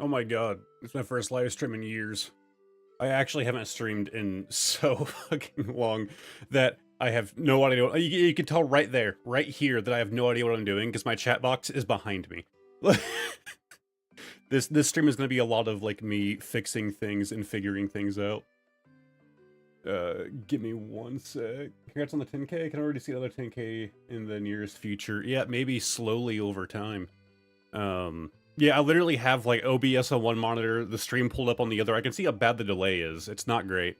Oh my god, it's my first live stream in years. I actually haven't streamed in so fucking long that I have no idea. You can tell right there, right here, that I have no idea what I'm doing because my chat box is behind me. This stream is going to be a lot of like me fixing things and figuring things out. Give me one sec. Congrats on the 10K. I can already see another 10K in the nearest future. Yeah, maybe slowly over time. Yeah, I literally have like OBS on one monitor, the stream pulled up on the other. I can see how bad the delay is. It's not great.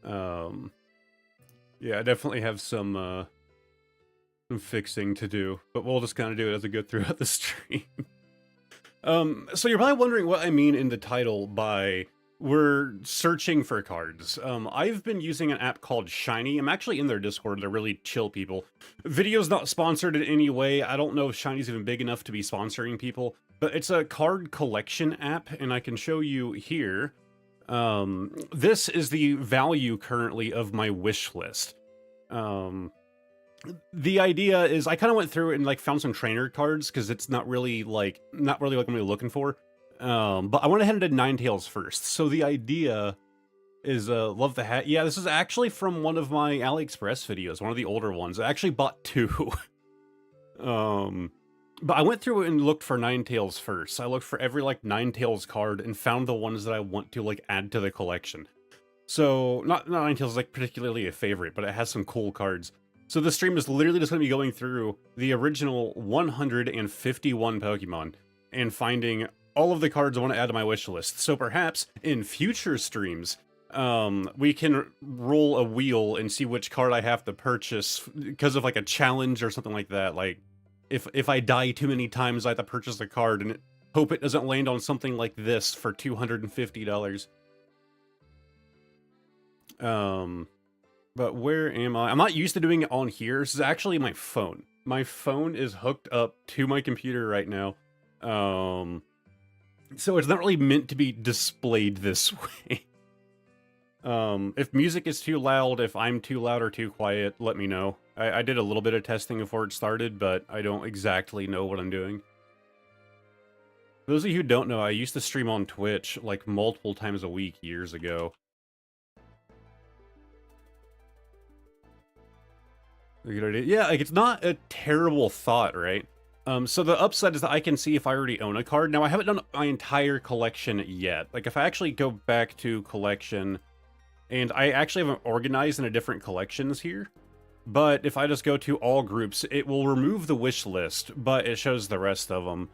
Yeah, I definitely have some fixing to do, but we'll just kind of do it as we go throughout the stream. So you're probably wondering what I mean in the title by we're searching for cards. I've been using an app called Shiny. I'm actually in their Discord. They're really chill people. Video's not sponsored in any way. I don't know if Shiny's even big enough to be sponsoring people, but it's a card collection app, and I can show you here. This is the value currently of my wish list. The idea is I kind of went through it and like found some trainer cards because it's not really what I'm really looking for. But I went ahead and did Ninetales first. So the idea is love the hat. Yeah, this is actually from one of my AliExpress videos, one of the older ones. I actually bought two. But I went through and looked for Ninetales first. I looked for every like Ninetales card and found the ones that I want to like add to the collection. So not Ninetales is like particularly a favorite, but it has some cool cards. So the stream is literally just going to be going through the original 151 Pokemon and finding all of the cards I want to add to my wish list. So perhaps in future streams, we can roll a wheel and see which card I have to purchase because of like a challenge or something like that. Like if I die too many times, I have to purchase a card and hope it doesn't land on something like this for $250. But where am I? I'm not used to doing it on here. This is actually my phone. My phone is hooked up to my computer right now. So it's not really meant to be displayed this way. If music is too loud, if I'm too loud or too quiet, let me know. I did a little bit of testing before it started, but I don't exactly know what I'm doing. For those of you who don't know, I used to stream on Twitch like multiple times a week years ago. Yeah, like it's not a terrible thought, right? So the upside is that I can see if I already own a card. Now, I haven't done my entire collection yet. Like, if I actually go back to collection, and I actually haven't organized into different collections here, but if I just go to all groups, it will remove the wish list, but it shows the rest of them.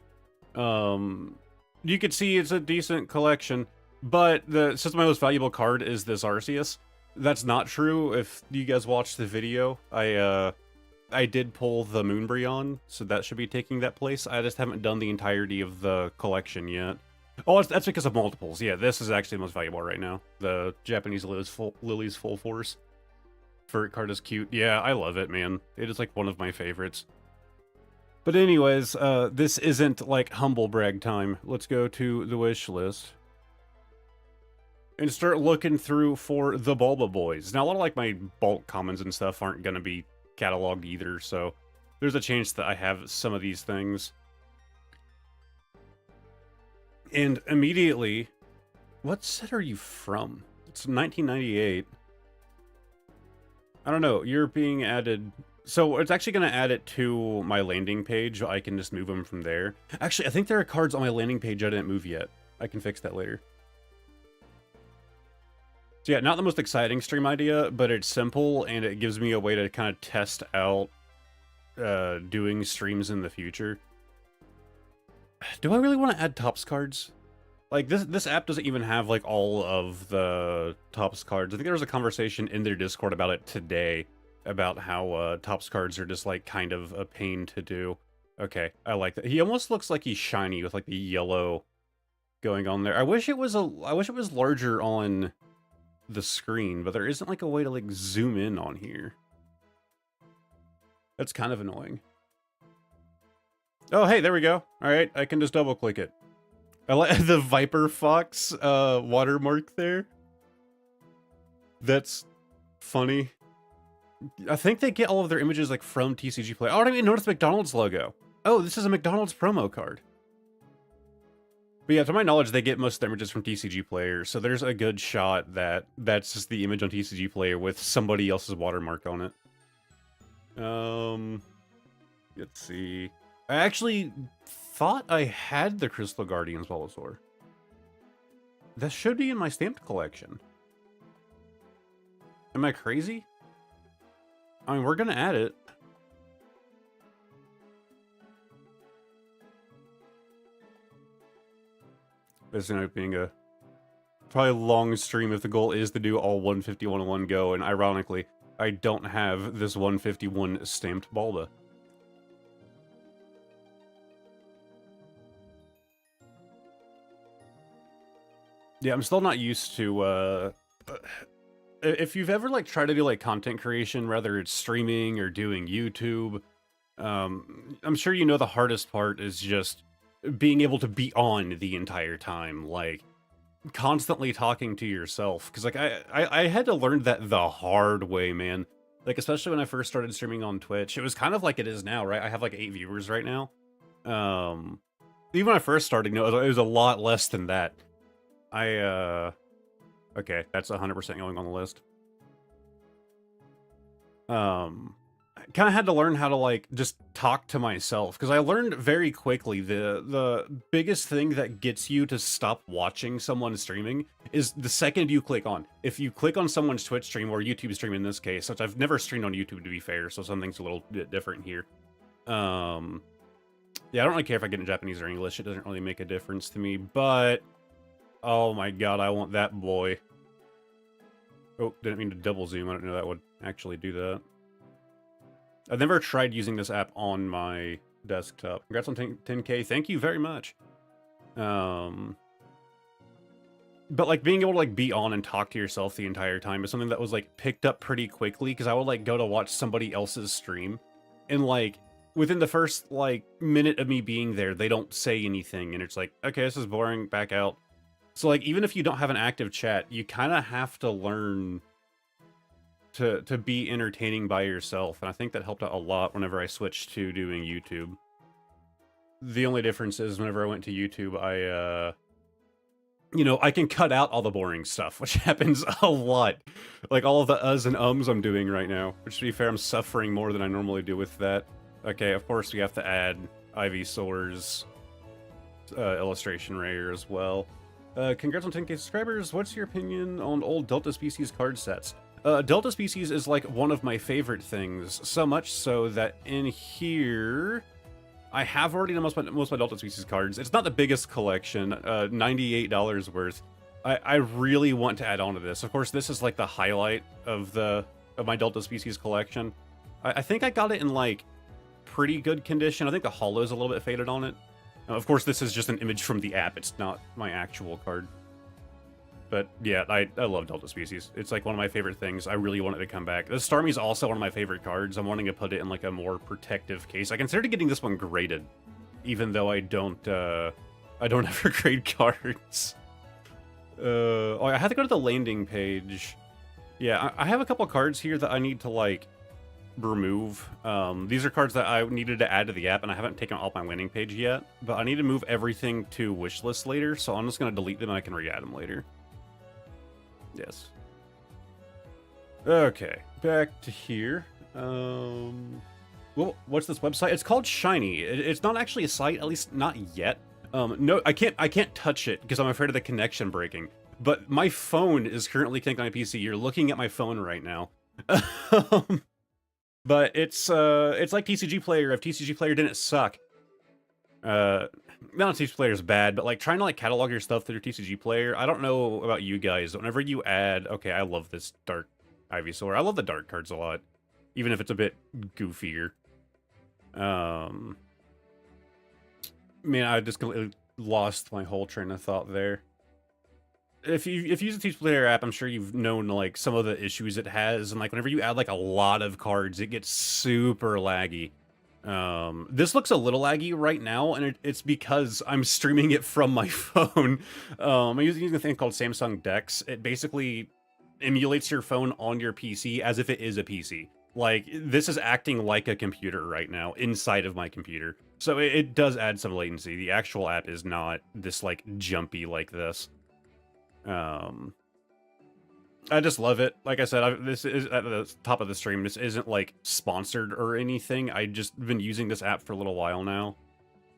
You can see it's a decent collection, but since my most valuable card is this Arceus, that's not true. If you guys watched the video, I did pull the Moonbryon, so that should be taking that place. I just haven't done the entirety of the collection yet. Oh, that's because of multiples. Yeah, this is actually the most valuable right now. The Japanese Lily's Full Force. Furt card is cute. Yeah, I love it, man. It is like one of my favorites. But anyways, this isn't like humble brag time. Let's go to the wish list and start looking through for the Bulba Boys. Now, a lot of like my bulk commons and stuff aren't going to be cataloged either, so there's a chance that I have some of these things. And immediately, what set are you from? It's 1998. I don't know, you're being added. So it's actually going to add it to my landing page. I can just move them from there. Actually, I think there are cards on my landing page I didn't move yet. I can fix that later. So yeah, not the most exciting stream idea, but it's simple, and it gives me a way to kind of test out doing streams in the future. Do I really want to add Topps cards? Like, this app doesn't even have, like, all of the Topps cards. I think there was a conversation in their Discord about it today, about how Topps cards are just, like, kind of a pain to do. Okay, I like that. He almost looks like he's shiny with, like, the yellow going on there. I wish it was larger on the screen, but there isn't like a way to like zoom in on here. That's kind of annoying. Oh, hey, there we go. All right, I can just double click it. I like the Viper Fox watermark there. That's funny. I think they get all of their images like from TCG Play. Oh, I didn't even notice the McDonald's logo. Oh, this is a McDonald's promo card. But yeah, to my knowledge, they get most of their images from TCG Player, so there's a good shot that that's just the image on TCG Player with somebody else's watermark on it. Let's see. I actually thought I had the Crystal Guardians Bulbasaur. That should be in my stamped collection. Am I crazy? I mean, we're gonna add it. This ends up being a probably long stream if the goal is to do all 151 in one go, and ironically, I don't have this 151 stamped Balba. Yeah, I'm still not used to, if you've ever, like, tried to do, like, content creation, whether it's streaming or doing YouTube, I'm sure you know the hardest part is just being able to be on the entire time, like, constantly talking to yourself. Because, like, I had to learn that the hard way, man. Like, especially when I first started streaming on Twitch. It was kind of like it is now, right? I have, like, 8 viewers right now. Even when I first started, you know, it was a lot less than that. Okay, that's 100% going on the list. I kind of had to learn how to, like, just talk to myself, because I learned very quickly the biggest thing that gets you to stop watching someone streaming is the second you click on. If you click on someone's Twitch stream, or YouTube stream in this case, which I've never streamed on YouTube to be fair, so something's a little bit different here. Yeah, I don't really care if I get in Japanese or English, it doesn't really make a difference to me, but oh my god, I want that boy. Oh, didn't mean to double zoom. I don't know that would actually do that. I've never tried using this app on my desktop. Congrats on 10K. Thank you very much. But like being able to like be on and talk to yourself the entire time is something that was like picked up pretty quickly, because I would like go to watch somebody else's stream and like within the first like minute of me being there, they don't say anything and it's like, okay, this is boring, back out. So, like, even if you don't have an active chat, you kind of have to learn to be entertaining by yourself, and I think that helped out a lot whenever I switched to doing YouTube. The only difference is whenever I went to YouTube, you know, I can cut out all the boring stuff, which happens a lot. Like, all of the uhs and ums I'm doing right now, which, to be fair, I'm suffering more than I normally do with that. Okay, of course, we have to add Ivysaur's illustration rare as well. Congrats on 10K subscribers. What's your opinion on old Delta Species card sets? Delta Species is like one of my favorite things, so much so that in here, I have already done most of my Delta Species cards. It's not the biggest collection, $98 worth. I really want to add on to this. Of course, this is like the highlight of my Delta Species collection. I think I got it in like pretty good condition. I think the holo is a little bit faded on it. Of course, this is just an image from the app. It's not my actual card. But yeah, I love Delta Species. It's like one of my favorite things. I really want it to come back. The Starmie is also one of my favorite cards. I'm wanting to put it in like a more protective case. I considered getting this one graded, even though I don't ever grade cards. Oh, I have to go to the landing page. Yeah, I have a couple cards here that I need to like remove. These are cards that I needed to add to the app, and I haven't taken off my landing page yet, but I need to move everything to wishlist later, so I'm just going to delete them and I can re-add them later. Yes. Okay, back to here. Well, what's this website? It's called Shiny. It's not actually a site, at least not yet. No, I can't touch it because I'm afraid of the connection breaking. But my phone is currently connected on my PC. You're looking at my phone right now. But it's like TCG Player if TCG Player didn't suck. Not TCG Player is bad, but like trying to like catalog your stuff through TCG Player. I don't know about you guys. But whenever you add, okay, I love this dark Ivysaur. I love the dark cards a lot, even if it's a bit goofier. Man, I just completely lost my whole train of thought there. If you use the TCG Player app, I'm sure you've known like some of the issues it has, and like whenever you add like a lot of cards, it gets super laggy. This looks a little laggy right now, and it's because I'm streaming it from my phone. I'm using a thing called Samsung Dex. It basically emulates your phone on your PC as if it is a PC. Like, this is acting like a computer right now inside of my computer. So it does add some latency. The actual app is not this like jumpy like this. I just love it. Like I said, this is at the top of the stream. This isn't like sponsored or anything. I just been using this app for a little while now,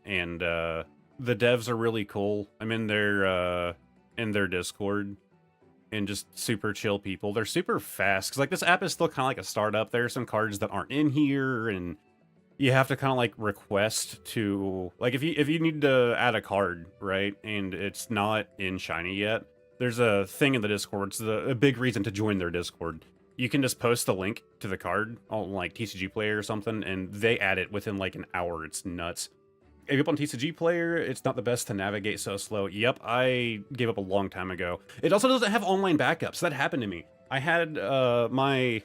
and the devs are really cool. I'm in their Discord, and just super chill people. They're super fast because like this app is still kind of like a startup. There are some cards that aren't in here, and you have to kind of like request to like if you need to add a card, right, and it's not in Shiny yet. There's a thing in the Discord. It's a big reason to join their Discord. You can just post a link to the card on like TCG Player or something, and they add it within like an hour. It's nuts. I gave up on TCG Player. It's not the best to navigate, so slow. Yep, I gave up a long time ago. It also doesn't have online backups. That happened to me. I had my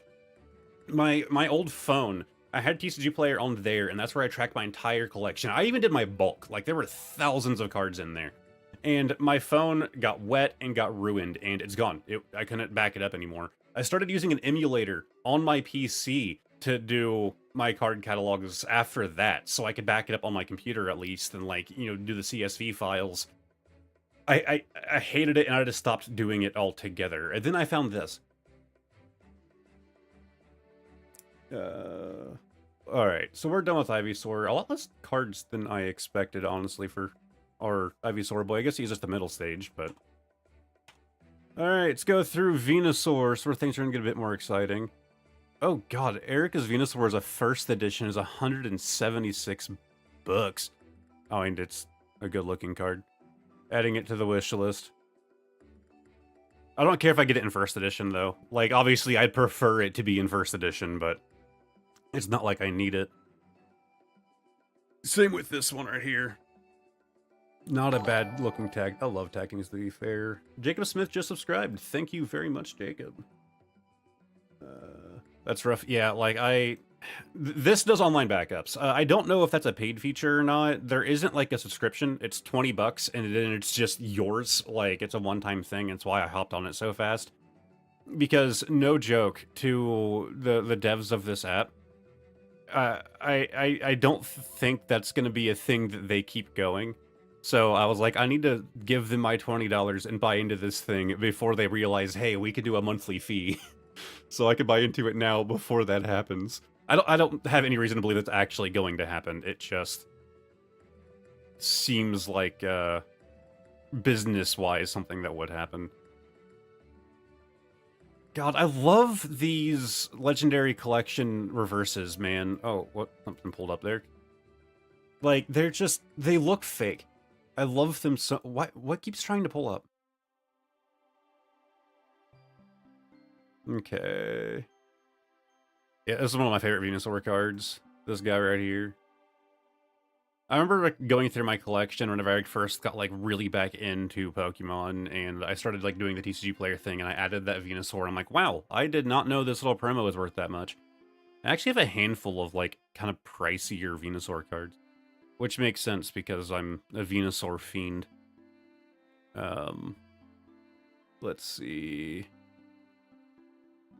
old phone. I had TCG Player on there, and that's where I tracked my entire collection. I even did my bulk. Like, there were thousands of cards in there. And my phone got wet and got ruined, and it's gone. I couldn't back it up anymore. I started using an emulator on my PC to do my card catalogs after that, so I could back it up on my computer at least, and like, you know, do the CSV files. I hated it, and I just stopped doing it altogether. And then I found this. Alright, so we're done with Ivysaur. A lot less cards than I expected, honestly, for our Ivysaur boy. I guess he's just the middle stage, but... Alright, let's go through Venusaur, so where things are gonna get a bit more exciting. Oh god, Erica's Venusaur is a first edition, is 176 bucks. Oh, and it's a good-looking card. Adding it to the wish list. I don't care if I get it in first edition, though. Like, obviously, I'd prefer it to be in first edition, but it's not like I need it. Same with this one right here. Not a bad looking tag. I love taggings, to be fair. Jacob Smith just subscribed. Thank you very much, Jacob. That's rough. Yeah, like this does online backups. I don't know if that's a paid feature or not. There isn't like a subscription. It's 20 bucks and then it's just yours. Like it's a one-time thing. It's why I hopped on it so fast. Because no joke to the devs of this app, I don't think that's going to be a thing that they keep going. So I was like, I need to give them my $20 and buy into this thing before they realize, hey, we could do a monthly fee. So I could buy into it now before that happens. I don't have any reason to believe it's actually going to happen. It just seems like business-wise something that would happen. God, I love these Legendary Collection reverses, man. Oh, what? Something pulled up there. Like, they look fake. I love them so... What keeps trying to pull up? Okay. Yeah, this is one of my favorite Venusaur cards. This guy right here. I remember like, going through my collection whenever I first got like really back into Pokemon, and I started like doing the TCG Player thing, and I added that Venusaur. I'm like, wow, I did not know this little promo was worth that much. I actually have a handful of like kind of pricier Venusaur cards, which makes sense because I'm a Venusaur fiend. Let's see.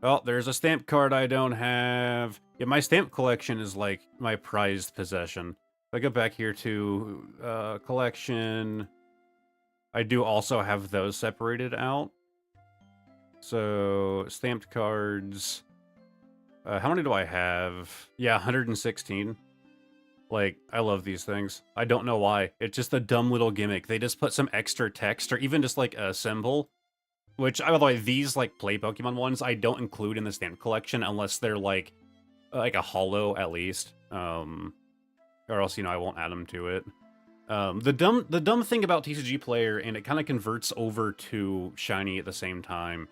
Oh, there's a stamp card I don't have. Yeah, my stamp collection is like my prized possession. If I go back here to collection, I do also have those separated out. So, stamped cards. How many do I have? Yeah, 116. Like, I love these things. I don't know why. It's just a dumb little gimmick. They just put some extra text or even just like a symbol. Which, by the way, these, like, Play Pokemon ones, I don't include in the stamp collection unless they're, like a holo, at least. Or else, you know, I won't add them to it. The dumb thing about TCG Player, and it kind of converts over to Shiny at the same time,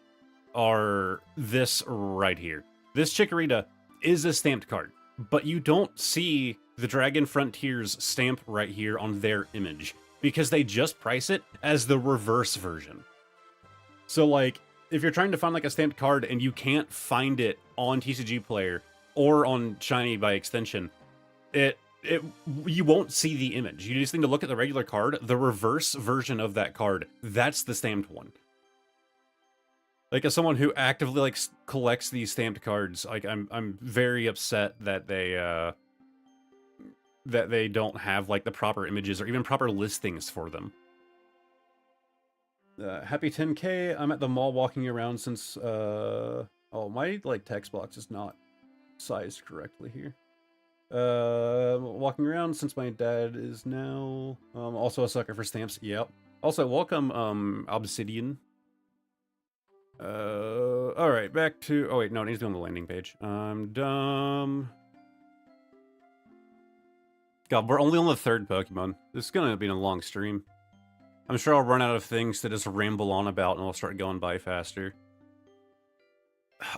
are this right here. This Chikorita is a stamped card, but you don't see the Dragon Frontiers stamp right here on their image, because they just price it as the reverse version. So, like, if you're trying to find, like, a stamped card and you can't find it on TCG Player or on Shiny by extension, you won't see the image. You just need to look at the regular card, the reverse version of that card. That's the stamped one. Like, as someone who actively, like, collects these stamped cards, like, I'm very upset that they, that they don't have like the proper images or even proper listings for them. Happy 10K. I'm at the mall walking around since oh, my like text box is not sized correctly here. Walking around since my dad is now also a sucker for stamps. Yep. Also, welcome Obsidian. All right, back to. Oh wait, no, it needs to be on the landing page. I'm dumb. God, we're only on the 3rd Pokemon. This is gonna be a long stream. I'm sure I'll run out of things to just ramble on about, and I'll start going by faster.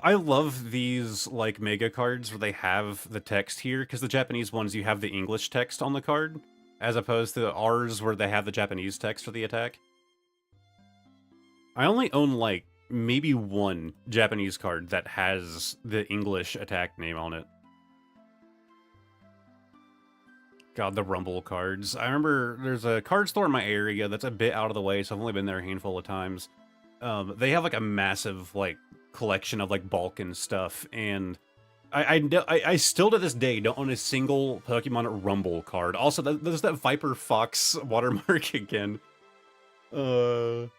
I love these, like, mega cards where they have the text here, because the Japanese ones, you have the English text on the card, as opposed to ours where they have the Japanese text for the attack. I only own, like, maybe one Japanese card that has the English attack name on it. God, the Rumble cards. I remember there's a card store in my area that's a bit out of the way, so I've only been there a handful of times. They have, like, a massive, like, collection of, like, Balkan stuff, and I still to this day don't own a single Pokemon Rumble card. Also, there's that Viper Fox watermark again. I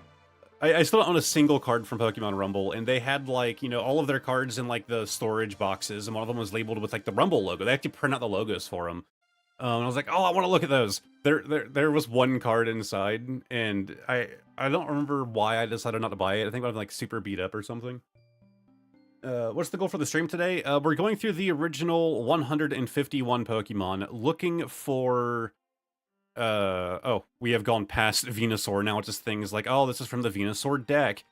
still don't own a single card from Pokemon Rumble, and they had, like, you know, all of their cards in, like, the storage boxes, and one of them was labeled with, like, the Rumble logo. They had to print out the logos for them. And I was like, oh, I want to look at those. There was one card inside, and I don't remember why I decided not to buy it. I think I'm, like, super beat up or something. What's the goal for the stream today? We're going through the original 151 Pokemon, looking for... oh, we have gone past Venusaur. Now it's just things like, oh, this is from the Venusaur deck.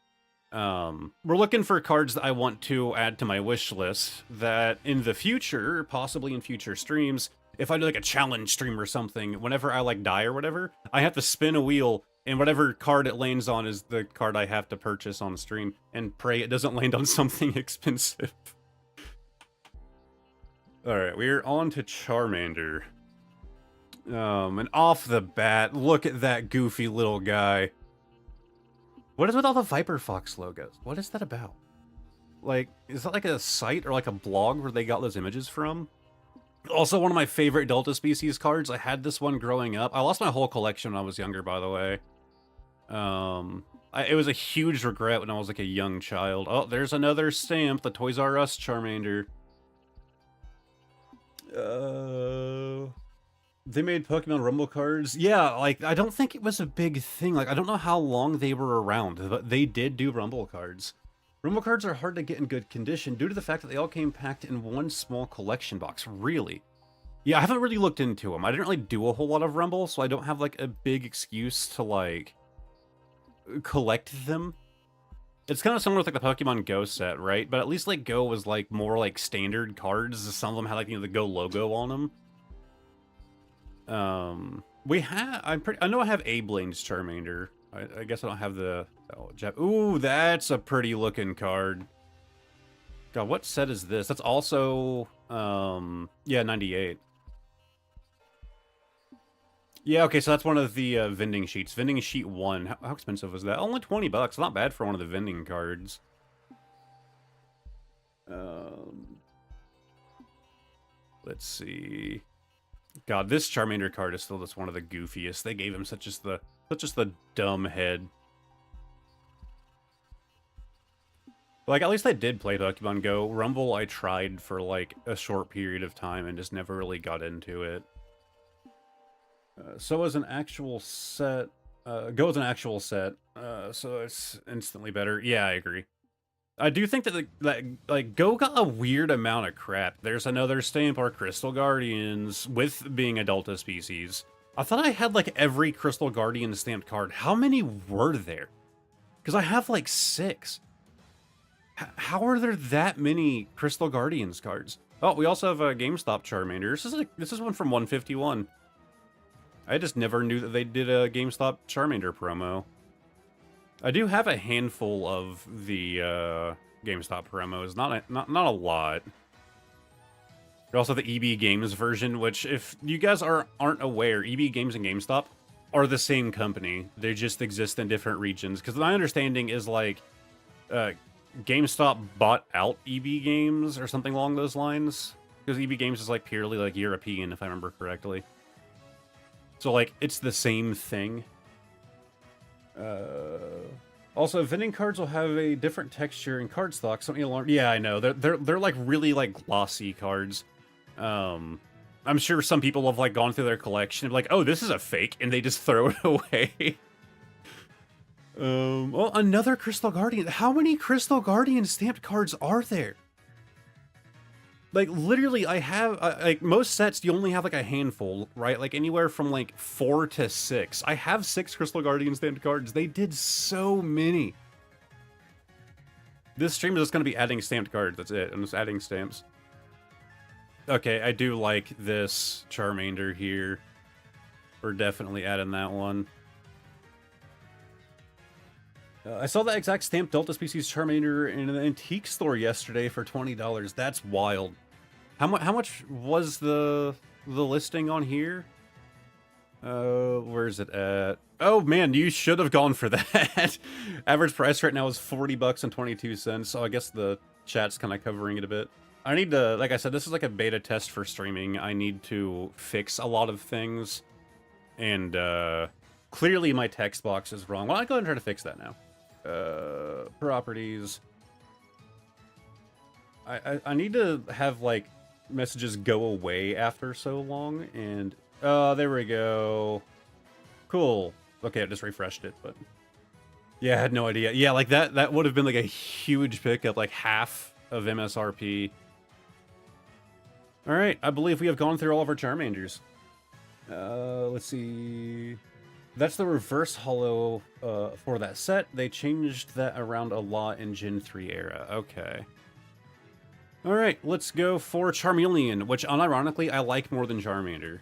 We're looking for cards that I want to add to my wish list that in the future, possibly in future streams, if I do like a challenge stream or something, whenever I like die or whatever, I have to spin a wheel, and whatever card it lands on is the card I have to purchase on stream, and pray it doesn't land on something expensive. Alright, we're on to Charmander. And off the bat, look at that goofy little guy. What is with all the Viper Fox logos? What is that about? Like, is that like a site or like a blog where they got those images from? Also, one of my favorite Delta Species cards. I had this one growing up. I lost my whole collection when I was younger, by the way. It was a huge regret when I was like a young child. Oh, there's another stamp, the Toys R Us Charmander. They made Pokemon Rumble cards. Yeah, like, I don't think it was a big thing. Like, I don't know how long they were around, but they did do Rumble cards. Rumble cards are hard to get in good condition due to the fact that they all came packed in one small collection box. Really? Yeah, I haven't really looked into them. I didn't really do a whole lot of Rumble, so I don't have, like, a big excuse to, like, collect them. It's kind of similar with, like, the Pokemon Go set, right? But at least, like, Go was, like, more, like, standard cards. Some of them had, like, you know, the Go logo on them. I know I have Ablane's Charmander. I guess I don't have the... Ooh, that's a pretty looking card. God, what set is this? That's also... yeah, 98. Yeah, okay, so that's one of the vending sheets. Vending sheet 1. How expensive was that? Only 20 bucks. Not bad for one of the vending cards. Let's see... God, this Charmander card is still just one of the goofiest. They gave him such as the dumb head. Like, at least I did play Pokemon Go. Rumble, I tried for, like, a short period of time and just never really got into it. So as an actual set... Go as an actual set, so it's instantly better. Yeah, I agree. I do think that, like, Go got a weird amount of crap. There's another stamp, our Crystal Guardians, with being a Delta Species. I thought I had, like, every Crystal Guardian stamped card. How many were there? Because I have, like, 6. How are there that many Crystal Guardians cards? Oh, we also have a GameStop Charmander. This is one from 151. I just never knew that they did a GameStop Charmander promo. I do have a handful of the GameStop promos, not a lot. Also the EB Games version, which if you guys aren't aware, EB Games and GameStop are the same company. They just exist in different regions. Because my understanding is like GameStop bought out EB Games or something along those lines. because EB Games is like purely like European, if I remember correctly. So like it's the same thing. Also, vending cards will have a different texture in cardstock. Something to learn. Yeah, I know. They're like really like glossy cards. I'm sure some people have like gone through their collection and be like, oh, this is a fake, and they just throw it away. Well, another Crystal Guardian. How many Crystal Guardian stamped cards are there? Like, literally, I have, like, most sets, you only have, like, a handful, right? Like, anywhere from, like, 4 to 6. I have 6 Crystal Guardian stamped cards. They did so many. This stream is just going to be adding stamped cards. That's it. I'm just adding stamps. Okay, I do like this Charmander here. We're definitely adding that one. I saw that exact stamped Delta Species Charmander in an antique store yesterday for $20. That's wild. How much was the listing on here? Where is it at? Oh man, you should have gone for that. Average price right now is $40.22. So I guess the chat's kind of covering it a bit. I need to, like I said, this is like a beta test for streaming. I need to fix a lot of things, and clearly my text box is wrong. Well, I'll go ahead and try to fix that now. Properties. I need to have like messages go away after so long, and there we go. Cool. Okay, I just refreshed it, but yeah, I had no idea. Yeah, like that would have been like a huge pickup, like half of MSRP. All right, I believe we have gone through all of our Charmanders. Let's see. That's the reverse holo for that set. They changed that around a lot in Gen 3 era. Okay. All right, let's go for Charmeleon, which unironically I like more than Charmander.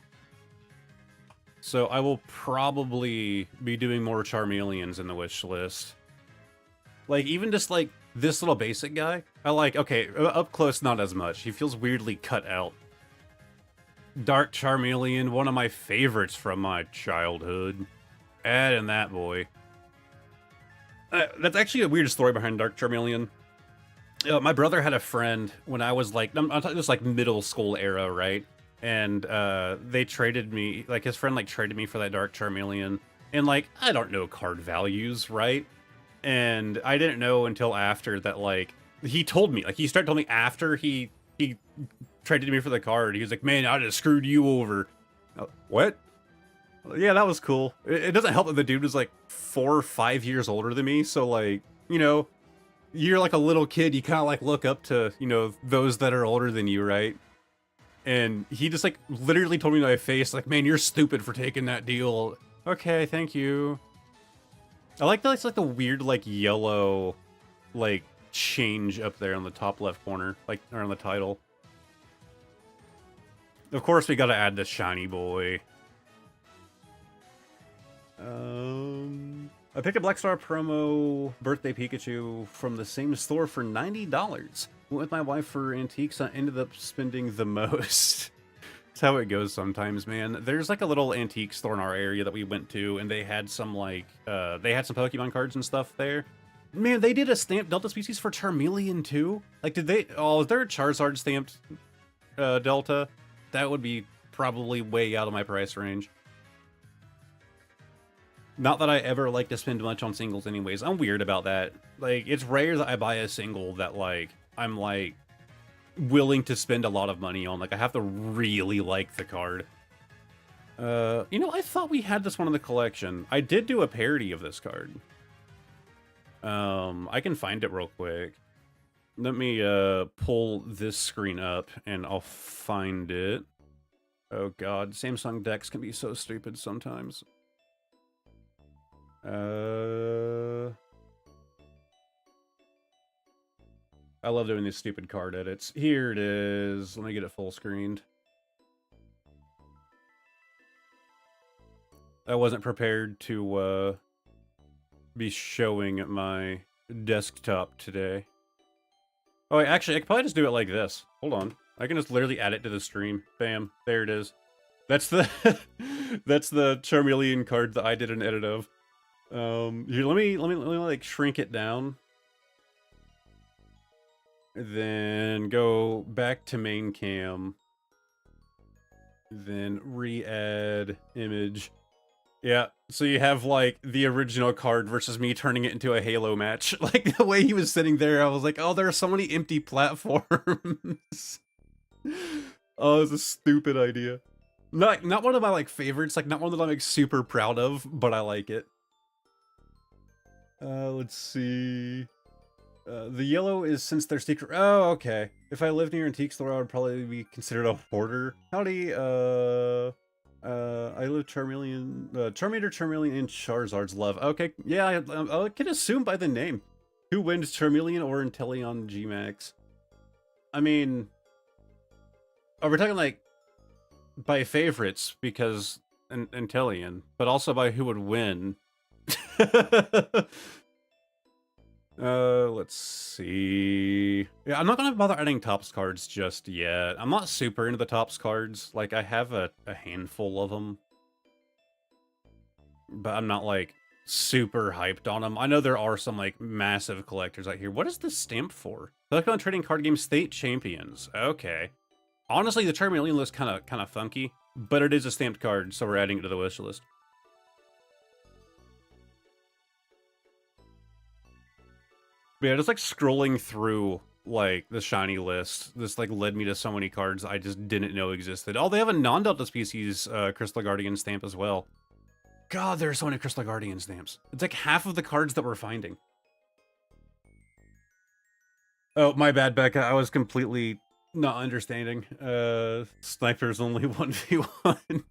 So I will probably be doing more Charmeleons in the wish list. Like, even just like this little basic guy, I like. Okay, up close, not as much. He feels weirdly cut out. Dark Charmeleon, one of my favorites from my childhood. Add in that boy. That's actually a weird story behind Dark Charmeleon. My brother had a friend when I was like, I'm talking just like middle school era, right? And they traded me, like his friend like traded me for that Dark Charmeleon. And like, I don't know card values, right? And I didn't know until after that, like, he told me, like, he started telling me after he traded me for the card. He was like, man, I just screwed you over. What? Yeah, that was cool. It doesn't help that the dude was like 4 or 5 years older than me. So like, you know, you're like a little kid. You kind of like look up to, you know, those that are older than you, right? And he just like literally told me to my face, like, man, you're stupid for taking that deal. Okay, thank you. I like that it's like the weird like yellow like change up there on the top left corner, like around the title. Of course, we gotta add the shiny boy. I picked a Black Star promo birthday Pikachu from the same store for $90. Went with my wife for antiques. I ended up spending the most. That's how it goes sometimes, man. There's like a little antique store in our area that we went to, and they had some like they had some Pokemon cards and stuff there. Man, they did a stamped Delta Species for Charmeleon too. Like, did they? Oh, is there a Charizard stamped Delta? That would be probably way out of my price range. Not that I ever like to spend much on singles anyways. I'm weird about that. Like, it's rare that I buy a single that, like, I'm, like, willing to spend a lot of money on. Like, I have to really like the card. You know, I thought we had this one in the collection. I did do a parody of this card. I can find it real quick. Let me, pull this screen up, and I'll find it. Oh, God. Samsung decks can be so stupid sometimes. I love doing these stupid card edits. Here it is. Let me get it full screened. I wasn't prepared to be showing my desktop today. Oh, wait, actually, I could probably just do it like this. Hold on. I can just literally add it to the stream. Bam. There it is. That's the that's the Charmeleon card that I did an edit of. Here, let me like shrink it down. Then go back to main cam. Then re-add image. Yeah, so you have, like, the original card versus me turning it into a Halo match. Like, the way he was sitting there, I was like, oh, there are so many empty platforms. Oh, it's a stupid idea. Not one of my, like, favorites, like, not one that I'm, like, super proud of, but I like it. Let's see. The yellow is since they're secret. Oh, okay. If I lived near Antique Store, I would probably be considered a hoarder. Howdy, I live Charmeleon, Charmander, Charmeleon, and Charizard's love. Okay, yeah, I can assume by the name. Who wins, Charmeleon or Inteleon G-Max? I mean, are we talking, like, by favorites, because Inteleon, but also by who would win? Let's see. Yeah, I'm not gonna bother adding Topps cards just yet. I'm not super into the Topps cards. Like, I have a handful of them. But I'm not, like, super hyped on them. I know there are some, like, massive collectors out here. What is this stamp for? Pokemon Trading Card Game State Champions. Okay. Honestly, the Charmeleon looks kind of funky, but it is a stamped card, so we're adding it to the wish list. But yeah, just like scrolling through like the shiny list, this like led me to so many cards I just didn't know existed. Oh, they have a non-Delta species Crystal Guardian stamp as well. God, there are so many Crystal Guardian stamps. It's like half of the cards that we're finding. Oh, my bad, Becca. I was completely not understanding. Sniper's only 1v1.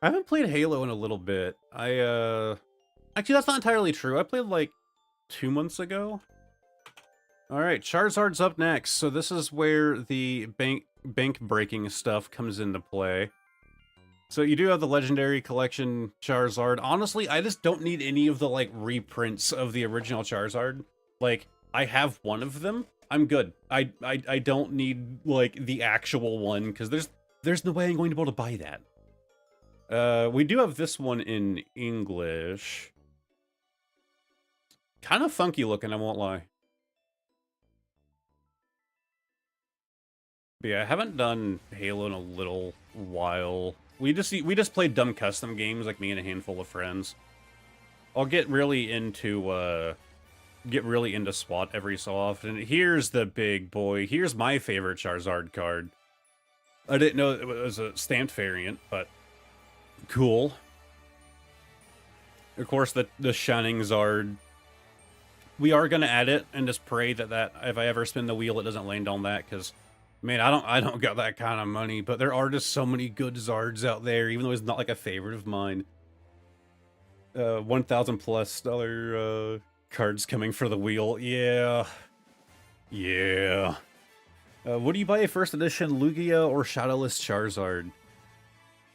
I haven't played Halo in a little bit. Actually, that's not entirely true. I played like 2 months ago. Alright, Charizard's up next. So this is where the bank breaking stuff comes into play. So you do have the Legendary Collection Charizard. Honestly, I just don't need any of the, like, reprints of the original Charizard. Like, I have one of them. I'm good. I don't need, like, the actual one, because there's no way I'm going to be able to buy that. We do have this one in English. Kind of funky looking, I won't lie. But yeah, I haven't done Halo in a little while. We just played dumb custom games, like me and a handful of friends. I'll get really into SWAT every so often. Here's the big boy. Here's my favorite Charizard card. I didn't know it was a stamped variant, but cool. Of course, the Shining Zard. We are gonna add it and just pray that if I ever spin the wheel, it doesn't land on that, because man, I don't got that kind of money, but there are just so many good Zards out there, even though it's not like a favorite of mine. $1,000+ cards coming for the wheel. Yeah. Yeah. Would you buy a first edition Lugia or Shadowless Charizard?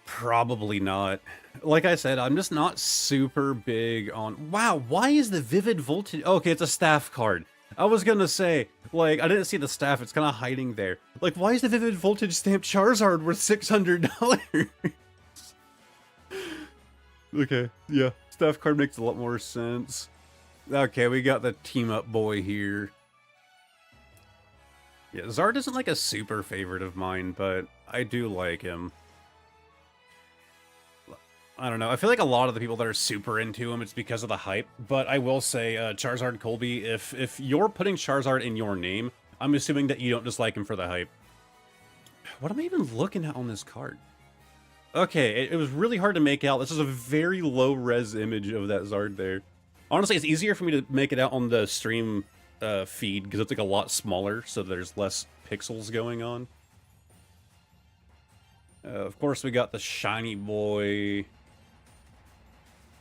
Probably not. Like I said, I'm just not super big on... Wow, why is the Vivid Voltage... Okay, it's a staff card. I was gonna say, like, I didn't see the staff. It's kind of hiding there. Like, why is the Vivid Voltage stamped Charizard worth $600? Okay, yeah. Staff card makes a lot more sense. Okay, we got the team-up boy here. Yeah, Zard isn't, like, a super favorite of mine, but I do like him. I don't know. I feel like a lot of the people that are super into him, it's because of the hype. But I will say, Charizard Colby, if you're putting Charizard in your name, I'm assuming that you don't just like him for the hype. What am I even looking at on this card? Okay, it was really hard to make out. This is a very low-res image of that Zard there. Honestly, it's easier for me to make it out on the stream feed, because it's like a lot smaller, so there's less pixels going on. Of course, we got the shiny boy.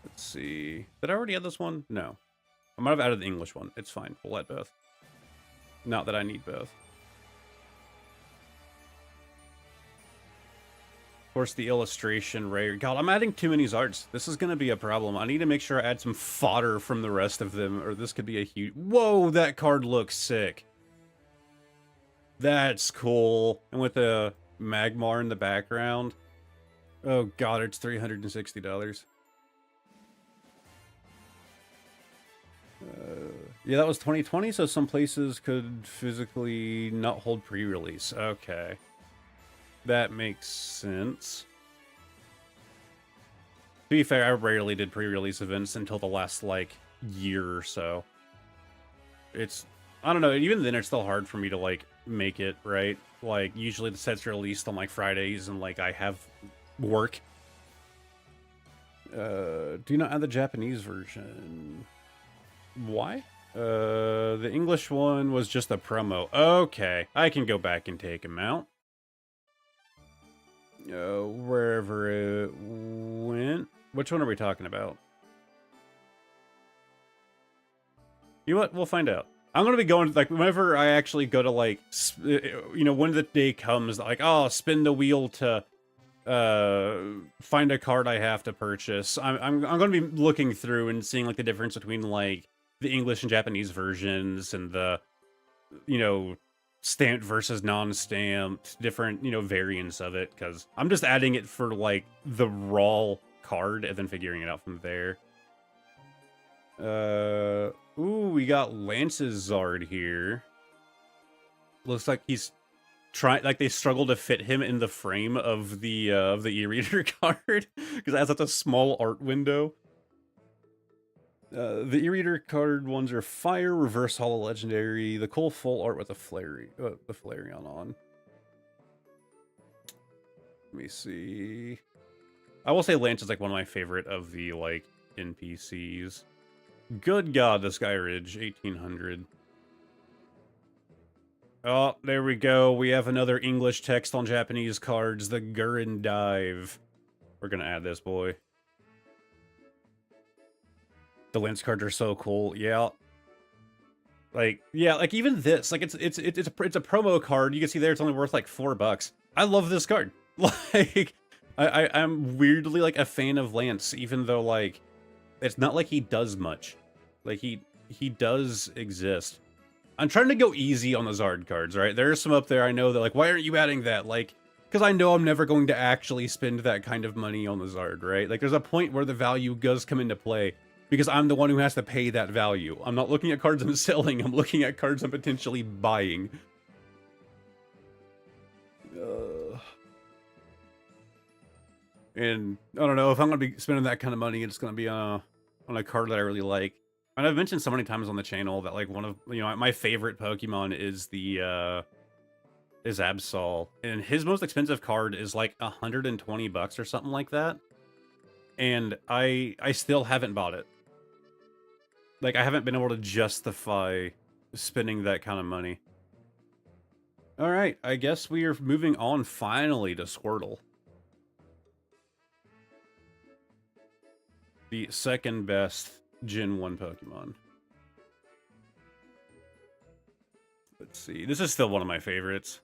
Let's see. Did I already add this one? No. I might have added the English one. It's fine. We'll add both. Not that I need both. Of course, the illustration rare. God, I'm adding too many Zards. This is going to be a problem. I need to make sure I add some fodder from the rest of them, or this could be a huge... Whoa, that card looks sick. That's cool. And with the Magmar in the background. Oh god, it's $360. Yeah, that was 2020, so some places could physically not hold pre-release. Okay. That makes sense. To be fair, I rarely did pre-release events until the last, like, year or so. It's... I don't know, even then it's still hard for me to, like, make it, right? Like, usually the sets are released on, like, Fridays, and, like, I have work. Do you not have the Japanese version? Why? The English one was just a promo. Okay, I can go back and take him out. Wherever it went. Which one are we talking about? You know what? We'll find out. I'm gonna be going, like, whenever I actually go to, like, you know, when the day comes, like, oh, spin the wheel to find a card I have to purchase. I'm gonna be looking through and seeing, like, the difference between, like, the English and Japanese versions and the, you know, stamped versus non-stamped, different, you know, variants of it, because I'm just adding it for, like, the raw card and then figuring it out from there. Ooh, we got Lance's Zard here. Looks like he's trying, like, they struggle to fit him in the frame of the e-reader card because it has such a small art window. The e-reader card ones are Fire, Reverse Holo Legendary, the Cool Full Art with the Flareon on. Let me see. I will say Lance is, like, one of my favorite of the, like, NPCs. Good God, the Skyridge, 1800. Oh, there we go. We have another English text on Japanese cards, the Gurren Dive. We're gonna add this boy. The Lance cards are so cool. Yeah. Like, yeah, like even this, like it's a promo card. You can see there it's only worth like $4. I love this card. Like I'm weirdly like a fan of Lance, even though like it's not like he does much. Like he does exist. I'm trying to go easy on the Zard cards, right? There's some up there I know that, like, why aren't you adding that? Like, because I know I'm never going to actually spend that kind of money on the Zard, right? Like, there's a point where the value does come into play, because I'm the one who has to pay that value. I'm not looking at cards I'm selling, I'm looking at cards I'm potentially buying. And, I don't know, if I'm going to be spending that kind of money, it's going to be on a card that I really like. And I've mentioned so many times on the channel that, like, one of, you know, my favorite Pokemon is the, is Absol. And his most expensive card is, like, $120 or something like that. And I still haven't bought it. Like, I haven't been able to justify spending that kind of money. Alright, I guess we are moving on finally to Squirtle. The second best Gen 1 Pokemon. Let's see. This is still one of my favorites.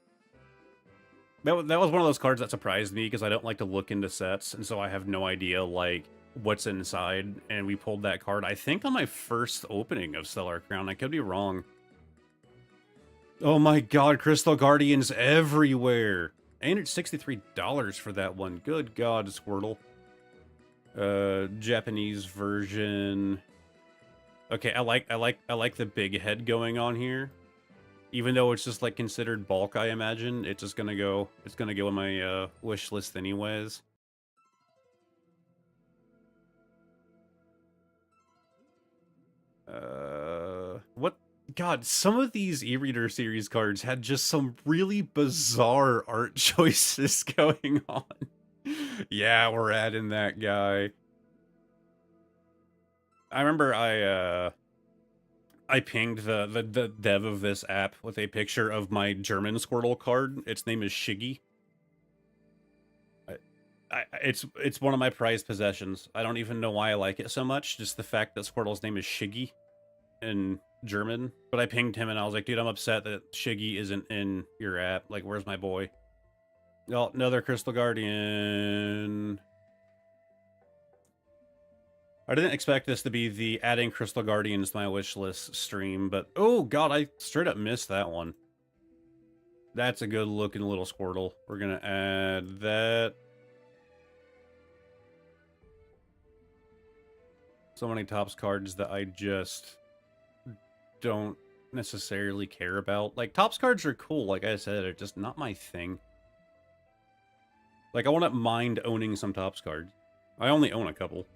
That was one of those cards that surprised me because I don't like to look into sets, and so I have no idea, like, what's inside. And we pulled that card, I think, on my first opening of Stellar Crown. I could be wrong. Oh my god, Crystal Guardians everywhere! And it's $63 for that one. Good god, Squirtle. Japanese version. Okay, I like the big head going on here. Even though it's just like considered bulk, I imagine it's just gonna go. It's gonna go in my wish list anyways. What? God, some of these e-reader series cards had just some really bizarre art choices going on. Yeah, we're adding that guy. I remember I pinged the dev of this app with a picture of my German Squirtle card. Its name is Shiggy. It's one of my prized possessions. I don't even know why I like it so much. Just the fact that Squirtle's name is Shiggy in German. But I pinged him and I was like, dude, I'm upset that Shiggy isn't in your app. Like, where's my boy? Oh, another Crystal Guardian. I didn't expect this to be the adding Crystal Guardians to my wish list stream, but oh god, I straight up missed that one. That's a good looking little Squirtle. We're gonna add that. So many Topps cards that I just don't necessarily care about. Like, Topps cards are cool, like I said, they're just not my thing. Like, I wouldn't mind owning some Topps cards. I only own a couple.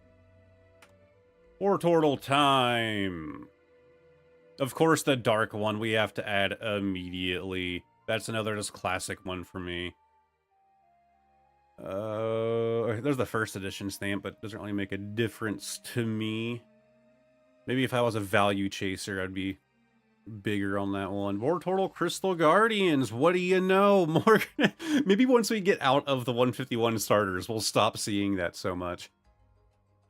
Wartortle time! Of course, the dark one we have to add immediately. That's another just classic one for me. There's the first edition stamp, but it doesn't really make a difference to me. Maybe if I was a value chaser, I'd be bigger on that one. Wartortle Crystal Guardians, what do you know? More. Maybe once we get out of the 151 starters, we'll stop seeing that so much.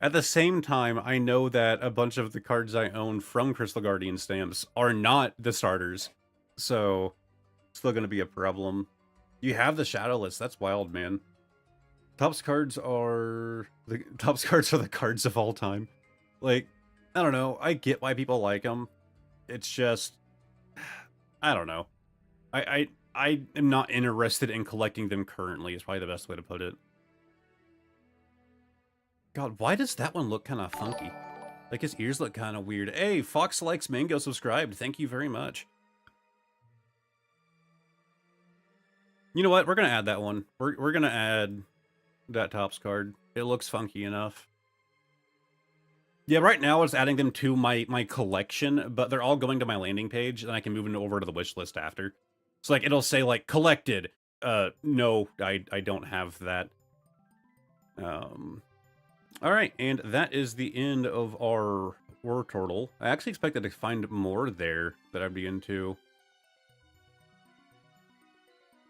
At the same time, I know that a bunch of the cards I own from Crystal Guardian stamps are not the starters, so still going to be a problem. You have the Shadowless. That's wild, man. Topps cards are the cards of all time. Like, I don't know. I get why people like them. It's just, I don't know. I am not interested in collecting them currently. Is probably the best way to put it. God, why does that one look kind of funky? Like, his ears look kind of weird. Hey, Fox Likes Mango subscribed. Thank you very much. You know what? We're going to add that one. We're going to add that Topps card. It looks funky enough. Yeah, right now it's adding them to my collection, but they're all going to my landing page, and I can move them over to the wish list after. So, like, it'll say, like, collected. No, I don't have that. Alright, and that is the end of our Wartortle. I actually expected to find more there that I'd be into.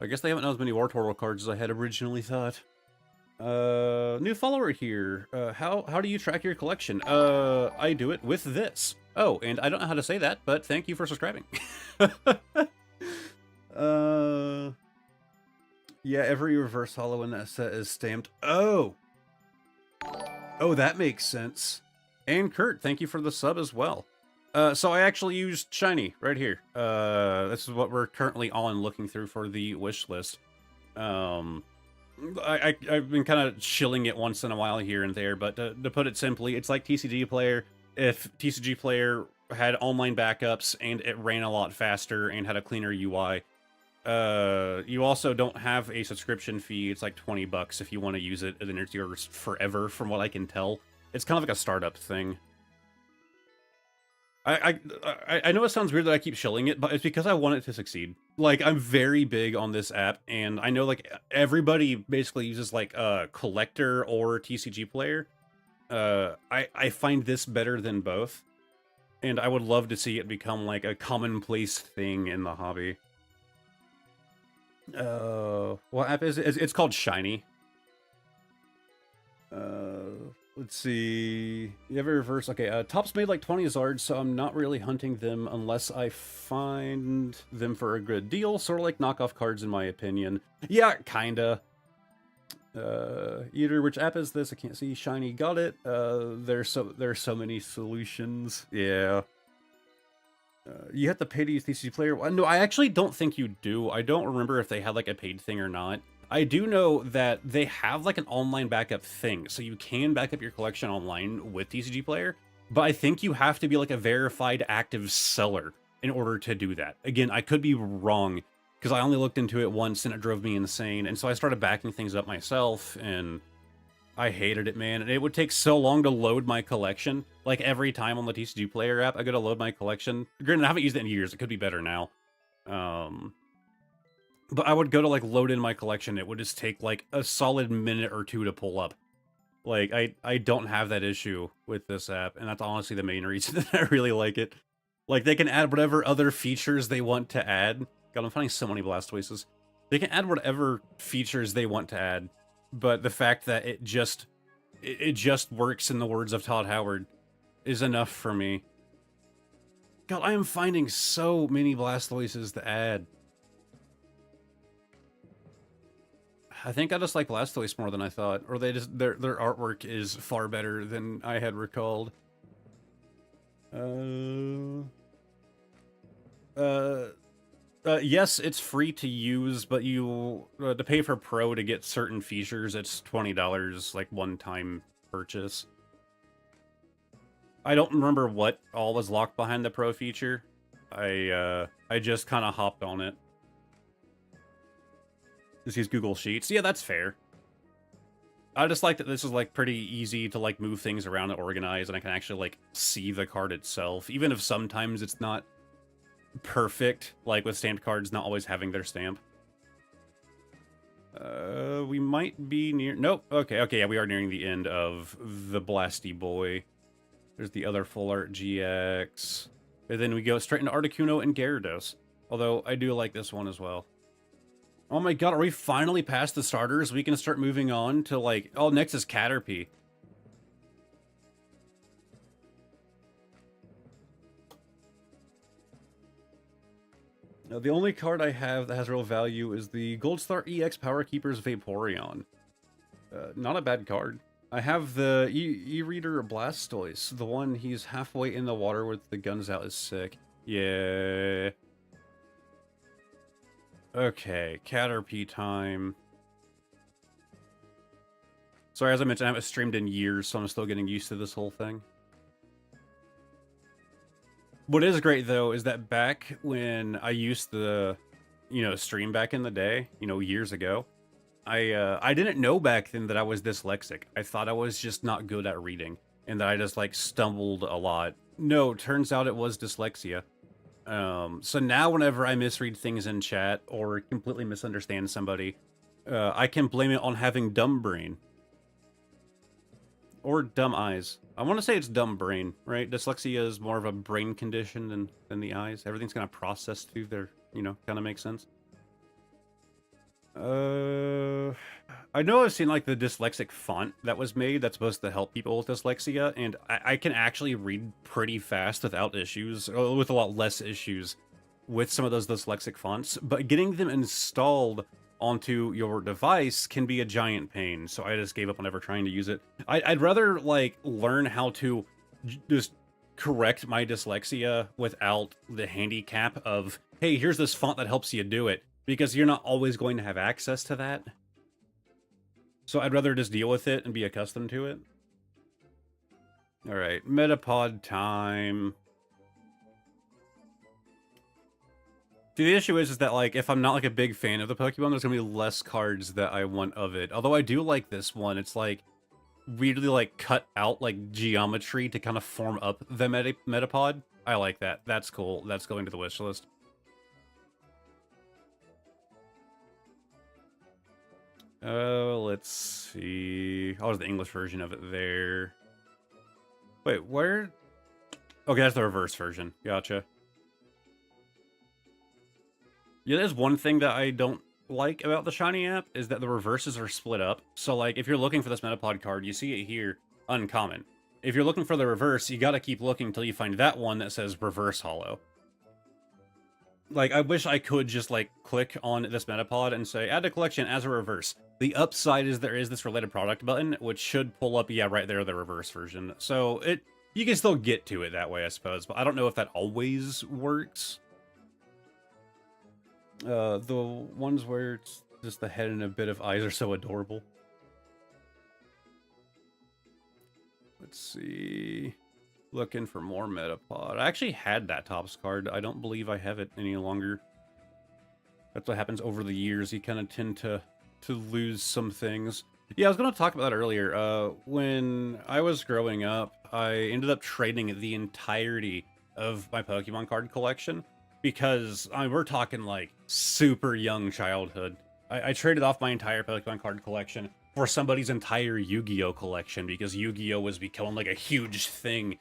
I guess they haven't done as many Wartortle cards as I had originally thought. New follower here. How do you track your collection? I do it with this. Oh, and I don't know how to say that, but thank you for subscribing. Yeah, every reverse holo in that set is stamped. Oh, that makes sense. And Kurt, thank you for the sub as well. So I actually used Shiny right here. This is what we're currently on looking through for the wish list. I've been kind of shilling it once in a while here and there, but to put it simply, it's like TCG Player. If TCG Player had online backups and it ran a lot faster and had a cleaner UI, you also don't have a subscription fee. It's like $20 if you want to use it, and then it's yours forever, from what I can tell. It's kind of like a startup thing. I know it sounds weird that I keep shilling it, but it's because I want it to succeed. Like, I'm very big on this app, and I know, like, everybody basically uses, like, Collector or TCG Player. I find this better than both, and I would love to see it become, like, a commonplace thing in the hobby. What app is it? It's called Shiny. Let's see. You have a reverse. Okay, Topps made like 20 Zards, so I'm not really hunting them unless I find them for a good deal. Sort of like knockoff cards, in my opinion. Yeah, kinda. Eater, which app is this? I can't see. Shiny, got it. There's so many solutions. Yeah. You have to pay to use TCG Player. No, I actually don't think you do. I don't remember if they had like a paid thing or not. I do know that they have like an online backup thing, so you can back up your collection online with TCG Player, but I think you have to be like a verified active seller in order to do that. Again, I could be wrong, because I only looked into it once and it drove me insane, and so I started backing things up myself, and I hated it, man. And it would take so long to load my collection. Like, every time on the TCG Player app, I gotta load my collection. Granted, I haven't used it in years. It could be better now. But I would go to, like, load in my collection. It would just take, like, a solid minute or two to pull up. Like, I don't have that issue with this app, and that's honestly the main reason that I really like it. Like, they can add whatever other features they want to add. God, I'm finding so many Blastoises. They can add whatever features they want to add, but the fact that it just works, in the words of Todd Howard, is enough for me. God, I am finding so many Blastoises to add. I think I just like Blastoise more than I thought, or their artwork is far better than I had recalled. Yes, it's free to use, but you to pay for Pro to get certain features. It's $20, like, one-time purchase. I don't remember what all was locked behind the Pro feature, I just kind of hopped on it. Just use Google Sheets. Yeah, that's fair. I just like that this is, like, pretty easy to, like, move things around and organize, and I can actually, like, see the card itself, even if sometimes it's not perfect, like with stamped cards not always having their stamp. We might be near... Nope. Okay, yeah, we are nearing the end of the Blasty Boy. There's the other Full Art GX. And then we go straight into Articuno and Gyarados. Although, I do like this one as well. Oh my god, are we finally past the starters? We can start moving on to, like... Oh, next is Caterpie. Now, the only card I have that has real value is the Goldstar EX Power Keepers Vaporeon. Not a bad card. I have the E-Reader Blastoise. The one he's halfway in the water with the guns out is sick. Yeah. Okay, Caterpie time. Sorry, as I mentioned, I haven't streamed in years, so I'm still getting used to this whole thing. What is great, though, is that back when I used to, stream back in the day, years ago, I didn't know back then that I was dyslexic. I thought I was just not good at reading, and that I just, like, stumbled a lot. No, turns out it was dyslexia. So now whenever I misread things in chat, or completely misunderstand somebody, I can blame it on having dumb brain. Or dumb eyes. I want to say it's dumb brain, right? Dyslexia is more of a brain condition than the eyes. Everything's kind of processed through their, kind of makes sense. I know I've seen, like, the dyslexic font that was made that's supposed to help people with dyslexia, and I can actually read pretty fast without issues, or with a lot less issues with some of those dyslexic fonts, but getting them installed onto your device can be a giant pain, so I just gave up on ever trying to use it. I'd rather, like, learn how to just correct my dyslexia without the handicap of, hey, here's this font that helps you do it, because you're not always going to have access to that. So I'd rather just deal with it and be accustomed to it. Alright, Metapod time. The issue is that, like, if I'm not, like, a big fan of the Pokemon, there's gonna be less cards that I want of it. Although I do like this one. It's, like, weirdly, like, cut out, like, geometry to kind of form up the Metapod. I like that. That's cool. That's going to the wish list. Let's see. Oh, there's the English version of it there. Wait, where? Okay, that's the reverse version. Gotcha. Yeah, there's one thing that I don't like about the Shiny app, is that the reverses are split up. So, like, if you're looking for this Metapod card, you see it here, uncommon. If you're looking for the reverse, you gotta keep looking until you find that one that says reverse holo. Like, I wish I could just, like, click on this Metapod and say, add to collection as a reverse. The upside is there is this related product button, which should pull up, yeah, right there, the reverse version. So, you can still get to it that way, I suppose, but I don't know if that always works. The ones where it's just the head and a bit of eyes are so adorable. Let's see. Looking for more Metapod. I actually had that Topps card. I don't believe I have it any longer. That's what happens over the years. You kind of tend to lose some things. Yeah, I was going to talk about that earlier. When I was growing up, I ended up trading the entirety of my Pokemon card collection. Because, I mean, we're talking, like, super young childhood. I traded off my entire Pokemon card collection for somebody's entire Yu-Gi-Oh collection, because Yu-Gi-Oh was becoming, like, a huge thing.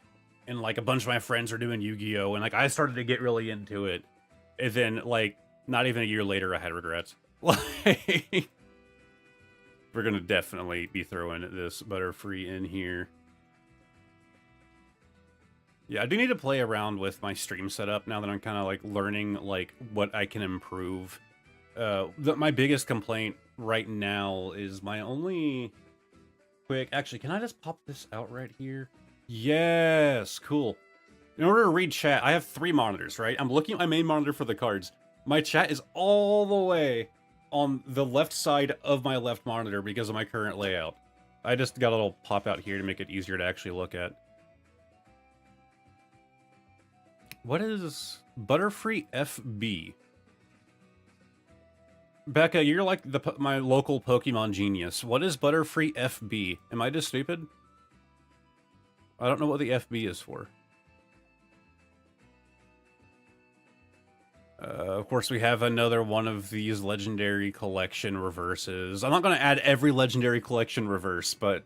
And, like, a bunch of my friends are doing Yu-Gi-Oh! And, like, I started to get really into it. And then, like, not even a year later, I had regrets. Like, we're gonna definitely be throwing this Butterfree in here. Yeah, I do need to play around with my stream setup now that I'm kind of, like, learning, like, what I can improve. My biggest complaint right now is my only quick... Actually, can I just pop this out right here? Yes, cool. In order to read chat, I have 3 monitors, right? I'm looking at my main monitor for the cards. My chat is all the way on the left side of my left monitor because of my current layout. I just got a little pop out here to make it easier to actually look at. What is Butterfree FB? Becca, you're like my local Pokemon genius. What is Butterfree FB? Am I just stupid? I don't know what the FB is for. Of course, we have another one of these legendary collection reverses. I'm not going to add every legendary collection reverse, but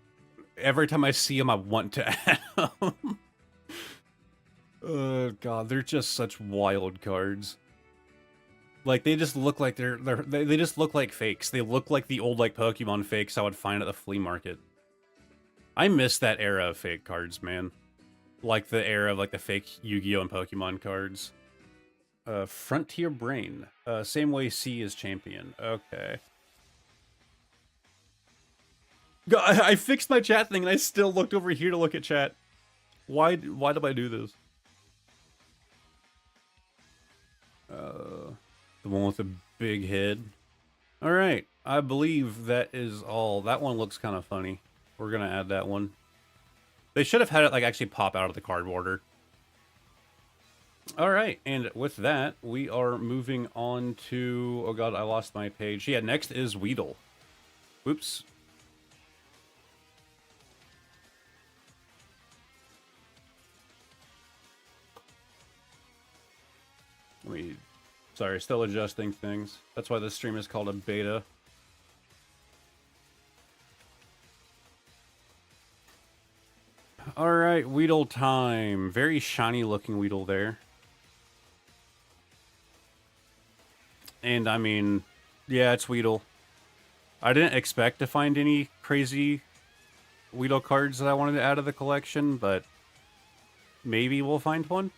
every time I see them, I want to add them. Oh, God, they're just such wild cards. Like, they just look like they just look like fakes. They look like the old, like, Pokemon fakes I would find at the flea market. I miss that era of fake cards, man. Like, the era of, like, the fake Yu-Gi-Oh! And Pokemon cards. Frontier Brain. Same way C is champion. Okay. God, I fixed my chat thing and I still looked over here to look at chat. Why did I do this? The one with the big head. Alright, I believe that is all. That one looks kind of funny. We're gonna add that one. They should have had it, like, actually pop out of the card border. Alright, and with that, we are moving on to... Oh god, I lost my page. Yeah, next is Weedle. Whoops. Sorry, still adjusting things. That's why this stream is called a beta. Alright, Weedle time. Very shiny looking Weedle there. And I mean, yeah, it's Weedle. I didn't expect to find any crazy Weedle cards that I wanted to add to the collection, but maybe we'll find one.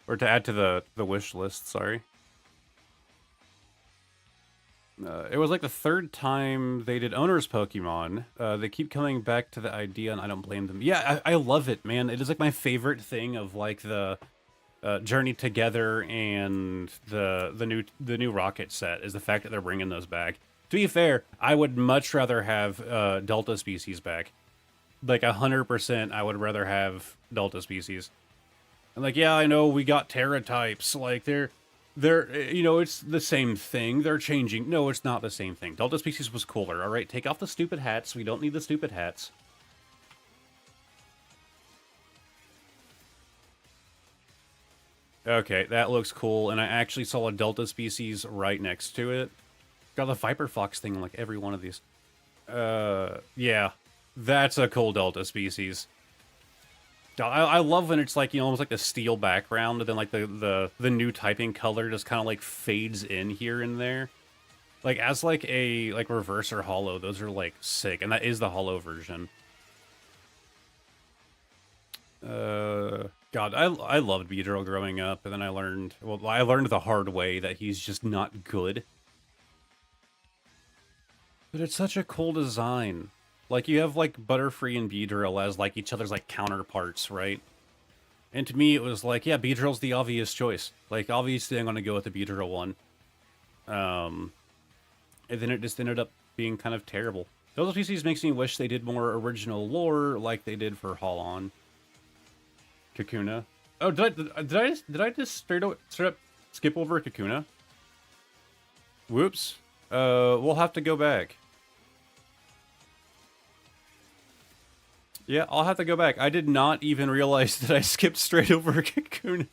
Or to add to the wish list, sorry. It was like the third time they did Owner's Pokemon. They keep coming back to the idea, and I don't blame them. Yeah, I love it, man. It is like my favorite thing of like the Journey Together and the new Rocket set is the fact that they're bringing those back. To be fair, I would much rather have Delta Species back. Like 100%, I would rather have Delta Species. And like, yeah, I know we got Terra types. Like they're you know, it's the same thing. They're changing. No, it's not the same thing. Delta Species was cooler. All right, take off the stupid hats. We don't need the stupid hats. Okay, that looks cool, and I actually saw a Delta Species right next to it. Got the Viper Fox thing in like every one of these. Yeah, that's a cool Delta Species. I love when it's like, you know, almost like the steel background, and then like the new typing color just kind of like fades in here and there. Like as like a reverse or holo, those are like sick, and that is the holo version. God, I loved Beedrill growing up, and then I learned the hard way that he's just not good. But it's such a cool design. Like, you have, like, Butterfree and Beedrill as, like, each other's, like, counterparts, right? And to me, it was like, yeah, Beedrill's the obvious choice. Like, obviously, I'm gonna go with the Beedrill one. And then it just ended up being kind of terrible. Those PCs makes me wish they did more original lore, like they did for Holon. Kakuna. Oh, did I just straight up skip over Kakuna? Whoops. We'll have to go back. Yeah, I'll have to go back. I did not even realize that I skipped straight over Kakuna.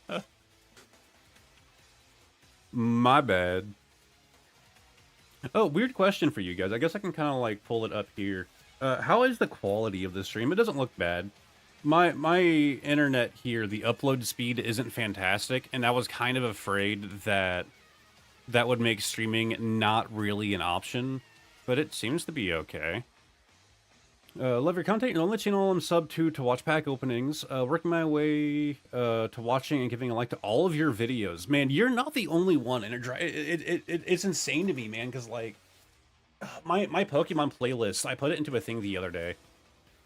My bad. Oh, weird question for you guys. I guess I can kind of like pull it up here. How is the quality of the stream? It doesn't look bad. My internet here, the upload speed isn't fantastic, and I was kind of afraid that that would make streaming not really an option, but it seems to be okay. Love your content. You're the only channel I'm sub to watch pack openings. Working my way to watching and giving a like to all of your videos. Man, you're not the only one, and it's insane to me, man, because like my Pokemon playlist, I put it into a thing the other day.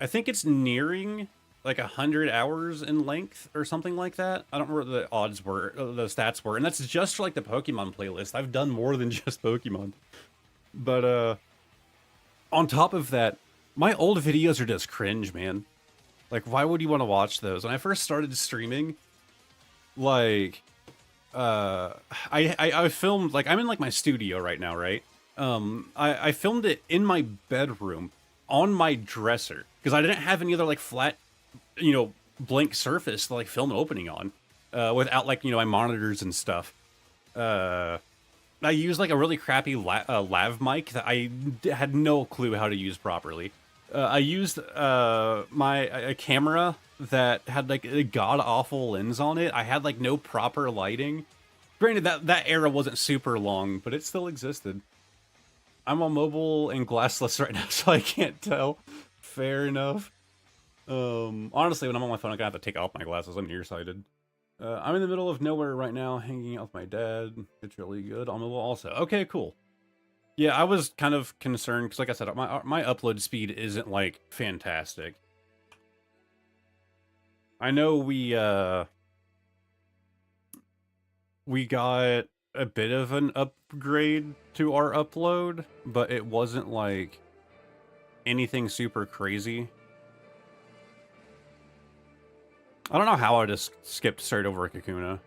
I think it's nearing like 100 hours in length or something like that. I don't remember what the odds were, the stats were, and that's just for like the Pokemon playlist. I've done more than just Pokemon, but on top of that, my old videos are just cringe, man. Like, why would you want to watch those? When I first started streaming, like, I filmed, like, I'm in, like, my studio right now, right? I filmed it in my bedroom on my dresser because I didn't have any other, like, flat, you know, blank surface to, like, film an opening on, without, like, you know, my monitors and stuff. Uh, I used, like, a really crappy lav mic that I had no clue how to use properly. I used a camera that had like a god awful lens on it. I had like no proper lighting. Granted, that era wasn't super long, but it still existed. I'm on mobile and glassless right now, so I can't tell. Fair enough. Honestly, when I'm on my phone, I'm gonna have to take off my glasses. I'm nearsighted. I'm in the middle of nowhere right now, hanging out with my dad. It's really good on mobile also. Okay, cool. Yeah, I was kind of concerned because, like I said, my upload speed isn't like fantastic. I know we got a bit of an upgrade to our upload, but it wasn't like anything super crazy. I don't know how I just skipped straight over Kakuna.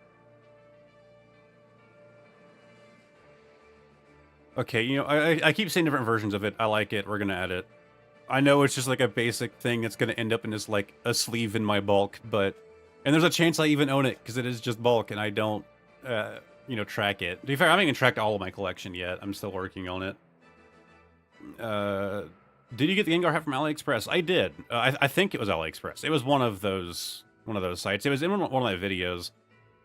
Okay, you know, I keep saying different versions of it. I like it. We're gonna add it. I know it's just like a basic thing that's gonna end up in just like a sleeve in my bulk, but and there's a chance I even own it because it is just bulk and I don't, you know, track it. To be fair, I haven't even tracked all of my collection yet. I'm still working on it. Did you get the Gengar hat from AliExpress? I did. I think it was AliExpress. It was one of those sites. It was in one of my videos.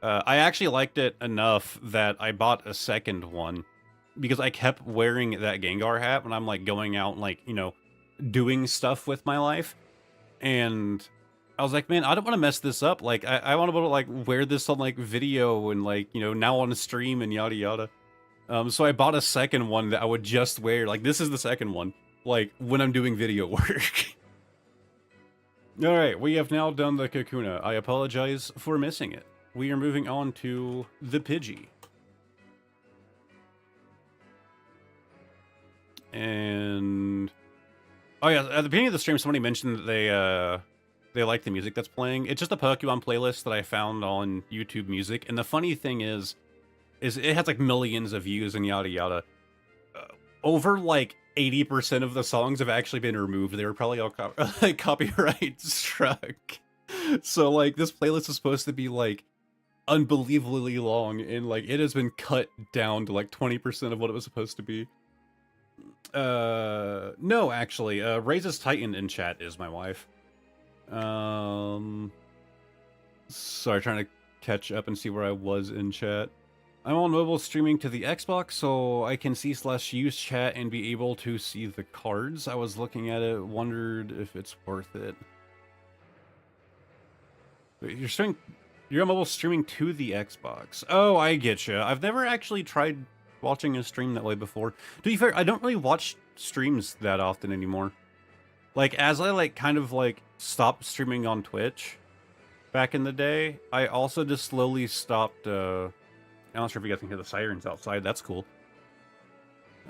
I actually liked it enough that I bought a second one because I kept wearing that Gengar hat when I'm like going out and like, you know, doing stuff with my life. And I was like, man, I don't want to mess this up. Like, I want to be able to like wear this on like video and like, you know, now on a stream and yada yada. So I bought a second one that I would just wear. Like, this is the second one, like when I'm doing video work. All right, we have now done the Kakuna. I apologize for missing it. We are moving on to the Pidgey. And oh yeah, at the beginning of the stream, somebody mentioned that they like the music that's playing. It's just a Pokemon playlist that I found on YouTube Music, and the funny thing is it has like millions of views and yada yada. Over like 80% of the songs have actually been removed. They were probably all copyright struck. So like this playlist is supposed to be like unbelievably long, and like it has been cut down to like 20% of what it was supposed to be. No, actually, Raises Titan in chat is my wife. Sorry, trying to catch up and see where I was in chat. I'm on mobile streaming to the Xbox, so I can see/use chat and be able to see the cards. I was looking at it, wondered if it's worth it. Wait, you're on mobile streaming to the Xbox. Oh, I get you. I've never actually tried watching a stream that way before. To be fair, I don't really watch streams that often anymore. Like, as I like kind of like stopped streaming on Twitch back in the day, I also just slowly stopped. I'm not sure if you guys can hear the sirens outside. That's cool.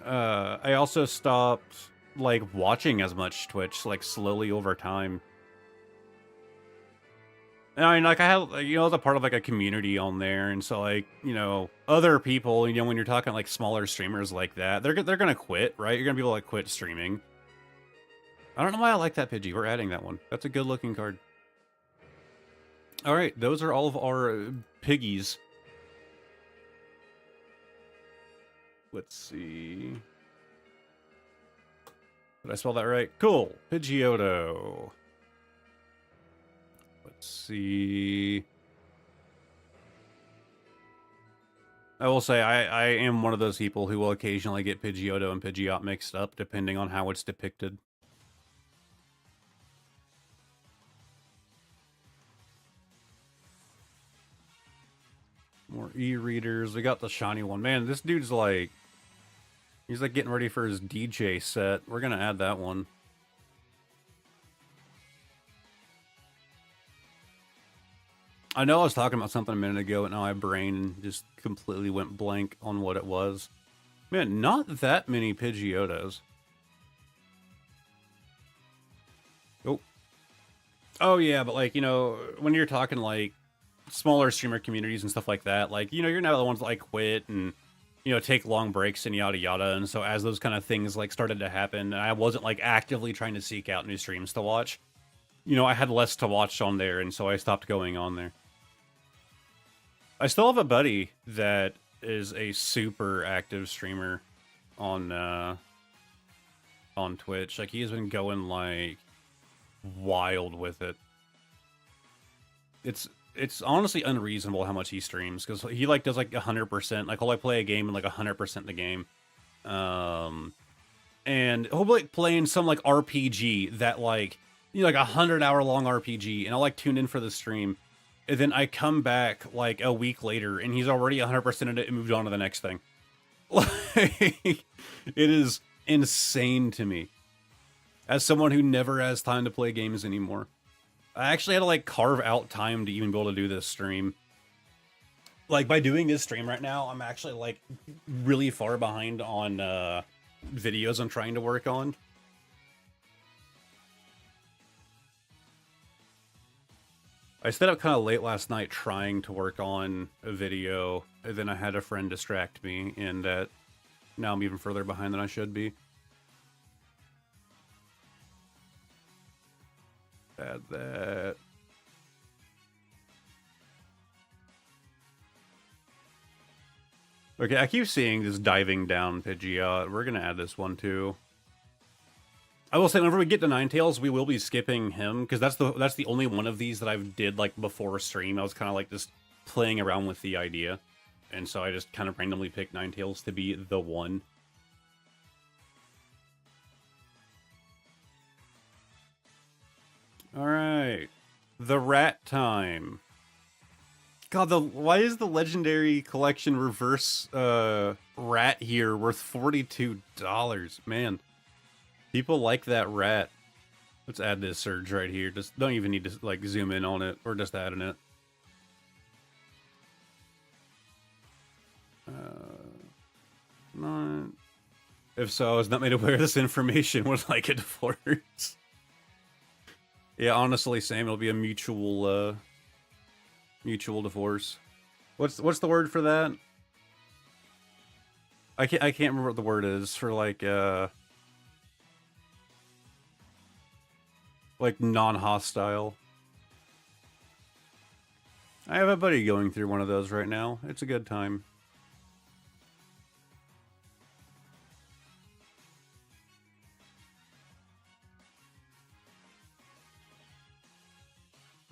I also stopped like watching as much Twitch, like slowly over time. I mean, like I have, you know, as a part of like a community on there, and so like, you know, other people, you know, when you're talking like smaller streamers like that, they're gonna quit, right? You're gonna be able to like quit streaming. I don't know why I like that Pidgey. We're adding that one. That's a good looking card. All right, those are all of our piggies. Let's see. Did I spell that right? Cool. Pidgeotto. Let's see. I will say I am one of those people who will occasionally get Pidgeotto and Pidgeot mixed up, depending on how it's depicted. More e-readers. We got the shiny one. Man, this dude's like... He's like getting ready for his DJ set. We're gonna add that one. I know I was talking about something a minute ago, and now my brain just completely went blank on what it was. Man, not that many Pidgeottos. Oh. Oh yeah, but like, when you're talking like smaller streamer communities and stuff like that, like, you're not the ones that like quit and take long breaks and yada yada. And so as those kind of things like started to happen, and I wasn't like actively trying to seek out new streams to watch, I had less to watch on there, and so I stopped going on there. I still have a buddy that is a super active streamer on Twitch. Like, he has been going like wild with it. It's honestly unreasonable how much he streams, because he like does like 100%. Like, he'll like play a game and like 100% the game, and he'll be like playing some like RPG that like like 100-hour long RPG, and I'll like tune in for the stream, and then I come back like a week later and he's already 100% in it and moved on to the next thing. Like, it is insane to me as someone who never has time to play games anymore. I actually had to like carve out time to even be able to do this stream. Like, by doing this stream right now, I'm actually like really far behind on videos I'm trying to work on. I stayed up kind of late last night trying to work on a video, and then I had a friend distract me, and now I'm even further behind than I should be. Add that. Okay, I keep seeing this diving down Pidgeot. We're gonna add this one too. I will say, whenever we get to Ninetales, we will be skipping him, because that's the only one of these that I've did like before stream. I was kind of like just playing around with the idea, and so I just kind of randomly picked Ninetales to be the one. All right, the rat time. God, why is the legendary collection reverse rat here worth $42? Man, people like that rat. Let's add this surge right here. Just don't even need to like zoom in on it. We're just adding it. Not. If so, I was not made aware of this information. Would like it divorce. Yeah, honestly, Sam, it'll be a mutual divorce. What's the word for that? I can't remember what the word is for like non-hostile. I have a buddy going through one of those right now. It's a good time.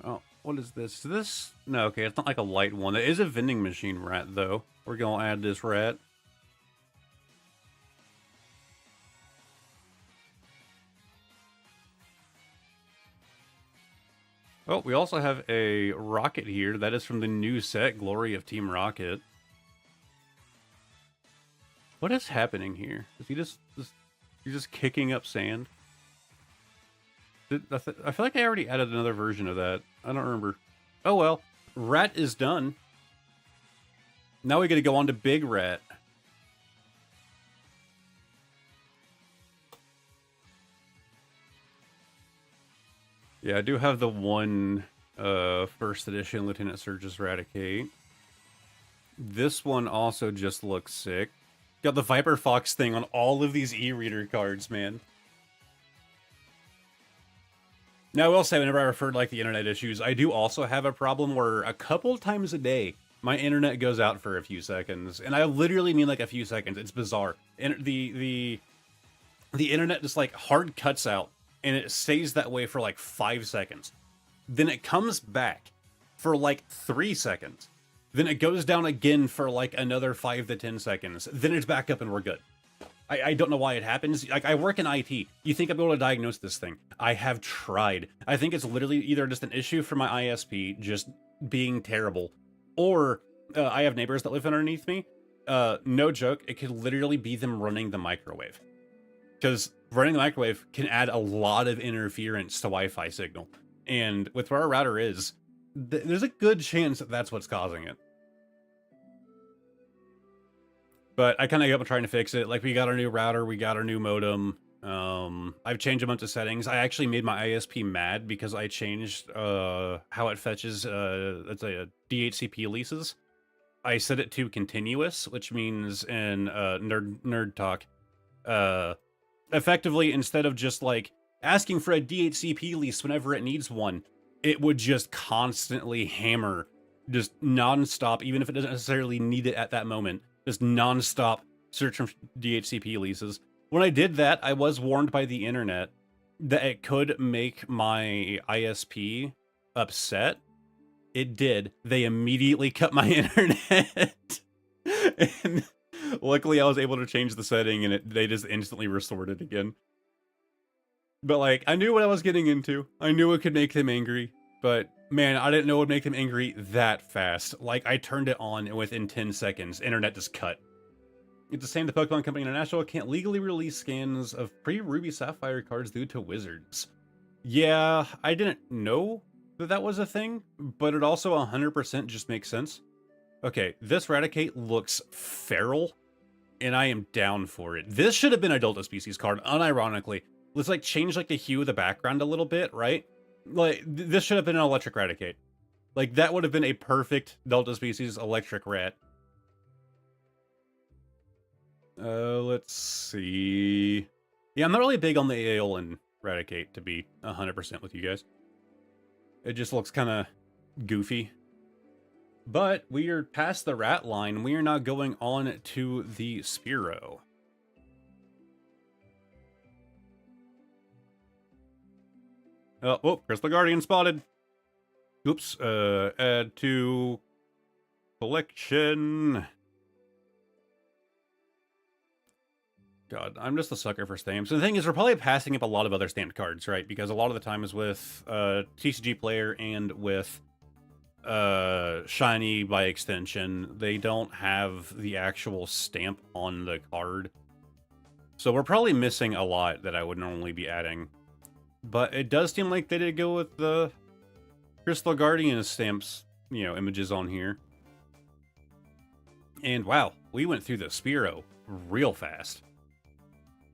Oh, what is this? No, okay, it's not like a light one. It is a vending machine rat, though. We're gonna add this rat. Oh, we also have a rocket here. That is from the new set, Glory of Team Rocket. What is happening here? Is he he's just kicking up sand? I feel like I already added another version of that. I don't remember. Oh well, rat is done. Now we gotta go on to Big Rat. Yeah, I do have the one first edition Lieutenant Surge's Raticate. This one also just looks sick. Got the Viper Fox thing on all of these e-reader cards, man. Now, I will say, whenever I refer to like the internet issues, I do also have a problem where a couple times a day, my internet goes out for a few seconds. And I literally mean like a few seconds. It's bizarre. And the internet just like hard cuts out, and it stays that way for like 5 seconds. Then it comes back for like 3 seconds. Then it goes down again for like another 5 to 10 seconds. Then it's back up and we're good. I don't know why it happens. Like, I work in IT. You think I'll be able to diagnose this thing? I have tried. I think it's literally either just an issue for my ISP just being terrible, or I have neighbors that live underneath me. No joke, it could literally be them running the microwave. Because running the microwave can add a lot of interference to Wi-Fi signal. And with where our router is, there's a good chance that that's what's causing it. But I kind of gave up trying to fix it. Like, we got our new router, we got our new modem. I've changed a bunch of settings. I actually made my ISP mad because I changed how it fetches let's say DHCP leases. I set it to continuous, which means in nerd talk, effectively instead of just like asking for a DHCP lease whenever it needs one, it would just constantly hammer, just nonstop, even if it doesn't necessarily need it at that moment, just nonstop search for DHCP leases. When I did that, I was warned by the internet that it could make my ISP upset. It did. They immediately cut my internet. And luckily I was able to change the setting and they just instantly restored it again. But like, I knew what I was getting into. I knew it could make them angry. But man, I didn't know it would make them angry that fast. Like, I turned it on and within 10 seconds, internet just cut. It's the same, the Pokemon Company International can't legally release scans of pre-Ruby Sapphire cards due to wizards. Yeah, I didn't know that was a thing, but it also 100% just makes sense. Okay, this Raticate looks feral, and I am down for it. This should have been a Delta Species card, unironically. Let's like change like the hue of the background a little bit, right? Like, this should have been an electric Raticate. Like, that would have been a perfect Delta Species electric rat. Let's see. Yeah, I'm not really big on the Aeolin Raticate, to be 100% with you guys. It just looks kind of goofy. But we are past the rat line. We are now going on to the Spearow. Oh, Crystal Guardian spotted. Oops, add to collection. God, I'm just a sucker for stamps. And the thing is, we're probably passing up a lot of other stamped cards, right? Because a lot of the time is with TCG Player and with Shiny by extension. They don't have the actual stamp on the card. So we're probably missing a lot that I would normally be adding. But it does seem like they did go with the Crystal Guardian stamps, you know, images on here. And wow, we went through the Spearow real fast.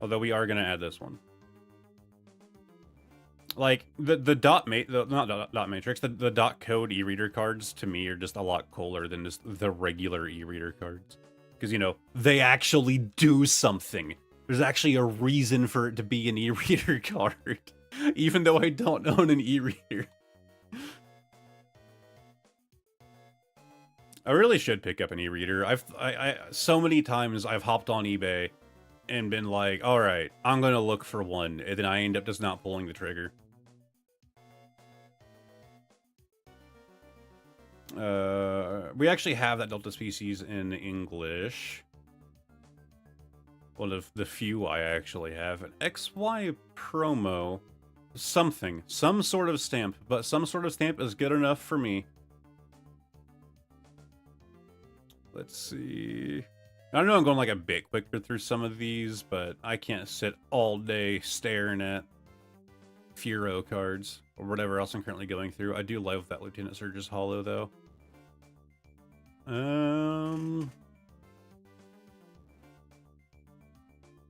Although we are going to add this one. Like, the dot matrix, the dot code e-reader cards, to me, are just a lot cooler than just the regular e-reader cards. Because, you know, they actually do something. There's actually a reason for it to be an e-reader card. Even though I don't own an e-reader. I really should pick up an e-reader. I so many times I've hopped on eBay and been like, all right, I'm going to look for one. And then I end up just not pulling the trigger. We actually have that Delta Species in English. One of the few I actually have. An XY promo. Something. Some sort of stamp. But some sort of stamp is good enough for me. Let's see. I know I'm going like a bit quicker through some of these, but I can't sit all day staring at Fearow cards or whatever else I'm currently going through. I do love that Lieutenant Surge's Hollow, though.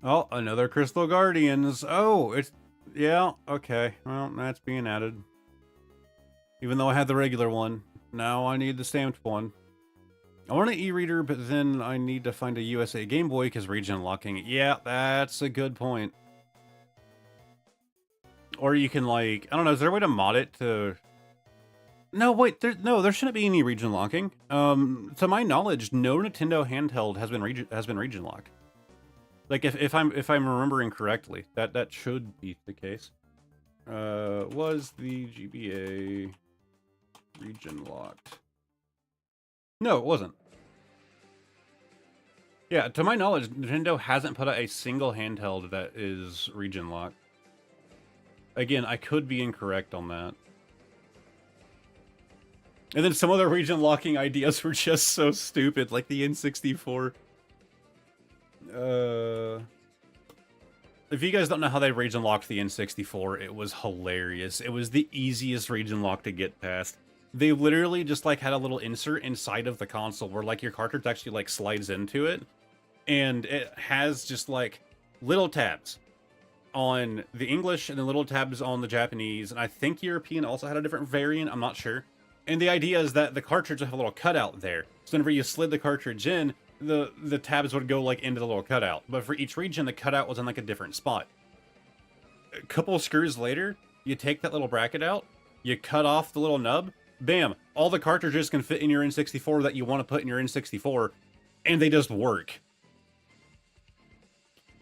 Oh, another Crystal Guardians. Oh, it's... Yeah, okay. Well, that's being added. Even though I had the regular one. Now I need the stamped one. I want an e-reader, but then I need to find a USA Game Boy because region locking. Yeah, that's a good point. Or you can, like, I don't know, is there a way to mod it to... No, wait, there shouldn't be any region locking. To my knowledge, no Nintendo handheld has been region locked. Like, if I'm remembering correctly, that should be the case. Was the GBA region locked? No, it wasn't. Yeah, to my knowledge, Nintendo hasn't put out a single handheld that is region locked. Again, I could be incorrect on that. And then some other region locking ideas were just so stupid, like the N64. If you guys don't know how they region locked the N64, it was hilarious. It was the easiest region lock to get past. They literally just like had a little insert inside of the console where like your cartridge actually like slides into it. And it has just like little tabs. on the English and the little tabs on the Japanese, and I think European also had a different variant, I'm not sure. And the idea is that the cartridge would have a little cutout there. So whenever you slid the cartridge in, the tabs would go like into the little cutout. But for each region, the cutout was in like a different spot. A couple screws later, you take that little bracket out, you cut off the little nub, bam, all the cartridges can fit in your N64 that you want to put in your N64, and they just work.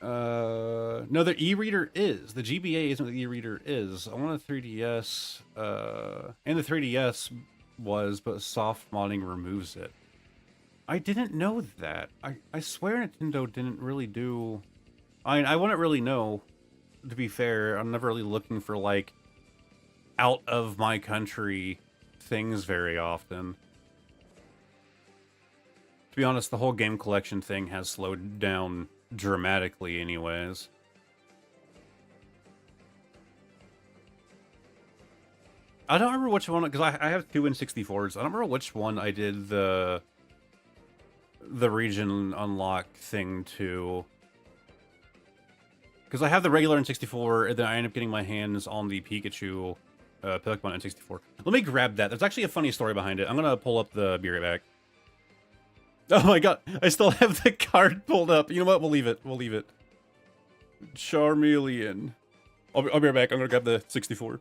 No, the e-reader is. The GBA isn't what the e-reader is. I want a 3DS, and the 3DS was, but soft modding removes it. I didn't know that. I swear Nintendo didn't really do... I wouldn't really know, to be fair. I'm never really looking for, like, out of my country things very often. To be honest, the whole game collection thing has slowed down dramatically anyways. I don't remember which one, because I have two N64s. I don't remember which one I did the region unlock thing to. Because I have the regular N64, and then I end up getting my hands on the Pikachu Pokemon N64. Let me grab that. There's actually a funny story behind it. I'm gonna pull up the... Be right back. Oh my god, I still have the card pulled up. You know what? We'll leave it. We'll leave it. Charmeleon. I'll be right back. I'm gonna grab the 64.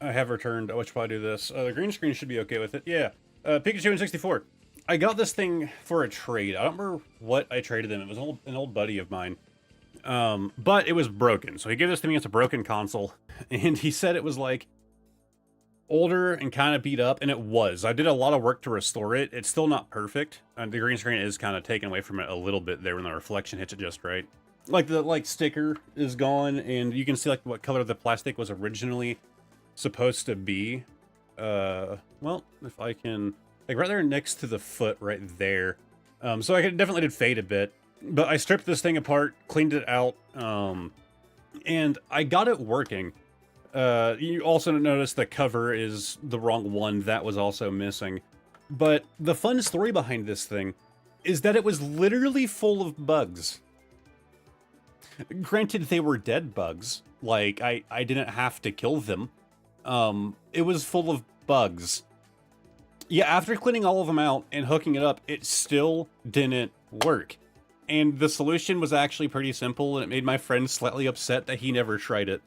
I have returned. I should probably do this. The green screen should be okay with it. Yeah. Pikachu N64. I got this thing for a trade. I don't remember what I traded him. It was an old buddy of mine. But it was broken. So he gave this to me as a broken console. And he said it was like older and kind of beat up. And it was. I did a lot of work to restore it. It's still not perfect. The green screen is kind of taken away from it a little bit there when the reflection hits it just right. Like the sticker is gone. And you can see like what color the plastic was originally supposed to be. Well, if I can, like right there next to the foot right there. So I definitely did fade a bit, but I stripped this thing apart, cleaned it out, and I got it working. You also notice the cover is the wrong one. That was also missing. But the fun story behind this thing is that it was literally full of bugs. Granted, they were dead bugs. Like, I didn't have to kill them. It was full of bugs. Yeah, after cleaning all of them out and hooking it up, it still didn't work. And the solution was actually pretty simple, and it made my friend slightly upset that he never tried it.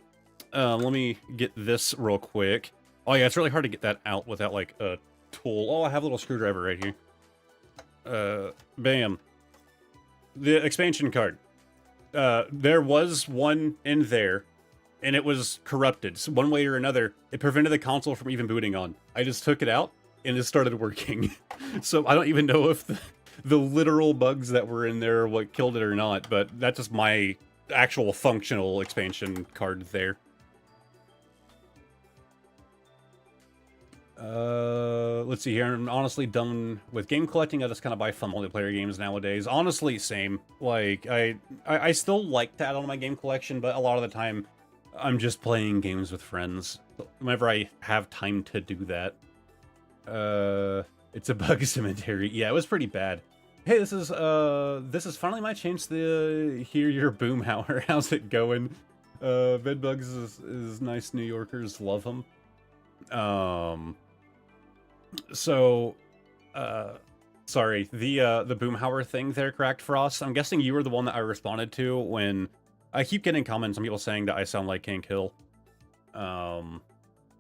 Let me get this real quick. Oh yeah, it's really hard to get that out without, like, a tool. Oh, I have a little screwdriver right here. Bam. The expansion card. There was one in there, and it was corrupted. So one way or another, it prevented the console from even booting on. I just took it out, and it started working. So I don't even know if the literal bugs that were in there what killed it or not, but that's just my actual functional expansion card there. Let's see here. I'm honestly done with game collecting. I just kind of buy fun multiplayer games nowadays. Honestly, same. Like, I still like to add on my game collection, but a lot of the time, I'm just playing games with friends. Whenever I have time to do that. It's a bug cemetery. Yeah, it was pretty bad. Hey, this is finally my chance to hear your Boomhauer. How's it going? Bedbugs is nice. New Yorkers love them. So, sorry, the Boomhauer thing there, Cracked Frost. I'm guessing you were the one that I responded to when I keep getting comments on people saying that I sound like King Hill.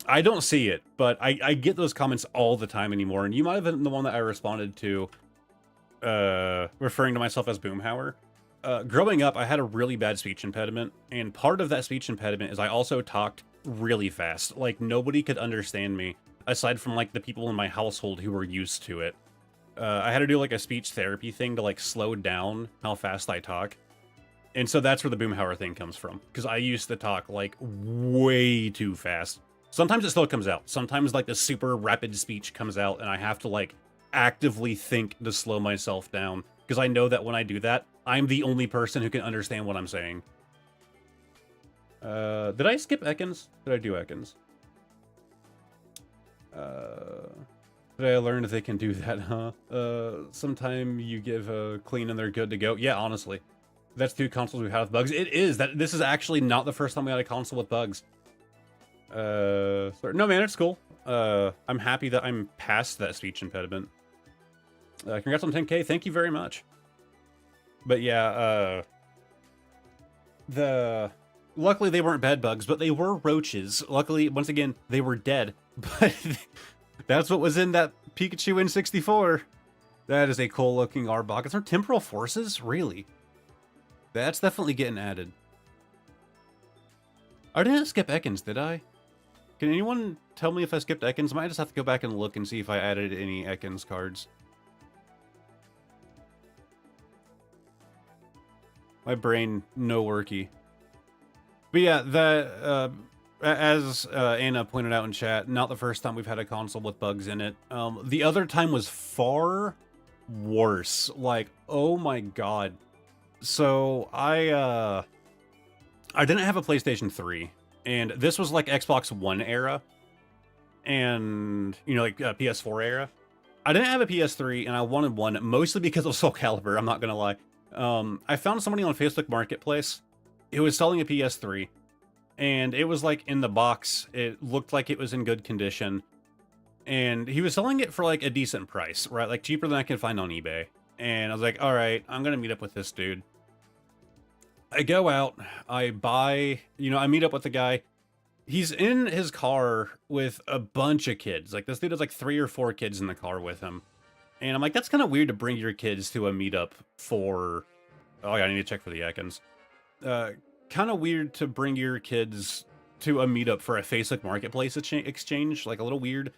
I don't see it, but I get those comments all the time anymore, and you might have been the one that I responded to, referring to myself as Boomhauer. Growing up, I had a really bad speech impediment, and part of that speech impediment is I also talked really fast. Like, nobody could understand me, aside from, like, the people in my household who were used to it. I had to do like a speech therapy thing to like slow down how fast I talk. And so that's where the Boomhauer thing comes from, because I used to talk like way too fast. Sometimes it still comes out. Sometimes like the super rapid speech comes out and I have to like actively think to slow myself down, because I know that when I do that, I'm the only person who can understand what I'm saying. Did I skip Ekans? Did I do Ekans? Did I learn they can do that, huh? Sometime you give a clean and they're good to go. Yeah, honestly. That's 2 consoles we've had with bugs. It is. This is actually not the first time we had a console with bugs. No, man, it's cool. I'm happy that I'm past that speech impediment. Congrats on 10K. Thank you very much. But yeah, luckily they weren't bed bugs, but they were roaches. Luckily, once again, they were dead. But that's what was in that Pikachu N64. That is a cool looking Arbok. Is there temporal forces? Really? That's definitely getting added. I didn't skip Ekans, did I? Can anyone tell me if I skipped Ekans? I might just have to go back and look and see if I added any Ekans cards. My brain, no worky. But yeah, as Anna pointed out in chat, not the first time we've had a console with bugs in it. The other time was far worse. Like, oh my god. So I didn't have a PlayStation 3, and this was like Xbox One era, and you know, like PS4 era. I didn't have a PS3, and I wanted one mostly because of Soul Calibur. I'm not gonna lie. I found somebody on Facebook Marketplace who was selling a PS3, and it was like in the box. It looked like it was in good condition, and he was selling it for like a decent price, right? Like cheaper than I could find on eBay. And I was like, all right, I'm gonna meet up with this dude. I go out, I buy, you know, I meet up with the guy. He's in his car with a bunch of kids. Like, this dude has like 3 or 4 kids in the car with him. And I'm like, that's kind of weird to bring your kids to a meetup for... Oh, yeah, I need to check for the Ekans. Kind of weird to bring your kids to a meetup for a Facebook Marketplace exchange. Like, a little weird.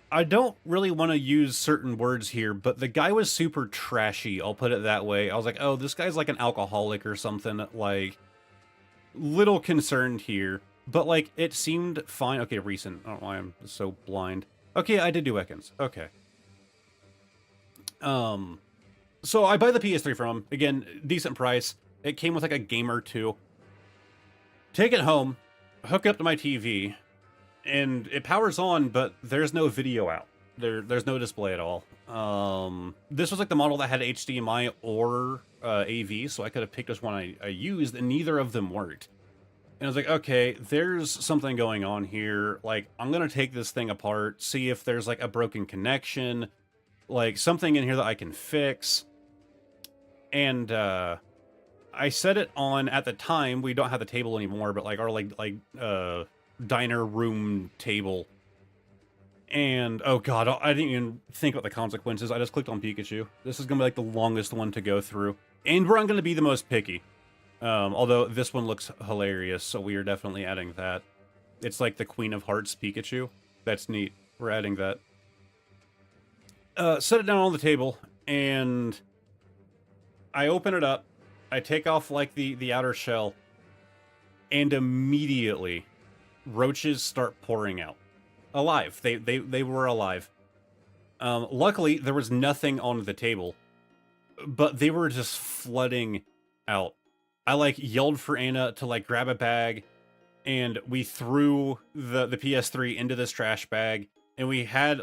I don't really want to use certain words here, but the guy was super trashy, I'll put it that way. I was like, oh, this guy's like an alcoholic or something, like, little concerned here. But, like, it seemed fine. Okay, recent. I don't know why I'm so blind. Okay, I did do Ekans. Okay. So I buy the PS3 from him. Again, decent price. It came with, like, a game or two. Take it home, hook it up to my TV, and it powers on, but there's no video out. There's no display at all. This was like the model that had HDMI or AV, so I could have picked which one I used, and neither of them worked. And I was like, okay, there's something going on here. Like, I'm gonna take this thing apart, see if there's like a broken connection, like something in here that I can fix. And I set it on, at the time, we don't have the table anymore, but like our diner room table. And oh god, I didn't even think about the consequences. I just clicked on Pikachu. This is gonna be like the longest one to go through, and we're not gonna be the most picky. Although this one looks hilarious, so we are definitely adding that. It's like the Queen of Hearts Pikachu. That's neat. We're adding that. Set it down on the table, and I open it up. I take off like the outer shell, and immediately roaches start pouring out. Alive. They were alive. Luckily, there was nothing on the table, but they were just flooding out. I like yelled for Anna to like grab a bag, and we threw the PS3 into this trash bag, and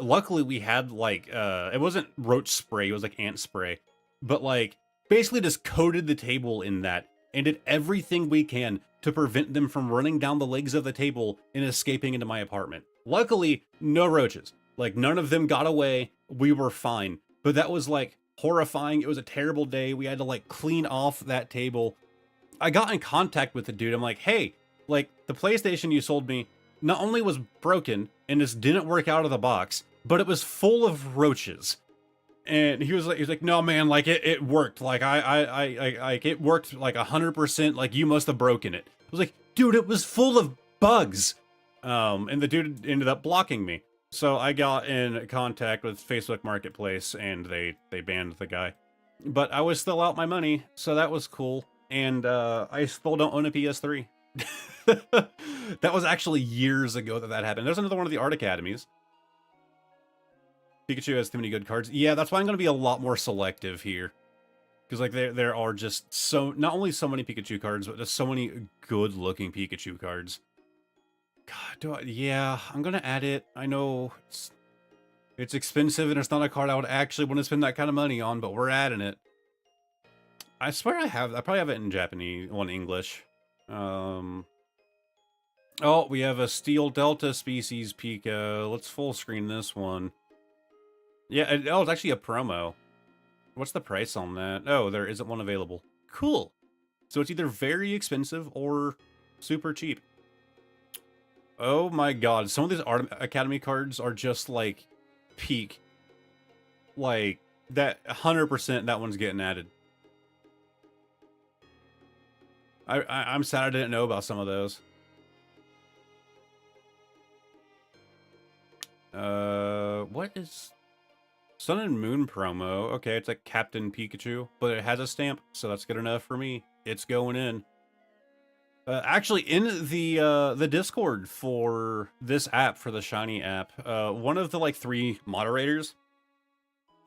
luckily we had like, it wasn't roach spray, it was like ant spray, but like basically just coated the table in that and did everything we can to prevent them from running down the legs of the table and escaping into my apartment. Luckily, no roaches. Like, none of them got away. We were fine. But that was, like, horrifying. It was a terrible day. We had to, like, clean off that table. I got in contact with the dude. I'm like, hey, like, the PlayStation you sold me not only was broken and just didn't work out of the box, but it was full of roaches. And he was like, no, man, like, it worked. Like, it worked, like, 100%. Like, you must have broken it. I was like, dude, it was full of bugs. And the dude ended up blocking me. So I got in contact with Facebook Marketplace and they banned the guy. But I was still out my money, so that was cool. And I still don't own a PS3. That was actually years ago that that happened. There's another one of the Art Academies. Pikachu has too many good cards. Yeah, that's why I'm going to be a lot more selective here. Because like there are just not only so many Pikachu cards, but just so many good looking Pikachu cards. God, yeah, I'm gonna add it. I know it's expensive and it's not a card I would actually want to spend that kind of money on, but we're adding it. I swear I probably have it in Japanese, or in English. Oh, we have a Steel Delta species Pika. Let's full screen this one. Yeah, oh, it's actually a promo. What's the price on that? Oh, there isn't one available. Cool. So it's either very expensive or super cheap. Oh my god, some of these Art Academy cards are just like peak. Like that 100% that one's getting added. I'm sad I didn't know about some of those. What is Sun and Moon promo? Okay, it's a Captain Pikachu, but it has a stamp, so that's good enough for me. It's going in. Actually, in the Discord for this app, for the Shiny app, one of the like 3 moderators,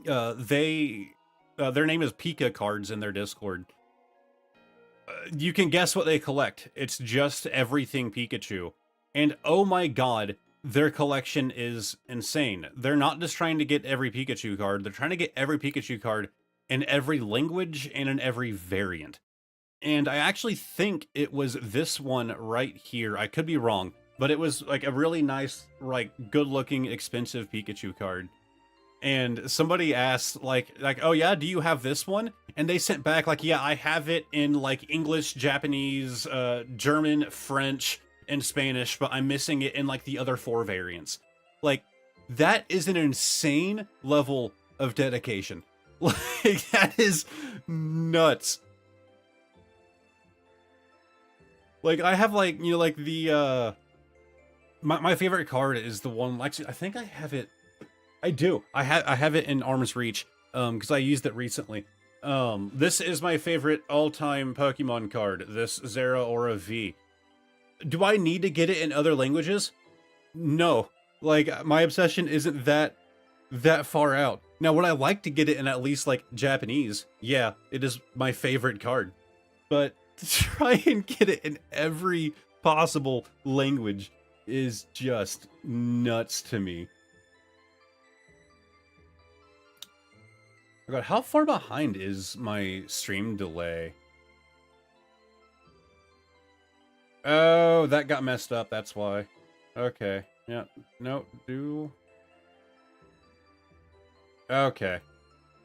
their name is Pika Cards in their Discord. You can guess what they collect. It's just everything Pikachu, and oh my god, their collection is insane. They're not just trying to get every Pikachu card; they're trying to get every Pikachu card in every language and in every variant. And I actually think it was this one right here. I could be wrong, but it was like a really nice, like good-looking, expensive Pikachu card. And somebody asked like, oh yeah, do you have this one? And they sent back like, yeah, I have it in like English, Japanese, German, French, and Spanish, but I'm missing it in like the other 4 variants. Like, that is an insane level of dedication. Like, that is nuts. Like, I have, like, you know, like, the, my favorite card is the one, actually, I think I have it, I do, I have it in Arm's Reach, because I used it recently. This is my favorite all-time Pokemon card, this Zeraora V. Do I need to get it in other languages? No. Like, my obsession isn't that far out. Now, would I like to get it in at least, like, Japanese? Yeah, it is my favorite card. But to try and get it in every possible language is just nuts to me. Oh god, how far behind is my stream delay? Oh, that got messed up, that's why. Okay, yeah, no, okay.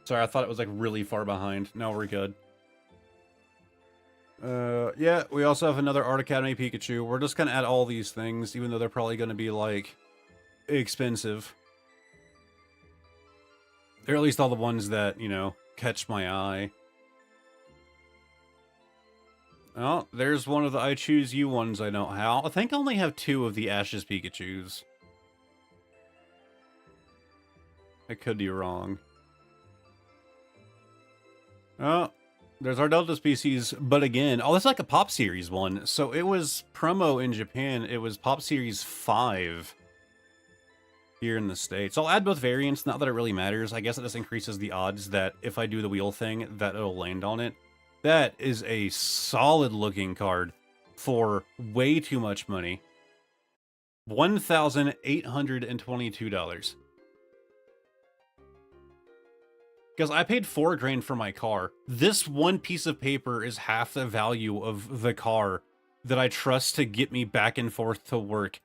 Sorry, I thought it was like really far behind. No, we're good. Yeah, we also have another Art Academy Pikachu. We're just gonna add all these things, even though they're probably gonna be, like, expensive. Or at least all the ones that, you know, catch my eye. Oh, there's one of the I Choose You ones I don't have. I think I only have 2 of the Ashes Pikachus. I could be wrong. Oh, there's our Delta species, but again, oh, that's like a Pop Series one. So it was promo in Japan. It was Pop Series 5 here in the States. I'll add both variants, not that it really matters. I guess it just increases the odds that if I do the wheel thing, that it'll land on it. That is a solid looking card for way too much money. $1,822. Because I paid $4,000 for my car. This one piece of paper is half the value of the car that I trust to get me back and forth to work.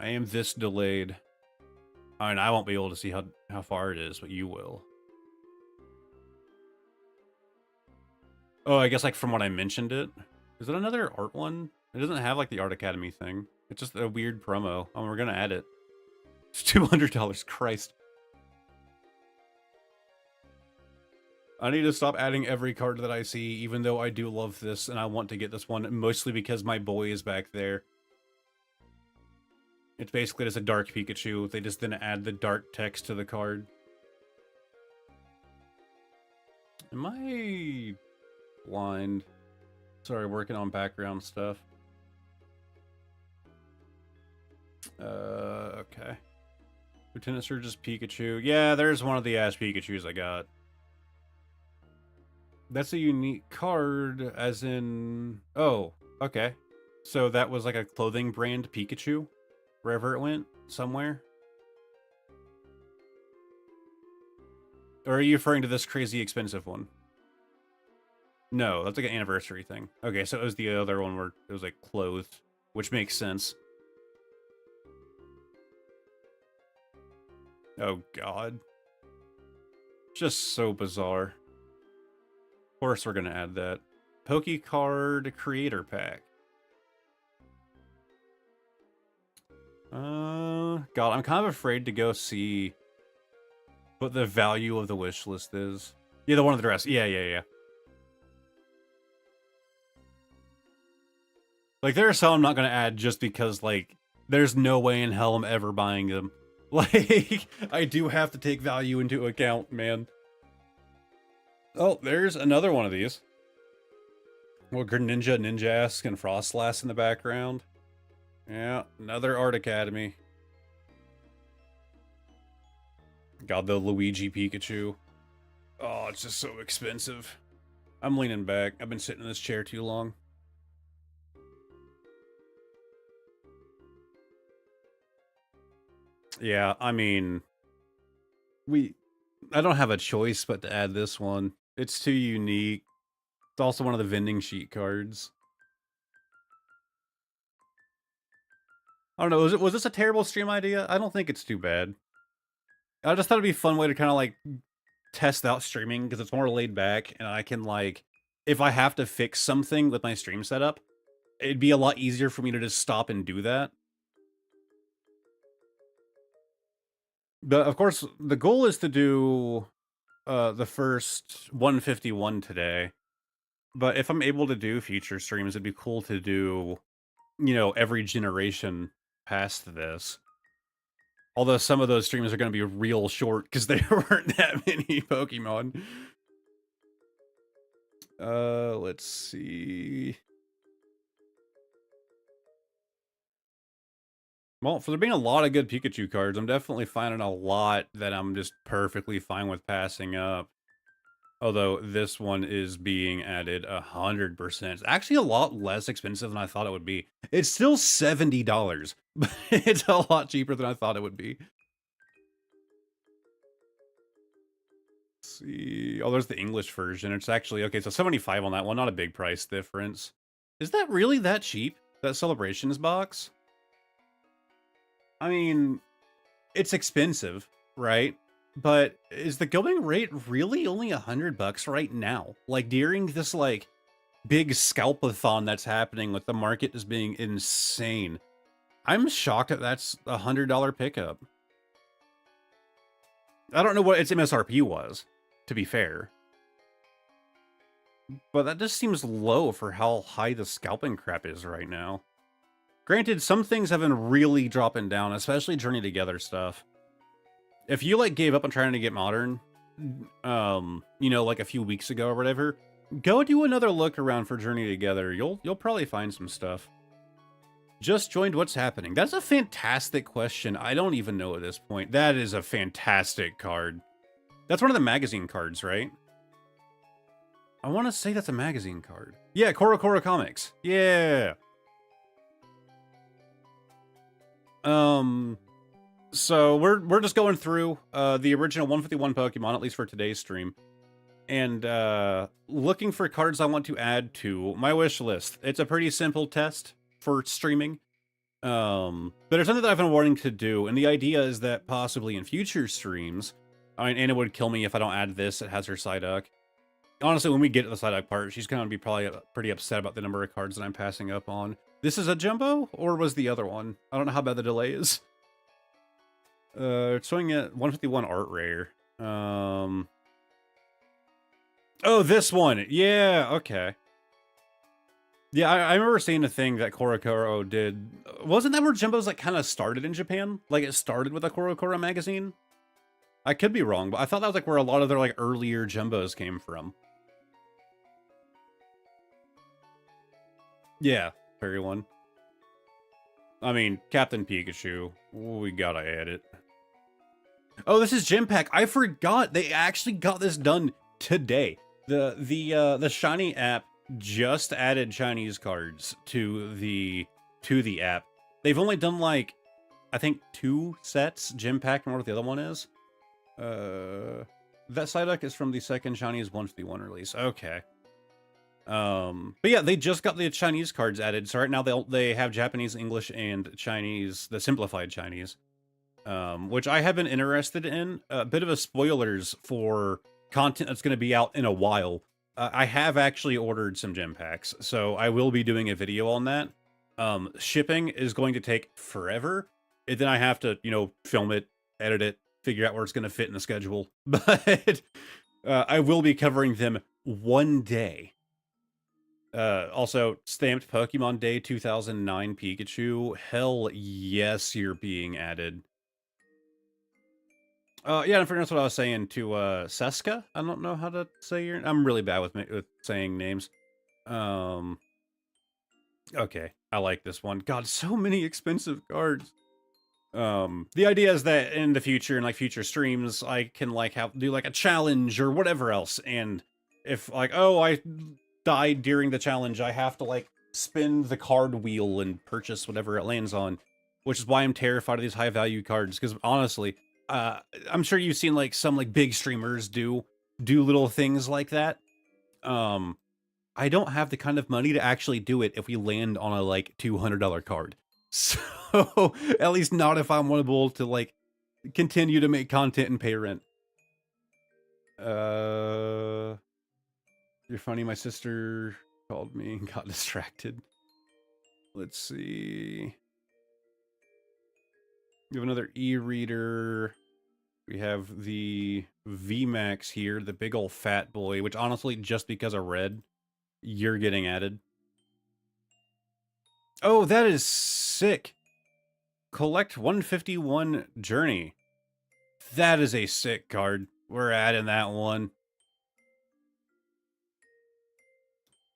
I am this delayed. I mean, I won't be able to see how far it is, but you will. Oh, I guess like from what I mentioned it. Is it another art one? It doesn't have like the Art Academy thing. It's just a weird promo. Oh, we're gonna add it. It's $200, Christ. I need to stop adding every card that I see, even though I do love this and I want to get this one, mostly because my boy is back there. It's basically just a dark Pikachu. They just didn't add the dark text to the card. Am I blind? Sorry, working on background stuff. Okay. Lieutenant Surge's Pikachu. Yeah, there's one of the Ash Pikachus I got. That's a unique card, as in... Oh, okay. So that was like a clothing brand Pikachu? Wherever it went? Somewhere? Or are you referring to this crazy expensive one? No, that's like an anniversary thing. Okay, so it was the other one where it was like clothed, which makes sense. Oh god. Just so bizarre. Of course we're gonna add that. Pokecard Creator Pack. God, I'm kind of afraid to go see what the value of the wish list is. Yeah, the one with the dress. Yeah. Like, there are some I'm not gonna add just because, like, there's no way in hell I'm ever buying them. Like, I do have to take value into account, man. Oh, there's another one of these. Well, Greninja, Ninjask, and Frostlass in the background. Yeah, another Art Academy. God, the Luigi Pikachu. Oh, it's just so expensive. I'm leaning back. I've been sitting in this chair too long. Yeah, I mean... I don't have a choice but to add this one. It's too unique. It's also one of the vending sheet cards. I don't know, was this a terrible stream idea? I don't think it's too bad. I just thought it'd be a fun way to kind of, like, test out streaming, because it's more laid back, and I can, like, if I have to fix something with my stream setup, it'd be a lot easier for me to just stop and do that. But, of course, the goal is to do the first 151 today. But if I'm able to do future streams, it'd be cool to do, you know, every generation past this. Although some of those streams are going to be real short because there weren't that many Pokemon. Let's see. Well, for there being a lot of good Pikachu cards, I'm definitely finding a lot that I'm just perfectly fine with passing up. Although this one is being added 100%. It's actually a lot less expensive than I thought it would be. It's still $70, but it's a lot cheaper than I thought it would be. Let's see. Oh, there's the English version. It's actually, okay, so 75 on that one. Not a big price difference. Is that really that cheap? That Celebrations box? I mean, it's expensive, right? But is the going rate really only $100 right now? Like, during this, like, big scalpathon that's happening with the market just being insane. I'm shocked that that's a $100 pickup. I don't know what its MSRP was, to be fair. But that just seems low for how high the scalping crap is right now. Granted, some things have been really dropping down, especially Journey Together stuff. If you, like, gave up on trying to get modern, you know, like a few weeks ago or whatever, go do another look around for Journey Together. You'll probably find some stuff. Just joined What's Happening? That's a fantastic question. I don't even know at this point. That is a fantastic card. That's one of the magazine cards, right? I want to say that's a magazine card. Yeah, Korokoro Comics. Yeah. So we're just going through the original 151 Pokemon, at least for today's stream, and looking for cards I want to add to my wish list. It's a pretty simple test for streaming, but it's something that I've been wanting to do, and the idea is that possibly in future streams, I mean, Anna would kill me if I don't add this. It has her Psyduck. Honestly, when we get to the Psyduck part, she's going to be probably pretty upset about the number of cards that I'm passing up on. This is a Jumbo, or was the other one? I don't know how bad the delay is. It's showing at 151 art rare. Oh, this one. Yeah, okay. Yeah, I remember seeing a thing that Korokoro did. Wasn't that where Jumbo's like kind of started in Japan? Like it started with a Korokoro magazine? I could be wrong, but I thought that was like where a lot of their like earlier Jumbos came from. Yeah, fairy one. I mean, Captain Pikachu. We gotta add it. Oh, this is Gem Pack. I forgot they actually got this done today. The Shiny app just added Chinese cards to the app. They've only done like I think 2 sets, Gem Pack and what the other one is. That Psyduck is from the second Chinese 151 release. Okay. But yeah, they just got the Chinese cards added. So right now they have Japanese, English, and Chinese, the simplified Chinese. Which I have been interested in. A bit of a spoilers for content that's going to be out in a while. I have actually ordered some gem packs, so I will be doing a video on that. Shipping is going to take forever, and then I have to, you know, film it, edit it, figure out where it's going to fit in the schedule. But I will be covering them one day. Also, stamped Pokemon Day 2009 Pikachu. Hell yes, you're being added. Yeah, I forgot what I was saying to Seska. I don't know how to say your. I'm really bad with saying names. Okay, I like this one. God, so many expensive cards. The idea is that in the future, in like future streams, I can like do like a challenge or whatever else, and if like, oh, I died during the challenge, I have to like spin the card wheel and purchase whatever it lands on, which is why I'm terrified of these high value cards. Because honestly, I'm sure you've seen like some like big streamers do little things like that. I don't have the kind of money to actually do it if we land on a like $200 card. So at least not if I'm able to like continue to make content and pay rent. You're funny. My sister called me and got distracted. Let's see. We have another e-reader. We have the VMAX here, the big old fat boy, which honestly, just because of red, you're getting added. Oh, that is sick. Collect 151 Journey. That is a sick card. We're adding that one.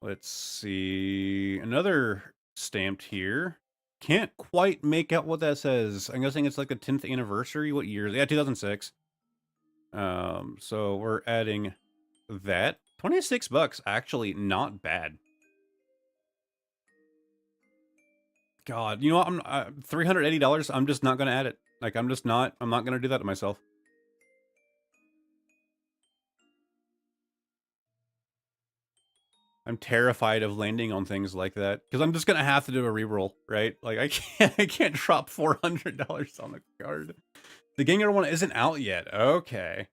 Let's see. Another stamped here. Can't quite make out what that says. I'm guessing it's like the 10th anniversary. What year? Yeah, 2006. So we're adding that. 26 bucks, actually not bad. God, you know what? I'm $380. I'm just not gonna add it. Like I'm not gonna do that to myself. I'm terrified of landing on things like that because I'm just gonna have to do a reroll, right? Like I can't drop $400 on a card. The Gengar one isn't out yet. Okay.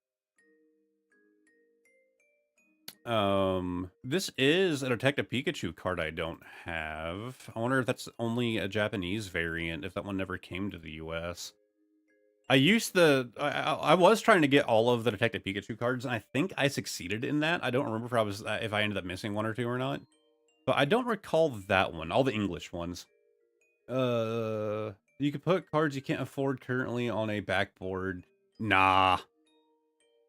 This is a Detective Pikachu card I don't have. I wonder if that's only a Japanese variant, if that one never came to the US. I was trying to get all of the Detective Pikachu cards, and I think I succeeded in that. I don't remember if I ended up missing one or two or not. But I don't recall that one, all the English ones. You could put cards you can't afford currently on a backboard. Nah.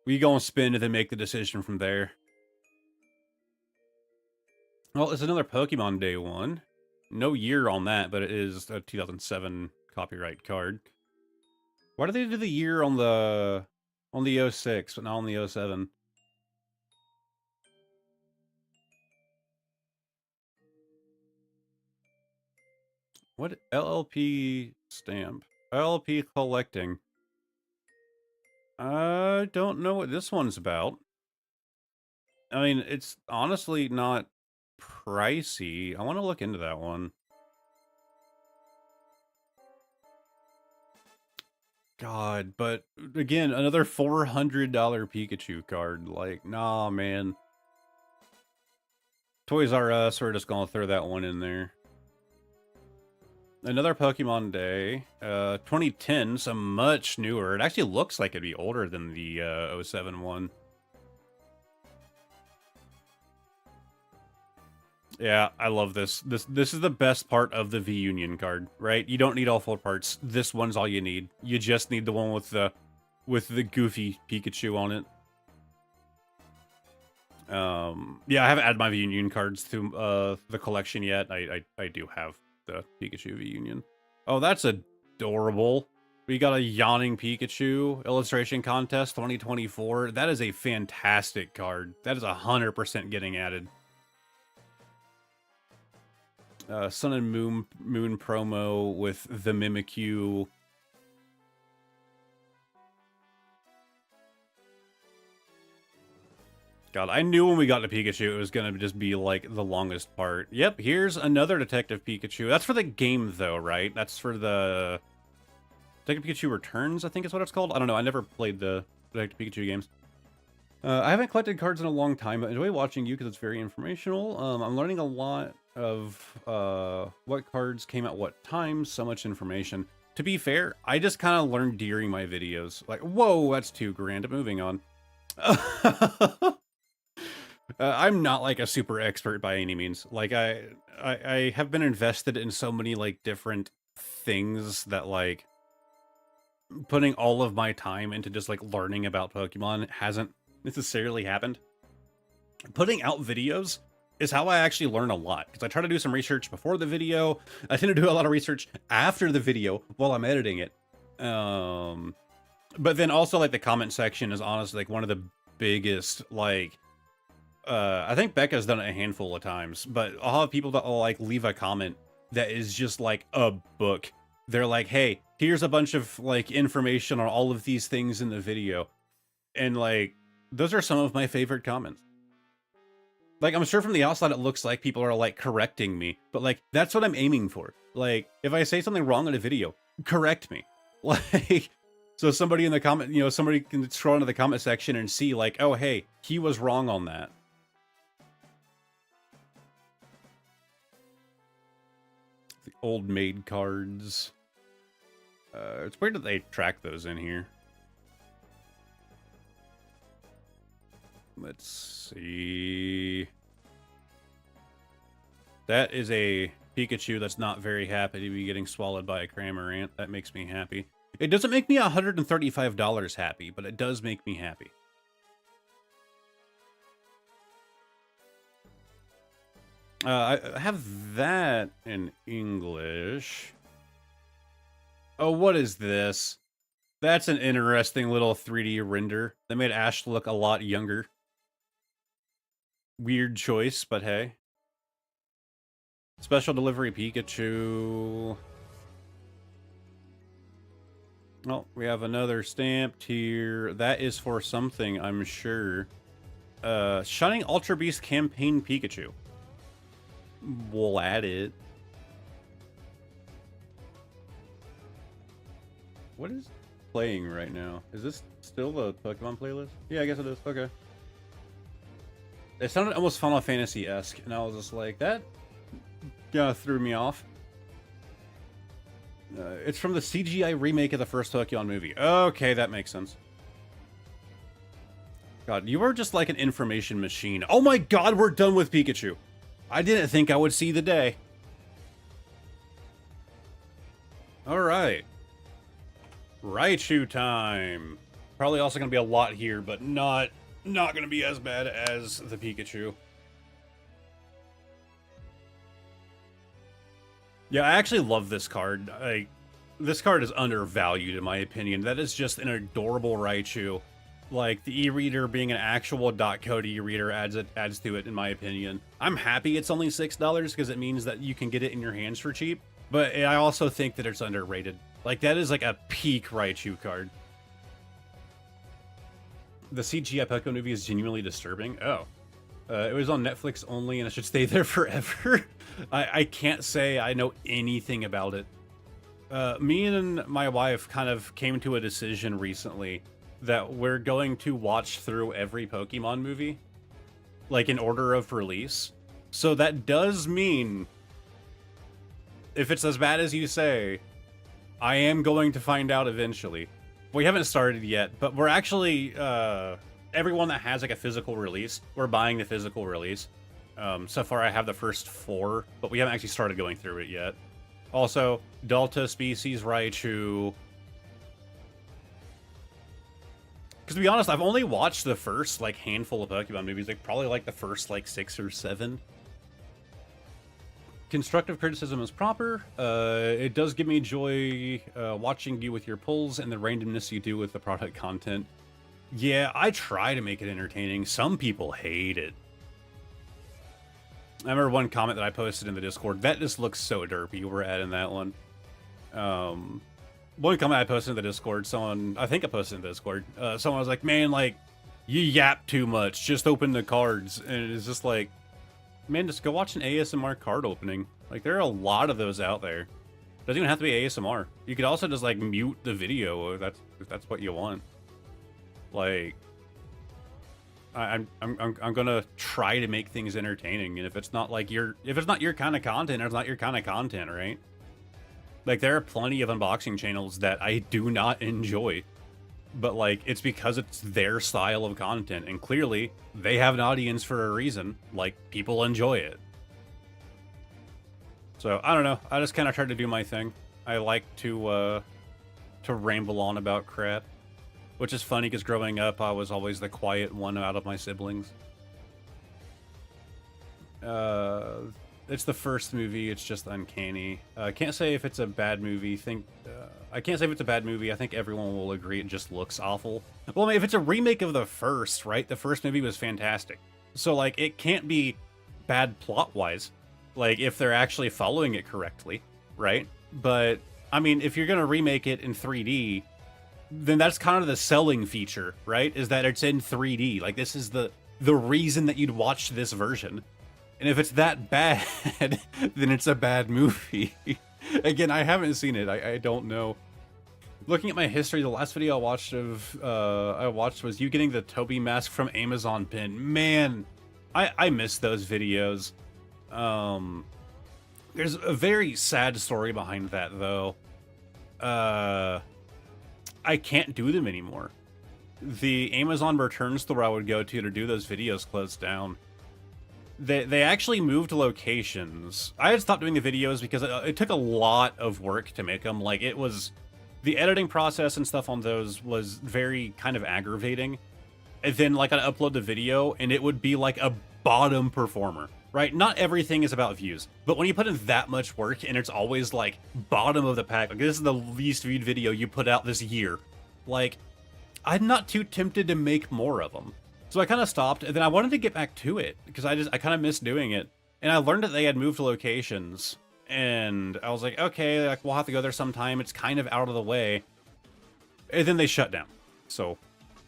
We go and spin and then make the decision from there. Well, it's another Pokemon Day one. No year on that, but it is a 2007 copyright card. Why do they do the year on the 06, but not on the 07? What LLP stamp? LLP collecting. I don't know what this one's about. I mean, it's honestly not pricey. I want to look into that one. God, but again, another $400 Pikachu card. Like, nah, man. Toys R Us, we're just gonna throw that one in there. Another Pokemon Day. 2010, so much newer. It actually looks like it'd be older than the 07 one. Yeah, I love this. This is the best part of the V Union card, right? You don't need all full parts. This one's all you need. You just need the one with the goofy Pikachu on it. Yeah, I haven't added my V Union cards to the collection yet. I do have the Pikachu V Union. Oh, that's adorable. We got a yawning Pikachu illustration contest 2024. That is a fantastic card. That is 100% getting added. Sun and Moon promo with the Mimikyu. God, I knew when we got to Pikachu, it was going to just be, like, the longest part. Yep, here's another Detective Pikachu. That's for the game, though, right? That's for the... Detective Pikachu Returns, I think is what it's called. I don't know, I never played the Detective Pikachu games. I haven't collected cards in a long time, but I enjoy watching you because it's very informational. I'm learning a lot of what cards came at what times, so much information. To be fair, I just kind of learned during my videos. Like, whoa, that's too grand. Moving on. I'm not like a super expert by any means. Like I have been invested in so many like different things that like putting all of my time into just like learning about Pokemon hasn't necessarily happened. Putting out videos is how I actually learn a lot, because I try to do some research before the video. I tend to do a lot of research after the video while I'm editing it. But then also like the comment section is honestly like one of the biggest like I think Becca's done it a handful of times, but I'll have people that will like leave a comment that is just like a book. They're like, hey, here's a bunch of like information on all of these things in the video. And like, those are some of my favorite comments. Like, I'm sure from the outside it looks like people are like correcting me, but like, that's what I'm aiming for. Like, if I say something wrong in a video, correct me. Like, so somebody in the comment, you know, somebody can scroll into the comment section and see like, oh, hey, he was wrong on that. The old maid cards. It's weird that they track those in here. Let's see. That is a Pikachu that's not very happy to be getting swallowed by a Cramorant. That makes me happy. It doesn't make me $135 happy, but it does make me happy. I have that in English. Oh, what is this? That's an interesting little 3D render. That made Ash look a lot younger. Weird choice, but hey. Special delivery Pikachu. Oh, we have another stamped here. That is for something, I'm sure. Shining Ultra Beast Campaign Pikachu. We'll add it. What is playing right now? Is this still the Pokemon playlist? Yeah, I guess it is. Okay. It sounded almost Final Fantasy-esque, and I was just like, that threw me off. It's from the CGI remake of the first Pokemon movie. Okay, that makes sense. God, you are just like an information machine. Oh my god, we're done with Pikachu. I didn't think I would see the day. Alright. Raichu time. Probably also going to be a lot here, but not going to be as bad as the Pikachu. Yeah, I actually love this card. This card is undervalued in my opinion. That is just an adorable Raichu. Like, the e-reader being an actual .code e-reader adds to it, in my opinion. I'm happy it's only $6 because it means that you can get it in your hands for cheap. But I also think that it's underrated. Like, that is like a peak Raichu card. The CGI Pokemon movie is genuinely disturbing. Oh. It was on Netflix only and it should stay there forever. I can't say I know anything about it. Me and my wife kind of came to a decision recently that we're going to watch through every Pokemon movie, like in order of release. So that does mean, if it's as bad as you say, I am going to find out eventually. We haven't started yet, but we're actually, everyone that has like a physical release, we're buying the physical release. So far I have the first 4, but we haven't actually started going through it yet. Also, Delta Species Raichu. Because to be honest, I've only watched the first, like, handful of Pokemon movies, like, probably, like, the first, like, 6 or 7. Constructive criticism is proper. It does give me joy watching you with your pulls and the randomness you do with the product content. Yeah, I try to make it entertaining. Some people hate it. I remember one comment that I posted in the Discord. That just looks so derpy. We're adding that one. One comment I posted in the Discord, someone, I think I posted in the Discord, someone was like, man, like, you yap too much. Just open the cards. And it's just like, man, just go watch an ASMR card opening. Like, there are a lot of those out there. Doesn't even have to be ASMR. You could also just, like, mute the video if that's what you want. Like, I'm gonna try to make things entertaining, and if it's not like your kind of content, it's not your kind of content, right? Like, there are plenty of unboxing channels that I do not enjoy, but like, it's because it's their style of content, and clearly they have an audience for a reason. Like, people enjoy it. So I don't know. I just kind of tried to do my thing. I like to ramble on about crap. Which is funny, because growing up, I was always the quiet one out of my siblings. It's the first movie, it's just uncanny. I can't say if it's a bad movie. I can't say if it's a bad movie. I think everyone will agree it just looks awful. Well, I mean, if it's a remake of the first, right? The first movie was fantastic. So, like, it can't be bad plot-wise. Like, if they're actually following it correctly, right? But, I mean, if you're gonna remake it in 3D... then that's kind of the selling feature, right? Is that it's in 3D. Like, this is the reason that you'd watch this version. And if it's that bad, then it's a bad movie. Again, I haven't seen it. I don't know. Looking at my history, the last video I watched was you getting the Toby mask from Amazon pin. Man, I miss those videos. There's a very sad story behind that, though. I can't do them anymore. The Amazon return store I would go to do those videos closed down. They actually moved locations. I had stopped doing the videos because it took a lot of work to make them. Like, it was... the editing process and stuff on those was very kind of aggravating. And then, like, I'd upload the video, and it would be like a bottom performer, right? Not everything is about views, but when you put in that much work, and it's always, like, bottom of the pack, like, this is the least viewed video you put out this year, like, I'm not too tempted to make more of them. So I kind of stopped, and then I wanted to get back to it, because I kind of missed doing it. And I learned that they had moved locations, and I was like, okay, like, we'll have to go there sometime. It's kind of out of the way. And then they shut down. So,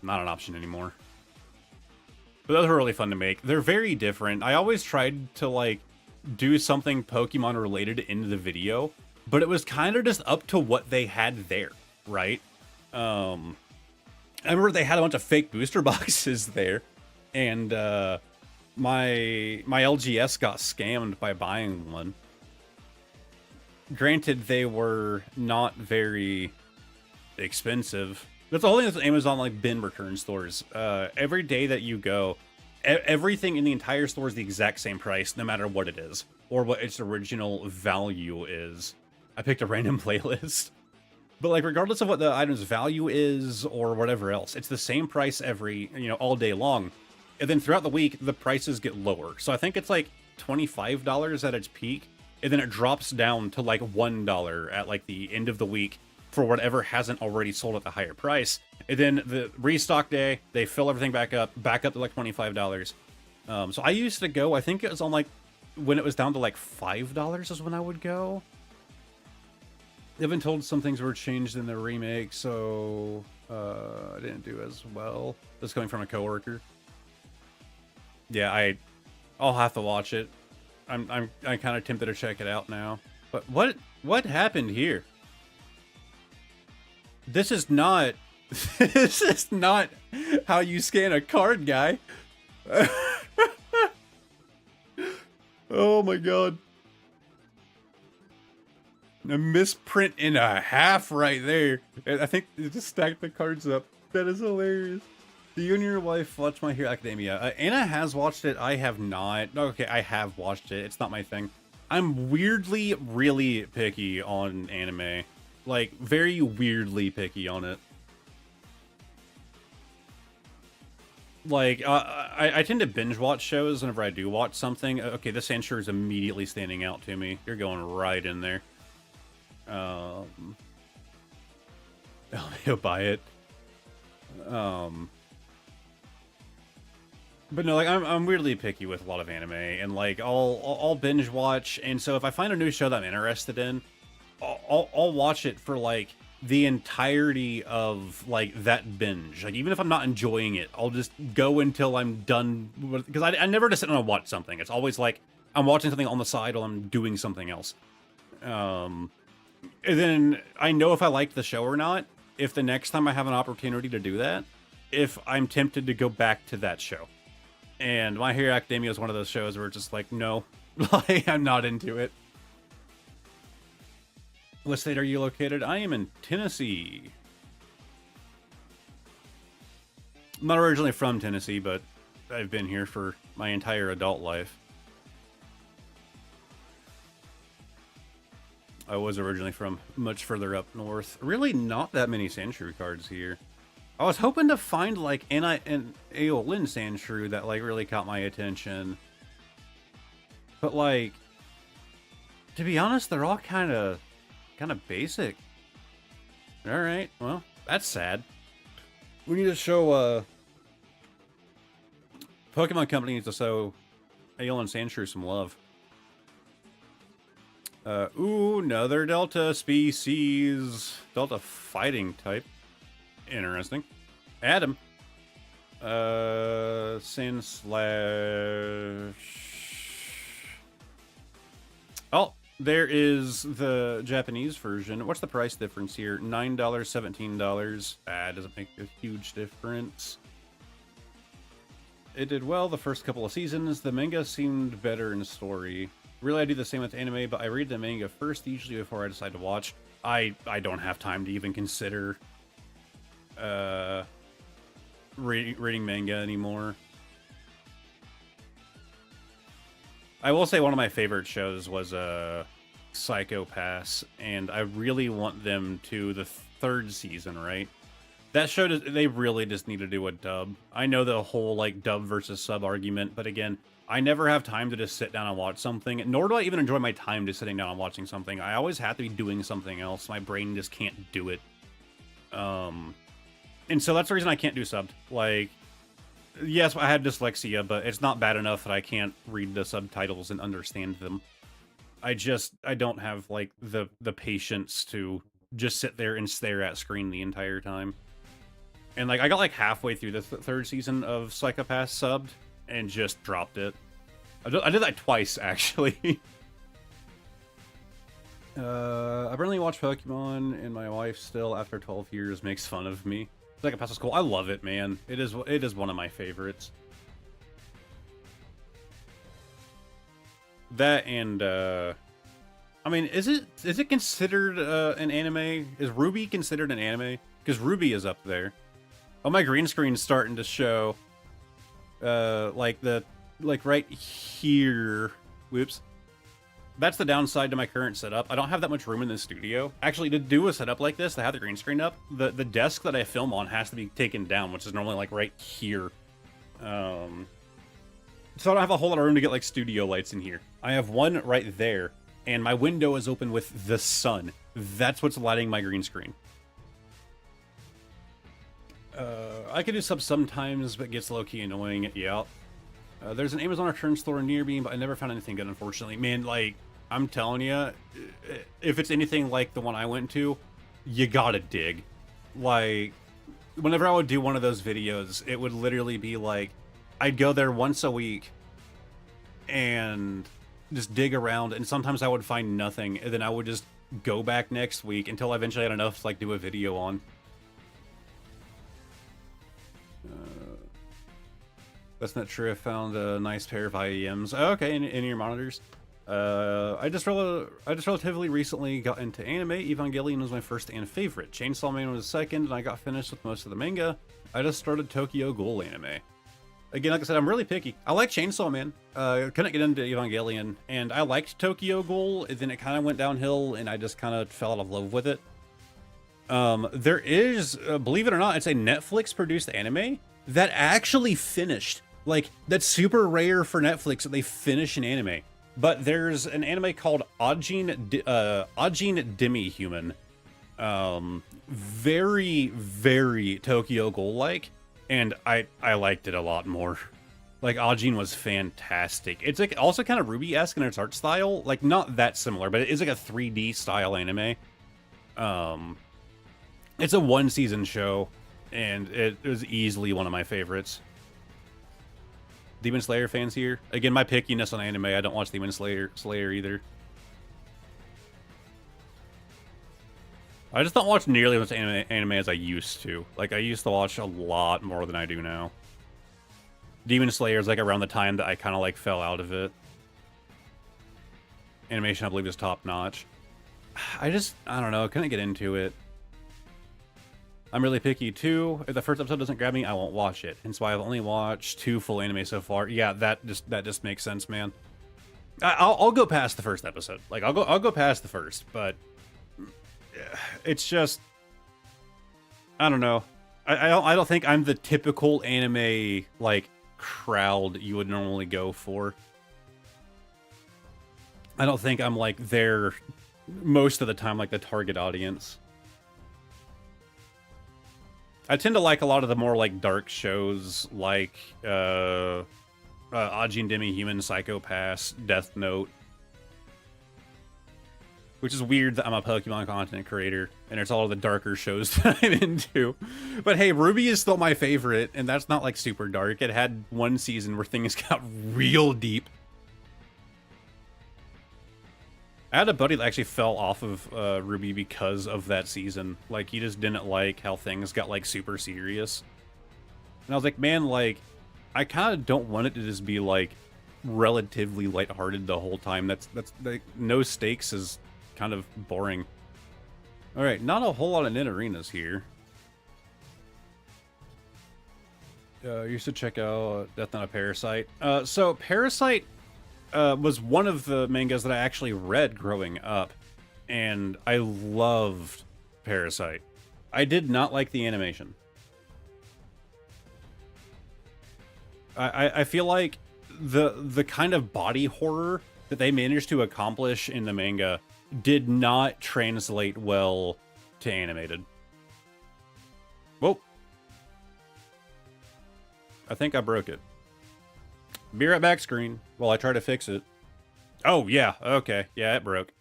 not an option anymore. But those were really fun to make. They're very different. I always tried to, like, do something Pokemon related into the video, but it was kind of just up to what they had there, right? I remember they had a bunch of fake booster boxes there, and my LGS got scammed by buying one. Granted, they were not very expensive. That's the whole thing with Amazon, like, bin return stores. Every day that you go, everything in the entire store is the exact same price, no matter what it is, or what its original value is. I picked a random playlist. But, like, regardless of what the item's value is, or whatever else, it's the same price all day long. And then throughout the week, the prices get lower. So I think it's, like, $25 at its peak, and then it drops down to, like, $1 at, like, the end of the week, for whatever hasn't already sold at the higher price. And then the restock day, they fill everything back up to like $25. So I used to go, I think it was on like, when it was down to like $5 is when I would go. I've been told some things were changed in the remake, so I didn't do as well. This is coming from a coworker. Yeah, I'll have to watch it. I'm kind of tempted to check it out now. But what happened here? This is not how you scan a card, guy. Oh my god. A misprint and a half right there. I think they just stacked the cards up. That is hilarious. Do you and your wife watch My Hero Academia? Anna has watched it. I have not. Okay, I have watched it. It's not my thing. I'm weirdly really picky on anime. Like, very weirdly picky on it. Like, I tend to binge watch shows whenever I do watch something. Okay, this Sansure is immediately standing out to me. You're going right in there. He'll buy it. But no, like I'm weirdly picky with a lot of anime, and like I'll binge watch, and so if I find a new show that I'm interested in, I'll watch it for like the entirety of like that binge. Like even if I'm not enjoying it, I'll just go until I'm done. Because I never just sit down and watch something. It's always like I'm watching something on the side while I'm doing something else. And then I know if I like the show or not. If the next time I have an opportunity to do that, if I'm tempted to go back to that show. And My Hero Academia is one of those shows where it's just like, no, like, I'm not into it. What state are you located? I am in Tennessee. I'm not originally from Tennessee, but I've been here for my entire adult life. I was originally from much further up north. Really not that many Sandshrew cards here. I was hoping to find like an Aeolin Sandshrew that like really caught my attention. But like, to be honest, they're all kind of basic. All right, well, that's sad. We need to show Pokemon Company needs to show Aeolin Sandshrew some love. Ooh, another Delta species. Delta fighting type. Interesting. Adam. Sin slash... Oh, there is the Japanese version. What's the price difference here? $9, $17. Doesn't make a huge difference. It did well the first couple of seasons. The manga seemed better in story. Really, I do the same with anime, but I read the manga first, usually before I decide to watch. I don't have time to even consider reading manga anymore. I will say one of my favorite shows was Psycho Pass, and I really want them to the third season, right? That show, they really just need to do a dub. I know the whole like dub versus sub argument, but again, I never have time to just sit down and watch something, nor do I even enjoy my time just sitting down and watching something. I always have to be doing something else. My brain just can't do it. And so that's the reason I can't do subbed. Like, yes, I have dyslexia, but it's not bad enough that I can't read the subtitles and understand them. I don't have, like, the patience to just sit there and stare at screen the entire time. And, like, I got, like, halfway through the third season of Psycho Pass subbed, and just dropped it. I did that twice, actually. I barely watch Pokemon, and my wife still, after 12 years, makes fun of me. Psycho Pass is cool. I love it, man. It is one of my favorites. That and, I mean, is it considered an anime? Is Ruby considered an anime? Because Ruby is up there. Oh, my green screen's starting to show. Like right here. Whoops. That's the downside to my current setup. I don't have that much room in the studio. Actually, to do a setup like this, to have the green screen up, the desk that I film on has to be taken down, which is normally like right here. So I don't have a whole lot of room to get like studio lights in here. I have one right there, and my window is open with the sun. That's what's lighting my green screen. I can do subs sometimes, but it gets low-key annoying. Yeah. There's an Amazon return store near me, but I never found anything good, unfortunately. Man, like, I'm telling you, if it's anything like the one I went to, you gotta dig. Like, whenever I would do one of those videos, it would literally be like, I'd go there once a week and just dig around, and sometimes I would find nothing, and then I would just go back next week until I eventually had enough to, like, do a video on. That's not true. I found a nice pair of IEMs. Oh, okay, in your monitors. I just relatively recently got into anime. Evangelion was my first and favorite. Chainsaw Man was second, and I got finished with most of the manga. I just started Tokyo Ghoul anime. Again, like I said, I'm really picky. I like Chainsaw Man. Couldn't get into Evangelion, and I liked Tokyo Ghoul, and then it kind of went downhill, and I just kind of fell out of love with it. There is, believe it or not, it's a Netflix-produced anime that actually finished. Like, that's super rare for Netflix that they finish an anime. But there's an anime called Ajin Demi-Human. Very, very Tokyo Ghoul-like. And I liked it a lot more. Like, Ajin was fantastic. It's like also kind of RWBY-esque in its art style. Like, not that similar, but it is like a 3D style anime. It's a one-season show, and it was easily one of my favorites. Demon Slayer fans here? Again, my pickiness on anime, I don't watch Demon Slayer either. I just don't watch nearly as much anime as I used to. Like, I used to watch a lot more than I do now. Demon Slayer is like around the time that I kind of like fell out of it. Animation, I believe, is top notch. I don't know, I couldn't get into it. I'm really picky too. If the first episode doesn't grab me, I won't watch it. Hence why I've only watched 2 full anime so far. Yeah, that just makes sense, man. I'll go past the first episode. Like, I'll go past the first, but it's just, I don't know. I don't think I'm the typical anime like crowd you would normally go for. I don't think I'm like there most of the time, like the target audience. I tend to like a lot of the more like dark shows like Ajin Demi-Human, Psycho Pass, Death Note. Which is weird that I'm a Pokemon content creator, and it's all of the darker shows that I'm into. But hey, RWBY is still my favorite, and that's not like super dark. It had one season where things got real deep. I had a buddy that actually fell off of RWBY because of that season. Like, he just didn't like how things got, like, super serious. And I was like, man, like, I kind of don't want it to just be, like, relatively lighthearted the whole time. That's like, no stakes is kind of boring. Alright, not a whole lot of Nin Arenas here. You should check out Death on a Parasite. So, Parasite was one of the mangas that I actually read growing up, and I loved Parasite. I did not like the animation. I feel like the kind of body horror that they managed to accomplish in the manga did not translate well to animated. Whoa. I think I broke it. Be right back, screen, while I try to fix it. Oh, yeah, okay. Yeah, it broke.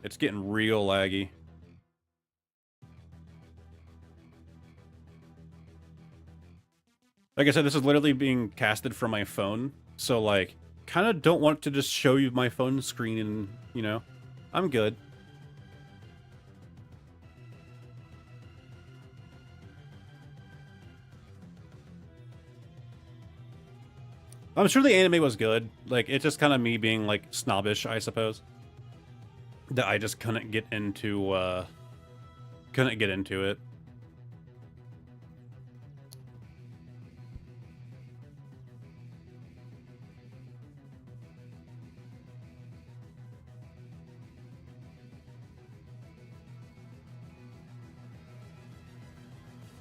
It's getting real laggy. Like I said, this is literally being casted from my phone, so, like, kind of don't want to just show you my phone screen and, you know, I'm good. I'm sure the anime was good. Like, it's just kind of me being, like, snobbish, I suppose. That I just couldn't get into it.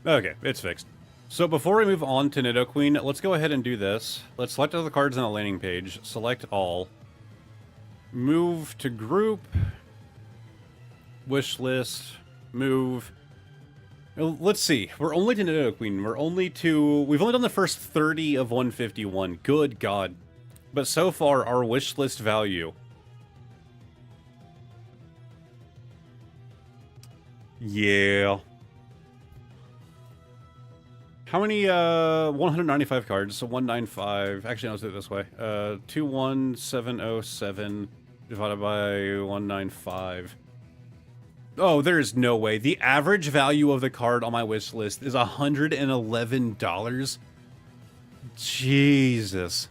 Okay, it's fixed. So before we move on to Nidoqueen, let's go ahead and do this. Let's select all the cards on the landing page. Select all. Move to group. Wish list. Move. Let's see. We're only to Nidoqueen. We've only done the first 30 of 151. Good God. But so far, our wish list value. Yeah. How many, 195 cards, so 195, actually, no, let's do it this way, 21707 divided by 195. Oh, there is no way. The average value of the card on my wish list is $111. Jesus.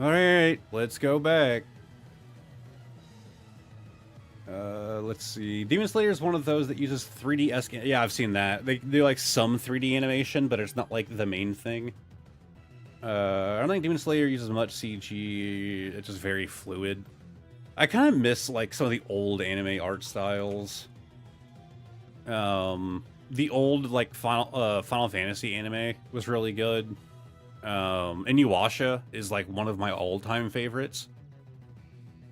Alright, let's go back. Let's see. Demon Slayer is one of those that uses 3D esque. Yeah, I've seen that. They do like some 3D animation, but it's not like the main thing. I don't think Demon Slayer uses much CG. It's just very fluid. I kind of miss like some of the old anime art styles. The old like Final Fantasy anime was really good. Inuyasha is like one of my all-time favorites.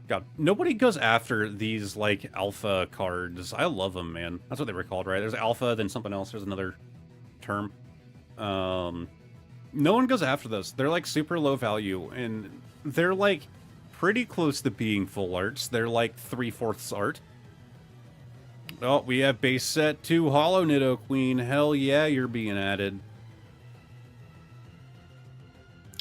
God, nobody goes after these like alpha cards. I love them, man. That's what they were called, right? There's alpha, then something else. There's another term. No one goes after those. They're like super low value, and they're like pretty close to being full arts. They're like 3/4 art. Oh, we have base set 2 Hollow Nidoqueen. Hell yeah, you're being added.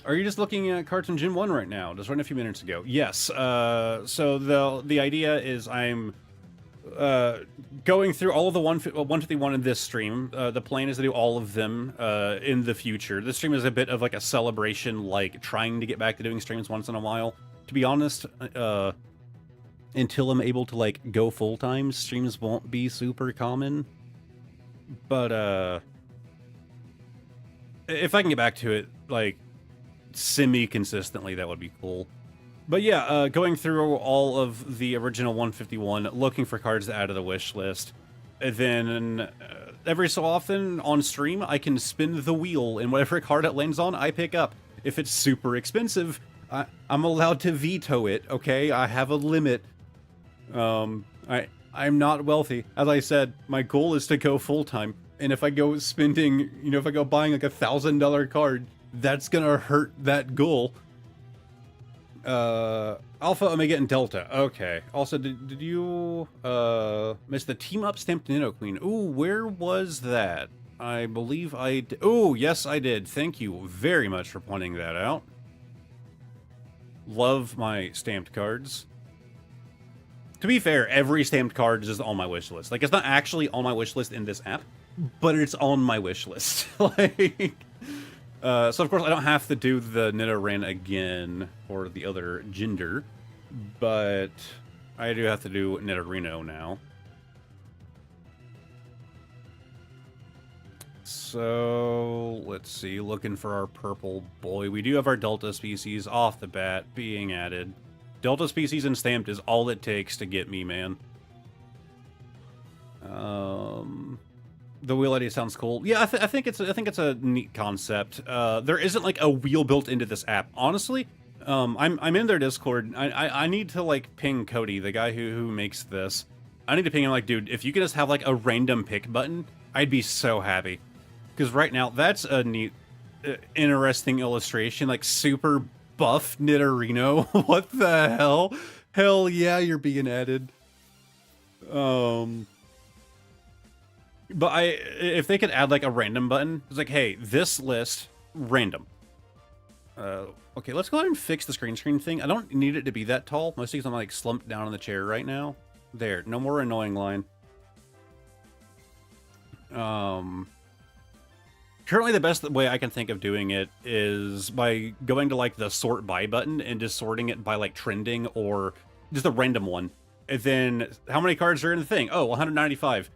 Are you just looking at cards in Gen 1 right now? Just right a few minutes ago. Yes. So the idea is I'm going through all of the 151 in this stream. The plan is to do all of them in the future. This stream is a bit of like a celebration, like trying to get back to doing streams once in a while. To be honest, until I'm able to like go full-time, streams won't be super common. But if I can get back to it, like semi-consistently, that would be cool. But yeah, going through all of the original 151, looking for cards to add to the wish list. And then every so often on stream, I can spin the wheel, and whatever card it lands on, I pick up. If it's super expensive, I'm allowed to veto it, okay? I have a limit. I'm not wealthy. As I said, my goal is to go full-time. And if I go spending, you know, if I go buying like $1,000 card, that's gonna hurt that goal. Alpha, Omega, and Delta. Okay. Also, did you miss the team up stamped Nidoqueen? Ooh, where was that? I believe I did. Oh, yes, I did. Thank you very much for pointing that out. Love my stamped cards. To be fair, every stamped card is on my wish list. Like, it's not actually on my wish list in this app, but it's on my wish list. Like, so of course I don't have to do the Nidoran again for the other gender, but I do have to do Nidorino now. So let's see, looking for our purple boy. We do have our Delta species off the bat being added. Delta species and stamped is all it takes to get me, man. The wheel idea sounds cool. Yeah, I think it's a neat concept. There isn't like a wheel built into this app. Honestly, I'm in their Discord. I need to like ping Cody, the guy who makes this. I need to ping him like, dude, if you could just have like a random pick button, I'd be so happy. Because right now, that's a neat, interesting illustration. Like super buff Nidorino. What the hell? Hell yeah, you're being added. But if they could add like a random button, it's like, hey, this list, random. Okay, let's go ahead and fix the screen thing. I don't need it to be that tall, mostly because I'm like slumped down in the chair right now. There, no more annoying line. Currently the best way I can think of doing it is by going to like the sort by button and just sorting it by like trending or just a random one. And then how many cards are in the thing? Oh, 195.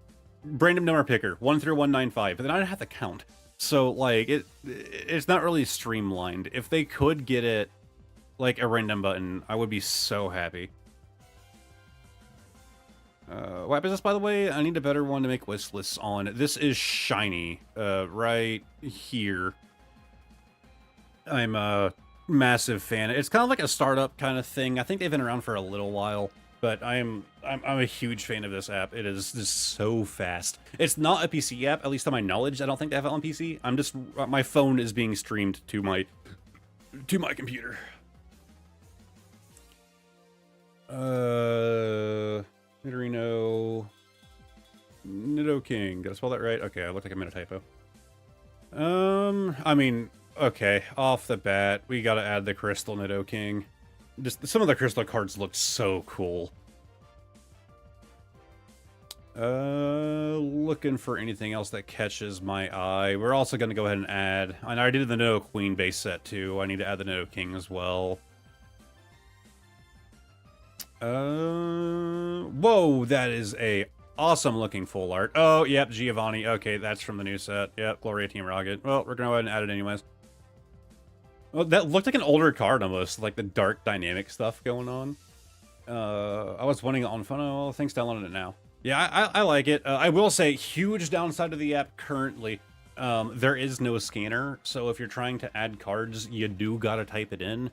Random number picker, 1 through 195, but then I'd have to count. So like it's not really streamlined. If they could get it like a random button, I would be so happy. What app is this, by the way? I need a better one to make wish lists on. This is Shiny, right here. I'm a massive fan. It's kind of like a startup kind of thing. I think they've been around for a little while. But I'm a huge fan of this app. It is just so fast. It's not a PC app, at least to my knowledge. I don't think they have it on PC. I'm just my phone is being streamed to my computer. Nidorino, Nidoking. Did I spell that right? Okay, I look like I made a typo. I mean, okay, off the bat, we gotta add the Crystal Nidoking. Just some of the crystal cards look so cool. Looking for anything else that catches my eye. We're also going to go ahead and add, and I already did the Nidoqueen base set too. I need to add the Nidoking as well. Whoa, that is a awesome looking full art. Oh, yep, Giovanni. Okay, that's from the new set. Yep, Gloria Team Rocket. Well, we're gonna go ahead and add it anyways. Well, that looked like an older card almost, like the dark dynamic stuff going on. I was wanting it on phone. Oh, thanks downloading it now. Yeah, I like it. I will say, huge downside to the app currently. There is no scanner, so if you're trying to add cards, you do gotta type it in.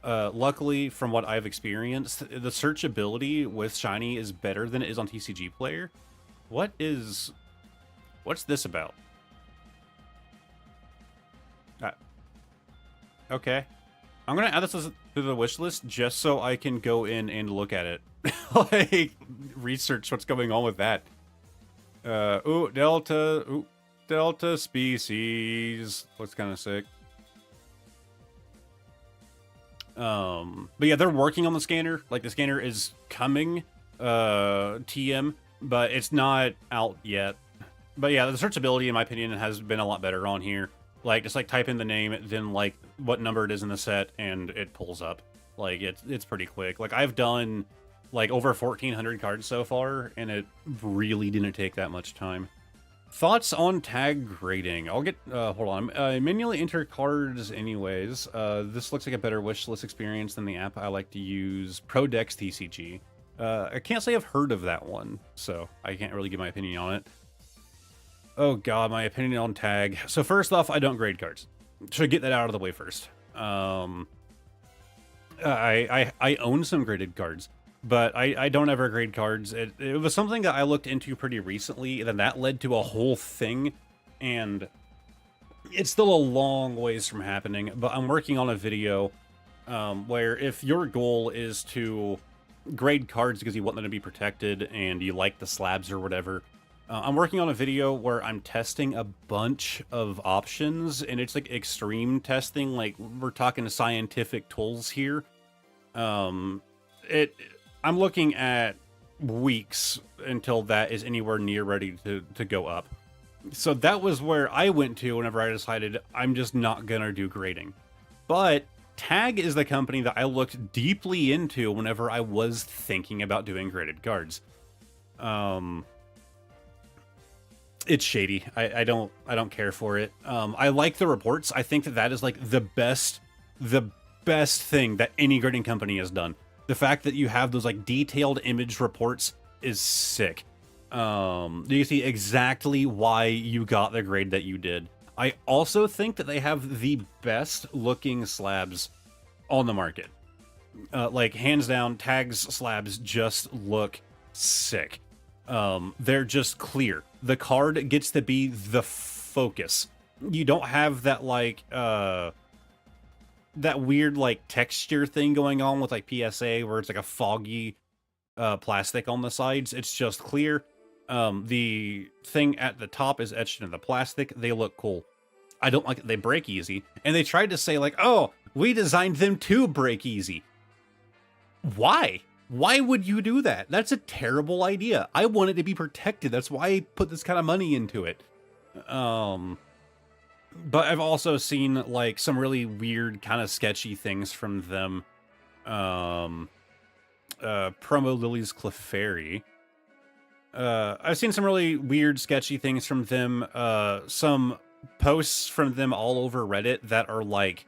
Luckily, from what I've experienced, the searchability with Shiny is better than it is on TCG Player. What's this about? Okay. I'm gonna add this to the wish list just so I can go in and look at it. Like, research what's going on with that. Delta species. Looks kind of sick. But yeah, they're working on the scanner. Like, the scanner is coming, TM, but it's not out yet. But yeah, the searchability, in my opinion, has been a lot better on here. Like, just like type in the name, then like what number it is in the set, and it pulls up. Like, it's pretty quick. Like, I've done like over 1,400 cards so far, and it really didn't take that much time. Thoughts on tag grading? I'll get, hold on. I manually enter cards anyways. This looks like a better wish list experience than the app I like to use, Prodex TCG. I can't say I've heard of that one, so I can't really give my opinion on it. Oh god, my opinion on tag. So first off, I don't grade cards. Should get that out of the way first. I own some graded cards, but I don't ever grade cards. It was something that I looked into pretty recently, and then that led to a whole thing, and it's still a long ways from happening, but I'm working on a video where if your goal is to grade cards because you want them to be protected and you like the slabs or whatever, I'm working on a video where I'm testing a bunch of options, and it's like extreme testing. Like, we're talking scientific tools here. I'm looking at weeks until that is anywhere near ready to go up. So that was where I went to whenever I decided I'm just not gonna do grading. But Tag is the company that I looked deeply into whenever I was thinking about doing graded cards. It's shady. I don't care for it. I like the reports. I think that is like the best thing that any grading company has done. The fact that you have those like detailed image reports is sick. You see exactly why you got the grade that you did. I also think that they have the best looking slabs on the market. Like, hands down, Tag's slabs just look sick. They're just clear. The card gets to be the focus. You don't have that, like, that weird, like, texture thing going on with, like, PSA, where it's, like, a foggy, plastic on the sides. It's just clear. The thing at the top is etched into the plastic. They look cool. I don't like that they break easy. And they tried to say, like, oh, we designed them to break easy. Why? Why would you do that? That's a terrible idea. I want it to be protected. That's why I put this kind of money into it. But I've also seen, like, some really weird, kind of sketchy things from them. Promo Lily's Clefairy. I've seen some really weird, sketchy things from them. Some posts from them all over Reddit that are, like,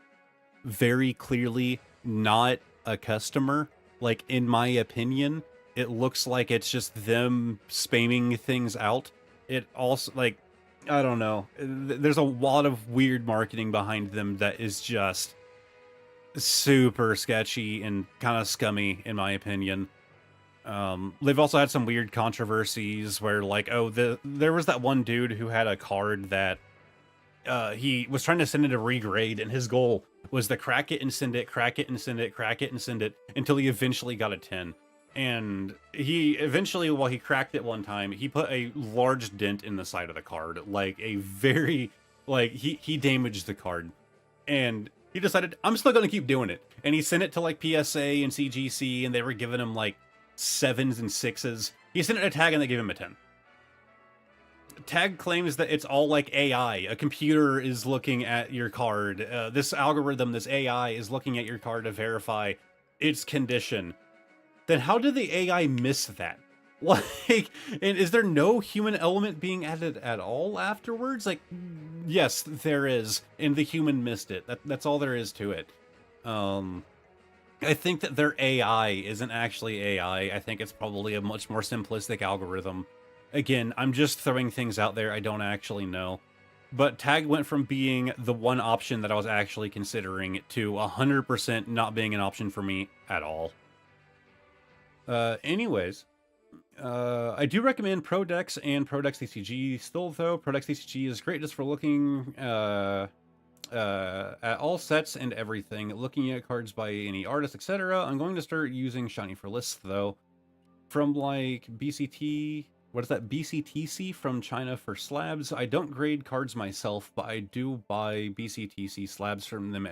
very clearly not a customer. Like, in my opinion, it looks like it's just them spamming things out. It also, like, I don't know. There's a lot of weird marketing behind them that is just super sketchy and kind of scummy, in my opinion. They've also had some weird controversies where, like, oh, there was that one dude who had a card that he was trying to send it a regrade, and his goal was to crack it and send it, crack it and send it, crack it and send it, until he eventually got a 10. And he eventually, while he cracked it one time, he put a large dent in the side of the card, like a very, like, he damaged the card. And he decided, I'm still going to keep doing it. And he sent it to, like, PSA and CGC, and they were giving him, like, 7s and 6s. He sent it a Tag, and they gave him a 10. Tag claims that it's all like AI. A computer is looking at your card. This algorithm, this AI, is looking at your card to verify its condition. then how did the AI miss that? Like, and is there no human element being added at all afterwards? Like, yes, there is, and the human missed it. That's all there is to it. Um, I think that their AI isn't actually AI. I think it's probably a much more simplistic algorithm. Again, I'm just throwing things out there I don't actually know. But tag went from being the one option that I was actually considering to 100% not being an option for me at all. Anyways, I do recommend Prodex and Prodex TCG still, though. Prodex TCG is great just for looking at all sets and everything, looking at cards by any artist, etc. I'm going to start using Shiny for lists, though. From, like, BCT... What is that? BCTC from China for slabs. I don't grade cards myself, but I do buy BCTC slabs from them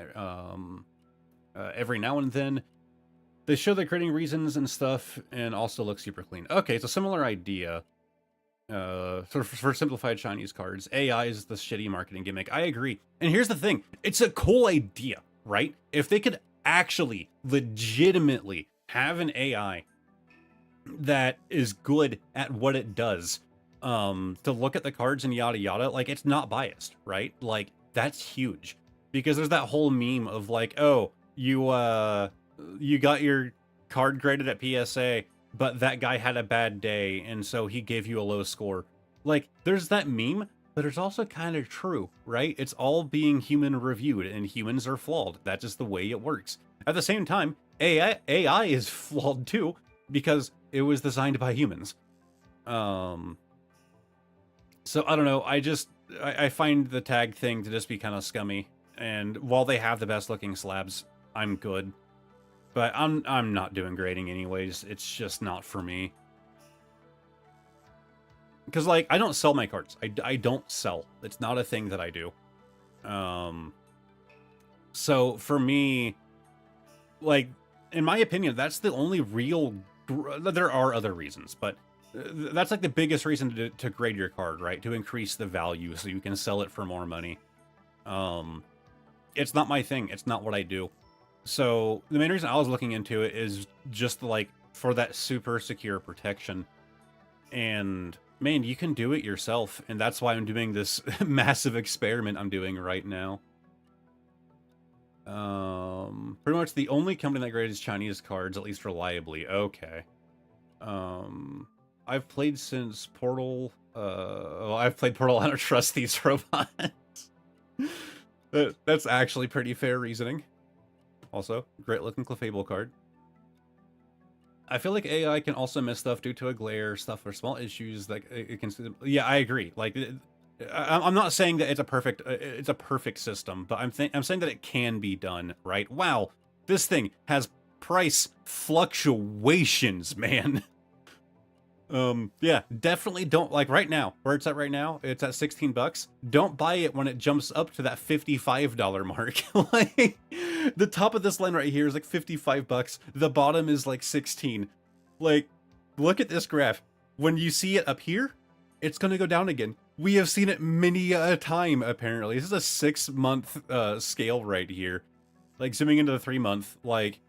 every now and then. They show the grading reasons and stuff, and also look super clean. Okay, it's a similar idea. For simplified Chinese cards. AI is the shitty marketing gimmick. I agree. And here's the thing. It's a cool idea, right? If they could actually, legitimately have an AI that is good at what it does, to look at the cards and yada yada, like, it's not biased, right? Like, that's huge. Because there's that whole meme of like, oh, you got your card graded at PSA, but that guy had a bad day, and so he gave you a low score. Like, there's that meme, but it's also kind of true, right? It's all being human reviewed, and humans are flawed. That's just the way it works. At the same time, AI is flawed too, because it was designed by humans. So I don't know. I find the tag thing to just be kind of scummy. And while they have the best looking slabs, I'm good. But I'm not doing grading anyways. It's just not for me. Because, like, I don't sell my cards. I don't sell. It's not a thing that I do. So for me, like, in my opinion, that's the only real... There are other reasons, but that's like the biggest reason to grade your card, right? To increase the value so you can sell it for more money. It's not my thing. It's not what I do. So the main reason I was looking into it is just like for that super secure protection. And man, you can do it yourself. And that's why I'm doing this massive experiment I'm doing right now. Pretty much the only company that grades Chinese cards, at least reliably. Okay. I've played since Portal. Well, I've played Portal. I don't trust these robots. That's actually pretty fair reasoning. Also, great looking Clefable card. I feel like AI can also miss stuff due to a glare, stuff or small issues that it can. Yeah, I agree. Like, I'm not saying that it's a perfect system, but I'm saying that it can be done, right? Wow, this thing has price fluctuations, man. Yeah, definitely don't, like, right now, where it's at right now, it's at 16 bucks. Don't buy it when it jumps up to that $55 mark. Like, the top of this line right here is like 55 bucks. The bottom is like 16. Like, look at this graph. When you see it up here, it's gonna go down again. We have seen it many a time, apparently. This is a 6-month scale right here. Like, zooming into the 3-month, like,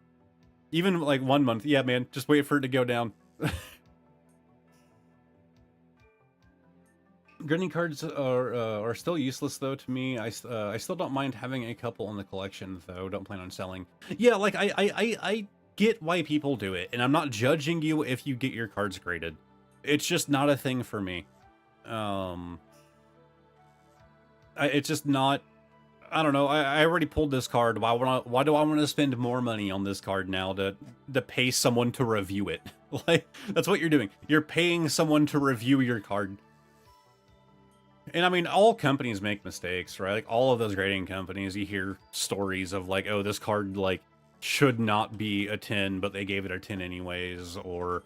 even like 1 month. Yeah, man, just wait for it to go down. Grading cards are still useless, though, to me. I still don't mind having a couple in the collection, though. Don't plan on selling. Yeah, like, I get why people do it, and I'm not judging you if you get your cards graded. It's just not a thing for me. It's just not... I don't know. I already pulled this card. Why do I want to spend more money on this card now to pay someone to review it? Like, that's what you're doing. You're paying someone to review your card. And I mean, all companies make mistakes, right? Like, all of those grading companies, you hear stories of like, oh, this card, like, should not be a 10, but they gave it a 10 anyways, or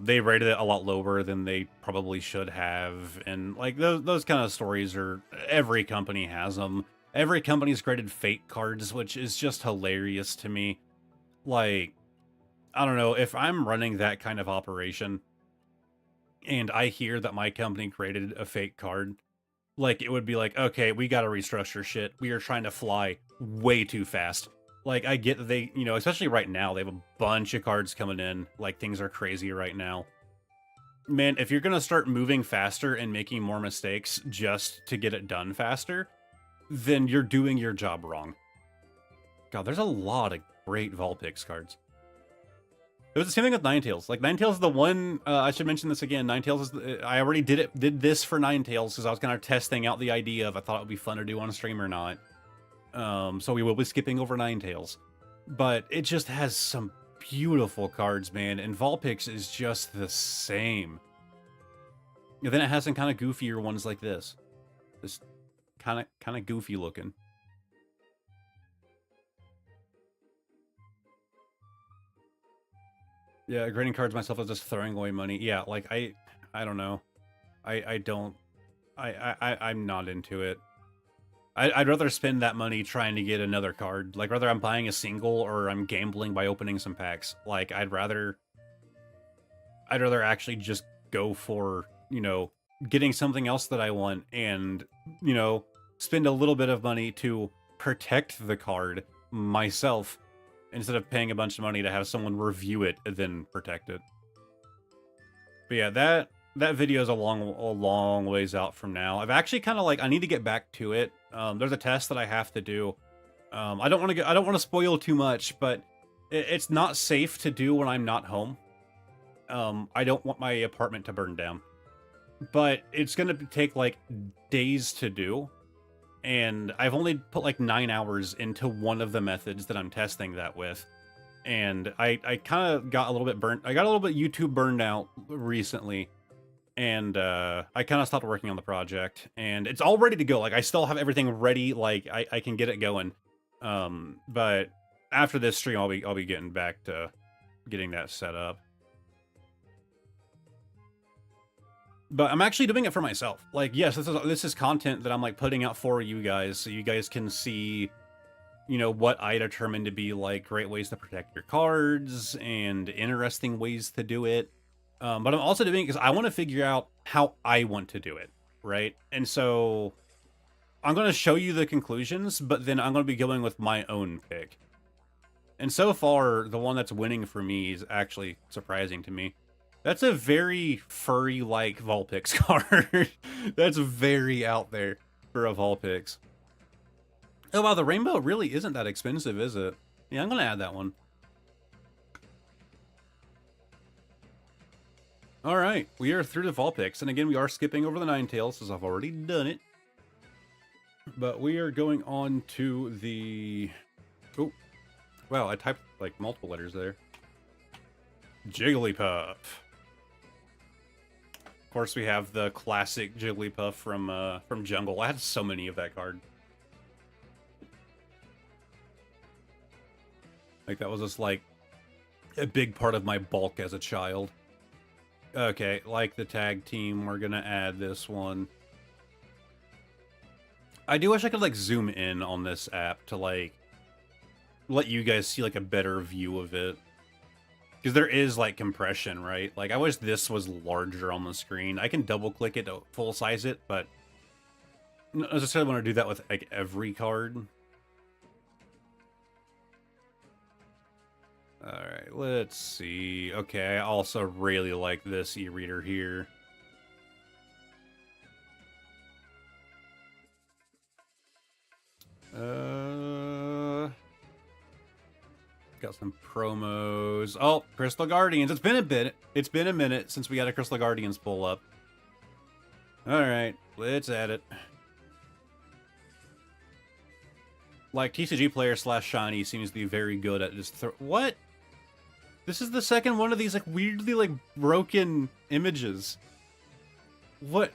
they rated it a lot lower than they probably should have. And like, those kind of stories are, every company has them. Every company's graded fake cards, which is just hilarious to me. Like, I don't know, if I'm running that kind of operation and I hear that my company created a fake card, like, it would be like, okay, we gotta restructure shit. We are trying to fly way too fast. Like, I get that they, you know, especially right now, they have a bunch of cards coming in. Like, things are crazy right now. Man, if you're gonna start moving faster and making more mistakes just to get it done faster, then you're doing your job wrong. God, there's a lot of great Vulpix cards. It was the same thing with Ninetales. Like, Ninetales is the one, I should mention this again, Ninetales is, I already did this for Ninetales, because I was kind of testing out the idea of I thought it would be fun to do on stream or not. So we will be skipping over Ninetales. But it just has some beautiful cards, man, and Vulpix is just the same. And then it has some kind of goofier ones like this. This kind of goofy looking. Yeah, grading cards myself is just throwing away money. Yeah, like I don't know. I'm not into it. I'd rather spend that money trying to get another card. Like, whether I'm buying a single or I'm gambling by opening some packs. Like, I'd rather actually just go for, you know, getting something else that I want and, you know, spend a little bit of money to protect the card myself instead of paying a bunch of money to have someone review it and then protect it. But yeah, that video is a long ways out from now. I've actually kind of like, I need to get back to it. There's a test that I have to do. I don't want to spoil too much, but it's not safe to do when I'm not home. I don't want my apartment to burn down, but it's going to take like days to do. And I've only put like 9 hours into one of the methods that I'm testing that with. And I kind of got a little bit burnt. I got a little bit YouTube burned out recently. And I kind of stopped working on the project. And it's all ready to go. Like, I still have everything ready. Like, I can get it going. But after this stream, I'll be getting back to getting that set up. But I'm actually doing it for myself. Like, yes, this is content that I'm like putting out for you guys, so you guys can see, you know, what I determine to be like great ways to protect your cards and interesting ways to do it. But I'm also doing it because I want to figure out how I want to do it, right? And so I'm going to show you the conclusions, but then I'm going to be going with my own pick. And so far, the one that's winning for me is actually surprising to me. That's a very furry-like Vulpix card. That's very out there for a Vulpix. Oh, wow, the rainbow really isn't that expensive, is it? Yeah, I'm going to add that one. All right, we are through the Vulpix. And again, we are skipping over the Ninetales, as I've already done it. But we are going on to the... Oh, wow, I typed, like, multiple letters there. Jigglypuff. Of course, we have the classic Jigglypuff from Jungle. I had so many of that card. Like, that was just, like, a big part of my bulk as a child. Okay, like the tag team, we're gonna add this one. I do wish I could, like, zoom in on this app to, like, let you guys see, like, a better view of it. Because there is, like, compression, right? Like, I wish this was larger on the screen. I can double-click it to full-size it, but I don't necessarily want to do that with, like, every card. Alright, let's see. Okay, I also really like this e-reader here. Got some promos. Oh, Crystal Guardians. It's been a bit. It's been a minute since we got a Crystal Guardians pull up. Alright, let's add it. Like, TCG player / shiny seems to be very good at just what? This is the second one of these, like, weirdly, like, broken images. What?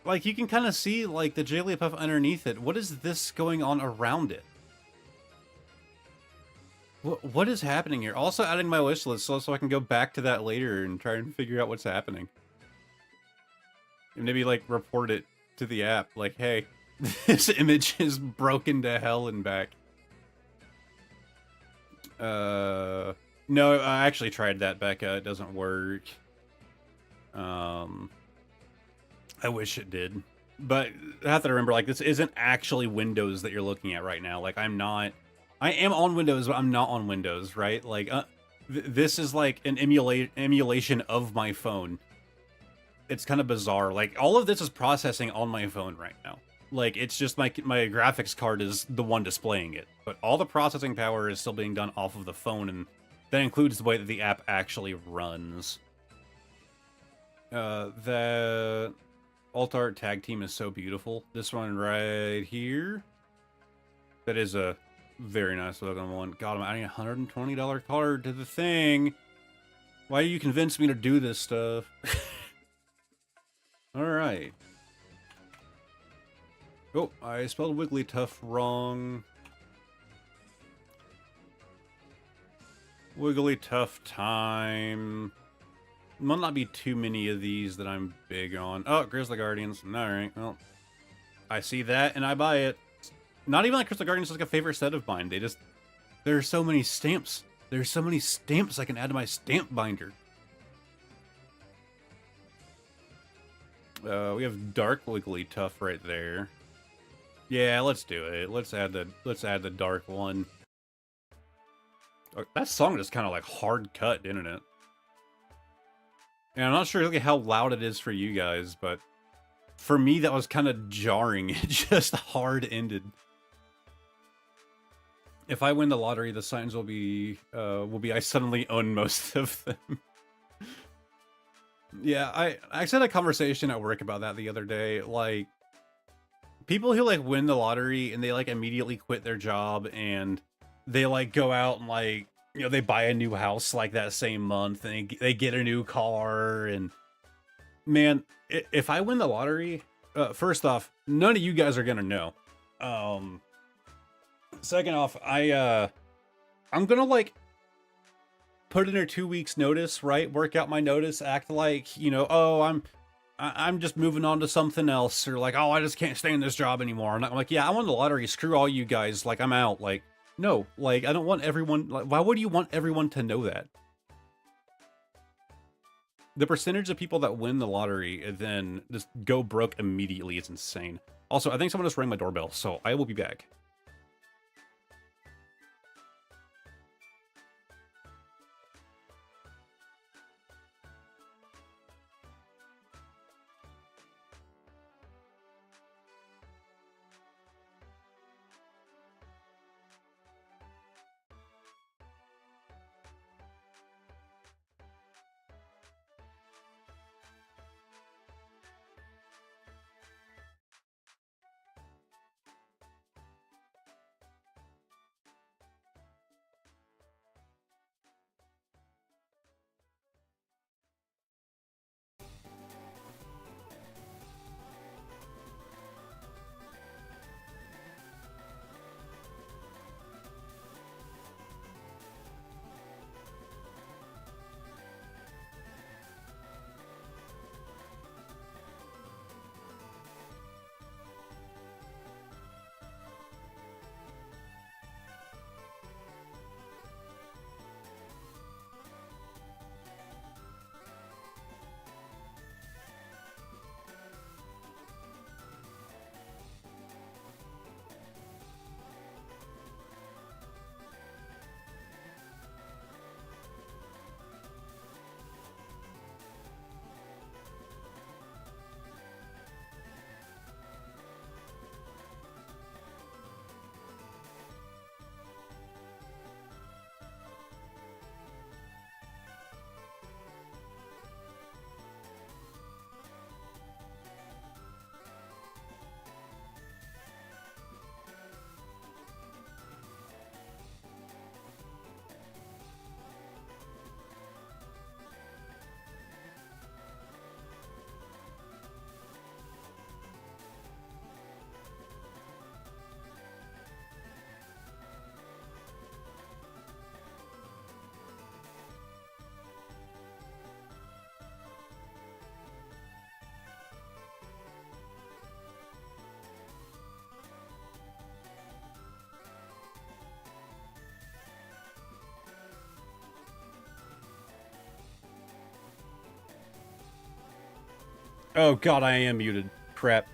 Like, you can kind of see, like, the Jigglypuff underneath it. What is this going on around it? What is happening here? Also adding my wish list so I can go back to that later and try and figure out what's happening. And maybe, like, report it to the app. Like, hey, this image is broken to hell and back. No, I actually tried that, Becca. It doesn't work. I wish it did. But I have to remember, like, this isn't actually Windows that you're looking at right now. Like, I am on Windows, but I'm not on Windows, right? Like, this is like an emulation of my phone. It's kind of bizarre. Like, all of this is processing on my phone right now. Like, it's just my graphics card is the one displaying it, but all the processing power is still being done off of the phone, and that includes the way that the app actually runs. The Alt Art Tag Team is so beautiful. This one right here, that is a very nice looking one. God, I'm adding a $120 card to the thing. Why do you convince me to do this stuff? Alright. Oh, I spelled Wigglytuff wrong. Wigglytuff time. Might not be too many of these that I'm big on. Oh, Grizzly Guardians. Alright, well. I see that and I buy it. Not even like Grizzly Guardians is like a favorite set of mine. There are so many stamps. There's so many stamps I can add to my stamp binder. We have Dark Wigglytuff right there. Yeah, let's do it. Let's add the dark one. That song just kind of like hard cut, didn't it? And I'm not sure really how loud it is for you guys, but for me that was kind of jarring. It just hard ended. If I win the lottery, the signs will be I suddenly own most of them. Yeah, I actually had a conversation at work about that the other day. Like, people who like win the lottery and they like immediately quit their job and they like go out and like, you know, they buy a new house like that same month and they get a new car. And man, if I win the lottery, first off, none of you guys are gonna know. Second off, I'm gonna like put in a 2 weeks notice, right? Work out my notice, act like, you know, oh, I'm just moving on to something else, or like, oh, I just can't stay in this job anymore. And I'm like, yeah, I won the lottery. Screw all you guys. Like, I'm out. Like, no, like, I don't want everyone. Like, why would you want everyone to know that? The percentage of people that win the lottery and then just go broke immediately is insane. Also, I think someone just rang my doorbell, so I will be back. Oh god, I am muted. Crap.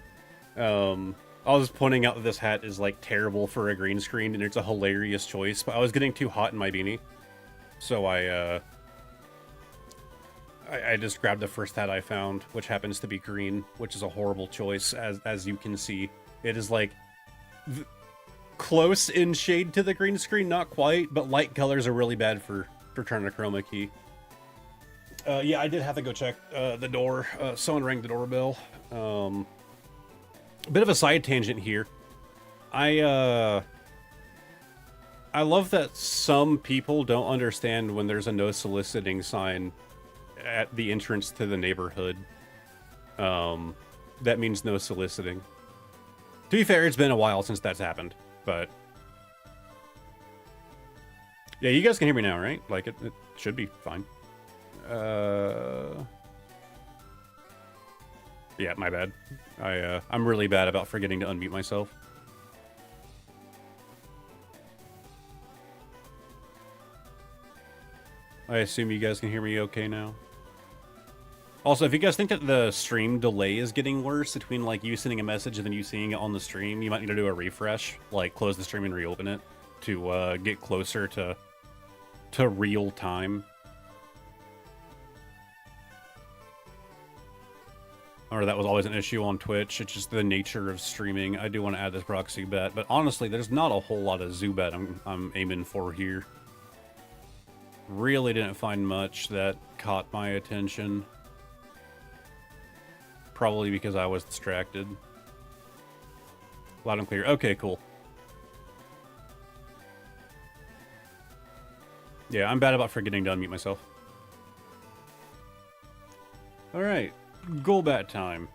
I was pointing out that this hat is like terrible for a green screen, and it's a hilarious choice, but I was getting too hot in my beanie, so I just grabbed the first hat I found, which happens to be green, which is a horrible choice, as you can see. It is like close in shade to the green screen, not quite, but light colors are really bad for turning a chroma key. Yeah, I did have to go check the door. Someone rang the doorbell. A bit of a side tangent here. I love that some people don't understand when there's a no soliciting sign at the entrance to the neighborhood. That means no soliciting. To be fair, it's been a while since that's happened, but yeah, you guys can hear me now, right? Like, it should be fine. Yeah, my bad. I'm really bad about forgetting to unmute myself. I assume you guys can hear me okay now. Also, if you guys think that the stream delay is getting worse between like you sending a message and then you seeing it on the stream, you might need to do a refresh, like close the stream and reopen it to get closer to real time. Or that was always an issue on Twitch. It's just the nature of streaming. I do want to add this proxy bet, but honestly, there's not a whole lot of Zubat I'm aiming for here. Really didn't find much that caught my attention. Probably because I was distracted. Loud and clear. Okay, cool. Yeah, I'm bad about forgetting to unmute myself. Alright, Golbat time.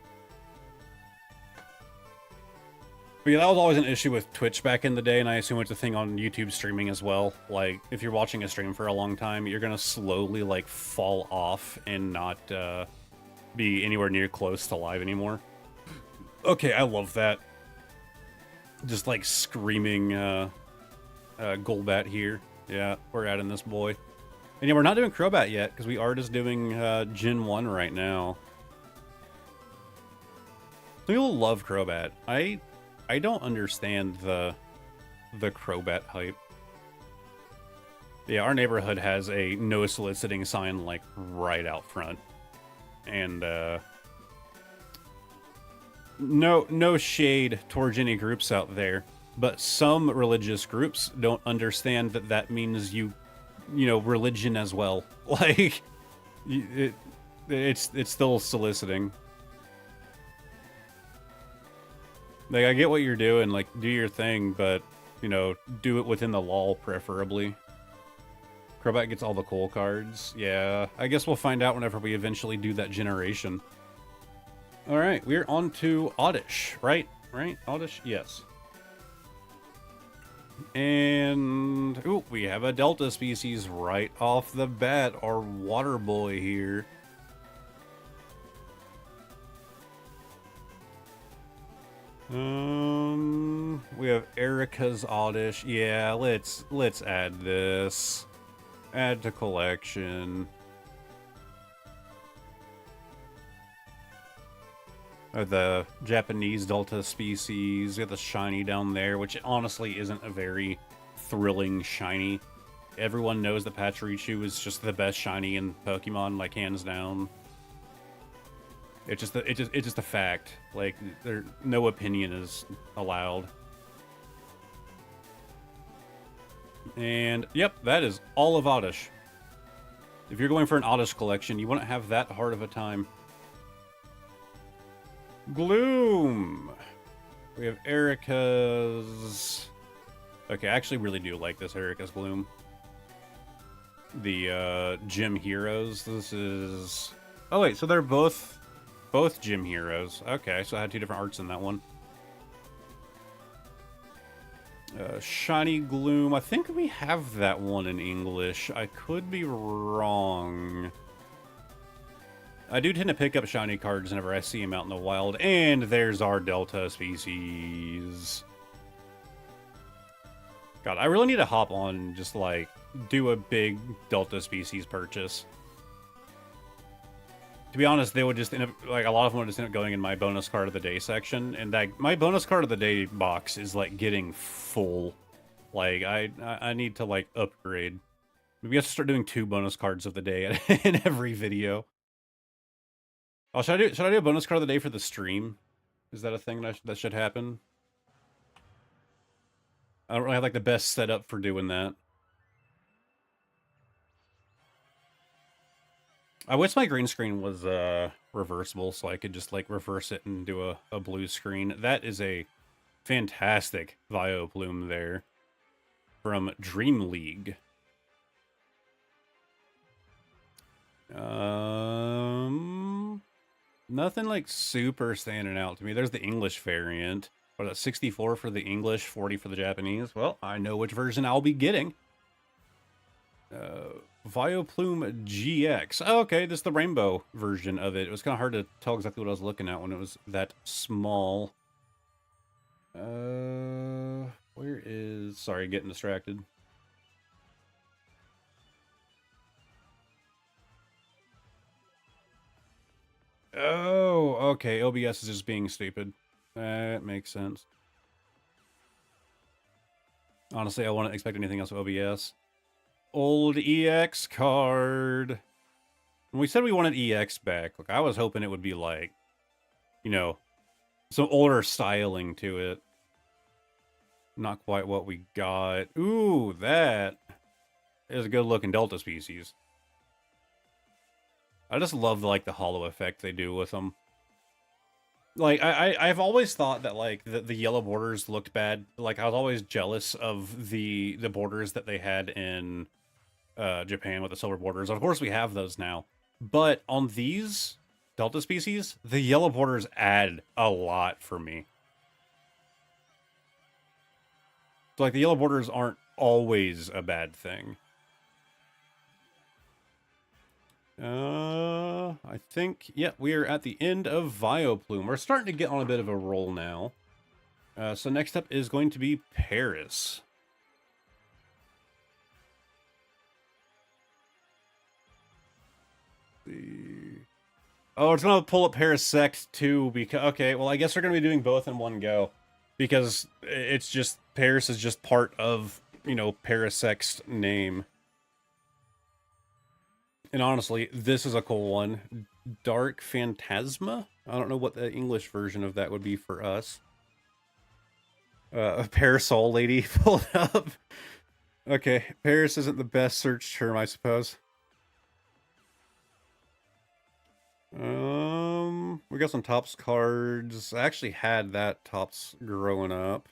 But yeah, that was always an issue with Twitch back in the day, and I assume it's a thing on YouTube streaming as well. Like, if you're watching a stream for a long time, you're gonna slowly, like, fall off and not, be anywhere near close to live anymore. Okay, I love that. Just, like, screaming, Golbat here. Yeah, we're adding this boy. And yeah, we're not doing Crobat yet, because we are just doing, Gen 1 right now. Some people love Crobat. I don't understand the Crobat hype. Yeah, our neighborhood has a no soliciting sign, like, right out front. And, no shade towards any groups out there, but some religious groups don't understand that that means you know, religion as well. Like, it's still soliciting. Like, I get what you're doing, like, do your thing, but, you know, do it within the law, preferably. Crobat gets all the cool cards. Yeah, I guess we'll find out whenever we eventually do that generation. Alright, we're on to Oddish, right? Right? Oddish? Yes. And, ooh, we have a Delta species right off the bat, our water boy here. We have Erica's Oddish. Yeah, let's add this. Add to collection. The Japanese Delta species. We have the shiny down there, which honestly isn't a very thrilling shiny. Everyone knows that Pachirisu is just the best shiny in Pokemon, like, hands down. It's just a fact. Like, no opinion is allowed. And yep, that is all of Oddish. If you're going for an Oddish collection, you wouldn't have that hard of a time. Gloom. We have Erica's. Okay, I actually really do like this Erica's Gloom. The Gym Heroes. This is. Oh wait, so they're both Gym Heroes. Okay, so I had two different arts in that one. Shiny Gloom. I think we have that one in English. I could be wrong. I do tend to pick up shiny cards whenever I see them out in the wild. And there's our Delta species. God, I really need to hop on and just, like, do a big Delta species purchase. To be honest, they would just end up, like, a lot of them would just end up going in my bonus card of the day section, and that my bonus card of the day box is like getting full. Like, I need to like upgrade. Maybe I have to start doing 2 bonus cards of the day in every video. Oh, should I do a bonus card of the day for the stream? Is that a thing that should happen? I don't really have like the best setup for doing that. I wish my green screen was reversible, so I could just like reverse it and do a blue screen. That is a fantastic Vileplume there from Dream League. Nothing like super standing out to me. There's the English variant. What, that's 64 for the English, 40 for the Japanese. Well, I know which version I'll be getting. Vileplume GX. Oh, okay, this is the rainbow version of it. It was kind of hard to tell exactly what I was looking at when it was that small. Where is... Sorry, getting distracted. Oh, okay, OBS is just being stupid. That makes sense. Honestly, I wouldn't expect anything else with OBS. Old EX card. When we said we wanted EX back, look, I was hoping it would be like, you know, some older styling to it. Not quite what we got. Ooh, that is a good looking Delta species. I just love like the hollow effect they do with them. Like I've always thought that like the yellow borders looked bad. Like I was always jealous of the borders that they had in Japan with the silver borders. Of course we have those now. But on these Delta species, the yellow borders add a lot for me. So like the yellow borders aren't always a bad thing. I think, yeah, we are at the end of Vileplume. We're starting to get on a bit of a roll now. So next up is going to be Paris. Oh, it's gonna pull up Parasect too, because, okay, well, I guess we're gonna be doing both in one go. Because it's just, Paris is just part of, you know, Parasect's name. And honestly, this is a cool one. Dark Phantasma? I don't know what the English version of that would be for us. A Parasol lady pulled up. Okay, Paris isn't the best search term, I suppose. We got some Topps cards. I actually had that Topps growing up.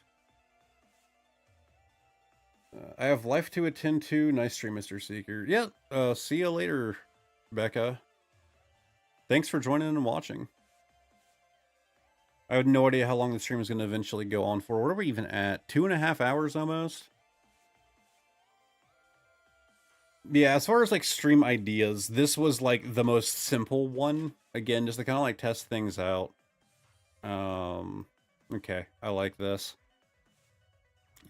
I have life to attend to. Nice stream, Mr. Seeker. Yeah, see you later, Becca. Thanks for joining and watching. I had no idea how long the stream is going to eventually go on for. What are we even at? 2.5 hours almost? Yeah, as far as like stream ideas, this was like the most simple one. Again, just to kind of like test things out. Okay, I like this.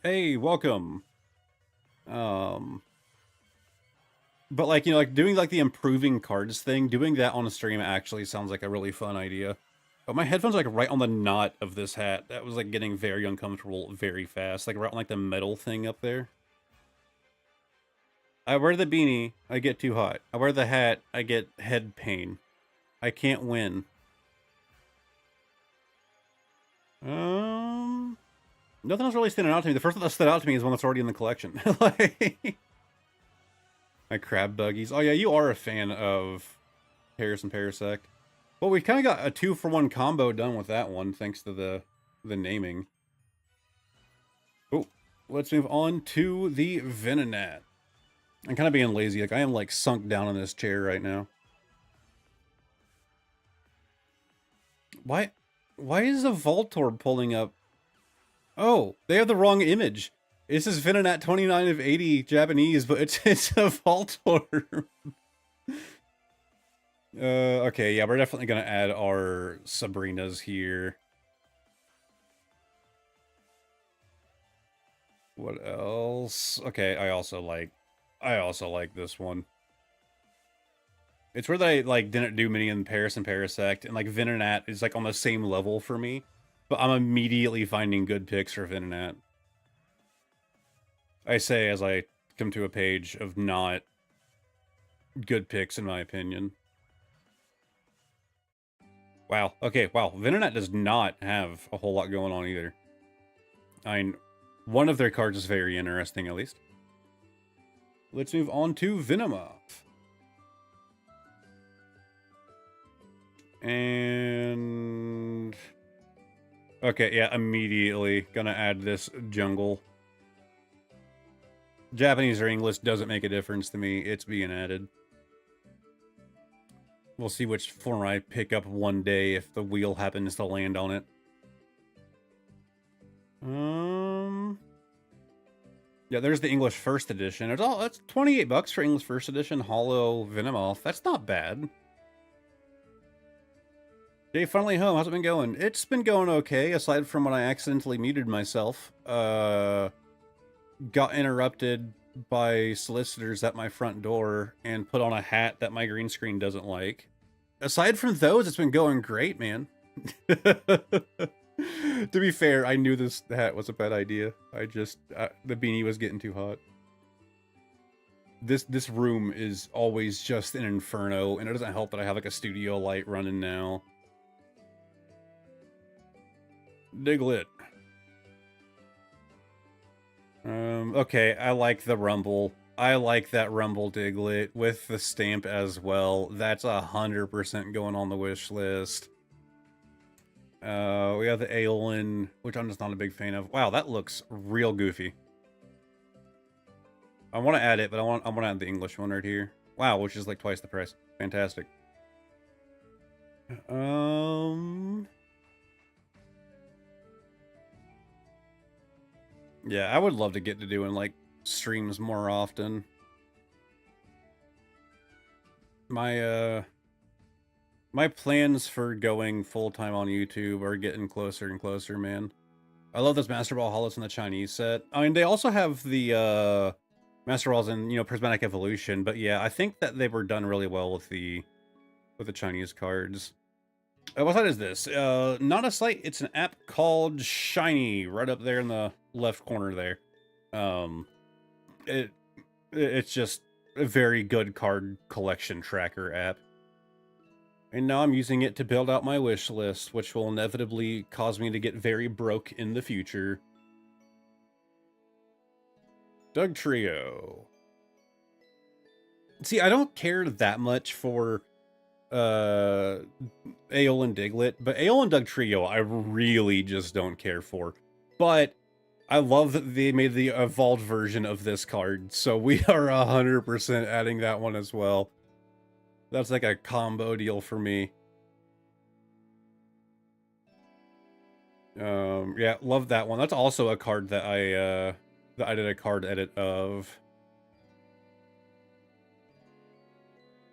Hey, welcome. But like, you know, like doing like the improving cards thing, doing that on a stream actually sounds like a really fun idea. But my headphones are like right on the knot of this hat. That was like getting very uncomfortable very fast. Like right on like the metal thing up there. I wear the beanie, I get too hot. I wear the hat, I get head pain. I can't win. Nothing else really standing out to me. The first one that stood out to me is one that's already in the collection. Like, my crab buggies. Oh yeah, you are a fan of Paris and Parasect. Well, we kind of got a 2-for-1 combo done with that one, thanks to the naming. Oh, let's move on to the Venonat. I'm kind of being lazy. Like, I am, like, sunk down in this chair right now. Why is the Voltorb pulling up? Oh, they have the wrong image. This is Venonat 29 of 80 Japanese, but it's a Voltorb. Okay, yeah, we're definitely gonna add our Sabrinas here. What else? Okay, I also like this one. It's where they like didn't do many in Paris and Parasect, and like Venonat is like on the same level for me. But I'm immediately finding good picks for Venonat. I say as I come to a page of not good picks in my opinion. Wow. Okay, wow. Venonat does not have a whole lot going on either. I mean, one of their cards is very interesting, at least. Let's move on to Venomoth. And... okay, yeah, immediately gonna add this jungle. Japanese or English doesn't make a difference to me. It's being added. We'll see which form I pick up one day if the wheel happens to land on it. Yeah, there's the English First Edition. That's 28 bucks for English First Edition Hollow Venomoth. That's not bad. Hey, finally home. How's it been going? It's been going okay, aside from when I accidentally muted myself. Got interrupted by solicitors at my front door and put on a hat that my green screen doesn't like. Aside from those, it's been going great, man. To be fair, I knew this hat was a bad idea. The beanie was getting too hot. This room is always just an inferno, and it doesn't help that I have like a studio light running now. Diglett. Okay, I like the Rumble. I like that Rumble Diglett with the stamp as well. That's 100% going on the wish list. We have the Aeolin, which I'm just not a big fan of. Wow, that looks real goofy. I want to add it, but I want to add the English one right here. Wow, which is like twice the price. Fantastic. Yeah, I would love to get to doing like streams more often. My plans for going full-time on YouTube are getting closer and closer, man. I love those Master Ball Hollows in the Chinese set. I mean, they also have the Master Balls in, you know, Prismatic Evolution, but yeah, I think that they were done really well with the Chinese cards. What site is this? Not a site, it's an app called Shiny, right up there in the left corner there. It's just a very good card collection tracker app. And now I'm using it to build out my wish list, which will inevitably cause me to get very broke in the future. Dugtrio. See, I don't care that much for Aeolin Diglett, but Aeolin Dugtrio I really just don't care for. But I love that they made the evolved version of this card, so we are 100% adding that one as well. That's like a combo deal for me. Yeah, love that one. That's also a card that I did a card edit of.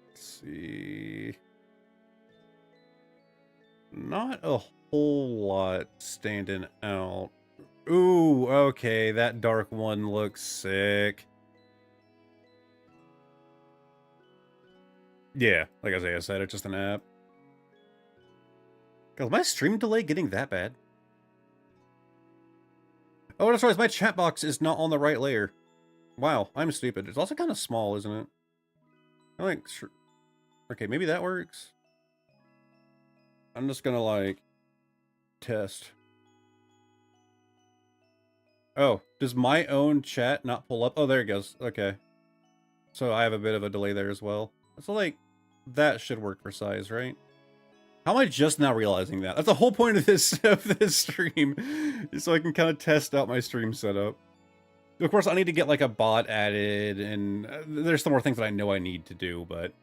Let's see. Not a whole lot standing out. Ooh, okay, that dark one looks sick. Yeah, like I said, it's just an app. God, is my stream delay getting that bad? Oh, that's right, my chat box is not on the right layer. Wow, I'm stupid. It's also kind of small, isn't it? I like... okay, maybe that works. I'm just gonna, like, test. Oh, does my own chat not pull up? Oh, there it goes. Okay. So I have a bit of a delay there as well. So, like, that should work for size, right? How am I just now realizing that? That's the whole point of this stream, is so I can kind of test out my stream setup. Of course, I need to get, like, a bot added, and there's some more things that I know I need to do, but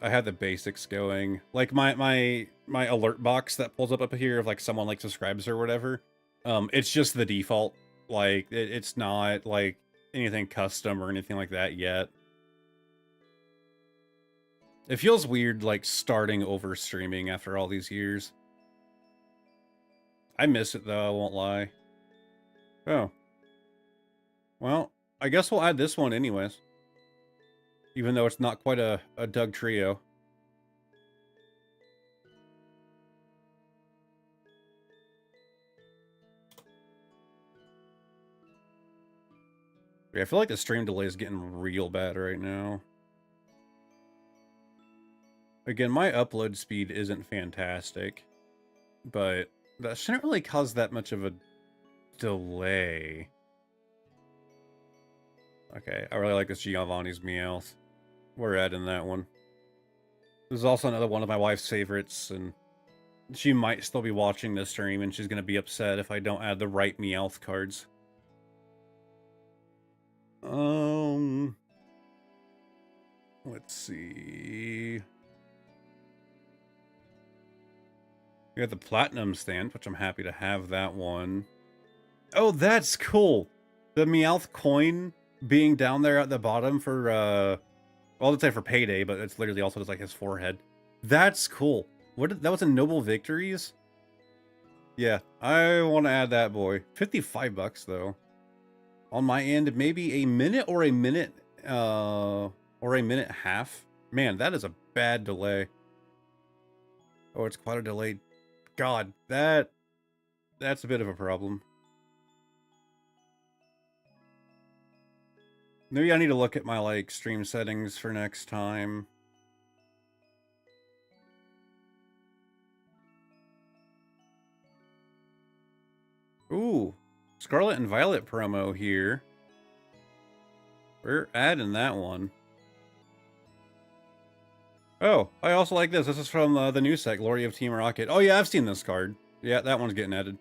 I have the basics going. Like, my alert box that pulls up here if, like, someone, like, subscribes or whatever, it's just the default. Like, it's not, like, anything custom or anything like that yet. It feels weird, like, starting over streaming after all these years. I miss it, though, I won't lie. Oh. Well, I guess we'll add this one anyways. Even though it's not quite a Doug trio. Yeah, I feel like the stream delay is getting real bad right now. Again, my upload speed isn't fantastic, but that shouldn't really cause that much of a delay. Okay, I really like this Giovanni's Meowth. We're adding that one. This is also another one of my wife's favorites, and she might still be watching this stream, and she's going to be upset if I don't add the right Meowth cards. Let's see. We got the Platinum stand, which I'm happy to have that one. Oh, that's cool. The Meowth coin being down there at the bottom for, well, let's say for Payday, but it's literally also just like his forehead. That's cool. That was in Noble Victories? Yeah, I want to add that boy. 55 bucks though. On my end, maybe a minute or a minute half. Man, that is a bad delay. Oh, it's quite a delay. God, that's a bit of a problem. Maybe I need to look at my, like, stream settings for next time. Ooh, Scarlet and Violet promo here. We're adding that one. Oh, I also like this. This is from the new set, Glory of Team Rocket. Oh yeah, I've seen this card. Yeah, that one's getting added.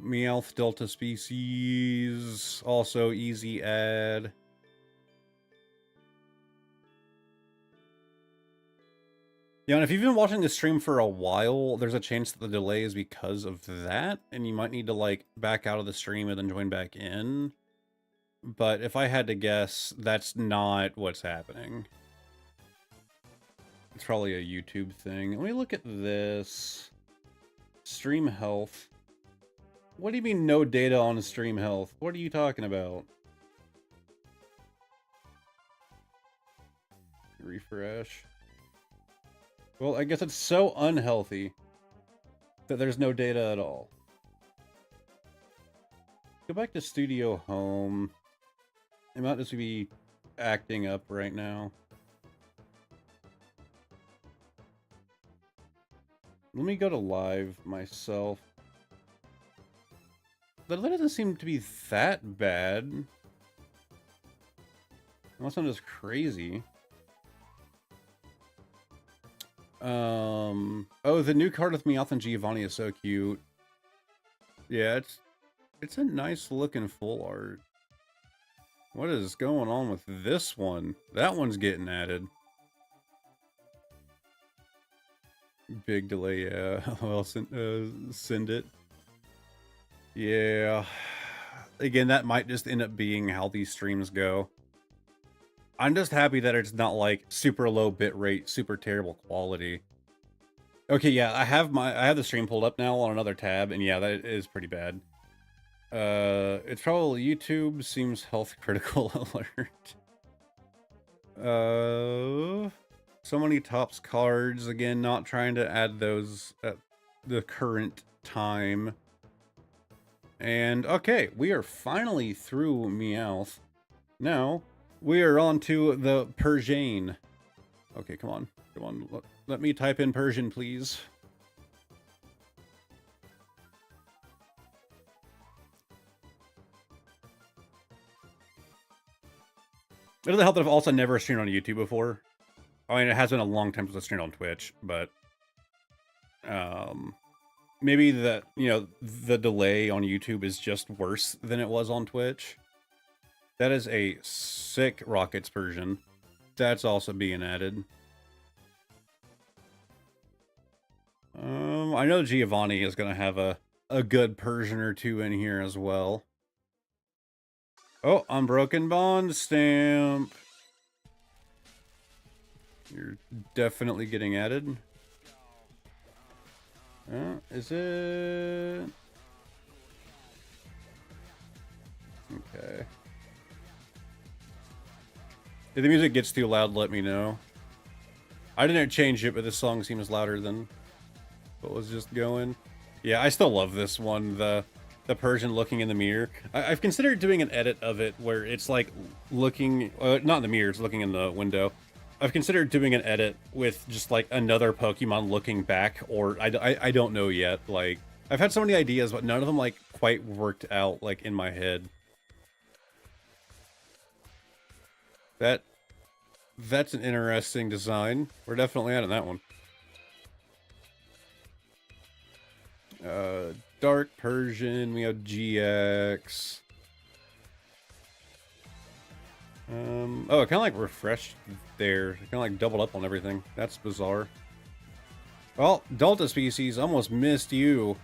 Meowth Delta Species, also easy add. Yeah, and if you've been watching the stream for a while, there's a chance that the delay is because of that, and you might need to, like, back out of the stream and then join back in. But if I had to guess, that's not what's happening. It's probably a YouTube thing. Let me look at this. Stream health. What do you mean no data on stream health? What are you talking about? Refresh. Well, I guess it's so unhealthy that there's no data at all. Go back to Studio Home. It might just be acting up right now. Let me go to live myself. But that doesn't seem to be that bad. Unless I'm just crazy. Oh, the new card with Meowth and Giovanni is so cute. Yeah, it's a nice looking full art. What is going on with this one? That one's getting added. Big delay, yeah. Well, send it. Yeah. Again, that might just end up being how these streams go. I'm just happy that it's not like super low bitrate, super terrible quality. Okay, yeah, I have the stream pulled up now on another tab, and yeah, that is pretty bad. It's probably YouTube seems health critical alert. So many tops cards, again, not trying to add those at the current time. And okay, we are finally through Meowth. Now, we are on to the Persian. Okay, come on. Come on. Let me type in Persian, please. It doesn't help that I've also never streamed on YouTube before. I mean, it has been a long time since I streamed on Twitch, but maybe the delay on YouTube is just worse than it was on Twitch. That is a sick Rockets version. That's also being added. I know Giovanni is going to have a good Persian or two in here as well. Oh, Unbroken Bond stamp. You're definitely getting added. Is it? Okay. If the music gets too loud, let me know. I didn't change it, but this song seems louder than what was just going. Yeah, I still love this one, the Persian looking in the mirror. I've considered doing an edit of it where it's like looking, not in the mirror, it's looking in the window. I've considered doing an edit with just like another Pokemon looking back, or I don't know yet. Like, I've had so many ideas, but none of them like quite worked out like in my head. That's an interesting design. We're definitely adding that one. Dark Persian, we have GX. Oh, it kind of like refreshed there. It kind of like doubled up on everything. That's bizarre. Well, Delta Species almost missed you.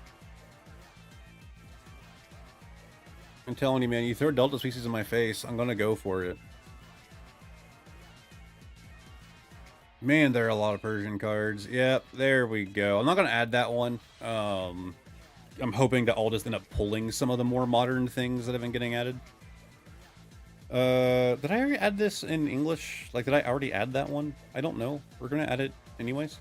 I'm telling you, man, you throw Delta Species in my face, I'm gonna go for it. Man, there are a lot of Persian cards. Yep, there we go. I'm not gonna add that one. I'm hoping that I'll just end up pulling some of the more modern things that have been getting added. Did I already add this in English? Like, did I already add that one? I don't know. We're gonna add it anyways.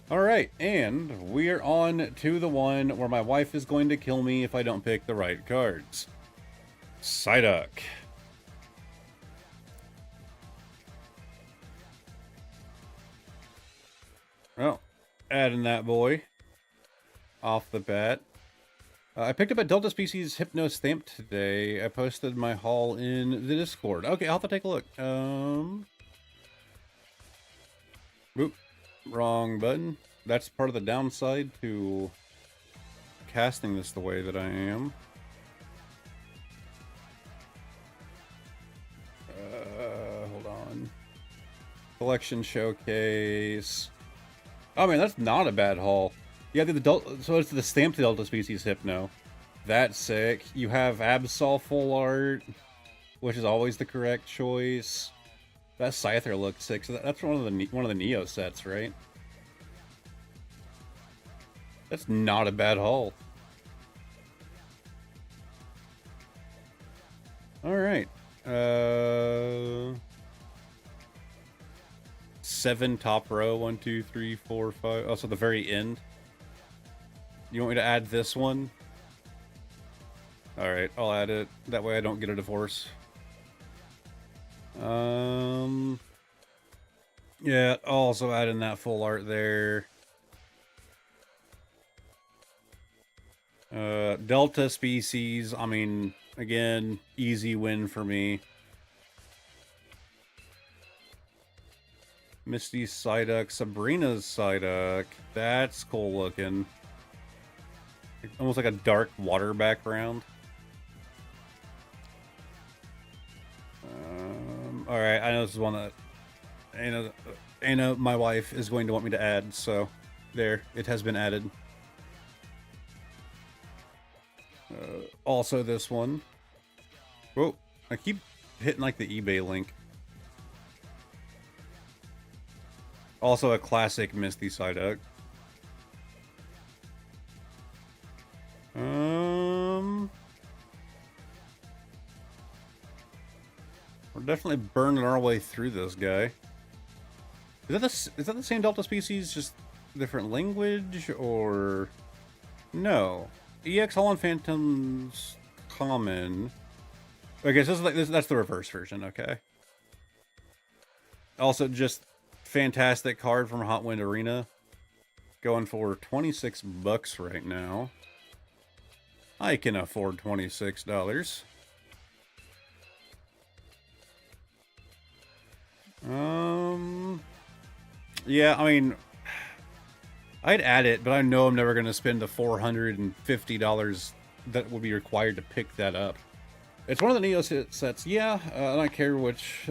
Alright, and we are on to the one where my wife is going to kill me if I don't pick the right cards. Psyduck. Oh, adding that boy off the bat. I picked up a Delta Species Hypno Stamp today. I posted my haul in the Discord. Okay, I'll have to take a look. Oop, wrong button. That's part of the downside to casting this the way that I am. Hold on. Collection showcase. Oh man, that's not a bad haul. Yeah, so it's the stamped Delta Species Hypno. That's sick. You have Absol full art, which is always the correct choice. That Scyther looks sick. So that's one of the Neo sets, right? That's not a bad haul. All right. 7 top row. 1, 2, 3, 4, 5. Oh, so the very end. You want me to add this one? All right, I'll add it. That way I don't get a divorce. Yeah, I'll also add in that full art there. Delta Species. I mean, again, easy win for me. Misty's Psyduck, Sabrina's Psyduck. That's cool looking. Almost like a dark water background. Alright, I know this is one that Anna, my wife, is going to want me to add, so there, it has been added. Also this one. Whoa, I keep hitting like the eBay link. Also a classic Misty Psyduck. We're definitely burning our way through this guy. Is that the same Delta Species, just different language, or no? EX Holland Phantom's common. Okay, so that's the reverse version. Okay. Also, just fantastic card from Hot Wind Arena. Going for $26 right now. I can afford $26. Yeah, I mean, I'd add it, but I know I'm never going to spend the $450 that would be required to pick that up. It's one of the Neo sets. Yeah, I don't care which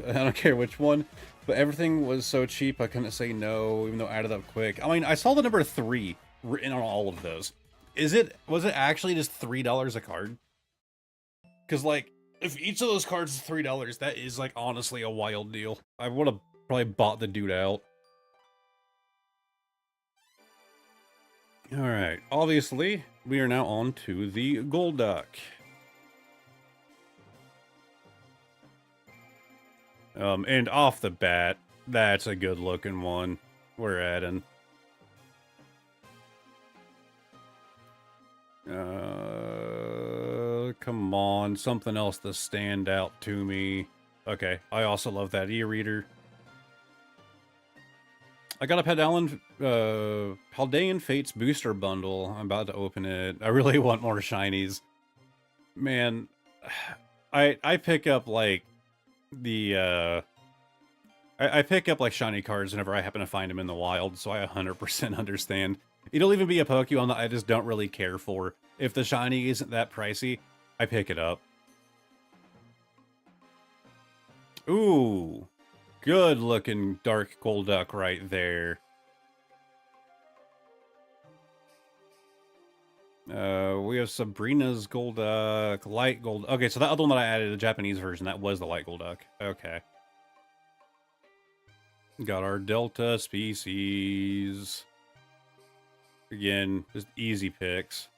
one, but everything was so cheap I couldn't say no, even though I added up quick. I mean, I saw the number 3 written on all of those. Was it actually just $3 a card? Because, like, if each of those cards is $3, that is, like, honestly a wild deal. I would have probably bought the dude out. Alright, obviously, we are now on to the Golduck. And off the bat, that's a good looking one. We're adding. Come on, something else to stand out to me. Okay, I also love that e-reader. I got a Paldean Fates booster bundle. I'm about to open it. I really want more shinies. Man, I pick up like the I pick up like shiny cards whenever I happen to find them in the wild, so I 100% understand. It'll even be a Pokemon that I just don't really care for. If the shiny isn't that pricey, I pick it up. Ooh, good looking Dark Golduck right there. We have Sabrina's Golduck, Light Gold. Okay, so that other one that I added, the Japanese version, that was the Light Golduck. Okay. Got our Delta species. Again, just easy picks.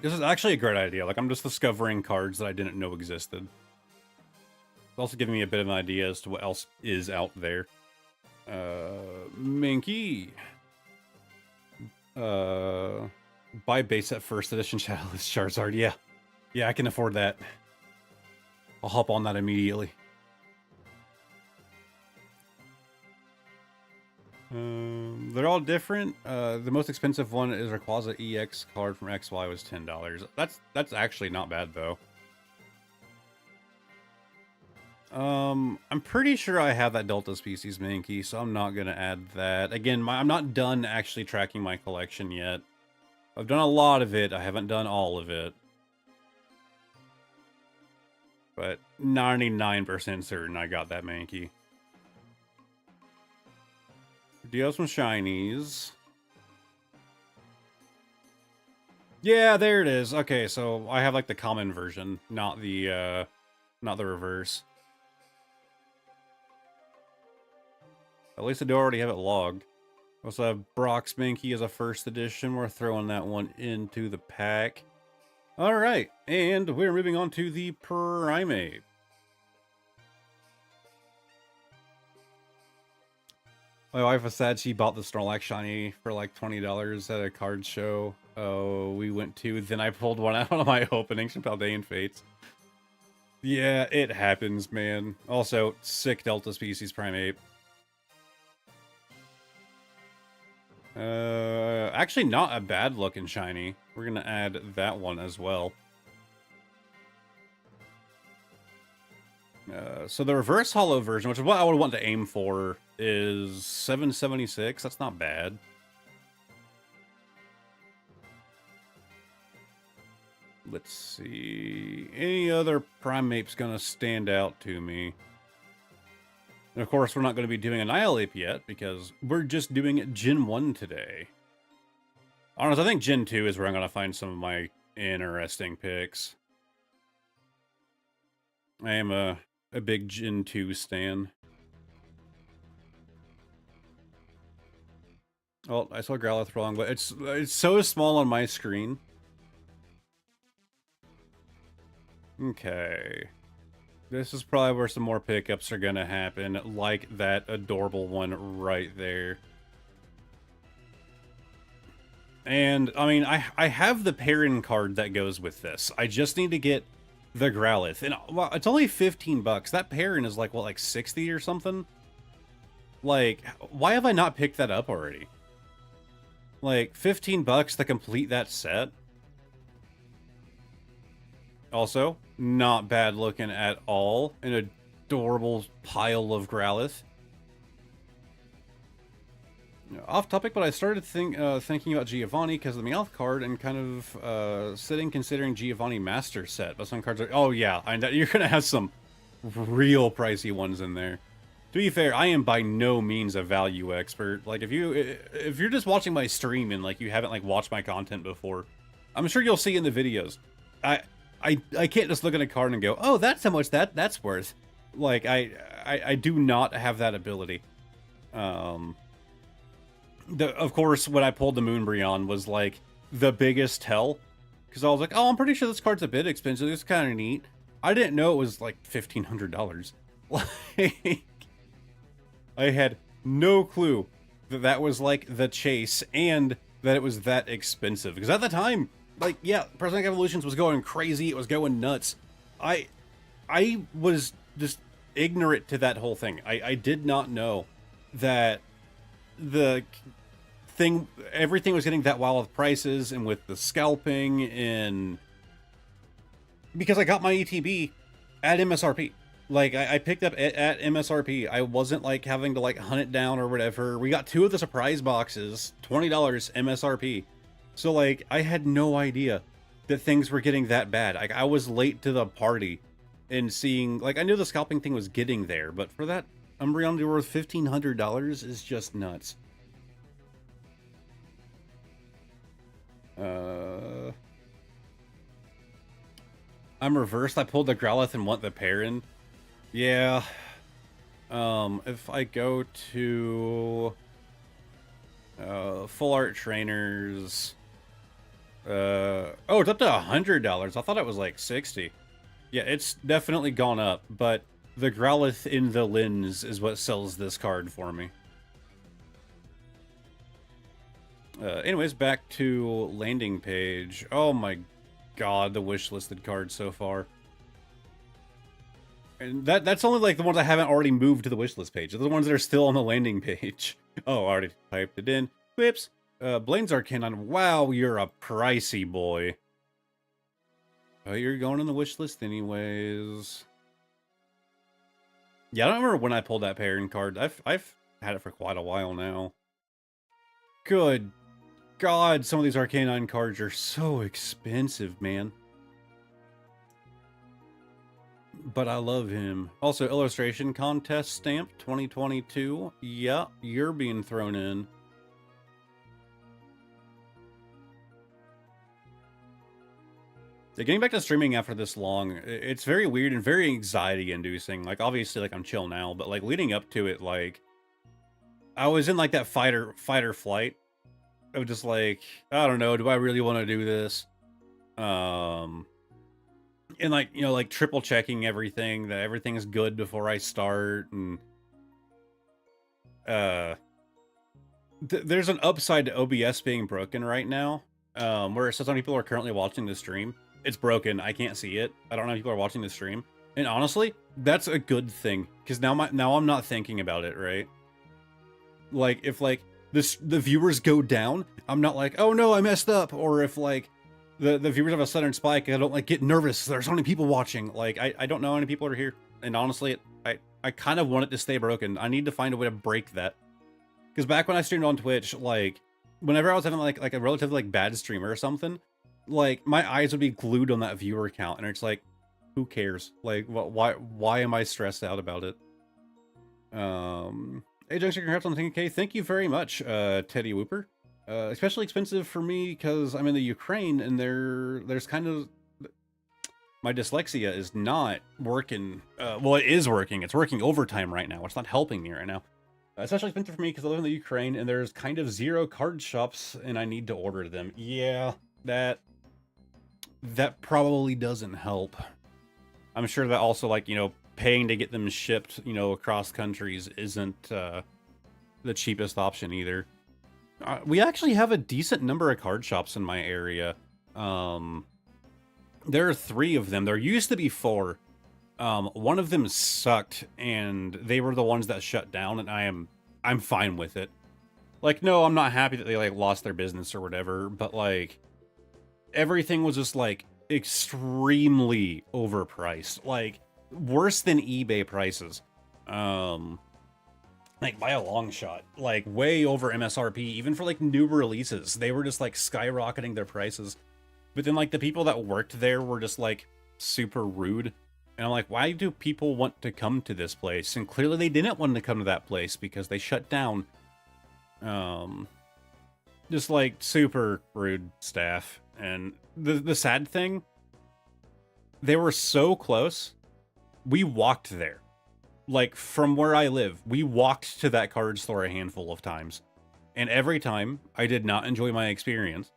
This is actually a great idea. Like, I'm just discovering cards that I didn't know existed. It's also giving me a bit of an idea as to what else is out there. Minky. Buy base set first edition Shadowless Charizard. Yeah. Yeah, I can afford that. I'll hop on that immediately. They're all different. The most expensive one is Rayquaza EX card from XY was $10. That's actually not bad though. I'm pretty sure I have that Delta species Mankey, so I'm not gonna add that. Again, I'm not done actually tracking my collection yet. I've done a lot of it. I haven't done all of it. But 99% certain I got that Mankey. Do you have some shinies? Yeah, there it is. Okay, so I have like the common version, not the reverse. At least I do already have it logged. Also have Brock's Mankey as a first edition. We're throwing that one into the pack. Alright, and we're moving on to the Primeape. My wife was sad she bought the Snorlax shiny for like $20 at a card show. Oh, we went to. Then I pulled one out of my openings from Paldean Fates. Yeah, it happens, man. Also, sick Delta species Primeape. Actually not a bad looking shiny. We're gonna add that one as well. So the reverse hollow version, which is what I would want to aim for, is $776. That's not bad. Let's see. Any other Primeape's gonna stand out to me? And of course, we're not going to be doing Annihilape yet, because we're just doing Gen 1 today. Honestly, I think Gen 2 is where I'm going to find some of my interesting picks. I am a big Gen 2 stan. Oh, I saw Growlithe wrong, but it's so small on my screen. Okay. This is probably where some more pickups are going to happen, like that adorable one right there. And, I mean, I have the Perrin card that goes with this. I just need to get the Growlithe. And, well, it's only 15 bucks. That Perrin is like, what, like 60 or something? Like, why have I not picked that up already? Like, 15 bucks to complete that set? Also, not bad looking at all. An adorable pile of Growlithe. Off topic, but I started thinking about Giovanni because of the Meowth card and kind of considering Giovanni Master Set. But some cards are... Oh, yeah. You're going to have some real pricey ones in there. To be fair, I am by no means a value expert. Like, if you're just watching my stream and, like, you haven't, like, watched my content before, I'm sure you'll see in the videos. I can't just look at a card and go, oh, that's how much that's worth. Like, I do not have that ability. Of course, when I pulled the Moonbreon was like the biggest tell, because I was like, oh, I'm pretty sure this card's a bit expensive. It's kind of neat. I didn't know it was like $1,500. Like, I had no clue that that was like the chase and that it was that expensive. Because at the time, like, yeah, Prosthetic Evolutions was going crazy. It was going nuts. I was just ignorant to that whole thing. I did not know that the thing, everything was getting that wild with prices and with the scalping, and because I got my ETB at MSRP. Like, I picked up at MSRP. I wasn't like having to like hunt it down or whatever. We got 2 of the surprise boxes, $20 MSRP. So like, I had no idea that things were getting that bad. Like, I was late to the party and seeing, like, I knew the scalping thing was getting there, but for that Umbreon to be worth $1,500 is just nuts. I'm reversed. I pulled the Growlithe and want the Perrin. Yeah. If I go to Full Art Trainers, oh, it's up to $100. I thought it was like 60. Yeah, it's definitely gone up, but the Growlithe in the lens is what sells this card for me. Anyways, back to landing page. Oh my god, the wish listed cards so far. And that's only like the ones I haven't already moved to the wish list page. They're the ones that are still on the landing page. Oh, I already typed it in. Whoops. Blaine's Arcanine. Wow, you're a pricey boy. Oh, you're going on the wish list anyways. Yeah, I don't remember when I pulled that Perrin card. I've had it for quite a while now. Good God, some of these Arcanine cards are so expensive, man. But I love him. Also, illustration contest stamp 2022. Yeah, you're being thrown in. Getting back to streaming after this long, it's very weird and very anxiety inducing. Like, obviously, like, I'm chill now, but like leading up to it, like, I was in like that fight or flight. I was just like, I don't know, do I really want to do this? And like, you know, like triple checking everything, that everything's good before I start. And there's an upside to OBS being broken right now, where it says how many people are currently watching the stream. It's broken. I can't see it. I don't know if people are watching the stream. And honestly, that's a good thing, because now I'm not thinking about it, right? Like, if like the viewers go down, I'm not like, oh no, I messed up. Or if like the viewers have a sudden spike, I don't like get nervous. There's so many people watching. Like, I don't know how many people are here. And honestly, I kind of want it to stay broken. I need to find a way to break that. Because back when I streamed on Twitch, like, whenever I was having like a relatively like bad streamer or something, like my eyes would be glued on that viewer count, and it's like, who cares? Like, why am I stressed out about it? Hey, Junction, congrats on the 10K. Thank you very much, Teddy Whooper. Especially expensive for me because I'm in the Ukraine, and there's kind of, my dyslexia is not working. Well, it is working. It's working overtime right now. It's not helping me right now. Especially expensive for me because I live in the Ukraine, and there's kind of 0 card shops, and I need to order them. Yeah, that probably doesn't help. I'm sure that also, like, you know, paying to get them shipped, you know, across countries isn't the cheapest option either. We actually have a decent number of card shops in my area. There are 3 of them. There used to be 4. One of them sucked, and they were the ones that shut down, and I'm fine with it. Like, no, I'm not happy that they like lost their business or whatever, but like everything was just like extremely overpriced, like worse than eBay prices. Like by a long shot, like way over MSRP, even for like new releases. They were just like skyrocketing their prices. But then like the people that worked there were just like super rude. And I'm like, why do people want to come to this place? And clearly they didn't want to come to that place because they shut down. Just like super rude staff. And the sad thing, they were so close. We walked there. Like, from where I live, we walked to that card store a handful of times. And every time, I did not enjoy my experience.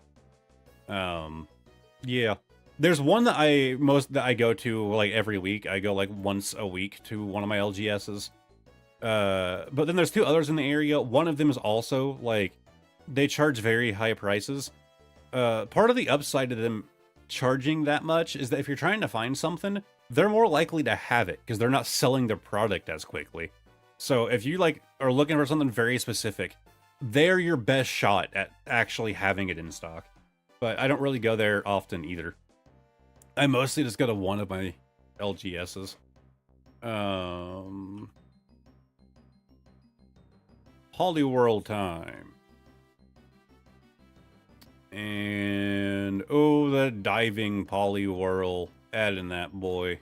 Yeah. There's one that I go to, like, every week. I go, like, once a week to one of my LGSs. But then there's two others in the area. One of them is also, like, they charge very high prices. Part of the upside to them charging that much is that if you're trying to find something, they're more likely to have it because they're not selling their product as quickly. So if you like are looking for something very specific, they're your best shot at actually having it in stock. But I don't really go there often either. I mostly just go to one of my LGSs. Polyworld time. And oh, the diving Poliwhirl. Add in that boy.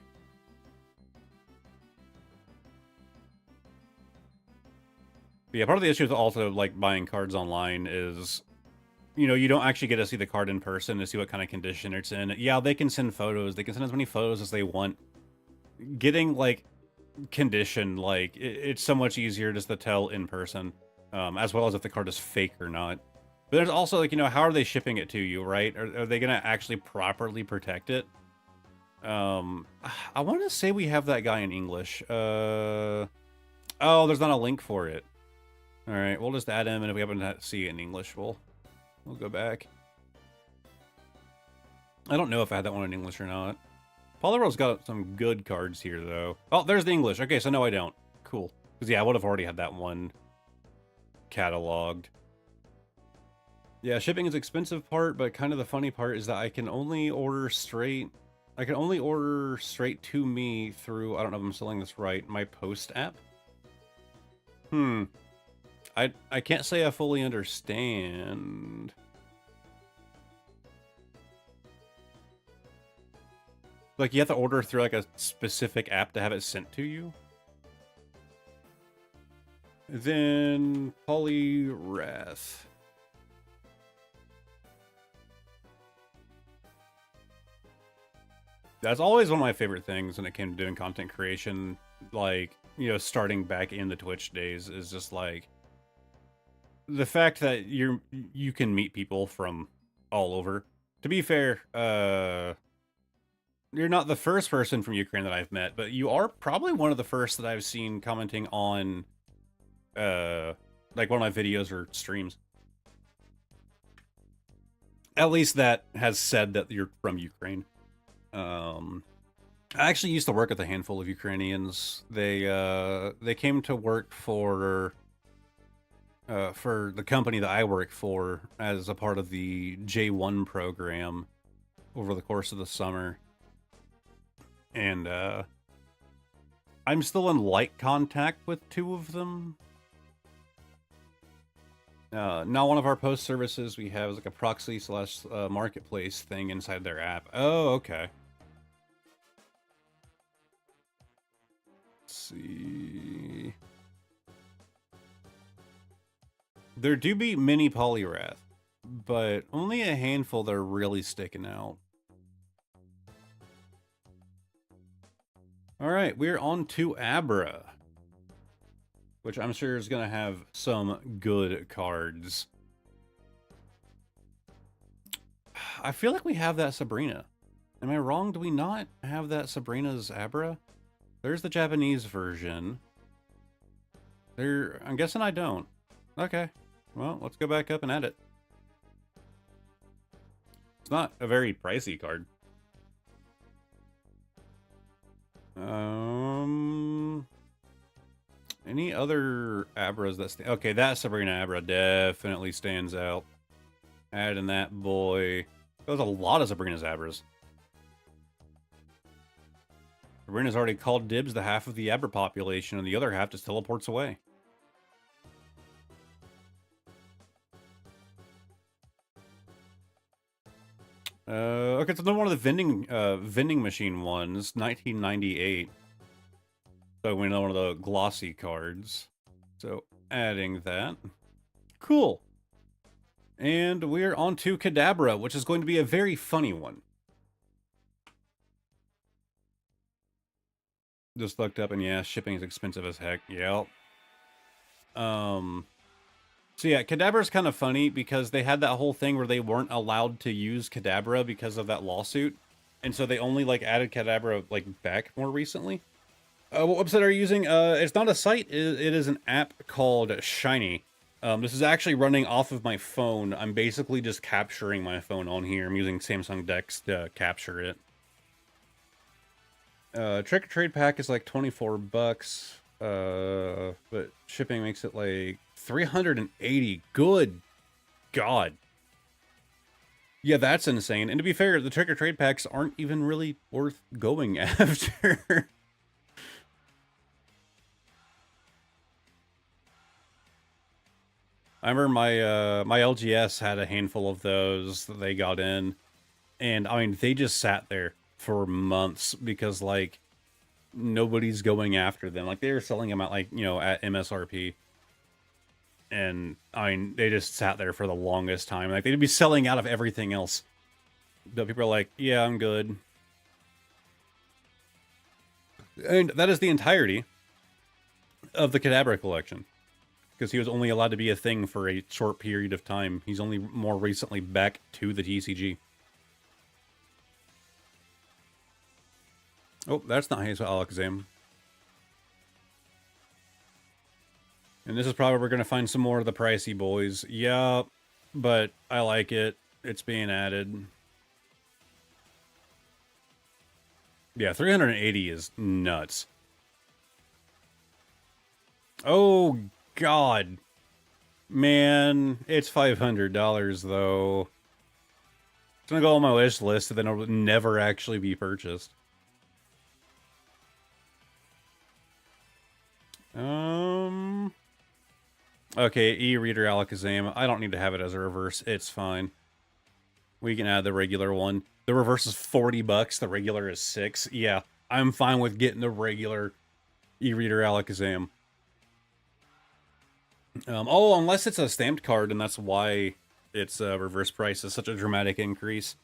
But yeah, part of the issue with also like buying cards online is, you know, you don't actually get to see the card in person to see what kind of condition it's in. Yeah, they can send photos. They can send as many photos as they want. Getting like condition, like it's so much easier just to tell in person, as well as if the card is fake or not. But there's also like, you know, how are they shipping it to you, right? Are they gonna actually properly protect it? I want to say we have that guy in English. Oh, there's not a link for it. All right, we'll just add him, and if we happen to see it in English, we'll go back. I don't know if I had that one in English or not. Poliwhirl's got some good cards here, though. Oh, there's the English. Okay, so no, I don't. Cool. Because, yeah, I would have already had that one cataloged. Yeah, shipping is expensive part, but kind of the funny part is that I can only order straight... I can only order straight to me through, I don't know if I'm selling this right, my Post app. I can't say I fully understand. Like, you have to order through, like, a specific app to have it sent to you? Then, Poliwrath. That's always one of my favorite things when it came to doing content creation. Like, you know, starting back in the Twitch days is just, like, the fact that you can meet people from all over. To be fair, you're not the first person from Ukraine that I've met, but you are probably one of the first that I've seen commenting on, like one of my videos or streams. At least that has said that you're from Ukraine. I actually used to work with a handful of Ukrainians. They came to work for the company that I work for as a part of the J1 program over the course of the summer. And I'm still in light contact with two of them. Now one of our post services we have is like a proxy slash marketplace thing inside their app. Oh, okay. Let's see. There do be mini Poliwrath, but only a handful that are really sticking out. All right, we're on to Abra, which I'm sure is going to have some good cards. I feel like we have that Sabrina. Am I wrong? Do we not have that Sabrina's Abra? There's the Japanese version. I'm guessing I don't. Okay. Well, let's go back up and add it. It's not a very pricey card. Any other Abras that okay, that Sabrina Abra definitely stands out. Add in that boy. There's a lot of Sabrina's Abras. Sabrina's already called dibs to half of the Abra population, and the other half just teleports away. Okay, so another one of the vending machine ones, 1998. So we know one of the glossy cards. So adding that. Cool. And we're on to Kadabra, which is going to be a very funny one. Just looked up and yeah, shipping is expensive as heck. Yep. So yeah, Kadabra's kind of funny because they had that whole thing where they weren't allowed to use Kadabra because of that lawsuit. And so they only like added Kadabra like back more recently. What website are you using? It's not a site. It is an app called Shiny. This is actually running off of my phone. I'm basically just capturing my phone on here. I'm using Samsung Dex to capture it. Trick or Trade pack is like 24 bucks. But shipping makes it like 380. Good God. Yeah, that's insane. And to be fair, the Trick or Trade packs aren't even really worth going after. I remember my LGS had a handful of those that they got in, and I mean they just sat there for months because like nobody's going after them. Like they were selling them at like, you know, at MSRP. And I mean, they just sat there for the longest time. Like they'd be selling out of everything else. But people are like, yeah, I'm good. And that is the entirety of the Kadabra collection. Because he was only allowed to be a thing for a short period of time. He's only more recently back to the TCG. Oh, that's not Hazel Alakazam. And this is probably where we're going to find some more of the pricey boys. Yeah, but I like it. It's being added. Yeah, 380 is nuts. Oh, God. Man, it's $500, though. It's going to go on my wish list, and then it'll never actually be purchased. Okay, e-reader Alakazam. I don't need to have it as a reverse. It's fine. We can add the regular one. The reverse is 40 bucks. The regular is 6. Yeah, I'm fine with getting the regular e-reader Alakazam. Oh, unless it's a stamped card, and that's why its reverse price is such a dramatic increase.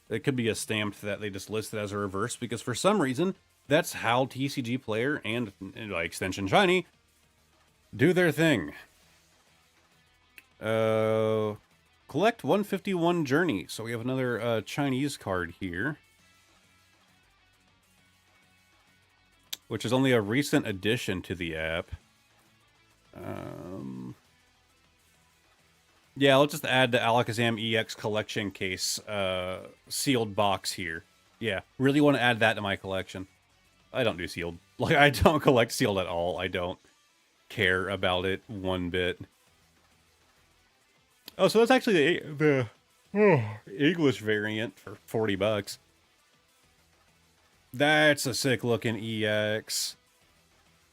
It could be a stamped that they just listed as a reverse, because for some reason, that's how TCG Player and by extension Shiny do their thing. Collect 151 Journey. So we have another Chinese card here, which is only a recent addition to the app. Yeah, let's just add the Alakazam EX collection case sealed box here. Yeah, really want to add that to my collection. I don't do sealed. Like, I don't collect sealed at all. I don't care about it one bit. Oh, so that's actually the English variant for 40 bucks. That's a sick looking EX.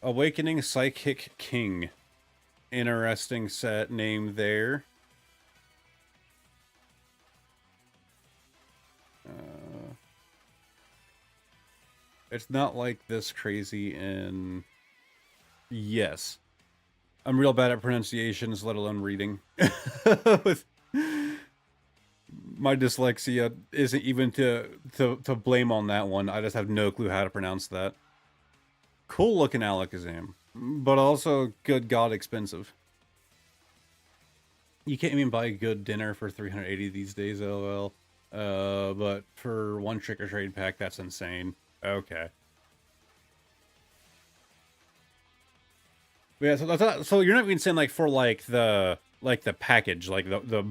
Awakening Psychic King. Interesting set name there. It's not like this crazy in... Yes. I'm real bad at pronunciations, let alone reading. With my dyslexia isn't even to blame on that one. I just have no clue how to pronounce that. Cool looking Alakazam, but also, good God, expensive. You can't even buy a good dinner for 380 these days, lol. But for one Trick or Trade pack, that's insane. Okay. Yeah, so you're not even saying like for like the package, like the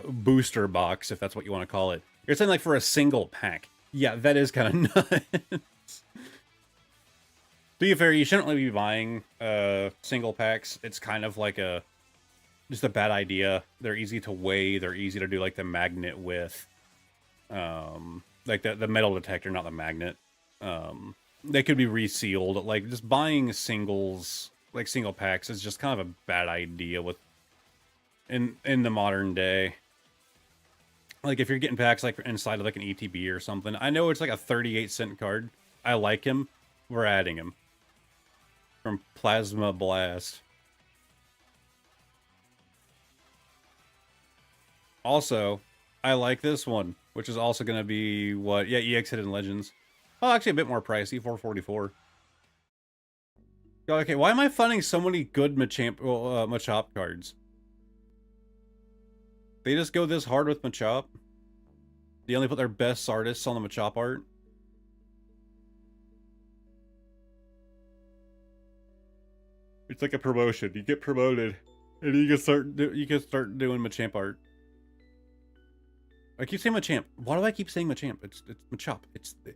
booster box, if that's what you want to call it. You're saying like for a single pack. Yeah, that is kind of nuts. To be fair, you shouldn't really be buying single packs. It's kind of like just a bad idea. They're easy to weigh. They're easy to do like the magnet with. Like the metal detector, not the magnet. They could be resealed. Like just buying singles, like single packs, is just kind of a bad idea with in the modern day. Like if you're getting packs like inside of like an ETB or something, I know it's like a 38-cent card. I like him. We're adding him from Plasma Blast. Also, I like this one, which is also going to be what? Yeah, EX Hidden Legends. Oh, actually a bit more pricey, $444. Okay, why am I finding so many good Machop cards? They just go this hard with Machop. They only put their best artists on the Machop art. It's like a promotion. You get promoted, and you can start doing Machamp art. I keep saying Machamp. Why do I keep saying Machamp? It's Machop.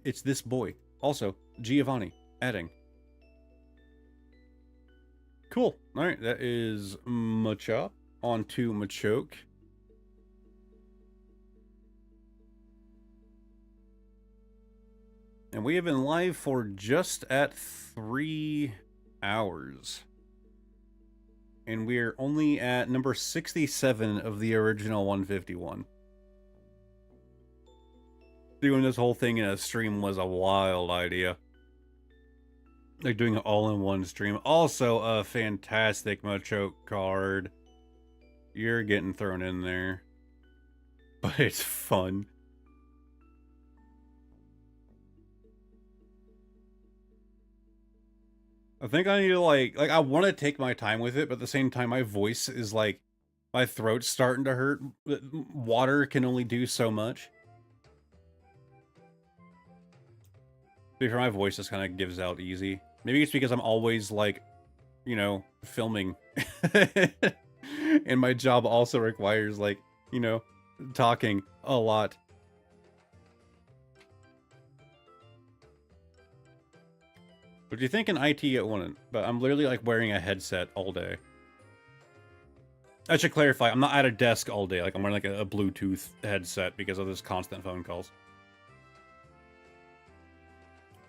It's this boy. Also, Giovanni adding. Cool. All right, that is Machop. On to Machoke. And we have been live for just at 3 hours. And we're only at number 67 of the original 151. Doing this whole thing in a stream was a wild idea. Like doing it all in one stream. Also a fantastic Machoke card. You're getting thrown in there. But it's fun. I think I need to like I want to take my time with it, but at the same time my voice is like, my throat's starting to hurt. Water can only do so much. Before my voice just kind of gives out easy. Maybe it's because I'm always like, you know, filming. And my job also requires like, you know, talking a lot. But you think in IT it wouldn't, but I'm literally like wearing a headset all day. I should clarify, I'm not at a desk all day. Like I'm wearing like a Bluetooth headset because of this constant phone calls.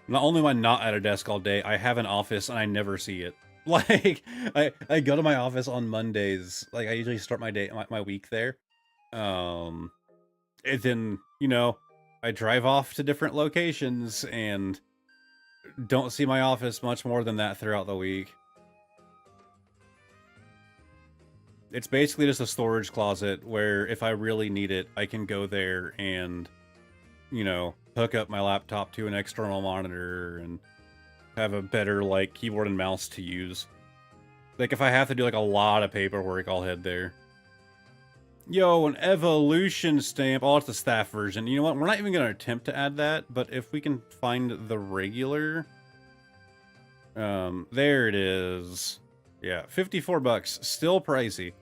Not only am I not at a desk all day, I have an office and I never see it. Like, I go to my office on Mondays. Like, I usually start my day, my week there. And then, you know, I drive off to different locations and don't see my office much more than that throughout the week. It's basically just a storage closet where if I really need it, I can go there and, you know, hook up my laptop to an external monitor and have a better, like, keyboard and mouse to use. Like, if I have to do, like, a lot of paperwork, I'll head there. Yo, an evolution stamp. Oh, it's the staff version. You know what? We're not even going to attempt to add that, but if we can find the regular... there it is. Yeah, 54 bucks. Still pricey.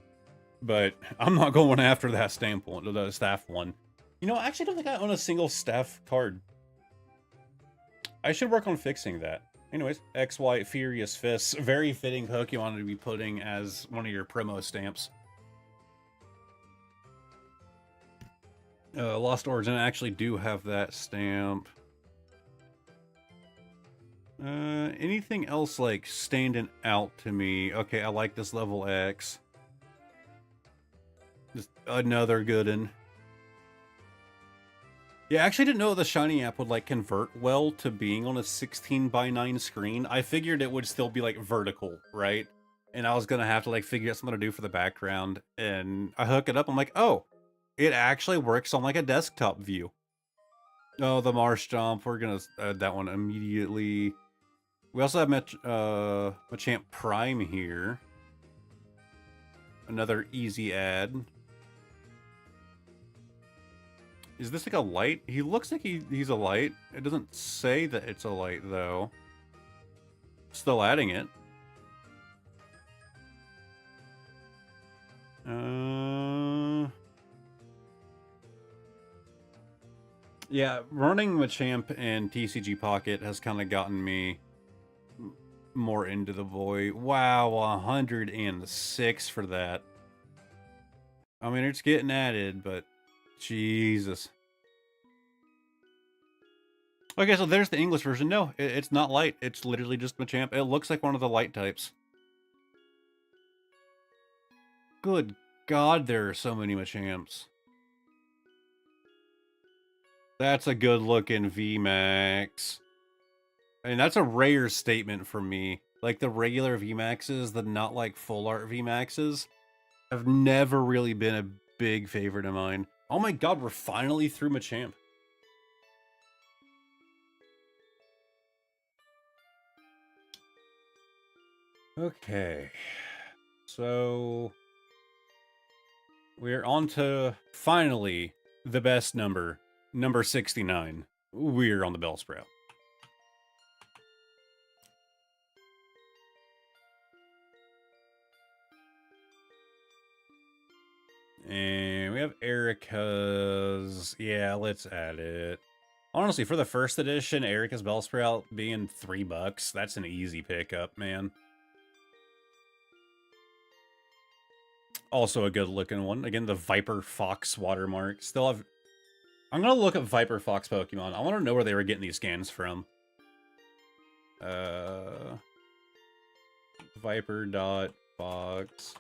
But I'm not going after that stamp one, the staff one. You know, I actually don't think I own a single staff card. I should work on fixing that. Anyways, XY Furious Fists. Very fitting Pokemon to be putting as one of your promo stamps. Lost Origin, I actually do have that stamp. Anything else, like, standing out to me? Okay, I like this level X. Just another good one. Yeah, I actually didn't know the Shiny app would, like, convert well to being on a 16:9 screen. I figured it would still be, like, vertical, right? And I was gonna have to, like, figure out something to do for the background. And I hook it up, I'm like, oh, it actually works on, like, a desktop view. Oh, the Marshtomp, we're gonna add that one immediately. We also have Machamp Prime here. Another easy add. Is this like a light? He looks like he's a light. It doesn't say that it's a light, though. Still adding it. Yeah, running Machamp and TCG Pocket has kind of gotten me more into the boy. Wow, 106 for that. I mean, it's getting added, but Jesus. Okay, so there's the English version. No, it's not light. It's literally just Machamp. It looks like one of the light types. Good God, there are so many Machamps. That's a good looking VMAX. And that's a rare statement from me. Like the regular VMAXs, the not like full art VMAXs, have never really been a big favorite of mine. Oh my God, we're finally through Machamp. Okay. So We're on to, finally, the best number. Number 69. We're on the Bellsprout. And we have Erica's. Yeah, let's add it. Honestly, for the first edition, Erica's Bellsprout being $3, that's an easy pickup, man. Also a good looking one. Again, the Viper Fox watermark. Still have... I'm gonna look up Viper Fox Pokemon. I want to know where they were getting these scans from. Viper.fox.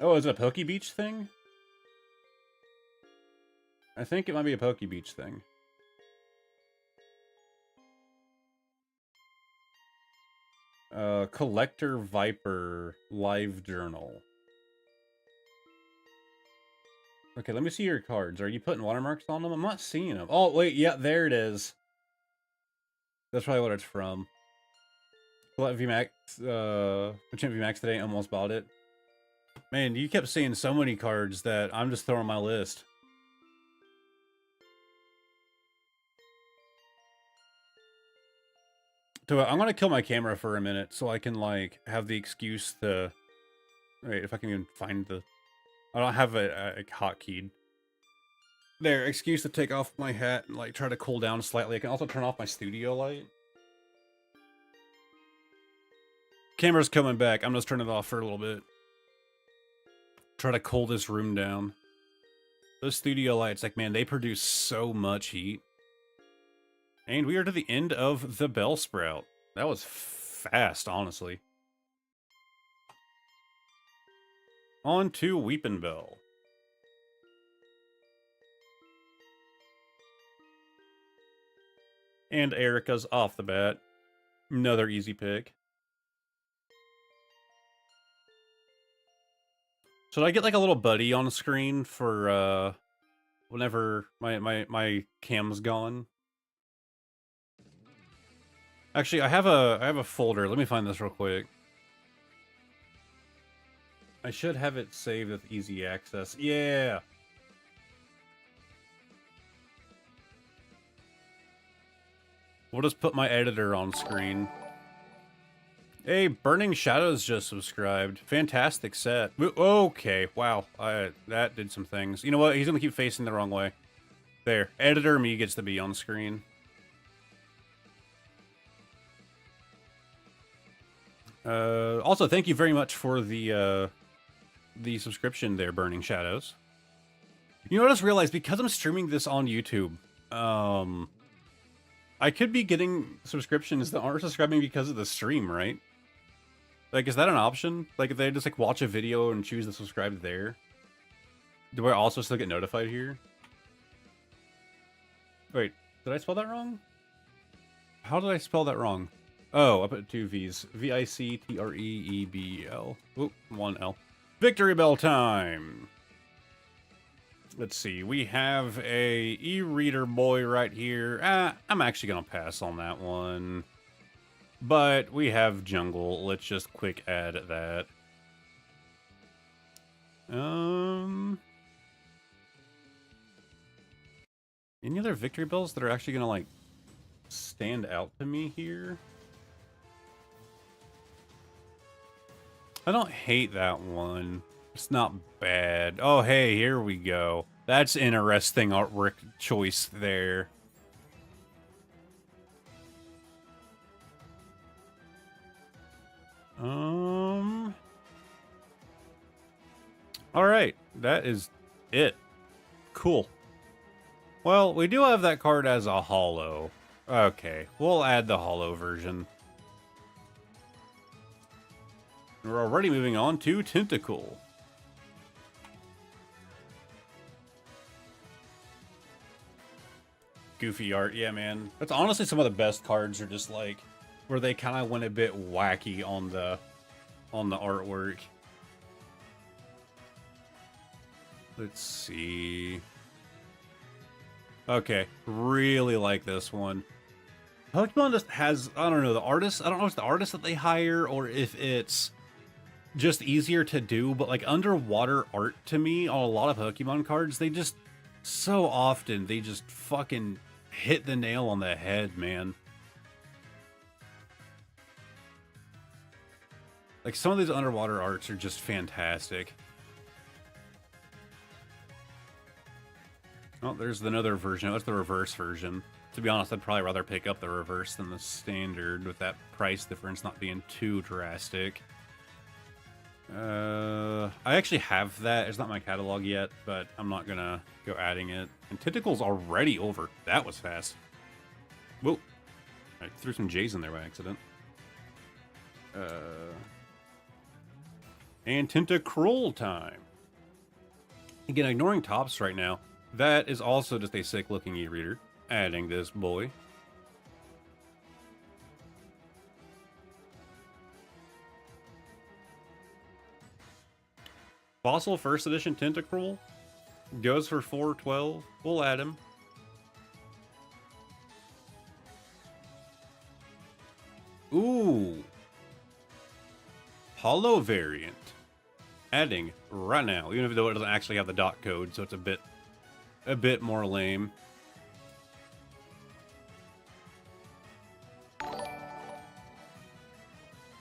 Oh, is it a Pokebeach thing? I think it might be a Pokebeach thing. Collector Viper live journal. Okay, let me see your cards. Are you putting watermarks on them? I'm not seeing them. Oh, wait, yeah, there it is. That's probably what it's from. Colette VMAX, Machamp VMAX today, almost bought it. Man, you kept seeing so many cards that I'm just throwing my list. So I'm gonna kill my camera for a minute so I can, like, have the excuse to... Wait, if I can even find the... I don't have a hotkeyed. There, excuse to take off my hat and, like, try to cool down slightly. I can also turn off my studio light. Camera's coming back. I'm just turning it off for a little bit. Try to cool this room down. Those studio lights, like, man, they produce so much heat. And we are to the end of the Bellsprout. That was fast, honestly. On to Weepinbell. And Erica's off the bat. Another easy pick. Should I get, like, a little buddy on the screen for, whenever my cam's gone? Actually, I have a folder. Let me find this real quick. I should have it saved with easy access. Yeah. We'll just put my editor on screen. Hey, Burning Shadows just subscribed. Fantastic set. Okay, wow. That did some things. You know what? He's gonna keep facing the wrong way. There. Editor me gets to be on screen. Also, thank you very much for the subscription there, Burning Shadows. You know what I just realized? Because I'm streaming this on YouTube, I could be getting subscriptions that aren't subscribing because of the stream, right? Like, is that an option? Like, if they just, like, watch a video and choose to subscribe there? Do I also still get notified here? Wait, did I spell that wrong? How did I spell that wrong? Oh, I put 2 V's. V-I-C-T-R-E-E-B-L. Oop, 1 L. Victory Bell time! Let's see, we have a e-reader boy right here. I'm actually gonna pass on that one. But we have Jungle. Let's just quick add that. Any other Victory Bells that are actually gonna, like, stand out to me here? I don't hate that one. It's not bad. Oh, hey, here we go. That's interesting artwork choice there. Alright, that is it. Cool. Well, we do have that card as a holo. Okay, we'll add the holo version. We're already moving on to Tentacle. Goofy art, yeah, man. That's honestly some of the best cards are just like where they kind of went a bit wacky on the artwork. Let's see. Okay, really like this one. Pokemon just has, I don't know, the artist. I don't know if it's the artist that they hire or if it's just easier to do, but like underwater art to me on a lot of Pokemon cards, they just so often they just fucking hit the nail on the head, man. Like some of these underwater arts are just fantastic. Oh, there's another version. That's the reverse version. To be honest, I'd probably rather pick up the reverse than the standard, with that price difference not being too drastic. I actually have that. It's not in my catalog yet, but I'm not gonna go adding it. And Tentacle's already over. That was fast. Whoa. I threw some J's in there by accident. And Tentacruel time. Again, ignoring tops right now. That is also just a sick-looking e-reader. Adding this boy. Fossil First Edition Tentacruel goes for $412. We'll add him. Ooh. Holo variant. Adding right now, even though it doesn't actually have the dot code, so it's a bit more lame.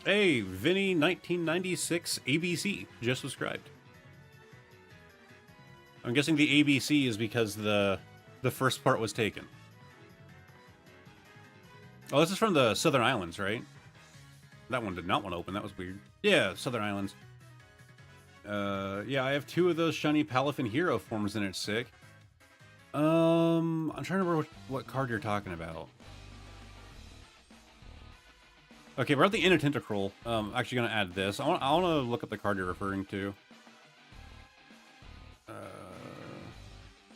Hey, Vinny 1996 ABC just subscribed. I'm guessing the ABC is because the first part was taken. Oh, this is from the Southern Islands, right? That one did not want to open. That was weird. Yeah, Southern Islands. Yeah, I have 2 of those shiny Palafin Hero forms and it's sick. I'm trying to remember what card you're talking about. Okay, we're at the end of Tentacruel. Actually gonna add this. I want to look up the card you're referring to.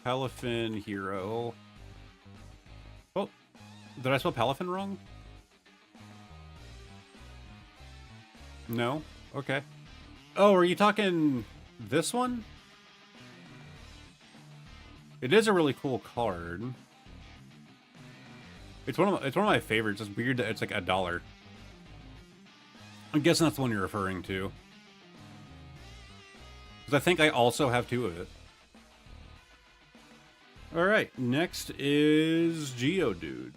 Palafin Hero. Oh, did I spell Palafin wrong? No? Okay. Oh, are you talking this one? It is a really cool card. It's one of my favorites. It's weird that it's like $1. I'm guessing that's the one you're referring to. Because I think I also have 2 of it. Alright, next is Geodude.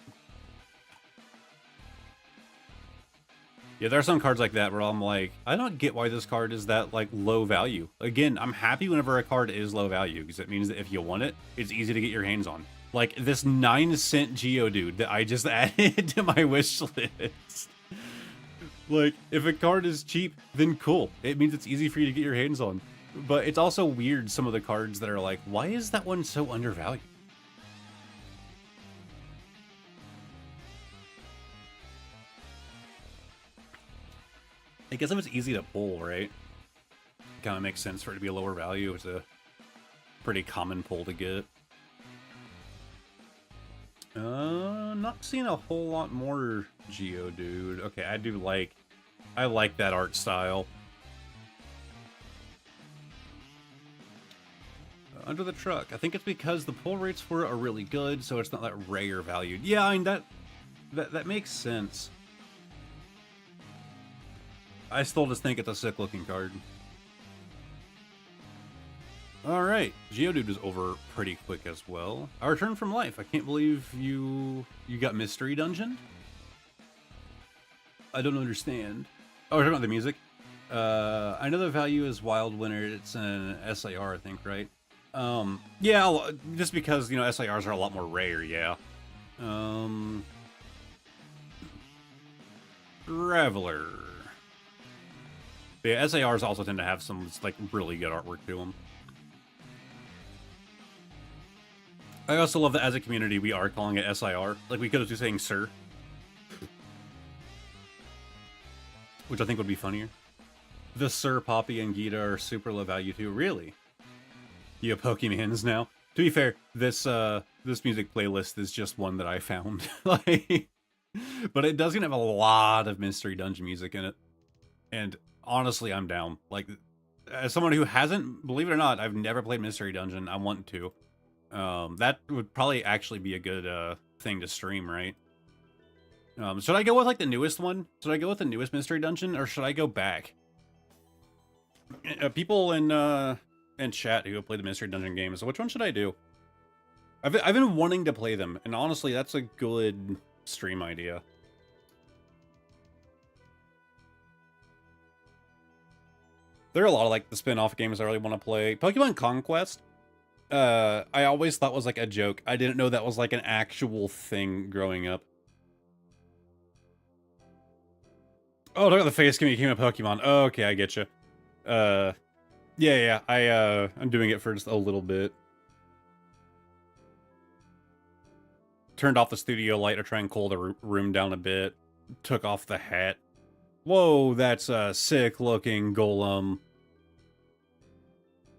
Yeah, there are some cards like that where I'm like, I don't get why this card is that, like, low value. Again, I'm happy whenever a card is low value, because it means that if you want it, it's easy to get your hands on. Like, this 9-cent Geodude that I just added to my wish list. Like, if a card is cheap, then cool. It means it's easy for you to get your hands on. But it's also weird, some of the cards that are like, why is that one so undervalued? I guess if it's easy to pull, right? It kind of makes sense for it to be a lower value. It's a pretty common pull to get. Not seeing a whole lot more Geodude. Okay, I like that art style. Under the Truck. I think it's because the pull rates for it are really good, so it's not that rare valued. Yeah, I mean, that makes sense. I still just think it's a sick looking card. Alright, Geodude is over pretty quick as well. Our Return from Life. I can't believe you got Mystery Dungeon. I don't understand. Oh, we're talking about the music? I know the value is Wild Winter. It's an SIR, I think, right? Yeah, just because, you know, SIRs are a lot more rare, yeah. Traveler. Yeah, SARs also tend to have some, like, really good artwork to them. I also love that as a community we are calling it SIR. Like, we could have just saying Sir. Which I think would be funnier. The Sir, Poppy, and Gita are super low value too. Really? You have Pokemans now? To be fair, this music playlist is just one that I found. Like, but it does have a lot of Mystery Dungeon music in it. And honestly, I'm down. Like, as someone who hasn't, believe it or not, I've never played Mystery Dungeon. I want to. That would probably actually be a good thing to stream, right? Should I go with like the newest one? Should I go with the newest Mystery Dungeon, or should I go back? People in chat who have played the Mystery Dungeon games, which one should I do? I've been wanting to play them, and honestly, that's a good stream idea. There are a lot of like the spin-off games I really want to play. Pokemon Conquest, I always thought was like a joke. I didn't know that was like an actual thing growing up. Oh, look at the face can became a Pokemon. Oh, okay, I get you. Yeah, I'm doing it for just a little bit. Turned off the studio light to try and cool the room down a bit. Took off the hat. Whoa, that's a sick looking golem.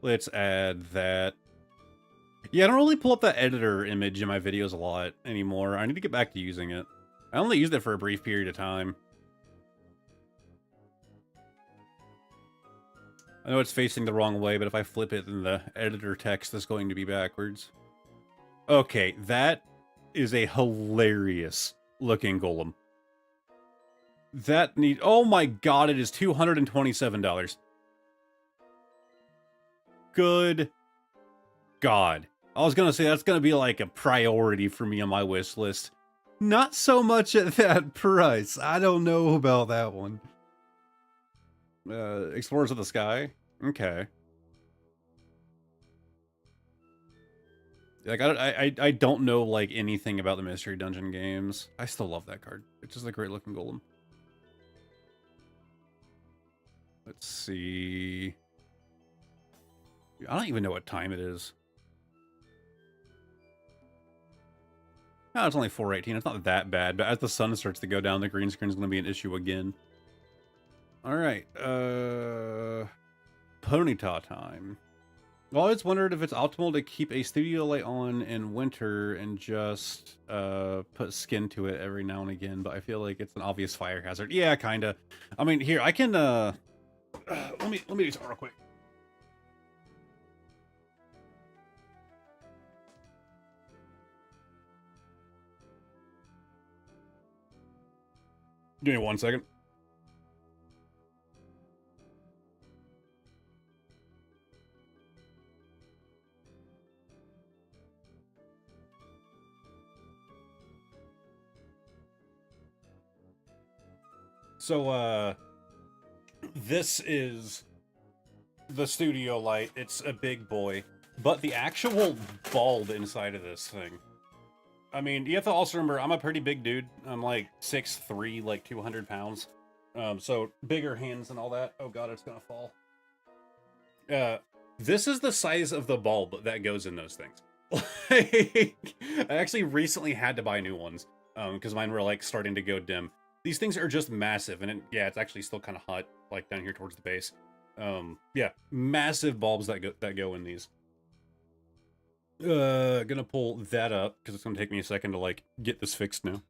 Let's add that. Yeah, I don't really pull up that editor image in my videos a lot anymore. I need to get back to using it. I only used it for a brief period of time. I know it's facing the wrong way, but if I flip it, then the editor text is going to be backwards. Okay, that is a hilarious looking golem. That need. Oh my god, it is $227. Good god. I was gonna say that's gonna be like a priority for me on my wish list. Not so much at that price. I don't know about that one. Explorers of the Sky? Okay. Like, I don't know, like, anything about the Mystery Dungeon games. I still love that card. It's just a great-looking golem. Let's see... I don't even know what time it is. Oh, it's only 4:18. It's not that bad, but as the sun starts to go down, the green screen is going to be an issue again. Alright, Ponyta time. Well, I always wondered if it's optimal to keep a studio light on in winter and just put skin to it every now and again, but I feel like it's an obvious fire hazard. Yeah, kinda. I mean, here, I can let me do something real quick. Give me 1 second. So, this is the studio light. It's a big boy, but the actual bulb inside of this thing. I mean, you have to also remember, I'm a pretty big dude. I'm like 6'3", like 200 pounds. So bigger hands and all that. Oh god, it's gonna fall. This is the size of the bulb that goes in those things. Like, I actually recently had to buy new ones, because mine were like starting to go dim. These things are just massive, and yeah, it's actually still kind of hot, like down here towards the base. Yeah, massive bulbs that go in these. Gonna pull that up because it's gonna take me a second to like get this fixed now.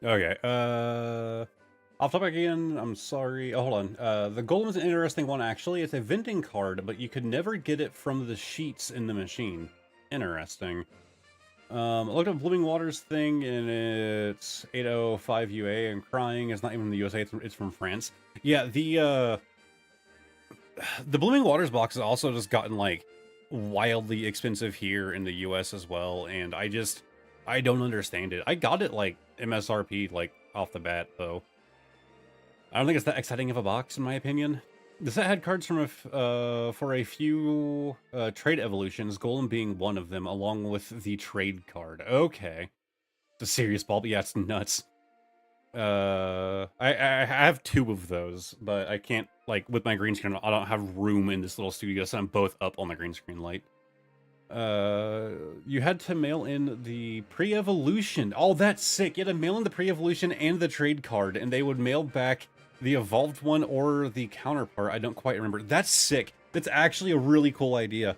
Okay, off topic again, I'm sorry. Oh, hold on. The golem is an interesting one, actually. It's a vending card, but you could never get it from the sheets in the machine. Interesting. I looked up Blooming Waters thing, and it's 805 UA. I'm crying. It's not even in the USA. It's from France. Yeah, the Blooming Waters box has also just gotten, like, wildly expensive here in the US as well, and I don't understand it. I got it, like, MSRP, like, off the bat, though. I don't think it's that exciting of a box, in my opinion. The set had cards from for a few trade evolutions, Golem being one of them, along with the trade card. Okay. The serious bulb, yeah, it's nuts. I have 2 of those, but I can't, like, with my green screen, I don't have room in this little studio, so I'm both up on the green screen light. You had to mail in the pre-evolution. Oh, that's sick. You had to mail in the pre-evolution and the trade card, and they would mail back the evolved one or the counterpart. I don't quite remember. That's sick. That's actually a really cool idea.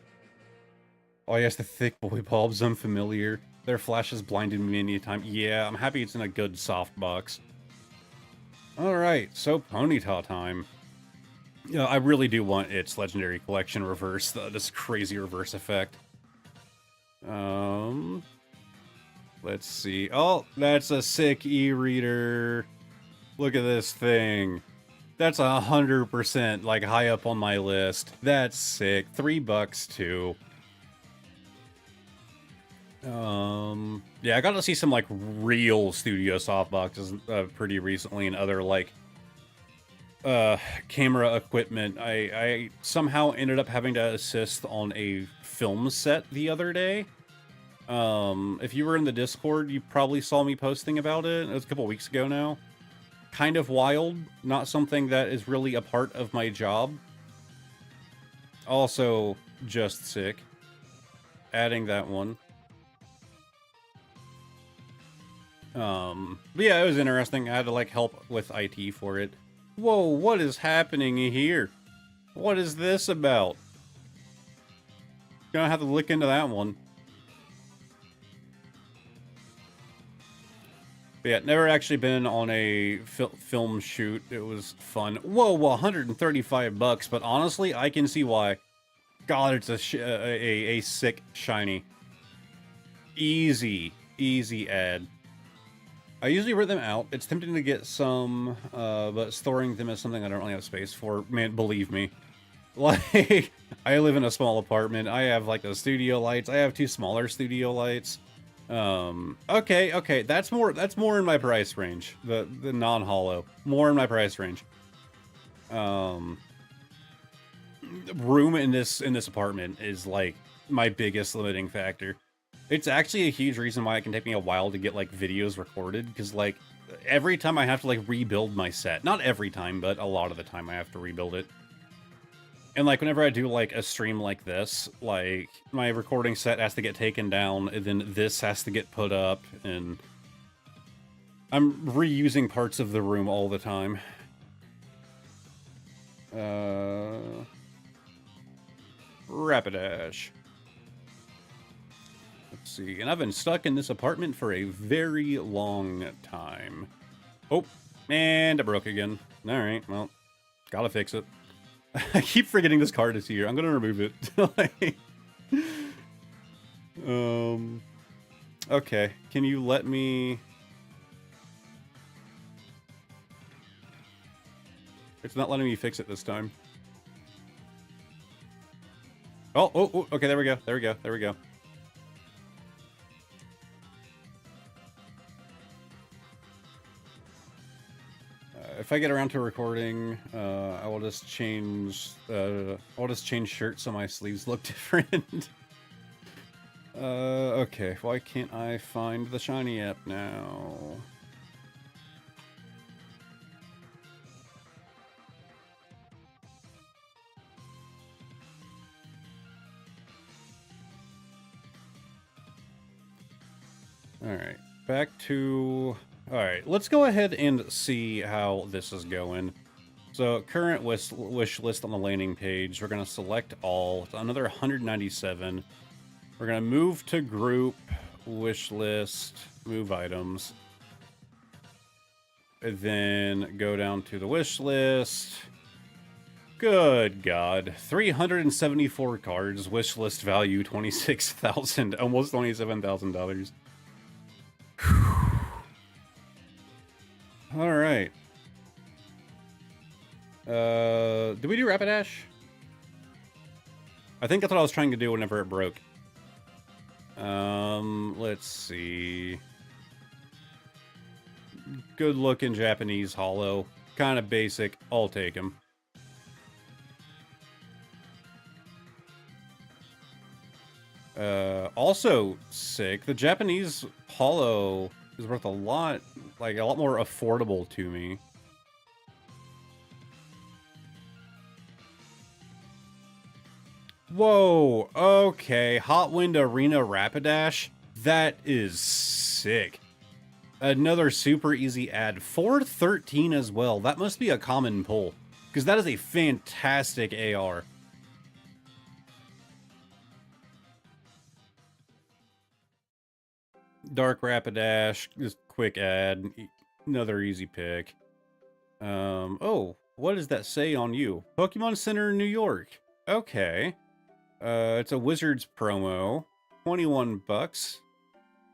Oh yes, the thick boy bulbs, unfamiliar. Their flashes blinded me many a time. Yeah, I'm happy it's in a good soft box. Alright, so Ponyta time. Yeah, I really do want its Legendary Collection reverse, this crazy reverse effect. Let's see. Oh, that's a sick e-reader. Look at this thing. That's 100% like high up on my list. That's sick. $3 too. Yeah, I got to see some like real studio softboxes pretty recently and other like camera equipment. I somehow ended up having to assist on a film set the other day. If you were in the Discord, you probably saw me posting about it. It was a couple weeks ago now. Kind of wild, not something that is really a part of my job. Also, just sick. Adding that one. But yeah, it was interesting. I had to like help with IT for it. Whoa, what is happening here? What is this about? Gonna have to look into that one. But yeah, never actually been on a film shoot. It was fun. Whoa, 135 bucks. But honestly, I can see why. God, it's a sick shiny. Easy ad. I usually rip them out. It's tempting to get some, but storing them is something I don't really have space for. Man, believe me. Like, I live in a small apartment. I have, like, the studio lights. I have 2 smaller studio lights. Okay, that's more in my price range. The non-hollow. More in my price range. Room in this apartment is, like, my biggest limiting factor. It's actually a huge reason why it can take me a while to get, like, videos recorded, because, like, every time I have to, like, rebuild my set. Not every time, but a lot of the time I have to rebuild it. And, like, whenever I do, like, a stream like this, like, my recording set has to get taken down, and then this has to get put up, and I'm reusing parts of the room all the time. Rapidash. Let's see, and I've been stuck in this apartment for a very long time. Oh, and it broke again. Alright, well, gotta fix it. I keep forgetting this card is here. I'm gonna remove it. Okay, can you let me... It's not letting me fix it this time. Oh, okay, there we go. If I get around to recording, I will just change shirts so my sleeves look different. Okay, why can't I find the shiny app now? Alright, back to... Alright, let's go ahead and see how this is going. So, current wish list on the landing page. We're going to select all. It's another 197. We're going to move to group, wish list, move items. And then go down to the wish list. Good God. 374 cards. Wish list value $26,000. Almost $27,000. All right. Did we do Rapidash? I think that's what I was trying to do whenever it broke. Let's see. Good looking Japanese hollow. Kind of basic. I'll take him. Also sick. The Japanese hollow is worth a lot, like a lot more affordable to me. Whoa, okay. Hot Wind Arena Rapidash. That is sick. Another super easy ad. 413 as well. That must be a common pull, because that is a fantastic AR. Dark Rapidash, just quick ad. Another easy pick. Oh, what does that say on you? Pokemon Center, New York. Okay. It's a Wizards promo. 21 bucks.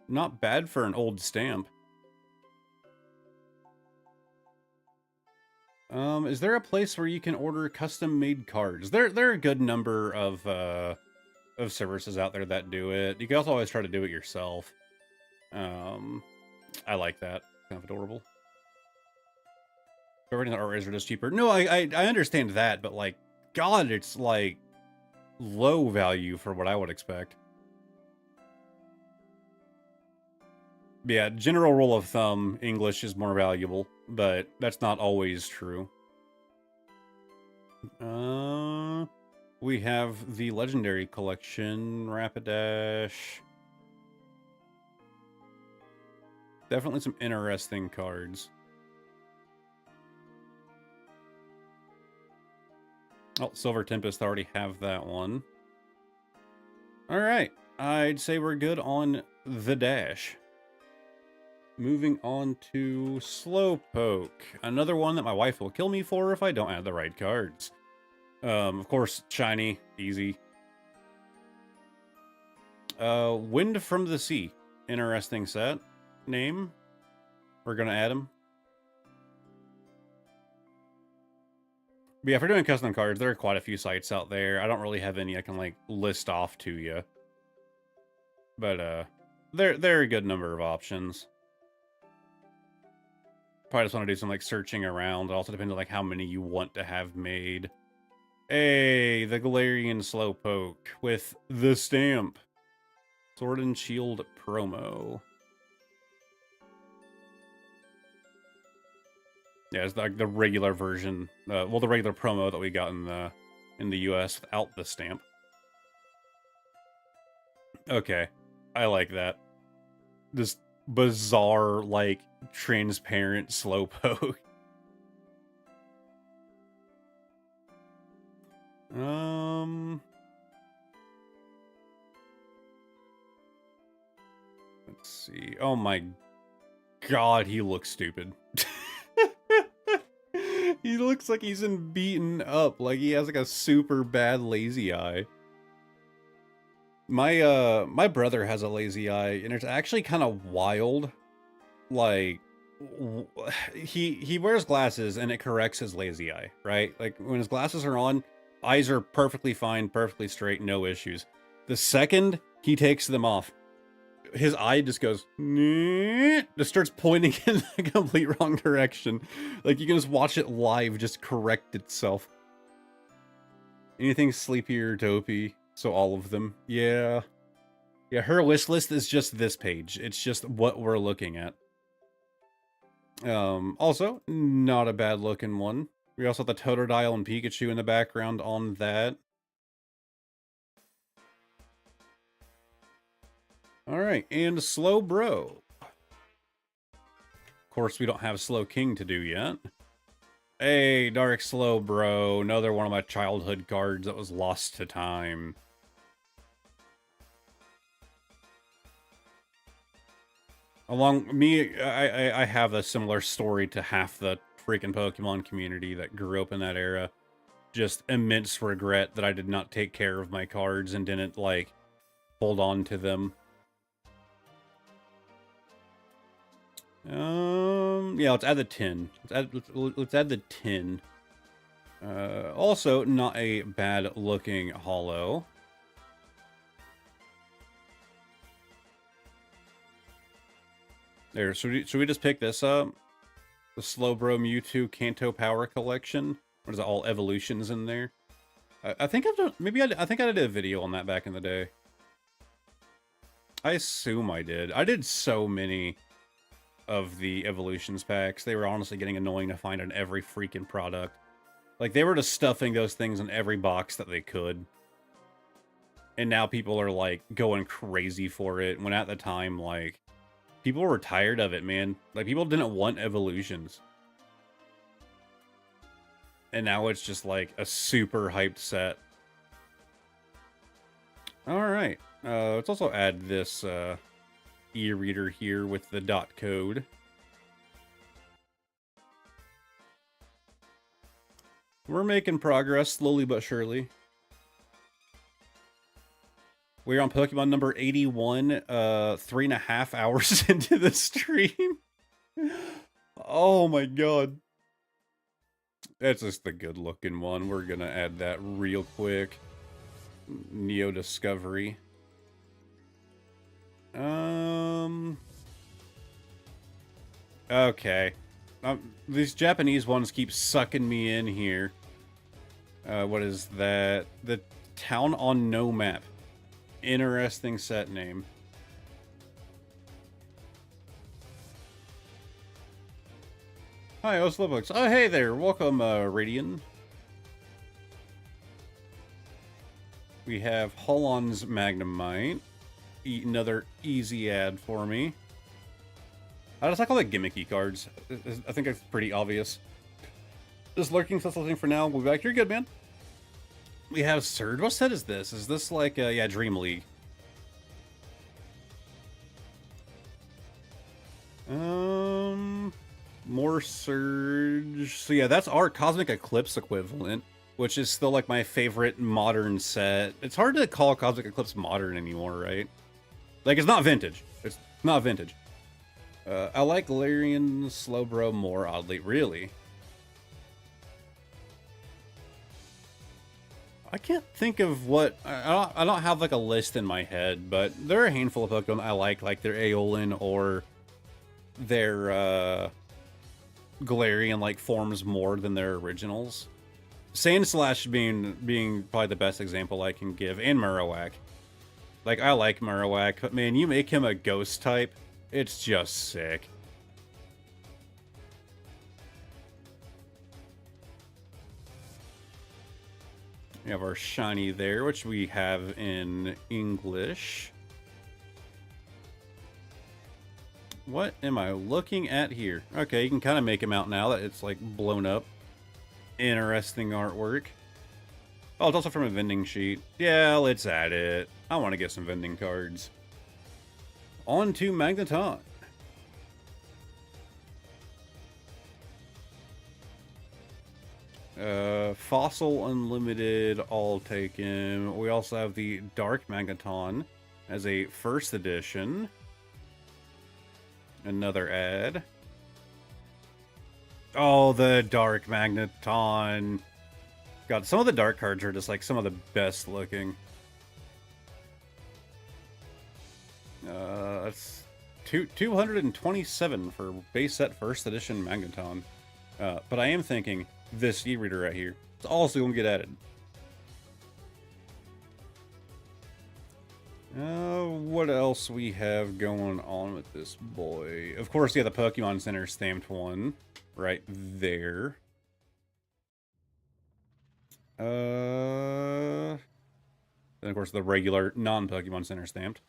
Not bad for an old stamp. Is there a place where you can order custom-made cards? There are a good number of services out there that do it. You can also always try to do it yourself. I like that. Kind of adorable. Everything art is just cheaper. No, I understand that, but like, God, it's like low value for what I would expect. Yeah, general rule of thumb, English is more valuable, but that's not always true. We have the Legendary Collection, Rapidash. Definitely some interesting cards. Oh, Silver Tempest, I already have that one. Alright, I'd say we're good on the dash. Moving on to Slowpoke. Another one that my wife will kill me for if I don't add the right cards. Of course, shiny, easy. Wind from the Sea. Interesting set. Name. We're gonna add him. But yeah, if we're doing custom cards, there are quite a few sites out there. I don't really have any I can, like, list off to you. But, there are a good number of options. Probably just want to do some, like, searching around. It also depends on, like, how many you want to have made. Hey, the Galarian Slowpoke with the stamp. Sword and Shield promo. Yeah, it's like the regular version. Well, the regular promo that we got in the US without the stamp. Okay, I like that. This bizarre, like, transparent Slowpoke. Let's see. Oh my God, he looks stupid. He looks like he's been beaten up, like he has like a super bad lazy eye. My brother has a lazy eye, and it's actually kind of wild. Like, he wears glasses and it corrects his lazy eye, right? Like when his glasses are on, eyes are perfectly fine, perfectly straight, no issues. The second he takes them off, his eye just goes, just starts pointing in the complete wrong direction. Like you can just watch it live just correct itself. Anything sleepy or dopey, so all of them. Yeah. Yeah, her wish list is just this page. It's just what we're looking at. Also, not a bad looking one. We also have the Totodile and Pikachu in the background on that. Alright, and Slowbro. Of course, we don't have Slowking to do yet. Hey, Dark Slowbro. Another one of my childhood cards that was lost to time. Along me, I have a similar story to half the freaking Pokemon community that grew up in that era. Just immense regret that I did not take care of my cards and didn't, like, hold on to them. Yeah, let's add the 10. Let's add the 10. Also, not a bad looking holo. There, should we just pick this up? The Slowbro Mewtwo Kanto Power Collection. What is it, all evolutions in there? I think I've done, maybe I think I did a video on that back in the day. I assume I did. I did so many of the evolutions packs. They were honestly getting annoying to find on every freaking product. Like, they were just stuffing those things in every box that they could. And now people are, like, going crazy for it, when at the time, like, people were tired of it, man. Like, people didn't want evolutions. And now it's just, like, a super hyped set. Alright. Let's also add this, e-reader here with the dot code. We're making progress, slowly but surely. We're on Pokemon number 81, 3.5 hours into the stream. Oh my god. That's just the good looking one. We're gonna add that real quick. Neo Discovery. Okay. These Japanese ones keep sucking me in here. What is that? The Town on No Map. Interesting set name. Hi, Oslobooks. Oh, hey there. Welcome, Radian. We have Holon's Magnemite. Another easy ad for me. I just like all the gimmicky cards. I think it's pretty obvious. Just lurking, so that's looking for now. We'll be back. You're good, man. We have Surge. What set is this? Is this like, yeah, Dream League? More Surge. So yeah, that's our Cosmic Eclipse equivalent, which is still like my favorite modern set. It's hard to call Cosmic Eclipse modern anymore, right? Like, it's not vintage. It's not vintage. I like Galarian Slowbro more, oddly. Really? I can't think of what... I don't have, like, a list in my head, but there are a handful of Pokemon I like their Aeolin or their, Galarian, like, forms more than their originals. Sandslash being probably the best example I can give, and Marowak. Like, I like Marowak, but man, you make him a ghost type, it's just sick. We have our shiny there, which we have in English. What am I looking at here? Okay, you can kind of make him out now that it's, like, blown up. Interesting artwork. Oh, it's also from a vending sheet. Yeah, let's add it. I want to get some vending cards. On to Magneton. Fossil Unlimited, all taken. We also have the Dark Magneton as a first edition. Another ad. Oh, the Dark Magneton. God, some of the dark cards are just like some of the best looking. That's 227 for base set first edition Magneton. But I am thinking this e-reader right here is also going to get added. What else we have going on with this boy? Of course, yeah, the Pokemon Center stamped one right there. Then of course the regular non-Pokemon Center stamped.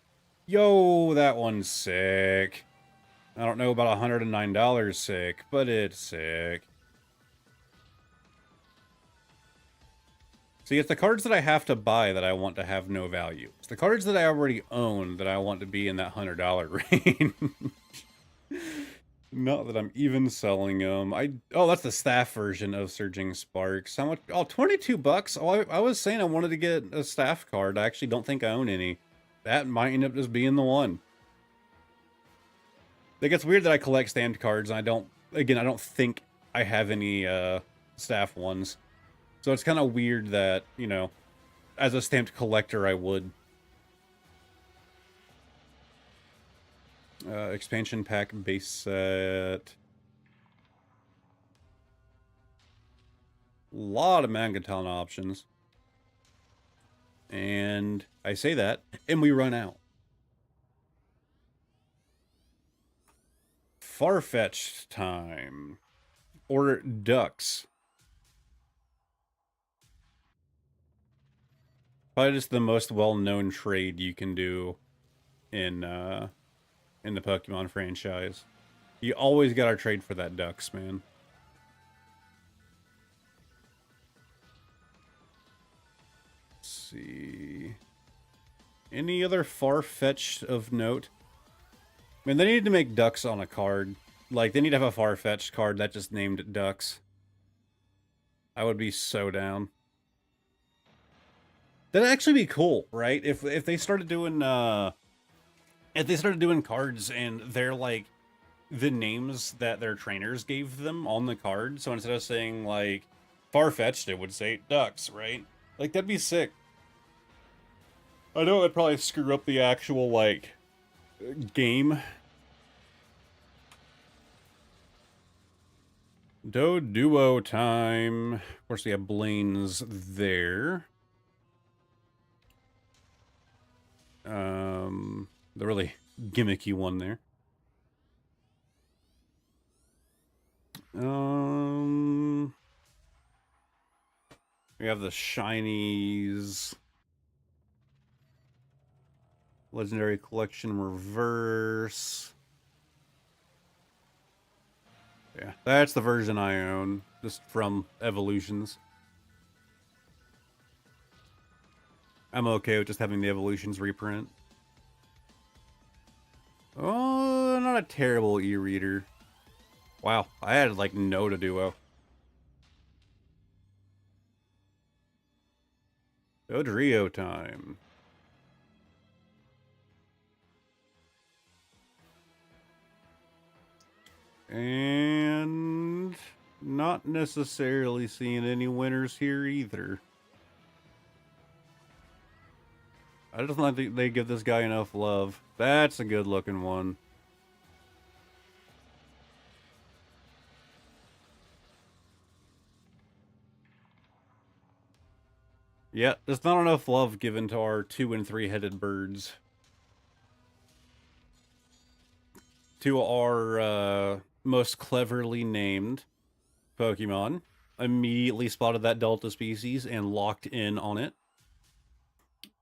Yo, that one's sick. I don't know about $109 sick, but it's sick. See, it's the cards that I have to buy that I want to have no value. It's the cards that I already own that I want to be in that $100 range. Not that I'm even selling them. Oh, that's the staff version of Surging Sparks. How much? Oh, 22 bucks. Oh, I was saying I wanted to get a staff card. I actually don't think I own any. That might end up just being the one. Like, it's weird that I collect stamped cards and I don't think I have any staff ones. So it's kind of weird that, you know, as a stamped collector, I would. Expansion pack base set. Lot of Magneton options. And I say that, and we run out. Farfetch'd time. Or ducks. Probably just the most well-known trade you can do in the Pokemon franchise. You always gotta trade for that Ducks, man. Let's see. Any other far-fetched of note? I mean, they need to make Ducks on a card. Like, they need to have a far-fetched card that just named Ducks. I would be so down. That'd actually be cool, right? If they started doing cards and they're like the names that their trainers gave them on the card. So instead of saying like Farfetch'd, it would say Ducks, right? Like that'd be sick. I know it'd probably screw up the actual like game. Doduo time. Of course, we have Blaine's there. The really gimmicky one there. We have the shinies. Legendary Collection Reverse. Yeah, that's the version I own, just from Evolutions. I'm okay with just having the Evolutions reprint. Oh, not a terrible e-reader. Wow, I had like no to duo. Dodrio time. And not necessarily seeing any winners here either. I just don't think they give this guy enough love. That's a good looking one. Yeah, there's not enough love given to our 2- and 3-headed birds. To our most cleverly named Pokemon. Immediately spotted that Delta species and locked in on it.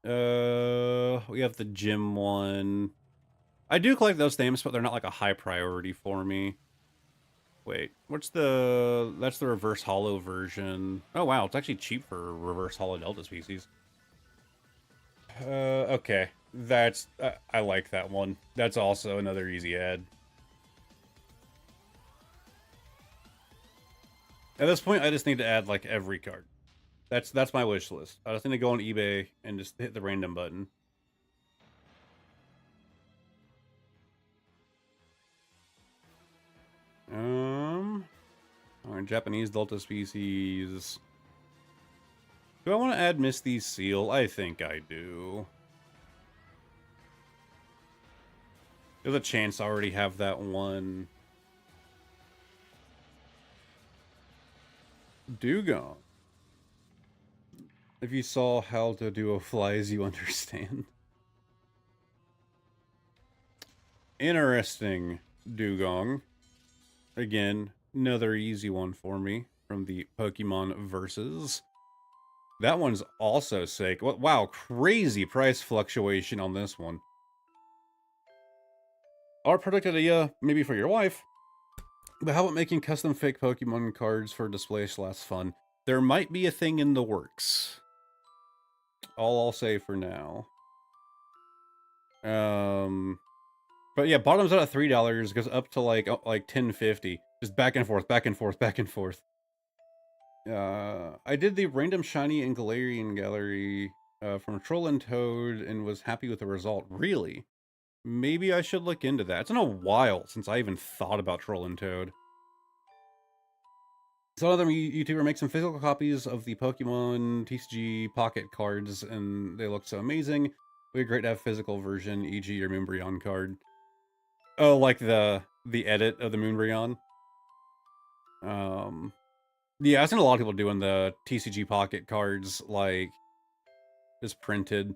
We have the gym one. I do collect those names, but they're not like a high priority for me. Wait, what's the... That's the reverse holo version. Oh, wow, it's actually cheap for a reverse holo Delta species. Okay. That's... I like that one. That's also another easy add. At this point, I just need to add, like, every card. That's my wish list. I just need to go on eBay and just hit the random button. Alright, Japanese Delta species. Do I want to add Misty Seal? I think I do. There's a chance I already have that one. Dugong. If you saw how Doduo flies, you understand. Interesting, Dugong. Again, another easy one for me from the Pokemon Versus. That one's also sick. Wow, crazy price fluctuation on this one. Art product idea, maybe for your wife. But how about making custom fake Pokemon cards for display/fun? There might be a thing in the works. All I'll say for now. But yeah, bottoms out at $3, goes up to like $10.50. Just back and forth, back and forth, back and forth. I did the random shiny and Galarian gallery from Troll and Toad and was happy with the result. Really? Maybe I should look into that. It's been a while since I even thought about Troll and Toad. Some other YouTuber makes some physical copies of the Pokemon TCG Pocket cards, and they look so amazing. It'd be great to have physical version, e.g. your Moonbryon card. Oh, like the edit of the Moonbryon? Yeah, I've seen a lot of people doing the TCG Pocket cards, like, just printed.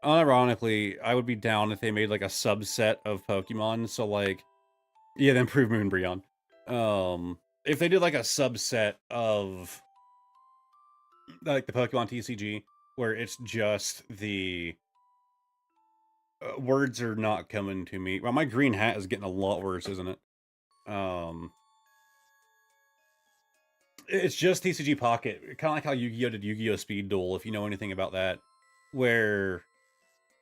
Unironically, I would be down if they made, like, a subset of Pokemon, so, like, yeah, the improved Moonbryon. If they did, like, a subset of, like, the Pokemon TCG, where it's just the words are not coming to me. Well, my green hat is getting a lot worse, isn't it? It's just TCG Pocket, kind of like how Yu-Gi-Oh did Yu-Gi-Oh Speed Duel, if you know anything about that, where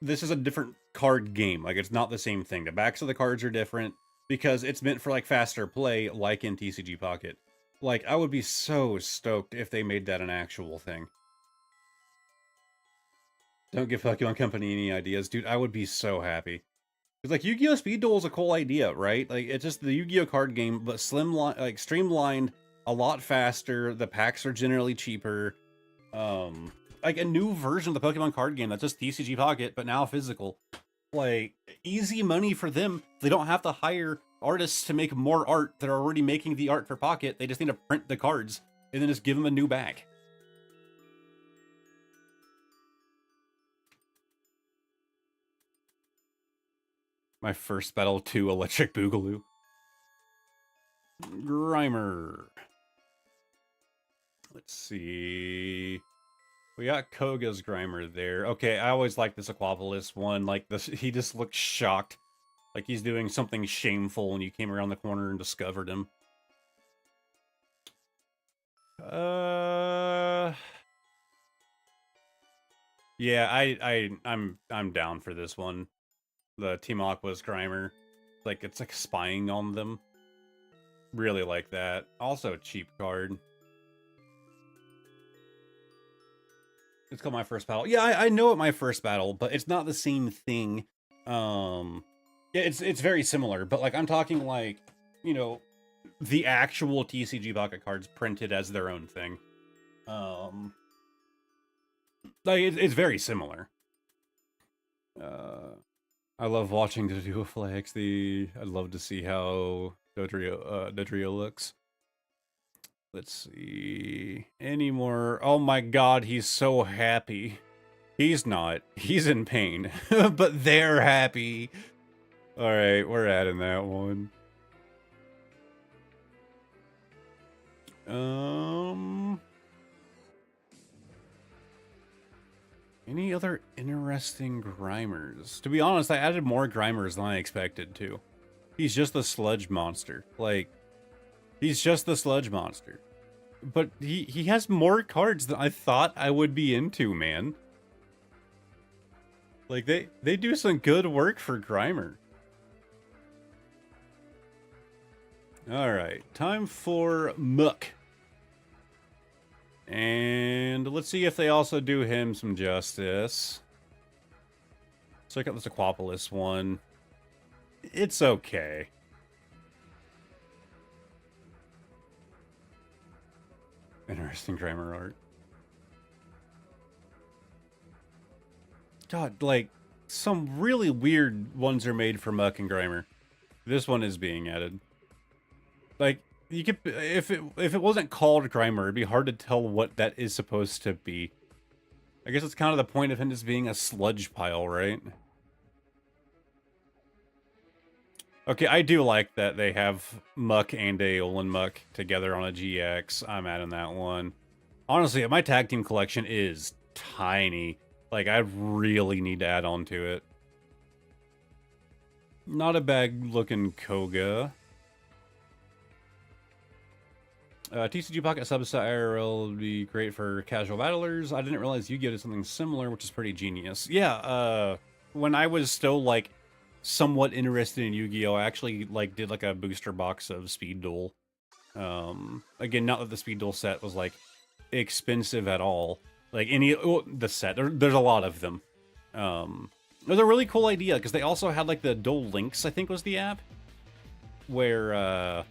this is a different card game. Like, it's not the same thing. The backs of the cards are different because it's meant for, like, faster play, like in TCG Pocket. Like, I would be so stoked if they made that an actual thing. Don't give Pokemon Company any ideas. Dude, I would be so happy. Because, like, Yu-Gi-Oh! Speed Duel is a cool idea, right? Like, it's just the Yu-Gi-Oh! Card game, but streamlined, a lot faster. The packs are generally cheaper. Like, a new version of the Pokemon card game that's just TCG Pocket, but now physical. Like, easy money for them. They don't have to hire artists to make more art. They're already making the art for Pocket. They just need to print the cards, and then just give them a new bag. My first battle to Electric Boogaloo. Grimer. Let's see. We got Koga's Grimer there. Okay, I always like this Aquapolis one. Like, this, he just looks shocked. Like he's doing something shameful when you came around the corner and discovered him. Yeah, I'm down for this one. The Team Aqua's Grimer. Like, it's like spying on them. Really like that. Also a cheap card. It's called My First Battle. Yeah, I know it, My First Battle, but it's not the same thing. Yeah, it's very similar, but like I'm talking like, you know, the actual TCG Pocket cards printed as their own thing. Like it's very similar. I love watching the Duo Flags. I'd love to see how Dodrio looks. Let's see. Any more? Oh my god, he's so happy. He's not. He's in pain. But they're happy. Alright, we're adding that one. Any other interesting Grimers? To be honest, I added more Grimers than I expected to. He's just the sludge monster. Like, he's just the sludge monster. But he has more cards than I thought I would be into, man. Like, they do some good work for Grimer. Alright, time for Muk. And let's see if they also do him some justice. Check out this Aquapolis one. It's okay. Interesting Grimer art. God, like, some really weird ones are made for Muk and Grimer. This one is being added. Like, you could, if it wasn't called Grimer, it'd be hard to tell what that is supposed to be. I guess it's kind of the point of him just being a sludge pile, right? Okay, I do like that they have Muk and Aeolin Muk together on a GX. I'm adding that one. Honestly, my tag team collection is tiny. Like, I really need to add on to it. Not a bad looking Koga. TCG Pocket Subset IRL would be great for casual battlers. I didn't realize Yu-Gi-Oh! Did something similar, which is pretty genius. Yeah, when I was still, like, somewhat interested in Yu-Gi-Oh! I actually, like, did, like, a booster box of Speed Duel. Again, not that the Speed Duel set was, like, expensive at all. Like, the set, there's a lot of them. It was a really cool idea, because they also had, like, the Duel Links, I think was the app, where,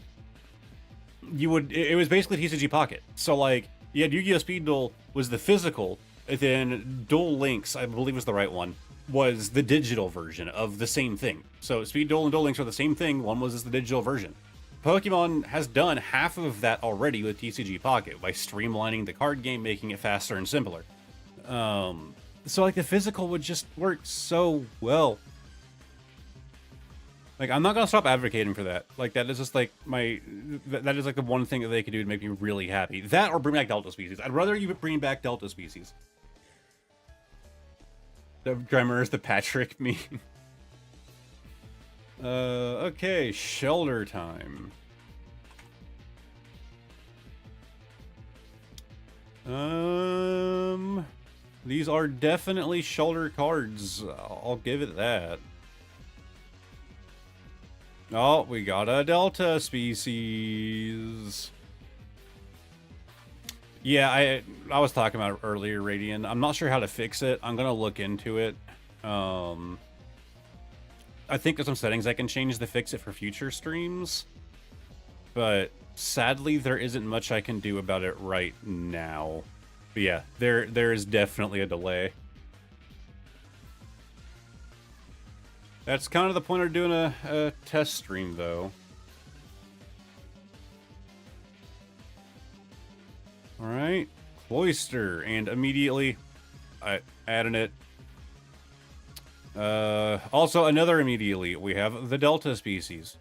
it was basically TCG Pocket. So, like, you had Yu-Gi-Oh! Speed Duel was the physical, and then Duel Links, I believe was the right one, was the digital version of the same thing. So Speed Duel and Duel Links are the same thing, one was just the digital version. Pokemon has done half of that already with TCG Pocket by streamlining the card game, making it faster and simpler. So, like, the physical would just work so well. Like, I'm not gonna stop advocating for that. Like, that is just, like, that is, like, the one thing that they could do to make me really happy. That or bring back Delta Species. I'd rather you bring back Delta Species. The grammar is the Patrick meme. Okay, shelter time. These are definitely shelter cards. I'll give it that. Oh, we got a Delta species. Yeah, I was talking about it earlier, Radiant. I'm not sure how to fix it. I'm gonna look into it. I think there's some settings I can change to fix it for future streams. But sadly, there isn't much I can do about it right now. But yeah, there is definitely a delay. That's kind of the point of doing a test stream, though. Alright, Cloister, and immediately I added it. Also, another immediately, we have the Delta species.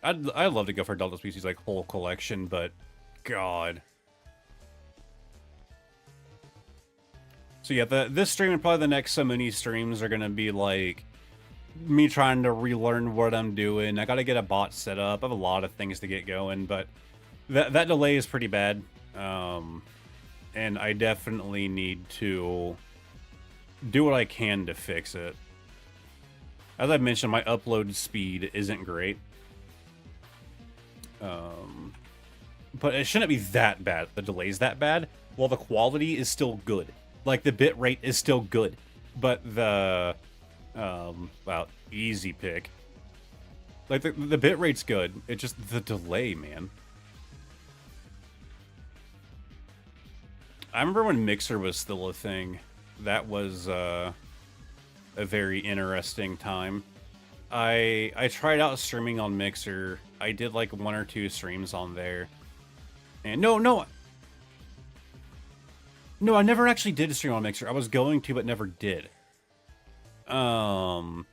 I'd love to go for Delta species, like, whole collection, but God. So yeah, this stream and probably the next so many streams are gonna be, like, me trying to relearn what I'm doing. I gotta get a bot set up. I have a lot of things to get going, but that delay is pretty bad. And I definitely need to do what I can to fix it. As I mentioned, my upload speed isn't great. But it shouldn't be that bad. The delay's that bad. Well, the quality is still good. Like, the bit rate is still good. But the... well, easy pick. Like, the bit rate's good. It's just the delay, man. I remember when Mixer was still a thing. That was, a very interesting time. I tried out streaming on Mixer. I did, like, 1 or 2 streams on there. And no, I never actually did stream on Mixer. I was going to, but never did. But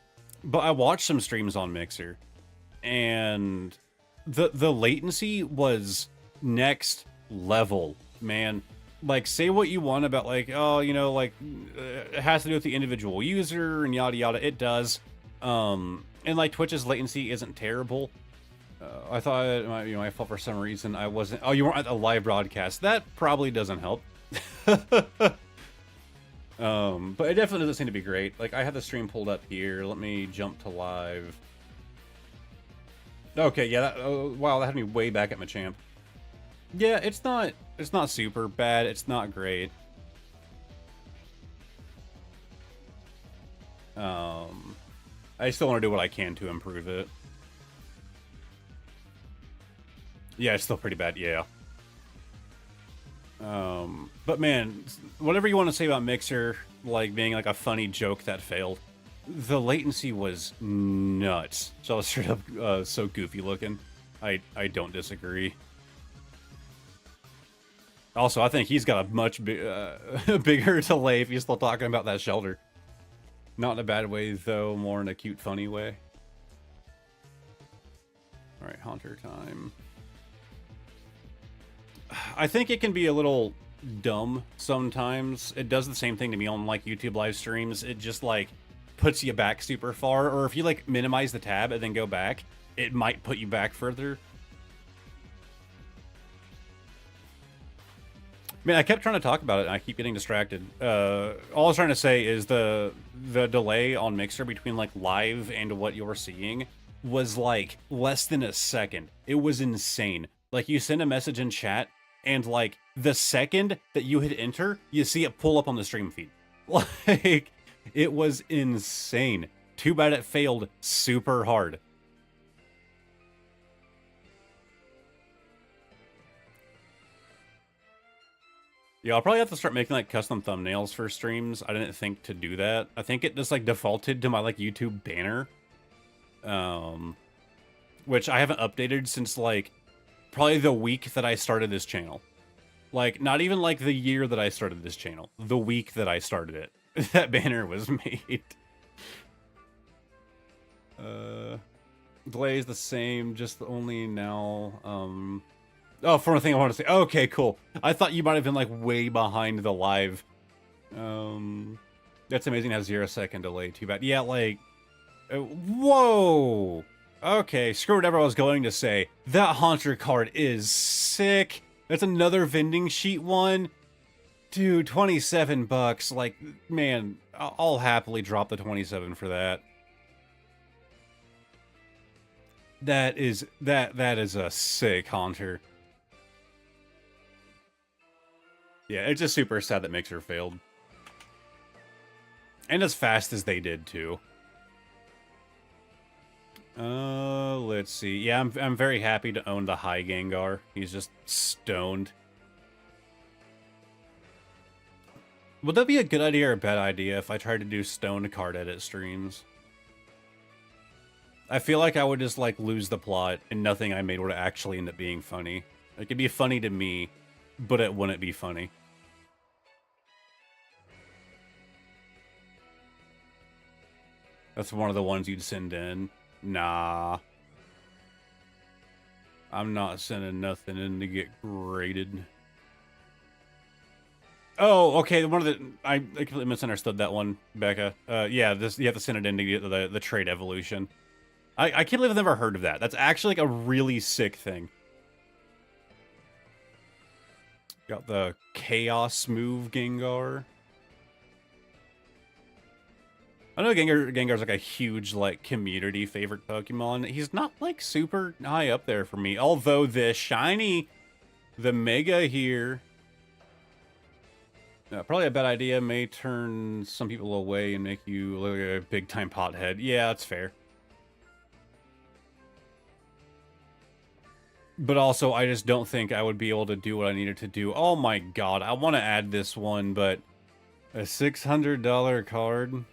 I watched some streams on Mixer, and the latency was next level, man. Like, say what you want about, like, oh, you know, like, it has to do with the individual user and yada yada. It does. And like, Twitch's latency isn't terrible. I thought, you know, I felt for some reason I wasn't. Oh, you weren't at a live broadcast. That probably doesn't help. But it definitely doesn't seem to be great. Like, I have the stream pulled up here. Let me jump to live. Okay, yeah, wow, that had me way back at Machamp. Yeah, it's not super bad. It's not great. I still want to do what I can to improve it. Yeah, it's still pretty bad, yeah. But man, whatever you want to say about Mixer, like being like a funny joke that failed, the latency was nuts. So I was straight up so goofy looking. I don't disagree. Also, I think he's got a much bigger delay if he's still talking about that shelter. Not in a bad way, though, more in a cute, funny way. Alright, Haunter time. I think it can be a little dumb sometimes. It does the same thing to me on, like, YouTube live streams. It just, like, puts you back super far. Or if you, like, minimize the tab and then go back, it might put you back further. Man, I kept trying to talk about it, and I keep getting distracted. All I was trying to say is the delay on Mixer between, like, live and what you're seeing was, like, less than a second. It was insane. Like, you send a message in chat, and, like, the second that you hit enter, you see it pull up on the stream feed. Like, it was insane. Too bad it failed super hard. Yeah, I'll probably have to start making, like, custom thumbnails for streams. I didn't think to do that. I think it just, like, defaulted to my, like, YouTube banner. Which I haven't updated since, like, probably the week that I started this channel. Like, not even, like, the year that I started this channel. The week that I started it. That banner was made. Delay is the same, just only now, Oh, for one thing I want to say. Okay, cool. I thought you might have been, like, way behind the live. That's amazing how 0-second delay. Too bad. Yeah, like... whoa! Okay, screw whatever I was going to say. That Haunter card is sick. That's another vending sheet one. Dude, 27 bucks. Like, man, I'll happily drop the 27 for that. That is a sick Haunter. Yeah, it's just super sad that Mixer failed. And as fast as they did, too. Let's see. Yeah, I'm very happy to own the high Gengar. He's just stoned. Would that be a good idea or a bad idea if I tried to do stoned card edit streams? I feel like I would just, like, lose the plot, and nothing I made would actually end up being funny. It could be funny to me, but it wouldn't be funny. That's one of the ones you'd send in. Nah. I'm not sending nothing in to get graded. Oh, okay. One of the I completely misunderstood that one, Becca. Yeah, this you have to send it in to get the trait evolution. I can't believe I've never heard of that. That's actually like a really sick thing. Got the Chaos move Gengar. I know Gengar's like a huge, like, community favorite Pokemon. He's not, like, super high up there for me. Although the shiny, the Mega here, probably a bad idea. May turn some people away and make you look like a big-time pothead. Yeah, that's fair. But also, I just don't think I would be able to do what I needed to do. Oh my god, I want to add this one, but a $600 card...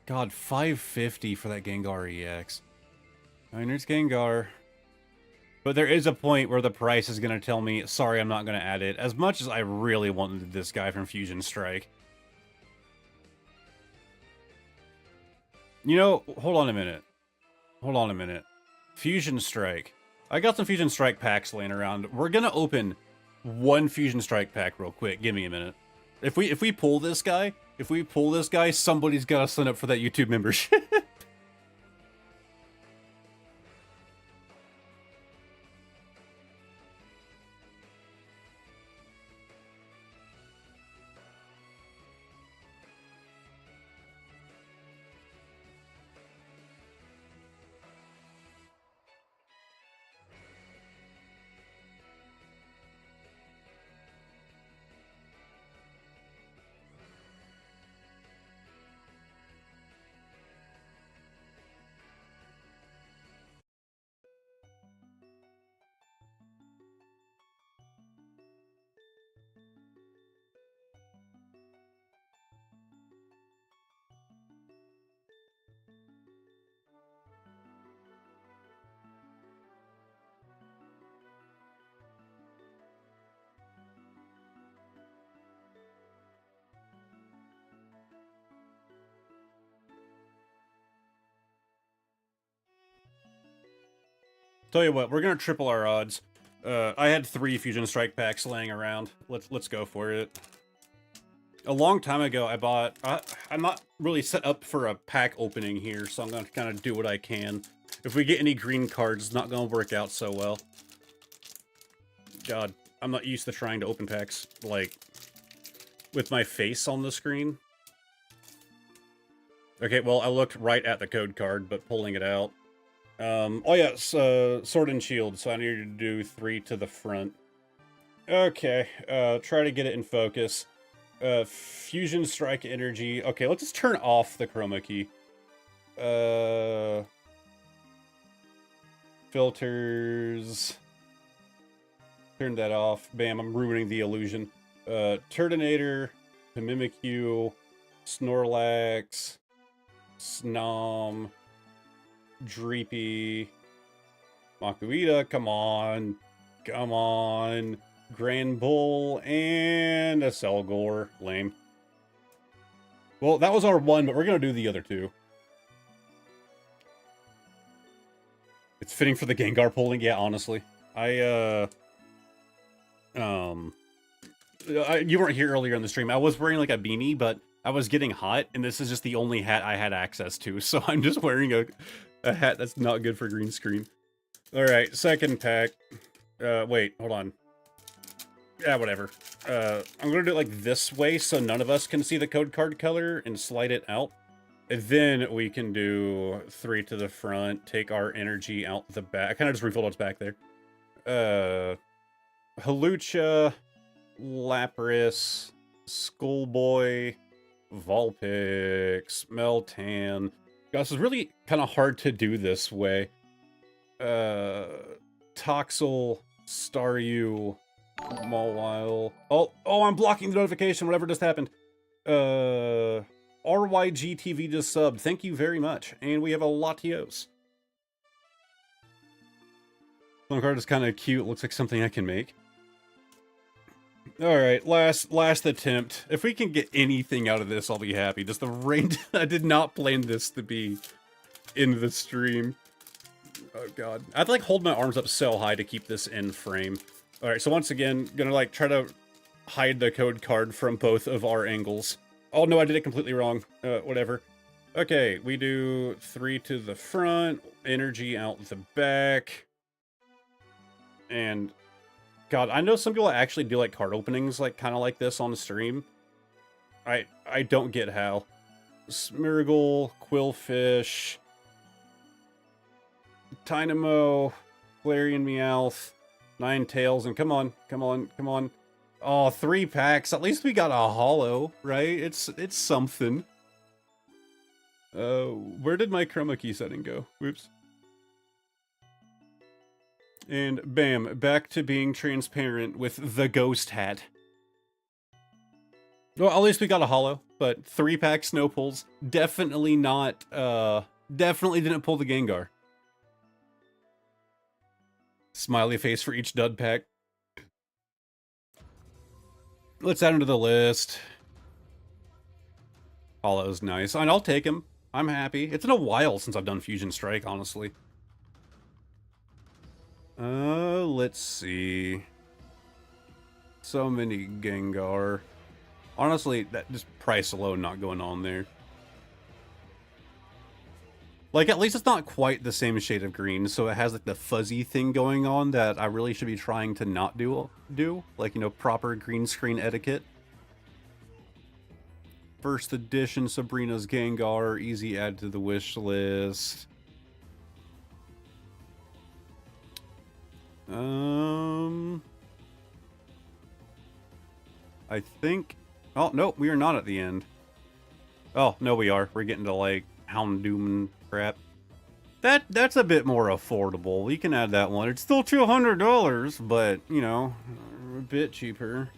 God, $550 for that Gengar EX. I mean, it's Gengar. But there is a point where the price is going to tell me, sorry, I'm not going to add it. As much as I really wanted this guy from Fusion Strike. You know, hold on a minute. Hold on a minute. Fusion Strike. I got some Fusion Strike packs laying around. We're going to open one Fusion Strike pack real quick. Give me a minute. If we pull this guy, somebody's got to sign up for that YouTube membership. Tell you what, we're gonna triple our odds. I had 3 Fusion Strike packs laying around. Let's go for it. A long time ago, I bought... I'm not really set up for a pack opening here, so I'm gonna kind of do what I can. If we get any green cards, it's not gonna work out so well. God, I'm not used to trying to open packs, like, with my face on the screen. Okay, well, I looked right at the code card, but pulling it out. Oh yeah, Sword and Shield, so I need to do 3 to the front. Okay, try to get it in focus. Fusion Strike Energy. Okay, let's just turn off the chroma key. Filters. Turn that off. Bam, I'm ruining the illusion. Turtonator, Mimikyu, Snorlax, Snom, Dreepy, Makuhita, come on, Grand Bull, and a Selgor, lame. Well, that was our one, but we're gonna do the other 2. It's fitting for the Gengar pulling, yeah, honestly. You weren't here earlier in the stream. I was wearing like a beanie, but I was getting hot, and this is just the only hat I had access to, so I'm just wearing a hat that's not good for green screen. All right, second pack. Wait, hold on. Yeah, whatever. I'm gonna do it like this way, so none of us can see the code card color, and slide it out. And then we can do 3 to the front, take our energy out the back. I kind of just refilled what's back there. Hawlucha, Lapras, Schoolboy, Vulpix, Meltan. Guys, it's really kind of hard to do this way. Toxel, Staryu, Mawile. Oh, I'm blocking the notification, whatever just happened. RYGTV just subbed. Thank you very much. And we have a Latios. One card is kind of cute. Looks like something I can make. Alright, last attempt. If we can get anything out of this, I'll be happy. Just the rain. I did not plan this to be in the stream. Oh god. I'd like hold my arms up so high to keep this in frame. Alright, so once again, gonna like try to hide the code card from both of our angles. Oh no, I did it completely wrong. Whatever. Okay, we do 3 to the front, energy out the back. And god, I know some people actually do like card openings like kind of like this on the stream. I don't get how. Smeargle, Quillfish, Tynamo, Flareon Meowth, Ninetales, and come on. Oh, 3 packs. At least we got a holo, right? It's something. Where did my chroma key setting go? Whoops. And bam, back to being transparent with the ghost hat. Well, at least we got a holo, but 3-pack snow pulls. Definitely not, definitely didn't pull the Gengar. Smiley face for each dud pack. Let's add him to the list. Holo's nice. And I'll take him. I'm happy. It's been a while since I've done Fusion Strike, honestly. Let's see. So many Gengar. Honestly, that just price alone not going on there. Like, at least it's not quite the same shade of green, so it has like the fuzzy thing going on that I really should be trying to not do. Like, you know, proper green screen etiquette. First edition Sabrina's Gengar, easy add to the wish list. I think... Oh, no, we are not at the end. Oh, no, we are. We're getting to, like, Houndoom and crap. That's a bit more affordable. We can add that one. It's still $200, but, you know, a bit cheaper.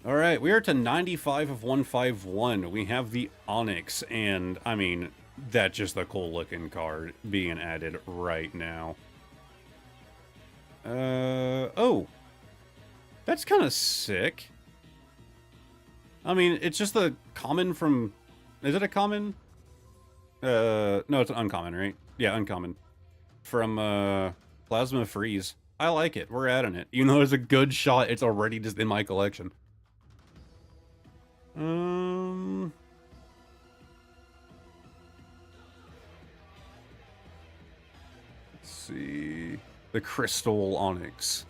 Alright, we are to 95 of 151. We have the Onix, and, I mean, that's just a cool-looking card being added right now. Oh. That's kind of sick. I mean, it's just a common from... Is it a common? No, it's an uncommon, right? Yeah, uncommon. From, Plasma Freeze. I like it. We're adding it. Even though there's a good shot, it's already just in my collection. Let's see. The Crystal Onix.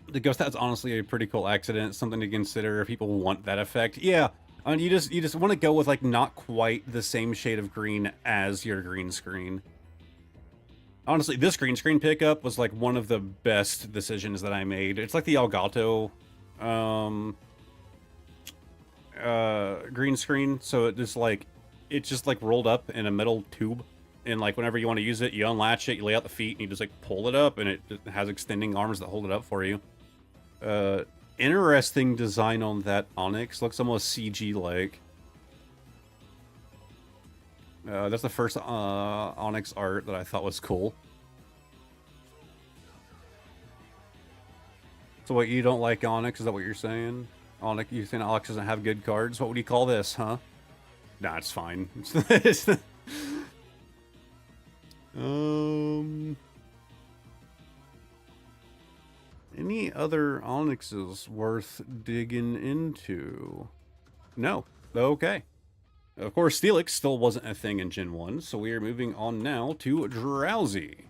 The Ghost Hat's honestly a pretty cool accident. Something to consider if people want that effect. Yeah, I mean, you just want to go with like not quite the same shade of green as your green screen. Honestly, this green screen pickup was like one of the best decisions that I made. It's like the Elgato green screen, so it's just like rolled up in a metal tube, and like whenever you want to use it, you unlatch it, you lay out the feet, and you just like pull it up, and it has extending arms that hold it up for you. Interesting design on that Onix. Looks almost CG like. That's the first Onix art that I thought was cool. So what, you don't like Onix? Is that what you're saying? Onix, you think Onix doesn't have good cards? What would you call this, huh? Nah, it's fine. Any other Onyxes worth digging into? No. Okay. Of course, Steelix still wasn't a thing in Gen 1, so we are moving on now to Drowsy.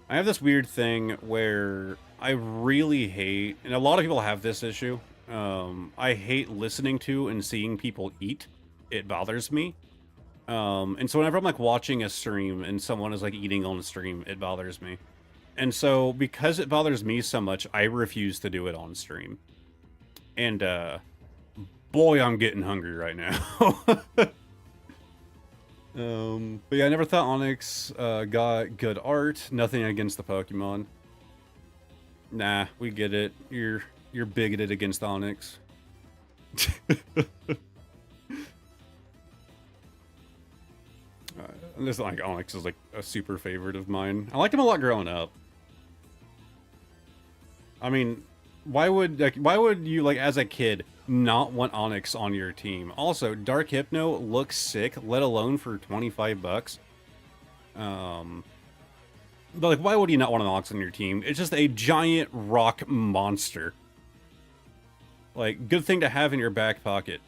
I have this weird thing where I really hate, and a lot of people have this issue, I hate listening to and seeing people eat. It bothers me. And so whenever I'm like watching a stream and someone is like eating on the stream, it bothers me. And so because it bothers me so much, I refuse to do it on stream. And boy, I'm getting hungry right now. But yeah, I never thought Onyx got good art. Nothing against the Pokemon. Nah, we get it. You're bigoted against Onyx. This like Onyx is like a super favorite of mine. I liked him a lot growing up. I mean, why would you like as a kid not want Onyx on your team? Also, Dark Hypno looks sick, let alone for 25 bucks. But like, why would you not want an Onyx on your team? It's just a giant rock monster. Like, good thing to have in your back pocket.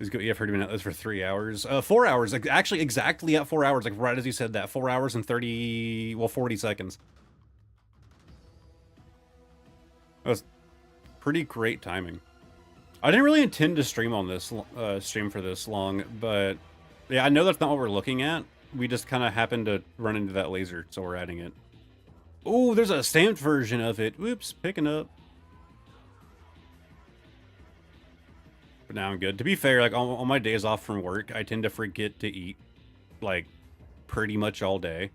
He's good. Yeah, 30 minutes. That's for 3 hours. 4 hours. Like, actually, exactly at 4 hours. Like, right as you said that. 4 hours and 40 seconds. That was pretty great timing. I didn't really intend to stream on this, stream for this long, but yeah, I know that's not what we're looking at. We just kind of happened to run into that laser, so we're adding it. Oh, there's a stamped version of it. Whoops, picking up. But now I'm good. To be fair, like on my days off from work, I tend to forget to eat, like, pretty much all day.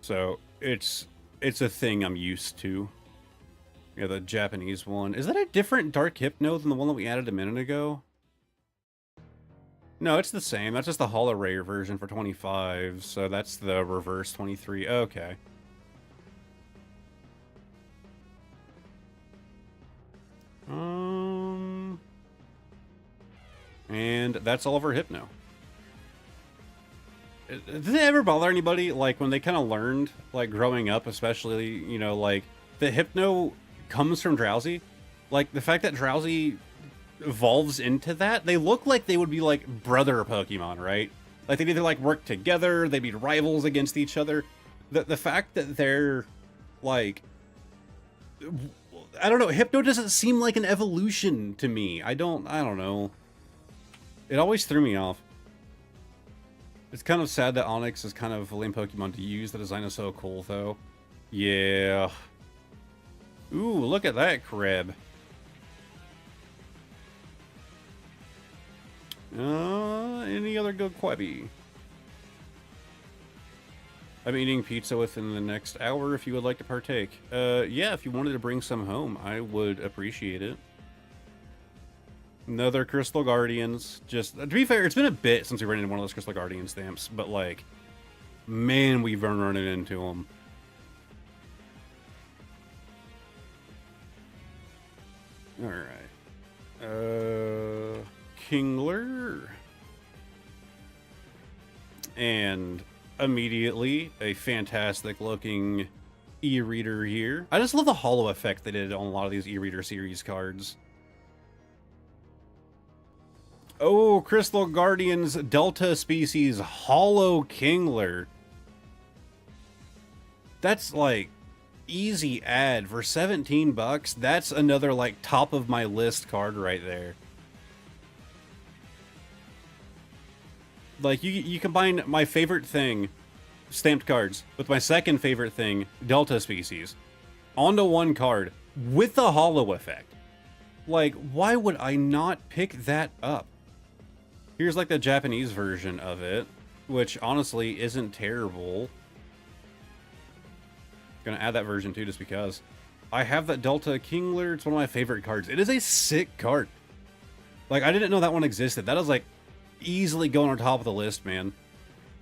So it's a thing I'm used to. Yeah, the Japanese one. Is that a different Dark Hypno than the one that we added a minute ago? No, it's the same. That's just the Holo Rare version for 25. So that's the reverse 23. Okay. And that's all of our Hypno. Did it ever bother anybody, like, when they kind of learned, like, growing up, especially, you know, like, the Hypno comes from Drowsy? Like, the fact that Drowsy evolves into that, they look like they would be, like, brother Pokemon, right? Like, they'd either, like, work together, they'd be rivals against each other. The fact that they're, like... I don't know, Hypno doesn't seem like an evolution to me. I don't know. It always threw me off. It's kind of sad that Onyx is kind of a lame Pokemon to use. The design is so cool, though. Yeah. Ooh, look at that crab. Any other good Quebby? I'm eating pizza within the next hour if you would like to partake. Yeah, if you wanted to bring some home, I would appreciate it. Another Crystal Guardians. Just, to be fair, it's been a bit since we ran into one of those Crystal Guardian stamps, but, like, man, we've been running into them. Alright. Kingler. And immediately, a fantastic looking e-reader here. I just love the holo effect they did on a lot of these e-reader series cards. Oh, Crystal Guardians Delta Species Holo Kingler. That's like easy ad for 17 bucks. That's another like top of my list card right there. Like you combine my favorite thing, stamped cards, with my second favorite thing, Delta Species, onto one card with the holo effect. Like, why would I not pick that up? Here's like the Japanese version of it, which honestly isn't terrible. Gonna add that version too, just because. I have that Delta Kingler. It's one of my favorite cards. It is a sick card. Like, I didn't know that one existed. That is like easily going on top of the list, man.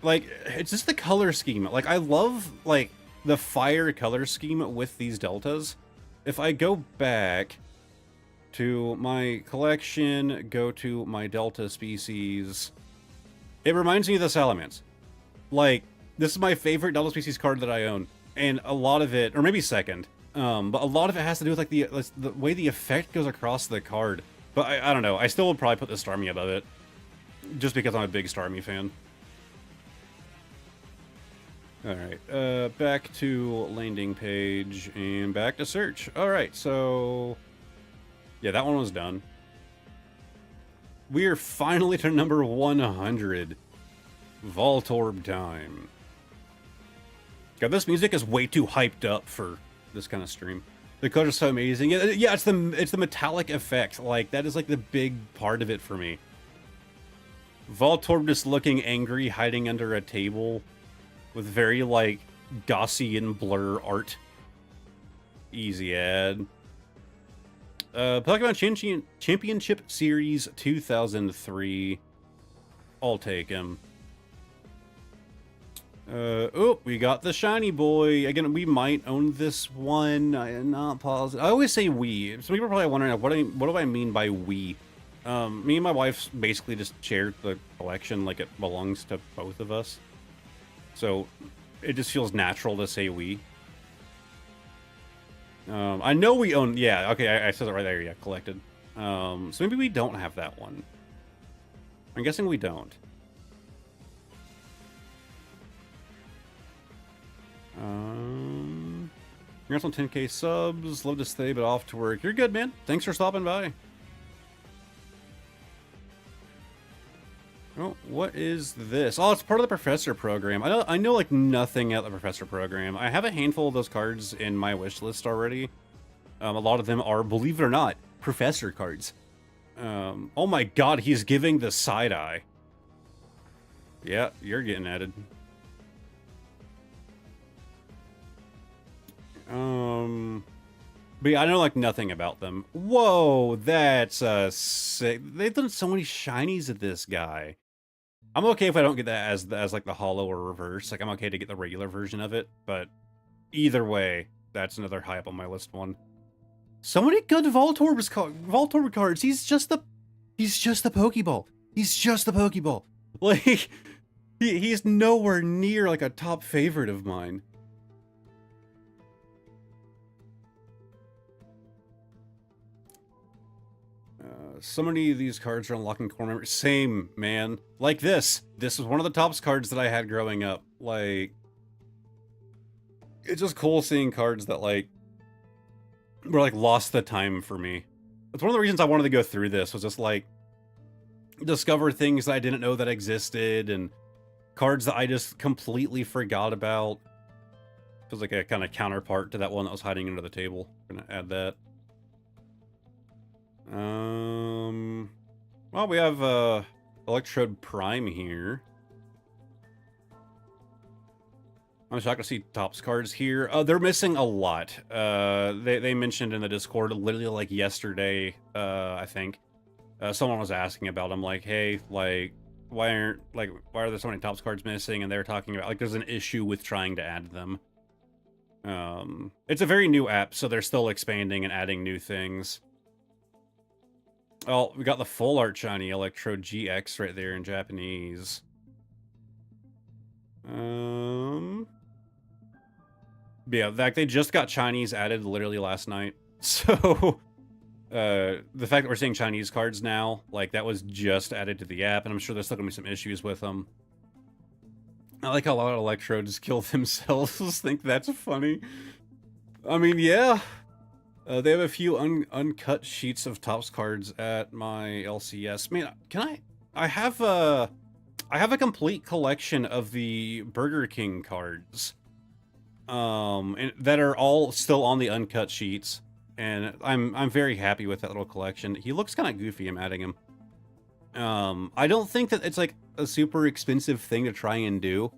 Like, it's just the color scheme. Like, I love like the fire color scheme with these Deltas. if I go back to my collection, go to my Delta species, it reminds me of the Salamence. Like, this is my favorite Delta species card that I own, and a lot of it, or maybe second, but a lot of it has to do with like the way the effect goes across the card. But I don't know. I still would probably put the Starmie above it, just because I'm a big Starmie fan. Alright, back to landing page, and back to search. Alright, so... yeah, that one was done. We are finally to number 100. Voltorb time. God, this music is way too hyped up for this kind of stream. The colors are so amazing. Yeah, it's the metallic effect. Like, that is like the big part of it for me. Voltorb just looking angry, hiding under a table with very, like, Gaussian blur art. Easy ad. Pokemon Championship Series 2003. I'll take him. Oh, we got the shiny boy. Again, we might own this one. I'm not positive. I always say we. Some people are probably wondering, what do I mean by we? Me and my wife basically just shared the collection like it belongs to both of us. So, it just feels natural to say we. I know we own... yeah, okay, I said it right there. Yeah, collected. So maybe we don't have that one. I'm guessing we don't. Congrats on 10k subs. Love to stay, but off to work. You're good, man. Thanks for stopping by. Oh, what is this? Oh, it's part of the Professor program. I know like nothing about the Professor program. I have a handful of those cards in my wish list already. A lot of them are, believe it or not, Professor cards. Oh my god, he's giving the side eye. Yeah, you're getting added. But yeah, I know like nothing about them. Whoa, that's sick. They've done so many shinies of this guy. I'm okay if I don't get that as like the holo or reverse. Like, I'm okay to get the regular version of it, but either way, that's another high up on my list one. So many good Voltorb cards. He's just the Pokeball. He's just the Pokeball. Like, he's nowhere near like a top favorite of mine. So many of these cards are unlocking core memory. Same, man. Like this. This was one of the top cards that I had growing up. Like, it's just cool seeing cards that, like, were, like, lost the time for me. It's one of the reasons I wanted to go through this, was just, like, discover things that I didn't know that existed, and cards that I just completely forgot about. Feels like a kind of counterpart to that one that was hiding under the table. I'm gonna add that. Well, we have Electrode Prime here. I'm shocked to see Topps cards here. They're missing a lot. They mentioned in the Discord literally like yesterday, I think. Someone was asking about them, like, hey, like, why are there so many Topps cards missing? And they're talking about like there's an issue with trying to add them. It's a very new app, so they're still expanding and adding new things. Oh, we got the full art shiny Electrode GX right there in Japanese. Yeah, they just got Chinese added literally last night. So, the fact that we're seeing Chinese cards now, like, that was just added to the app, and I'm sure there's still gonna be some issues with them. I like how a lot of Electrodes kill themselves. Think that's funny. I mean, yeah. They have a few uncut sheets of Topps cards at my LCS. Man, can I have a complete collection of the Burger King cards. And that are all still on the uncut sheets. And I'm very happy with that little collection. He looks kind of goofy, I'm adding him. I don't think that it's like a super expensive thing to try and do.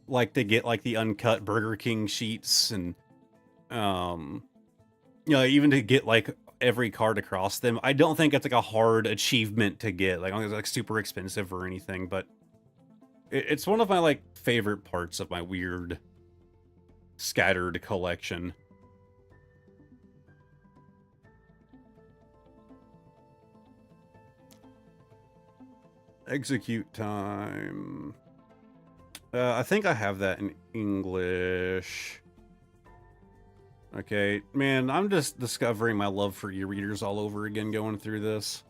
Like to get like the uncut Burger King sheets and you know, even to get like every card across them. I don't think it's like a hard achievement to get. Like, I don't think it's like super expensive or anything, but it's one of my like favorite parts of my weird scattered collection. Execute time. I think I have that in English. Okay, man, I'm just discovering my love for e-readers all over again going through this.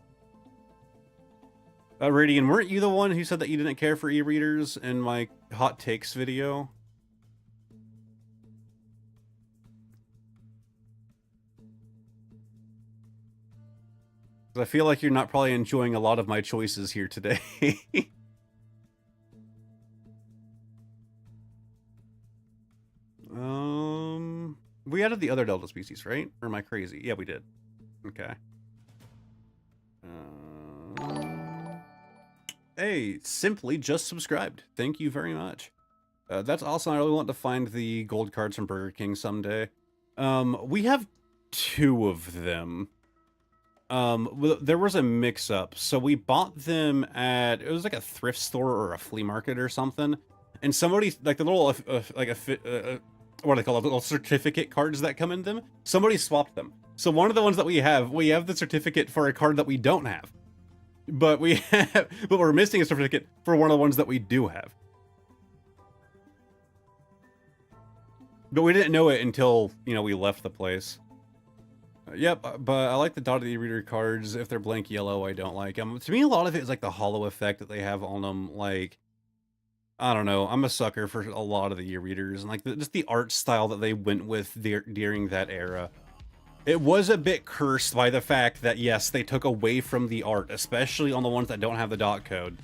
Radian, weren't you the one who said that you didn't care for e-readers in my hot takes video? I feel like you're not probably enjoying a lot of my choices here today. We added the other Delta species, right? Or am I crazy? Yeah, we did. Okay. Hey, simply just subscribed. Thank you very much. That's awesome. I really want to find the gold cards from Burger King someday. We have 2 of them. There was a mix-up. So we bought them at, it was like a thrift store or a flea market or something. And somebody, like the little, what do they call it? Little certificate cards that come in them. Somebody swapped them. So one of the ones that we have the certificate for a card that we don't have. But but we're missing a certificate for one of the ones that we do have. But we didn't know it until, we left the place. Yep, but I like the dotted e-reader cards. If they're blank yellow, I don't like them. To me, a lot of it is like the hollow effect that they have on them. Like, I don't know. I'm a sucker for a lot of the e-readers and like just the art style that they went with during that era. It was a bit cursed by the fact that, yes, they took away from the art, especially on the ones that don't have the dot code.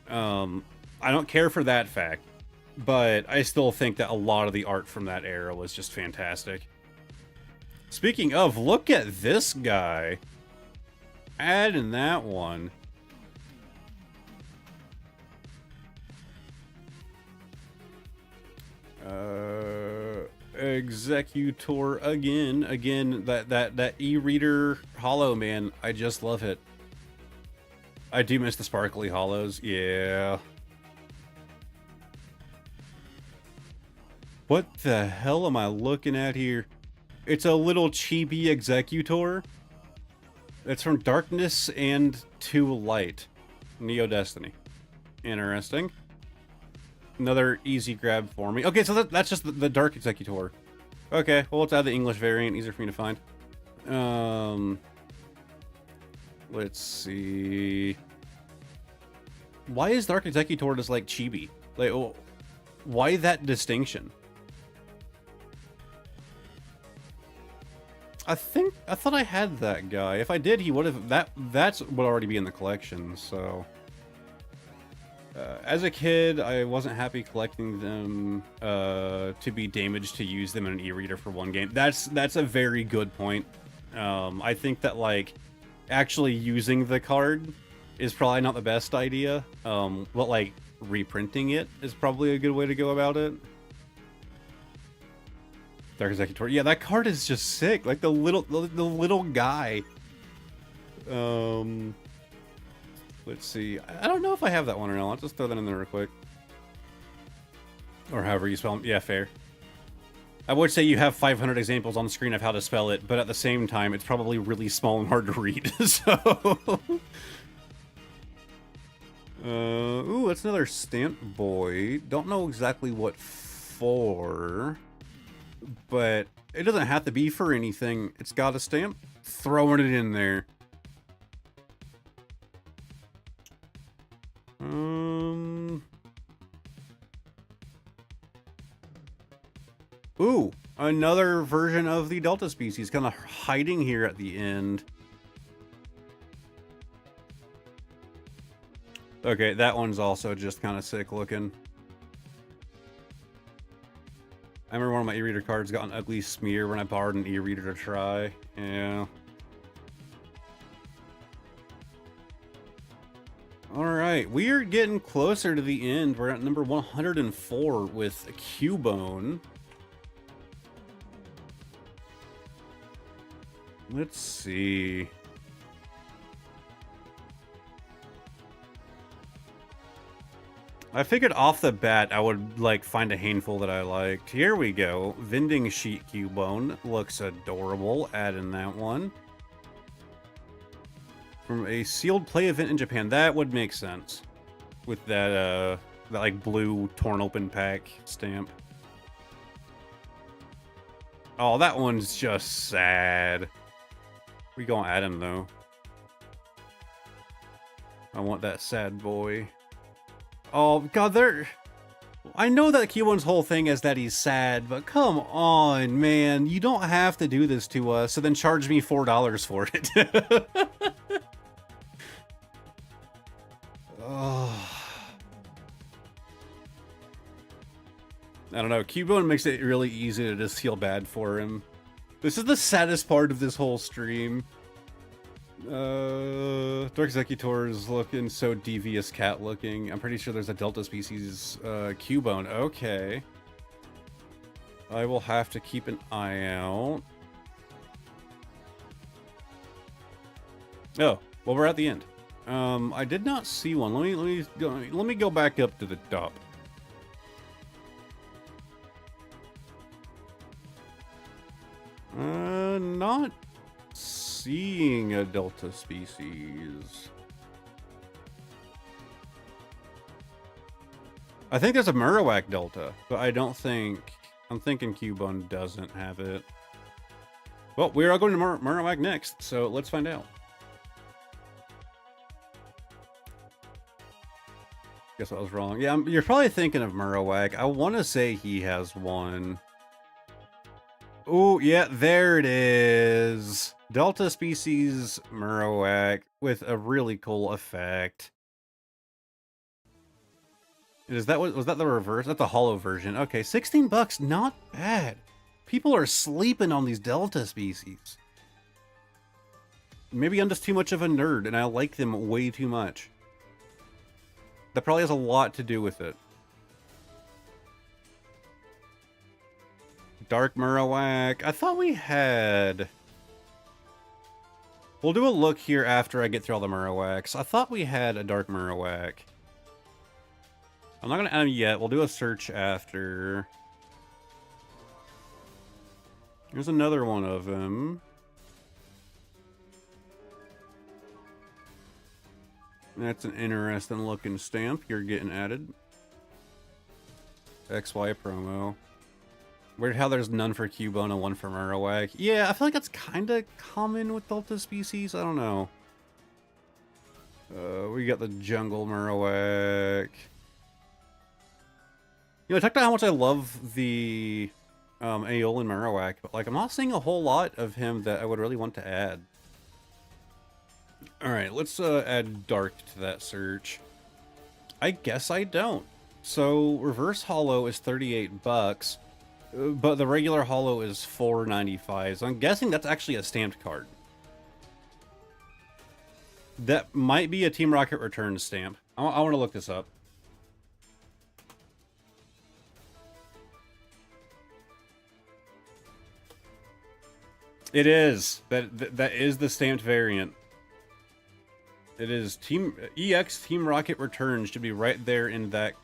I don't care for that fact, but I still think that a lot of the art from that era was just fantastic. Speaking of, look at this guy. Add in that one. Executor again, that e-reader hollow, man. I just love it. I do miss the sparkly hollows. Yeah. What the hell am I looking at here? It's a little chibi Executor. It's from Darkness and to Light. Neo Destiny. Interesting. Another easy grab for me. Okay, so that's just the Dark Executor. Okay, well, let's add the English variant. Easier for me to find. Let's see. Why is Dark Executor just like chibi? Like, oh, why that distinction? I thought I had that guy. If I did, he would have. That's would already be in the collection. So, as a kid, I wasn't happy collecting them to be damaged to use them in an e-reader for one game. That's a very good point. I think that like actually using the card is probably not the best idea. But like reprinting it is probably a good way to go about it. Dark Executor. Yeah, that card is just sick. Like the little guy. Let's see. I don't know if I have that one or not. Let's just throw that in there real quick. Or however you spell them. Yeah, fair. I would say you have 500 examples on the screen of how to spell it, but at the same time, it's probably really small and hard to read. So, ooh, that's another Stamp Boy. Don't know exactly what for. But it doesn't have to be for anything. It's got a stamp. Throwing it in there. Ooh, another version of the Delta species kind of hiding here at the end. Okay, that one's also just kind of sick looking. I remember one of my e-reader cards got an ugly smear when I borrowed an e-reader to try. Yeah. Alright, we are getting closer to the end. We're at number 104 with Cubone. Let's see. I figured off the bat I would like find a handful that I liked. Here we go. Vending Sheet Cubone looks adorable. Add in that one. From a sealed play event in Japan. That would make sense. with that like blue torn open pack stamp. Oh, that one's just sad. We gonna add him though. I want that sad boy. Oh god, I know that Q1's whole thing is that he's sad, but come on, man. You don't have to do this to us, so then charge me $4 for it. Oh. I don't know. Cubone makes it really easy to just feel bad for him. This is the saddest part of this whole stream. Dark Executor is looking so devious cat looking. I'm pretty sure there's a Delta species Cubone. Okay. I will have to keep an eye out. Oh, well, we're at the end. I did not see one. Let me go back up to the top. Not seeing a Delta species. I think there's a Marowak Delta, but I don't think... I'm thinking Cubone doesn't have it. Well, we are going to Marowak next, so let's find out. Guess I was wrong. Yeah, you're probably thinking of Marowak. I want to say he has one. Oh, yeah, there it is. Delta species Marowak with a really cool effect. Was that the reverse? That's the holo version. Okay, 16 bucks, not bad. People are sleeping on these Delta species. Maybe I'm just too much of a nerd and I like them way too much. That probably has a lot to do with it. Dark Marowak. I thought we had... We'll do a look here after I get through all the Marowaks. I thought we had a Dark Marowak. I'm not going to add him yet. We'll do a search after. There's another one of them. That's an interesting looking stamp. You're getting added. XY promo. Weird how there's none for Cubone and one for Marowak. Yeah, I feel like that's kind of common with Delta species. I don't know. We got the Jungle Marowak. You know, I talked about how much I love the Aeolian Marowak, but like I'm not seeing a whole lot of him that I would really want to add. Alright, let's add Dark to that search. I guess I don't. So, Reverse Holo is 38 bucks. But the regular holo is $4.95, so I'm guessing that's actually a stamped card. That might be a Team Rocket Returns stamp. I want to look this up. It is. That is the stamped variant. It is EX Team Rocket Returns should be right there in that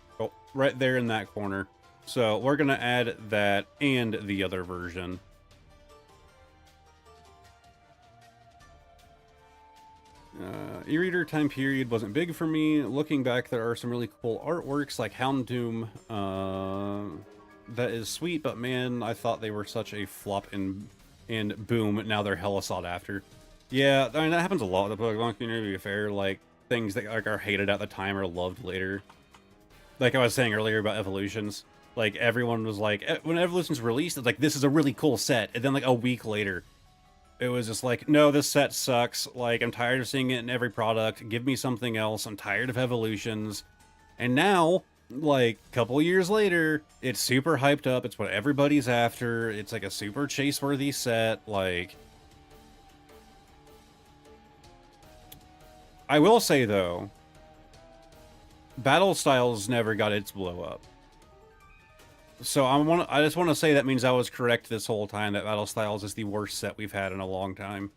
corner. So we're gonna add that and the other version. E-reader time period wasn't big for me. Looking back, there are some really cool artworks like Houndoom. That is sweet, but man, I thought they were such a flop and boom, now they're hella sought after. Yeah, I mean that happens a lot in the Pokemon community, to be fair. Like things that like are hated at the time are loved later. Like I was saying earlier about evolutions. Like, everyone was like, when Evolution's released, it's like, this is a really cool set. And then, like, a week later, it was just like, no, this set sucks. Like, I'm tired of seeing it in every product. Give me something else. I'm tired of Evolutions. And now, like, a couple years later, it's super hyped up. It's what everybody's after. It's, like, a super chase-worthy set. Like, I will say, though, Battle Styles never got its blow-up. So I just want to say that means I was correct this whole time, that Battle Styles is the worst set we've had in a long time.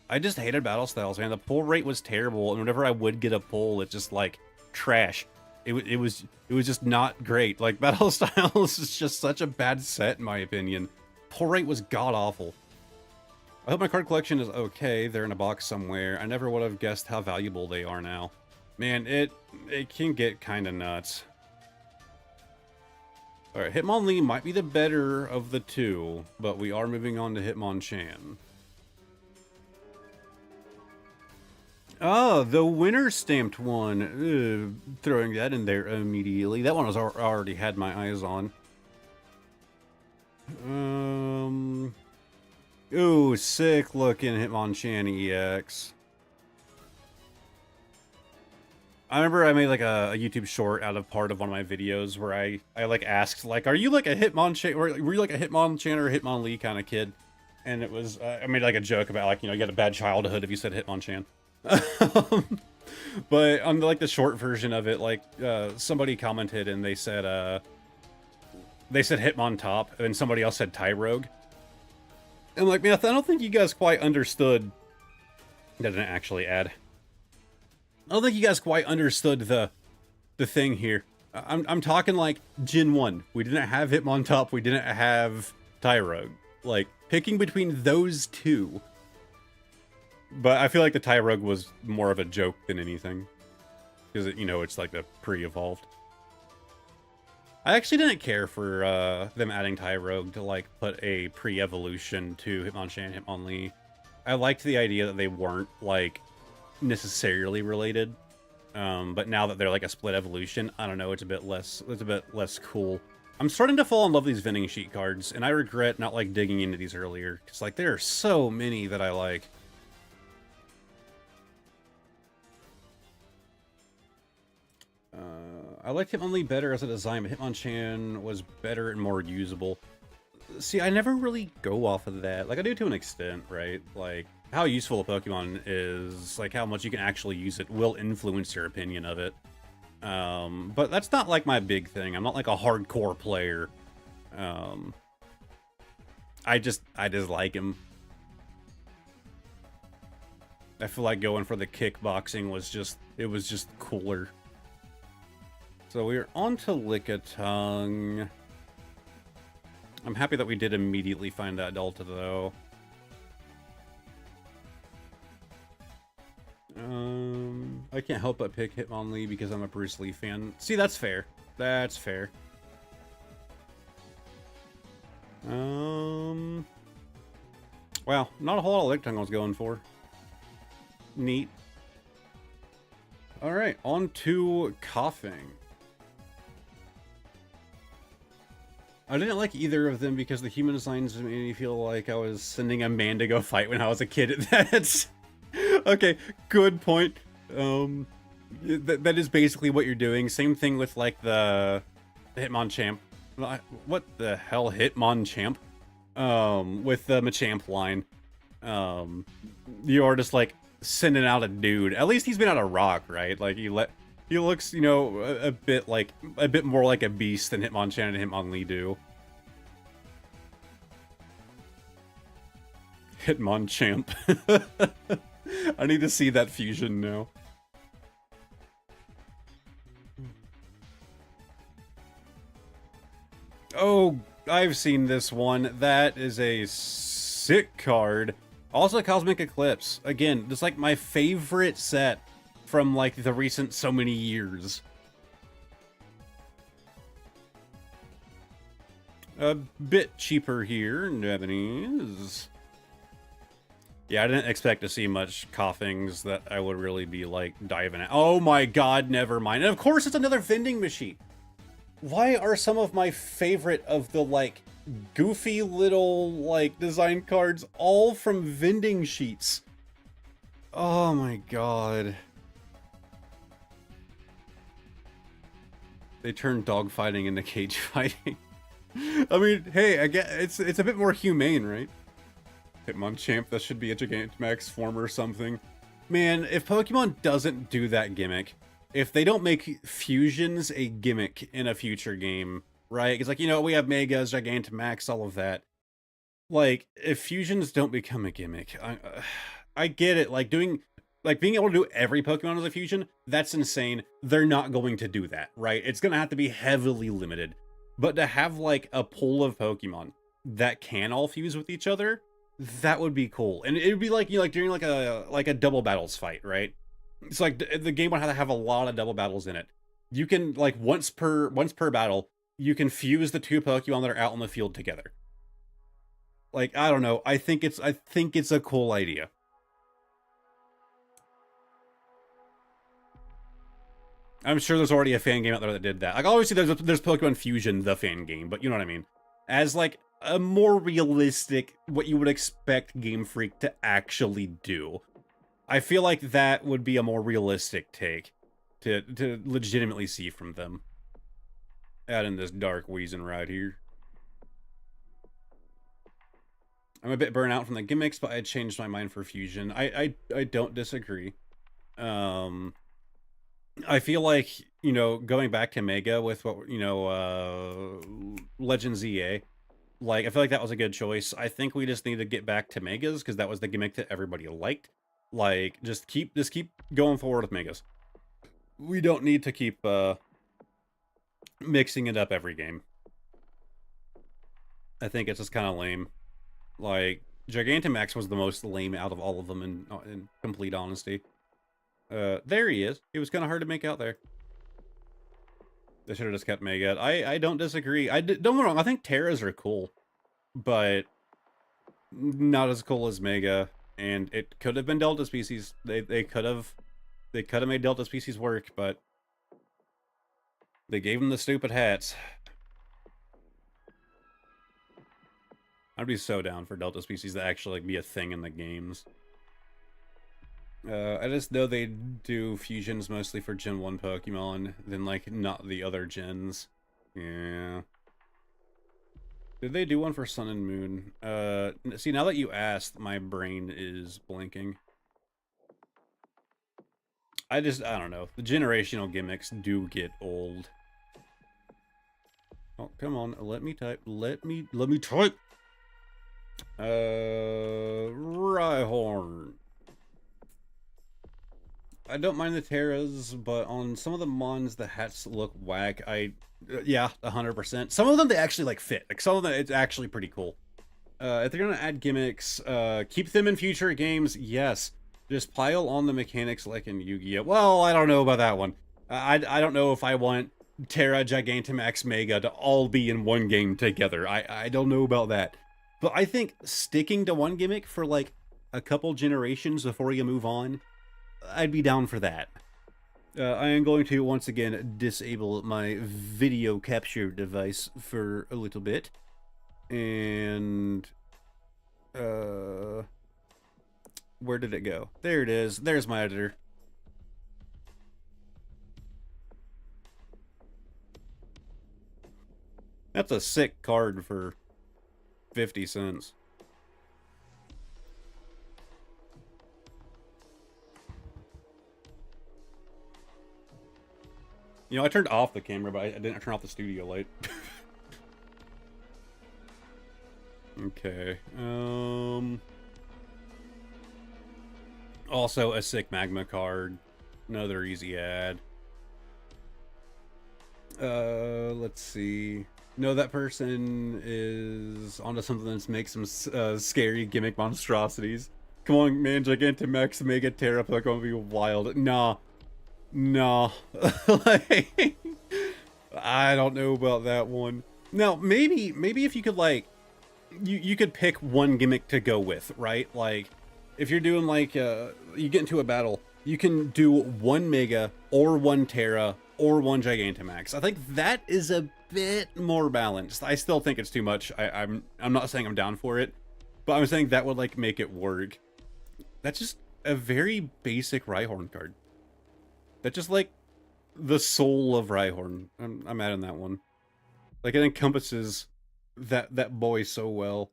I just hated Battle Styles, man. The pull rate was terrible, and whenever I would get a pull, it's just like trash. It was just not great. Like Battle Styles is just such a bad set in my opinion. Pull rate was god awful. I hope my card collection is okay. They're in a box somewhere. I never would have guessed how valuable they are now. Man, it can get kind of nuts. Alright, Hitmonlee might be the better of the two, but we are moving on to Hitmonchan. Oh, the winner stamped one. Throwing that in there immediately. That one I already had my eyes on. Ooh, sick looking Hitmonchan EX. I remember I made like a YouTube short out of part of one of my videos where I like asked like, are you like a Hitmonchan, or were you like a Hitmonchan or a Hitmonlee kind of kid? And it was, I made like a joke about like, you know, you got a bad childhood if you said Hitmonchan. But on like the short version of it, like somebody commented and they said Hitmontop, and somebody else said Tyrogue. And like, man, I don't think you guys quite understood. That didn't actually add. I don't think you guys quite understood the thing here. I'm talking like Gen 1. We didn't have Hitmontop, we didn't have Tyrogue. Like, picking between those two. But I feel like the Tyrogue was more of a joke than anything. Because, you know, it's like the pre-evolved. I actually didn't care for them adding Tyrogue to, like, put a pre-evolution to Hitmonchan and Hitmonlee. I liked the idea that they weren't, like, necessarily related. But now that they're, like, a split evolution, I don't know, it's a bit less cool. I'm starting to fall in love with these vending sheet cards, and I regret not, like, digging into these earlier. Because, like, there are so many that I like. I liked Hitmonlee better as a design, but Hitmonchan was better and more usable. See, I never really go off of that. Like, I do to an extent, right? Like, how useful a Pokemon is, like, how much you can actually use it will influence your opinion of it. But that's not, like, my big thing. I'm not, like, a hardcore player. I just like him. I feel like going for the kickboxing was just, it was just cooler. So we're on to Lickitung. I'm happy that we did immediately find that Delta, though. I can't help but pick Hitmonlee because I'm a Bruce Lee fan. See, that's fair. That's fair. Wow, not a whole lot of Lickitung I was going for. Neat. Alright, on to Coughing. I didn't like either of them because the human designs made me feel like I was sending a man to go fight when I was a kid. That's... Okay, good point. That is basically what you're doing. Same thing with, like, the Hitmonchamp. What the hell? Hitmonchamp? With the Machamp line. You are just, like, sending out a dude. At least he's been out of rock, right? Like, he looks, you know, a bit more like a beast than Hitmonchan and Hitmonlee do. Hitmonchamp. I need to see that fusion now. Oh, I've seen this one. That is a sick card. Also, Cosmic Eclipse. Again, just like my favorite set from, like, the recent so many years. A bit cheaper here, Japanese. Yeah, I didn't expect to see much Coughings that I would really be, like, diving at. Oh my god, never mind. And of course, it's another vending machine. Why are some of my favorite of the, like, goofy little, like, design cards all from vending sheets? Oh my god. They turned dogfighting into cage fighting. I mean, hey, I get it's a bit more humane, right? Hitmonchamp, that should be a Gigantamax form or something. Man, if Pokemon doesn't do that gimmick, if they don't make fusions a gimmick in a future game, right? It's like, you know, we have Megas, Gigantamax, all of that. Like, if fusions don't become a gimmick, I get it. Like, being able to do every Pokemon as a fusion, that's insane. They're not going to do that, right? It's going to have to be heavily limited. But to have, like, a pool of Pokemon that can all fuse with each other, that would be cool. And it would be like, you know, like during like a double battles fight, right? Like, you have, like, a Megas It's like the game would have to have a lot of double battles in it. You can, like, once per battle, you can fuse the two Pokemon that are out on the field together. Like, I don't know. I think it's a cool idea. I'm sure there's already a fan game out there that did that. Like, obviously there's Pokemon Fusion, the fan game, but you know what I mean. As like a more realistic, what you would expect Game Freak to actually do. I feel like that would be a more realistic take to legitimately see from them. Add in this Dark Weezing right here. I'm a bit burnt out from the gimmicks, but I changed my mind for Fusion. I don't disagree. I feel like, you know, going back to Mega with what, you know, Legends EA, like, I feel like that was a good choice. I think we just need to get back to Megas, because that was the gimmick that everybody liked. Like, just keep going forward with Megas. We don't need to keep, mixing it up every game. I think it's just kind of lame. Like, Gigantamax was the most lame out of all of them, in complete honesty. There he is. He was kind of hard to make out there. They should have just kept Mega. I don't disagree. Don't get me wrong, I think Terras are cool, but not as cool as Mega. And it could have been Delta Species. They could have made Delta Species work, but they gave them the stupid hats. I'd be so down for Delta Species to actually be a thing in the games. I just know they do fusions mostly for Gen 1 Pokemon, then, like, not the other gens. Yeah. Did they do one for Sun and Moon? See, now that you asked, my brain is blinking. I don't know. The generational gimmicks do get old. Oh, come on. Let me type. Let me type! Rhyhorn. I don't mind the Terras, but on some of the Mons, the hats look whack. Yeah, 100%. Some of them, they actually, like, fit. Like, some of them, it's actually pretty cool. If they're gonna add gimmicks, keep them in future games, yes. Just pile on the mechanics like in Yu-Gi-Oh! Well, I don't know about that one. I don't know if I want Terra, Gigantamax, Mega to all be in one game together. I don't know about that. But I think sticking to one gimmick for, like, a couple generations before you move on, I'd be down for that. I am going to, once again, disable my video capture device for a little bit. And... where did it go? There it is. There's my editor. That's a sick card for 50 cents. You know, I turned off the camera, but I didn't turn off the studio light. Okay. Also, a sick Magma card. Another easy ad. Let's see. No, that person is onto something that's makes some scary gimmick monstrosities. Come on, man, Gigantamax, Mega Terra Pokemon be wild. Nah. Nah. Like, I don't know about that one. Now, maybe if you could, like, you could pick one gimmick to go with, right? Like, if you're doing, like, you get into a battle, you can do one Mega, or one Terra, or one Gigantamax. I think that is a bit more balanced. I still think it's too much. I'm not saying I'm down for it, but I'm saying that would, like, make it work. That's just a very basic Rhyhorn card. That's just, like, the soul of Rhyhorn. I'm adding that one. Like, it encompasses that boy so well.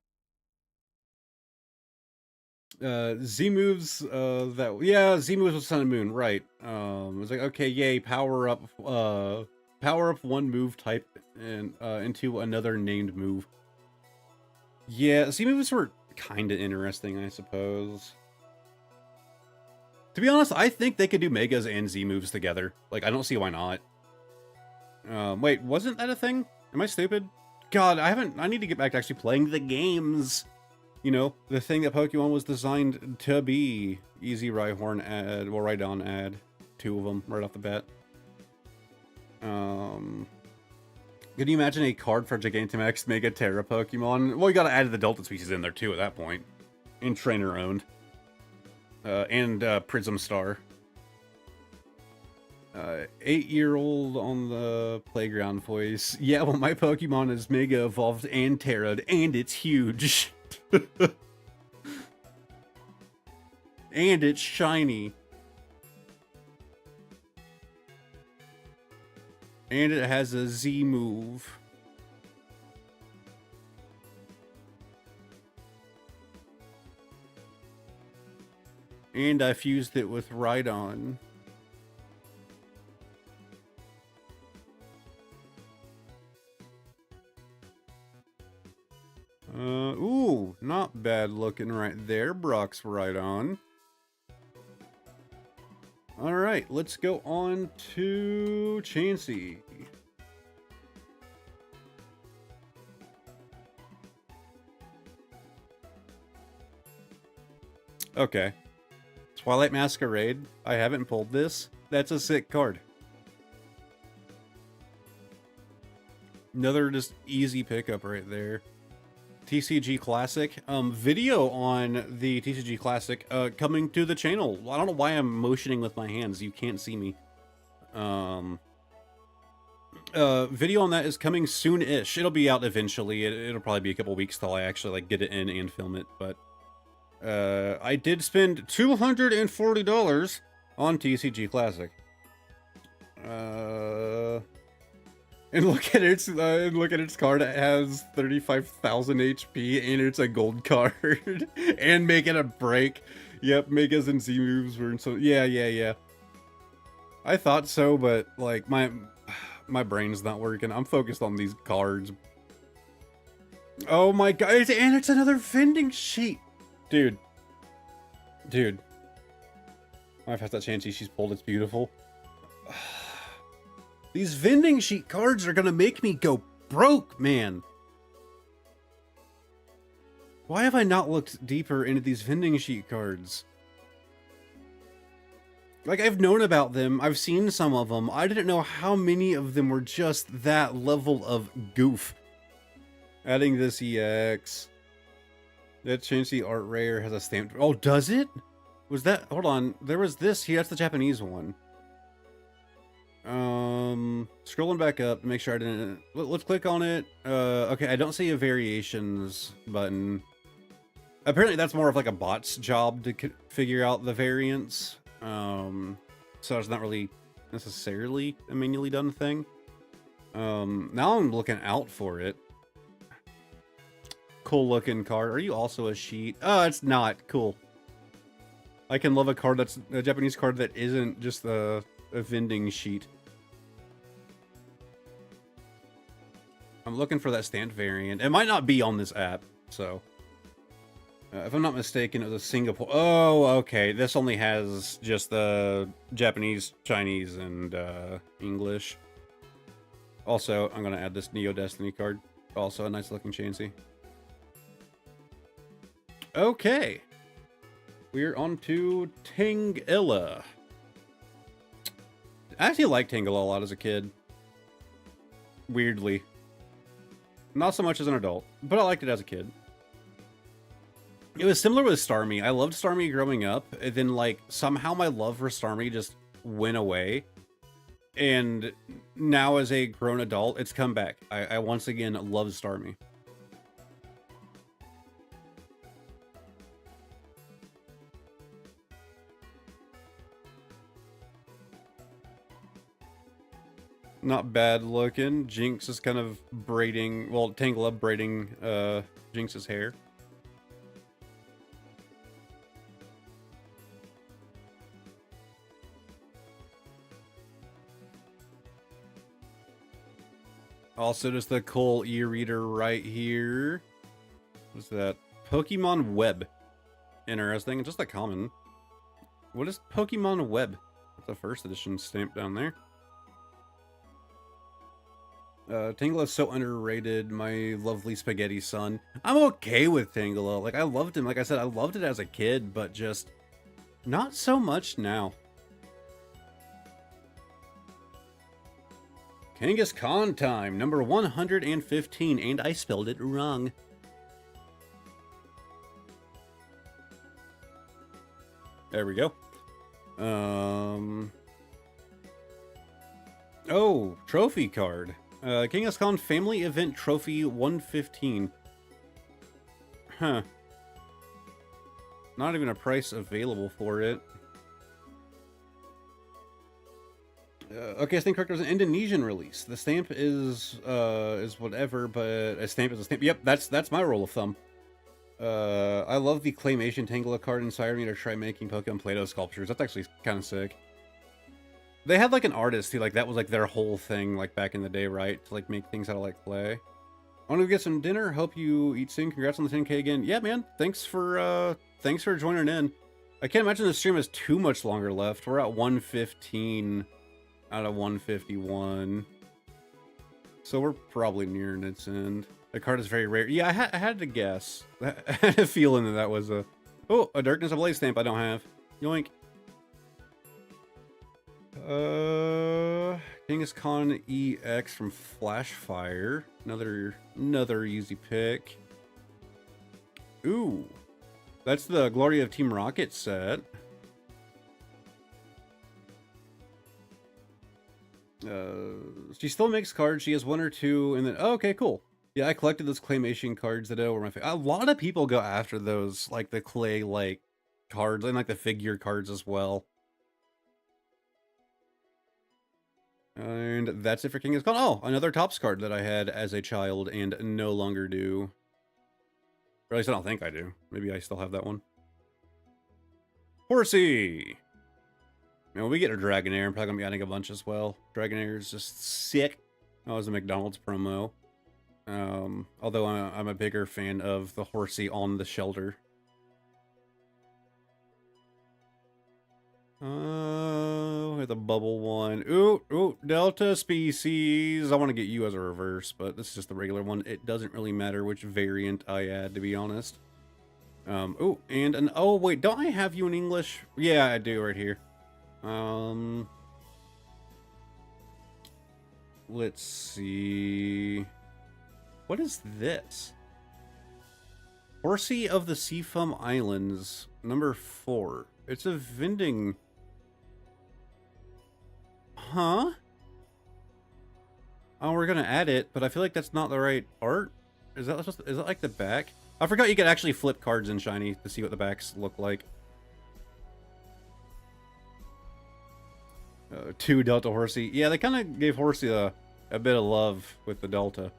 Z moves, Z moves with Sun and Moon, right. It's like, okay, yay, power up one move type and into another named move. Yeah, Z moves were kind of interesting, I suppose. To be honest, I think they could do Megas and Z moves together. Like, I don't see why not. Wait, wasn't that a thing? Am I stupid? God, I need to get back to actually playing the games. You know, the thing that Pokemon was designed to be. Easy Rhyhorn ad, well, Rhydon ad. 2 of them right off the bat. Can you imagine a card for Gigantamax Mega Terra Pokemon? Well, you gotta add the Delta species in there too at that point. And trainer owned. And Prism Star. 8-year-old on the playground voice. Yeah, well, my Pokemon is Mega Evolved and Terra'd, and it's huge. And it's shiny. And it has a Z move. And I fused it with Rhydon. Ooh, not bad looking right there. Brock's Rhydon. Alright, let's go on to Chansey. Okay. Twilight Masquerade. I haven't pulled this. That's a sick card. Another just easy pickup right there. TCG Classic. Video on the TCG Classic coming to the channel. I don't know why I'm motioning with my hands. You can't see me. Video on that is coming soon-ish. It'll be out eventually. It'll probably be a couple weeks till I actually like get it in and film it. But I did spend $240 on TCG Classic. And look at its card. It has 35,000 HP, and it's a gold card. And make it a break. Yep, Megas and Z moves were in so. Yeah. I thought so, but like my brain's not working. I'm focused on these cards. Oh my god! And it's another vending sheet, dude. I've had that Chansey she's pulled. It's beautiful. These vending sheet cards are gonna make me go broke, man. Why have I not looked deeper into these vending sheet cards? Like, I've known about them. I've seen some of them. I didn't know how many of them were just that level of goof. Adding this EX. That Chansey Art Rare has a stamped... Oh, does it? Was that... Hold on. There was this. That's the Japanese one. Scrolling back up to make sure I didn't... Let's click on it. Okay, I don't see a variations button. Apparently that's more of like a bot's job to figure out the variants. So it's not really necessarily a manually done thing. Now I'm looking out for it. Cool looking card. Are you also a sheet? Oh, it's not. Cool. I can love a card that's a Japanese card that isn't just a vending sheet. I'm looking for that stand variant. It might not be on this app, so... if I'm not mistaken, it was a Singapore... Oh, okay. This only has just the Japanese, Chinese, and English. Also, I'm going to add this Neo Destiny card. Also a nice looking Chansey. Okay. We're on to Tangela. I actually liked Tangela a lot as a kid. Weirdly. Not so much as an adult, but I liked it as a kid. It was similar with Starmie. I loved Starmie growing up, and then, like, somehow my love for Starmie just went away. And now as a grown adult, it's come back. I once again love Starmie. Not bad looking. Jinx is kind of braiding, well, Tangela braiding Jinx's hair. Also, just the cool e-reader right here. What's that? Pokemon Web. Interesting. Just a common. What is Pokemon Web? That's the first edition stamp down there. Tangela is so underrated, my lovely spaghetti son. I'm okay with Tangela. Like, I loved him. Like I said, I loved it as a kid, but just not so much now. Kangaskhan time, number 115, and I spelled it wrong. There we go. Oh, trophy card. Kangaskhan Family Event Trophy 115. Huh. Not even a price available for it. Okay, stamp collector is an Indonesian release. The stamp is whatever, but a stamp is a stamp. Yep, that's my rule of thumb. I love the Claymation Tangela card. Inspired me to try making Pokemon Play-Doh sculptures. That's actually kind of sick. They had like an artist who like that was like their whole thing like back in the day, right? To like make things out of like clay. I want to get some dinner. Hope you eat soon. Congrats on the 10K again. Yeah, man. Thanks for joining in. I can't imagine the stream has too much longer left. We're at 115 out of 151. So we're probably nearing its end. The card is very rare. Yeah, I had to guess. I had a feeling that was a... Oh, a Darkness Ablaze stamp I don't have. Yoink. Kangaskhan EX from Flashfire. Another easy pick. Ooh. That's the Glory of Team Rocket set. She still makes cards. She has one or two, and then... Oh, okay, cool. Yeah, I collected those Claymation cards that were my favorite. A lot of people go after those, like, the clay, like, cards, and, like, the figure cards as well. And that's it for Kangaskhan. Oh, another Topps card that I had as a child and no longer do. Or at least I don't think I do. Maybe I still have that one. Horsey! When we get a Dragonair, I'm probably going to be adding a bunch as well. Dragonair is just sick. That was a McDonald's promo. Although I'm a bigger fan of the Horsey on the shelter. The bubble one. Ooh, Delta species. I want to get you as a reverse, but this is just the regular one. It doesn't really matter which variant I add, to be honest. Oh, and an... Oh, wait, don't I have you in English? Yeah, I do right here. Let's see... What is this? Horsey of the Seafoam Islands, number 4. It's a vending... Huh? Oh, we're gonna add it, but I feel like that's not the right art. Is that like the back? I forgot you could actually flip cards in Shiny to see what the backs look like. 2 Delta Horsey. Yeah, they kind of gave Horsey a bit of love with the Delta.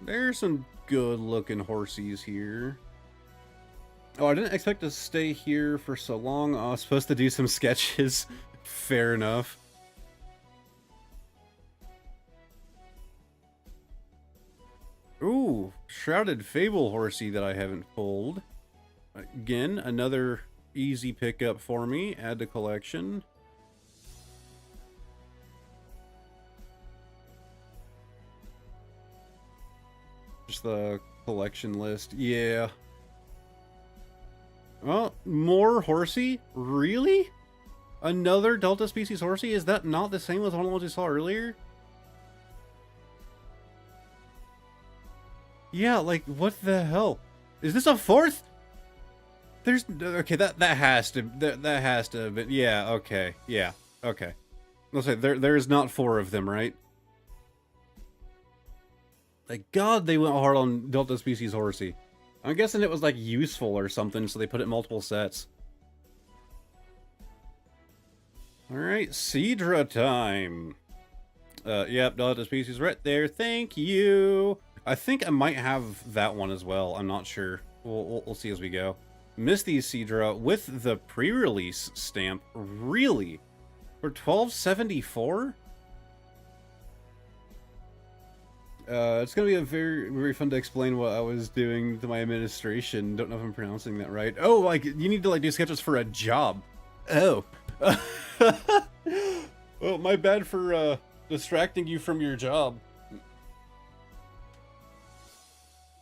There's some good-looking Horsies here. Oh, I didn't expect to stay here for so long. I was supposed to do some sketches. Fair enough. Ooh, Shrouded Fable Horsey that I haven't pulled. Again, another easy pickup for me. Add to collection. Just the collection list. Yeah. Oh, more Horsey? Really? Another Delta species Horsey? Is that not the same as one of the ones we saw earlier? Yeah, like, what the hell? Is this a 4th? There's... Okay, that has to... That has to have been... Yeah, okay. Yeah, okay. Let's say, there's not 4 of them, right? Like, God, they went hard on Delta species Horsey. I'm guessing it was, like, useful or something, so they put it in multiple sets. Alright, Seadra time. Yep, Delta species right there. Thank you. I think I might have that one as well. I'm not sure. We'll see as we go. Misty Seadra with the pre-release stamp. Really? For $12.74? It's gonna be a very fun to explain what I was doing to my administration. Don't know if I'm pronouncing that right. Oh, like, you need to, like, do sketches for a job. Oh. Well, my bad for, distracting you from your job.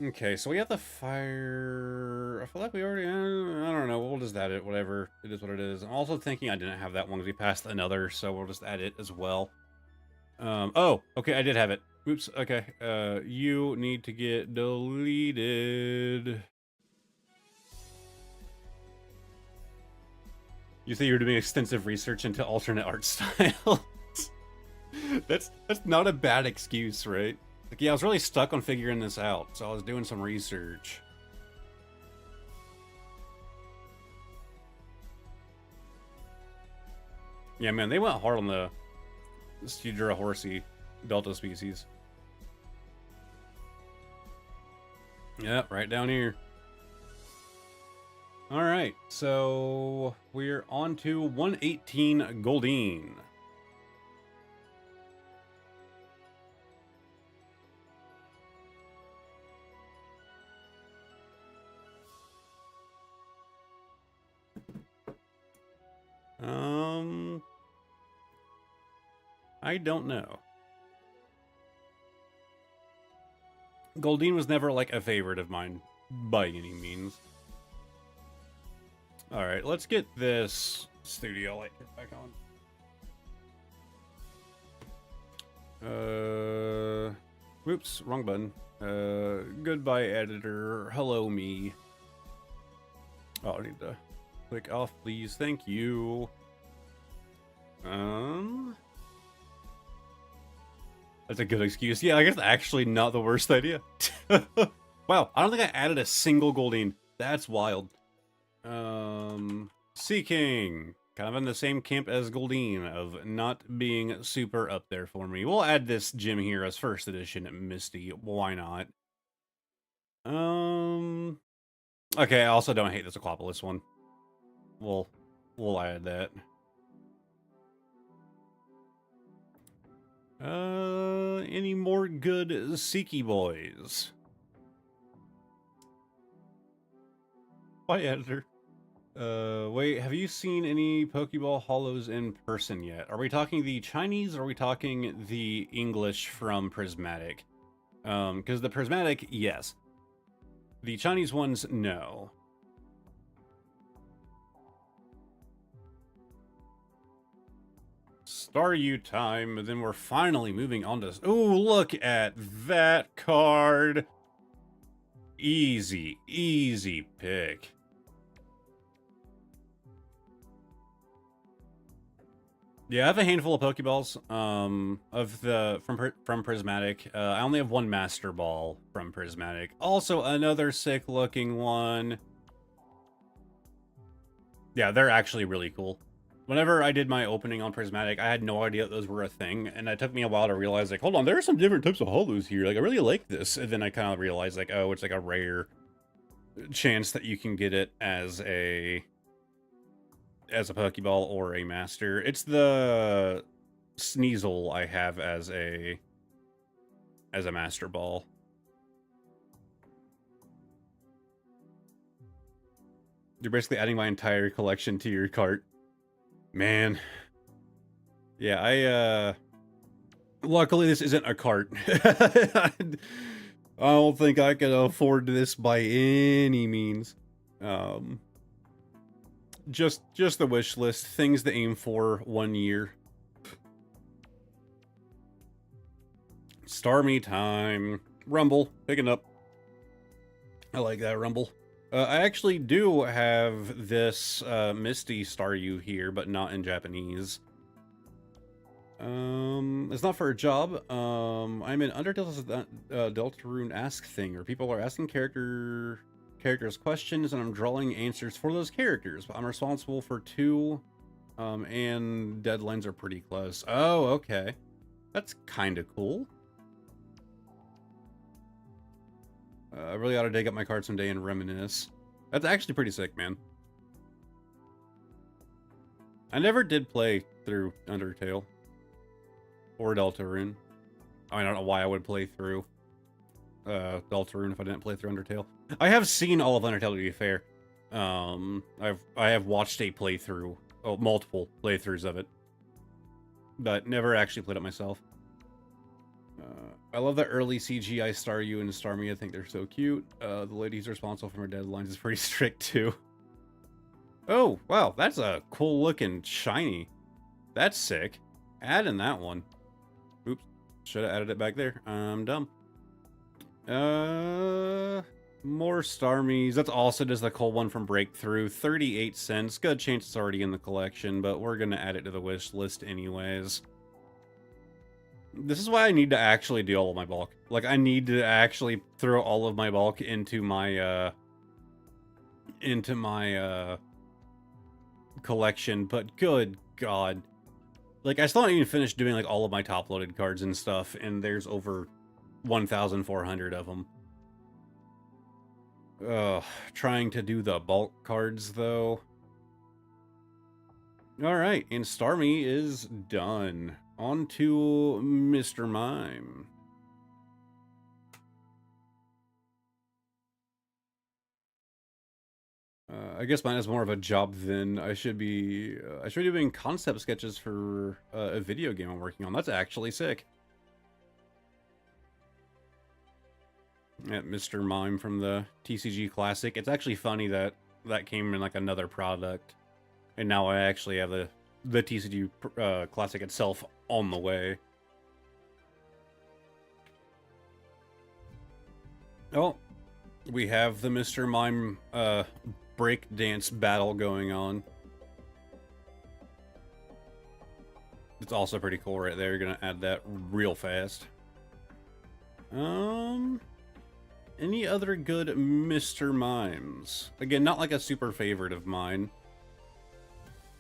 Okay, so we have the fire... I feel like we already... I don't know, we'll just add it, whatever. It is what it is. I'm also thinking I didn't have that one because we passed another, so we'll just add it as well. Oh, okay, I did have it. Oops, okay. You need to get deleted. You say you're doing extensive research into alternate art styles. That's not a bad excuse, right? Like, yeah, I was really stuck on figuring this out, so I was doing some research. Yeah, man, they went hard on the Studura horsey Delta species. Yep, right down here. Alright, so we're on to 118 Goldeen. I don't know. Goldeen was never, like, a favorite of mine, by any means. Alright, let's get this studio light back on. Whoops, wrong button. Goodbye, editor. Hello, me. Oh, I need to click off, please. Thank you. That's a good excuse. Yeah, I guess actually not the worst idea. Wow, I don't think I added a single Goldeen. That's wild. Seeking. Kind of in the same camp as Goldeen of not being super up there for me. We'll add this gym here as first edition Misty. Why not? Okay, I also don't hate this Aquapolis one. We'll add that. Any more good Seeky boys? Bye, editor. Wait, have you seen any Pokeball Hollows in person yet? Are we talking the Chinese or are we talking the English from Prismatic? Because the Prismatic, yes. The Chinese ones, no. Staryu time, and then we're finally moving on to... Ooh, look at that card! Easy, easy pick. Yeah, I have a handful of Pokeballs, from Prismatic. I only have one Master Ball from Prismatic. Also, another sick-looking one. Yeah, they're actually really cool. Whenever I did my opening on Prismatic, I had no idea that those were a thing, and it took me a while to realize, like, hold on, there are some different types of Hollows here. Like, I really like this. And then I kind of realized, like, oh, it's like a rare chance that you can get it as a Pokeball or a Master. It's the Sneasel I have as a Master Ball. You're basically adding my entire collection to your cart. Man. Yeah, luckily this isn't a cart. I don't think I can afford this by any means. Just the wish list, things to aim for 1 year. Starmie time. Rumble, picking up. I like that Rumble. I actually do have this Misty Staryu here, but not in Japanese. It's not for a job. I'm in Undertale's Deltarune Ask thing, where people are asking characters questions, and I'm drawing answers for those characters. But I'm responsible for 2, and deadlines are pretty close. Oh, okay. That's kind of cool. I really ought to dig up my card someday and reminisce. That's actually pretty sick, man. I never did play through Undertale. Or Deltarune. I don't know why I would play through. Deltarune if I didn't play through Undertale. I have seen all of Undertale, to be fair. I have watched a playthrough, multiple playthroughs of it, but never actually played it myself. I love the early CGI Staryu and Starmie. I think they're so cute. The lady who's responsible for her deadlines is pretty strict too. Oh, wow, that's a cool looking shiny. That's sick. Add in that one. Oops, should have added it back there. I'm dumb. More Starmies. That's also just the cool one from Breakthrough. 38 cents. Good chance it's already in the collection, but we're gonna add it to the wish list anyways. This is why I need to actually do all of my bulk. Like, I need to actually throw all of my bulk into my collection, but good God. Like, I still haven't even finished doing, like, all of my top-loaded cards and stuff, and there's over 1,400 of them. Trying to do the bulk cards, though. Alright, and Starmie is done. On to Mr. Mime. I guess mine is more of a job than I should be doing concept sketches for a video game I'm working on. That's actually sick. Yeah, Mr. Mime from the TCG Classic. It's actually funny that that came in like another product, and now I actually have the TCG Classic itself on the way. Oh, we have the Mr. Mime breakdance battle going on. It's also pretty cool right there. You're gonna add that real fast. Any other good Mr. Mimes? Again, not like a super favorite of mine.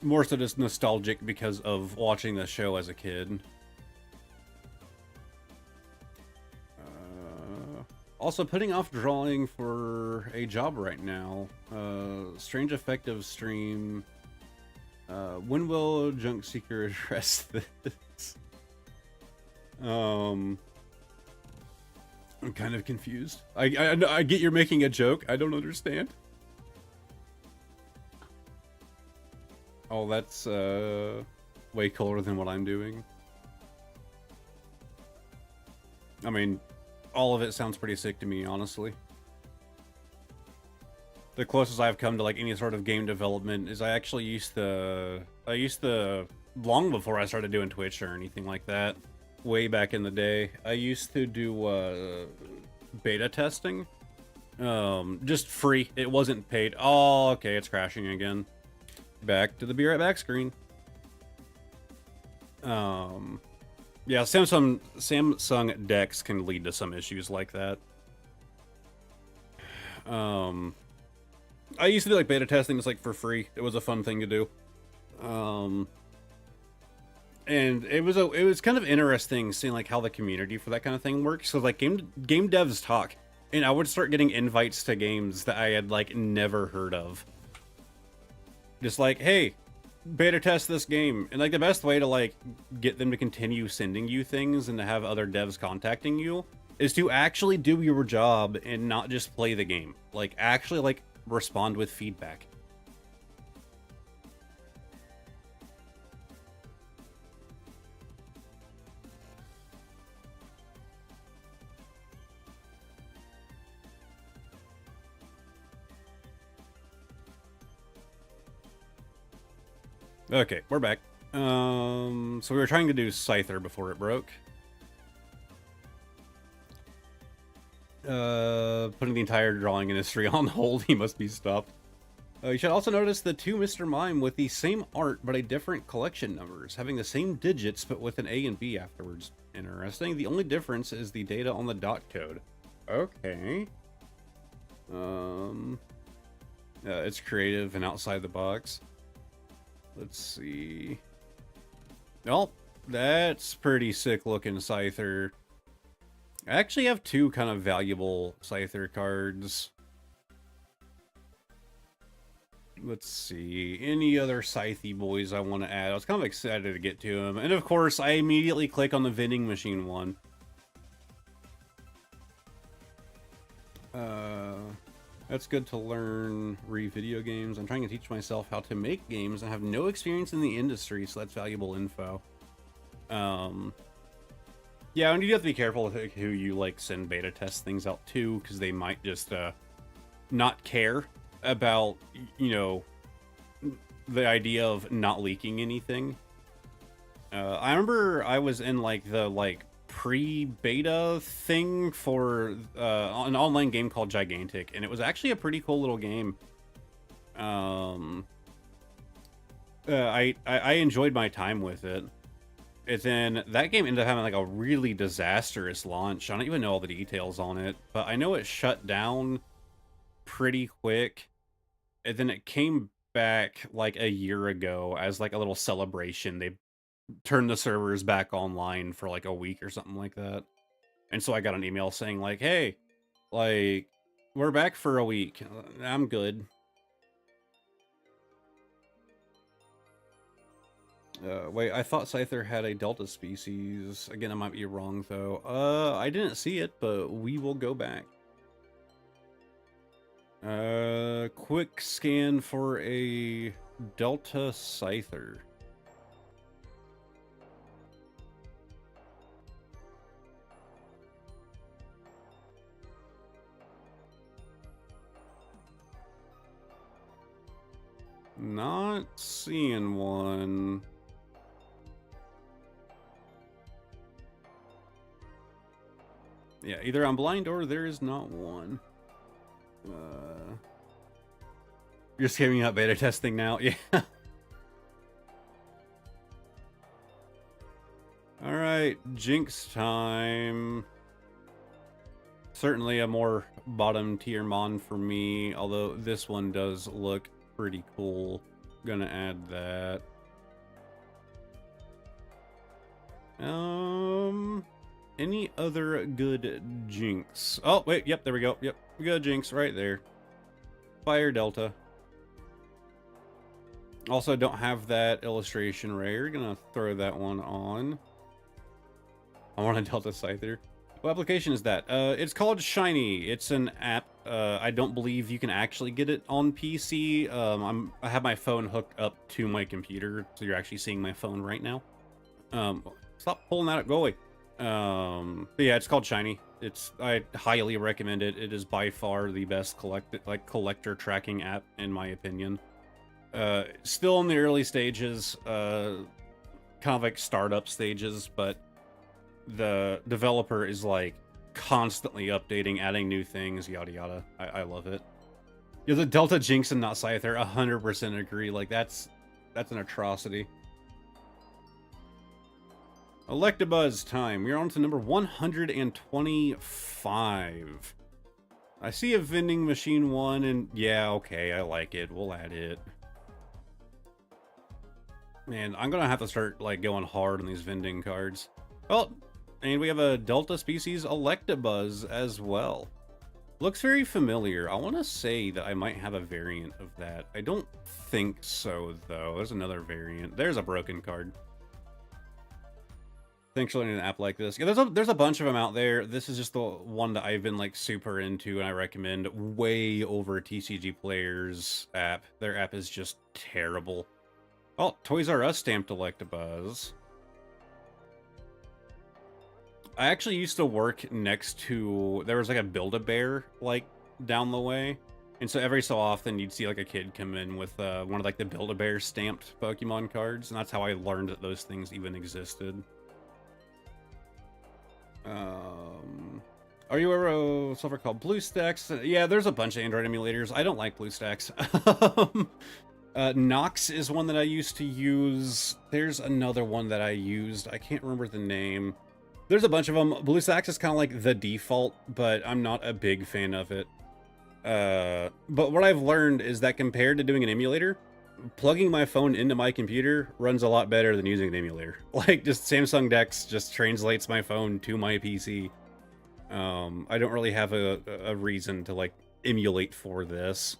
More so just nostalgic because of watching the show as a kid. Also, putting off drawing for a job right now. Strange Effective stream. When will Junk Seeker address this? I'm kind of confused. I get you're making a joke. I don't understand. Oh, that's way cooler than what I'm doing. I mean, all of it sounds pretty sick to me, honestly. The closest I've come to like any sort of game development is I actually used to long before I started doing Twitch or anything like that, way back in the day, I used to do beta testing. Just free. It wasn't paid. Oh, okay, it's crashing again. Back to the be right back screen. Yeah, Samsung Dex can lead to some issues like that. I used to do like beta testing just like for free. It was a fun thing to do. And it was kind of interesting seeing like how the community for that kind of thing works. So like game devs talk, and I would start getting invites to games that I had like never heard of. Just like, hey, beta test this game. And like the best way to like get them to continue sending you things and to have other devs contacting you is to actually do your job and not just play the game. Like actually like respond with feedback. Okay, we're back. So we were trying to do Scyther before it broke. Putting the entire drawing industry on hold, he must be stopped. You should also notice the two Mr. Mime with the same art but a different collection numbers, having the same digits but with an A and B afterwards. Interesting. The only difference is the data on the dot code. Okay. It's creative and outside the box. Let's see. Oh, that's pretty sick looking Scyther. I actually have two kind of valuable Scyther cards. Let's see. Any other Scythy boys I want to add? I was kind of excited to get to them. And of course, I immediately click on the vending machine one. That's good to learn. Read video games. I'm trying to teach myself how to make games. I have no experience in the industry, so that's valuable info. Yeah, and you have to be careful with who you like send beta test things out to, because they might just not care about, you know, the idea of not leaking anything. I remember I was in like the pre-beta thing for an online game called Gigantic, and it was actually a pretty cool little game. I enjoyed my time with it. And then that game ended up having like a really disastrous launch. I don't even know all the details on it, but I know it shut down pretty quick. And then it came back like a year ago as like a little celebration. They turned the servers back online for like a week or something like that. And so I got an email saying like, hey, like, we're back for a week. I'm good. Wait, I thought Scyther had a Delta species. Again, I might be wrong, though. I didn't see it, but we will go back. Quick scan for a Delta Scyther. Not seeing one. Yeah, either I'm blind or there is not one. You're scamming out beta testing now? Yeah. Alright, Jinx time. Certainly a more bottom tier mon for me, although this one does look pretty cool. Gonna add that. Any other good Jinx? Oh, wait, yep, there we go. Yep, we got a Jinx right there. Fire Delta. Also, don't have that illustration rare. Gonna throw that one on. I want a Delta Scyther. What application is that? It's called Shiny. It's an app. I don't believe you can actually get it on PC. I have my phone hooked up to my computer, so you're actually seeing my phone right now. Stop pulling that up. Go away. But yeah, it's called Shiny. I highly recommend it. It is by far the best collector tracking app, in my opinion. Still in the early stages, kind of like startup stages, but the developer is like constantly updating, adding new things, yada yada. I love it. Yeah, the Delta Jinx and not Scyther, 100% agree. Like that's an atrocity. Electabuzz time. We're on to number 125. I see a vending machine one, and yeah, okay, I like it. We'll add it. Man, I'm gonna have to start like going hard on these vending cards. Oh, and we have a Delta species Electabuzz as well. Looks very familiar. I want to say that I might have a variant of that. I don't think so, though. There's another variant. There's a broken card. Thanks for learning an app like this. Yeah, there's a bunch of them out there. This is just the one that I've been like super into, and I recommend way over TCG Player's app. Their app is just terrible. Oh, Toys R Us stamped Electabuzz. I actually used to work next to, there was like a Build-A-Bear like down the way, and so every so often you'd see like a kid come in with one of like the Build-A-Bear stamped Pokemon cards, and that's how I learned that those things even existed. Are you aware of software called BlueStacks? Yeah, there's a bunch of Android emulators. I don't like BlueStacks. Nox is one that I used to use. There's another one that I used. I can't remember the name. There's a bunch of them. BlueStacks is kind of like the default, but I'm not a big fan of it. But what I've learned is that compared to doing an emulator, plugging my phone into my computer runs a lot better than using an emulator. Like, just Samsung Dex just translates my phone to my PC. I don't really have a reason to, like, emulate for this.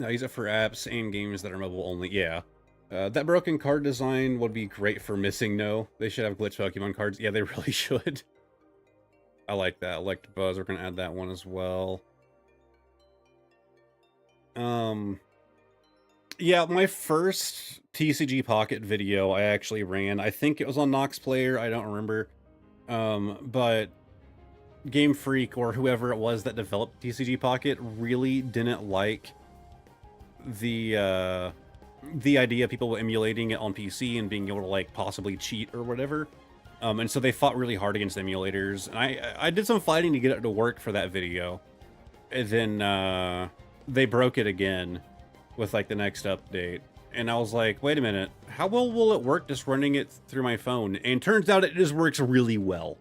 I use it for apps and games that are mobile only. Yeah. That broken card design would be great for Missing No. They should have glitch Pokemon cards. Yeah, they really should. I like that. Electabuzz. We're gonna add that one as well. Yeah, my first TCG Pocket video I actually ran. I think it was on Nox Player. I don't remember. But Game Freak or whoever it was that developed TCG Pocket really didn't like the idea of people emulating it on PC and being able to like possibly cheat or whatever. And so they fought really hard against emulators. And I did some fighting to get it to work for that video. And then they broke it again with like the next update. And I was like, wait a minute, how well will it work just running it through my phone? And turns out it just works really well.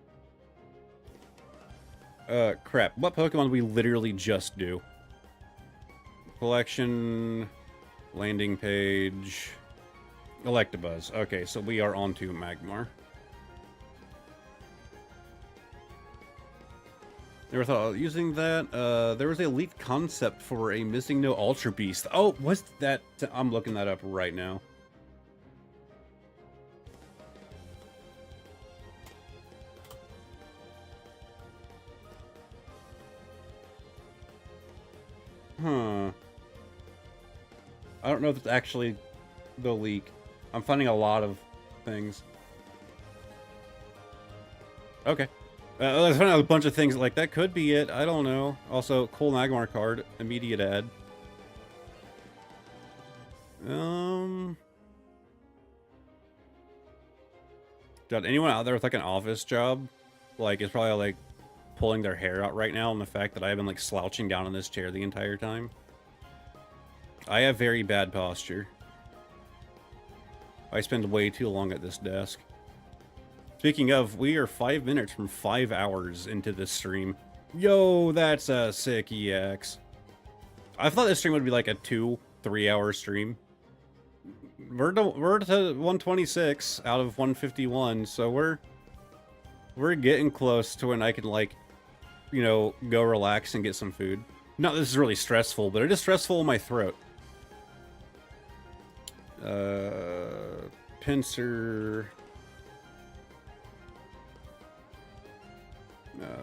Crap, what Pokemon did we literally just do? Collection, landing page, Electabuzz. Okay, so we are on to Magmar. Never thought of using that. There was a leaked concept for a Missing No Ultra Beast. Oh, what's that? I'm looking that up right now. Huh. I don't know if it's actually the leak. I'm finding a lot of things. Okay. Let's find out a bunch of things like that could be it. I don't know. Also, cool Magmar card. Immediate ad. God, anyone out there with like an office job, like, is probably like pulling their hair out right now, and the fact that I've been like slouching down in this chair the entire time. I have very bad posture. I spend way too long at this desk. Speaking of, we are 5 minutes from 5 hours into this stream. Yo, that's a sick EX. I thought this stream would be like a 2-3 hour stream. We're to 126 out of 151, so we're getting close to when I can, like, you know, go relax and get some food. No, this is really stressful, but it is stressful in my throat. Pinsir.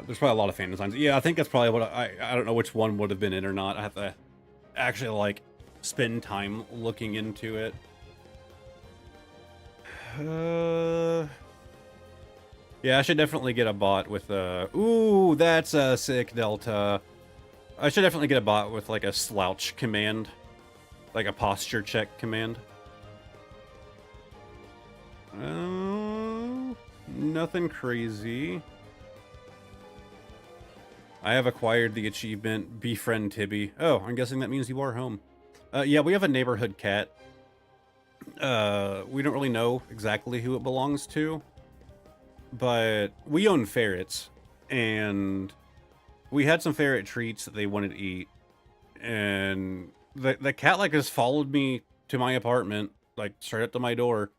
There's probably a lot of fan designs. Yeah, I think that's probably what I don't know which one would have been in or not. I have to actually, like, spend time looking into it. Yeah, I should definitely get a bot with ooh, that's a sick Delta. I should definitely get a bot with like a slouch command, like a posture check command. Nothing crazy. I have acquired the achievement Befriend Tibby. Oh, I'm guessing that means you are home. Yeah, we have a neighborhood cat. We don't really know exactly who it belongs to, but we own ferrets, and we had some ferret treats that they wanted to eat, and the cat like has followed me to my apartment, like straight up to my door.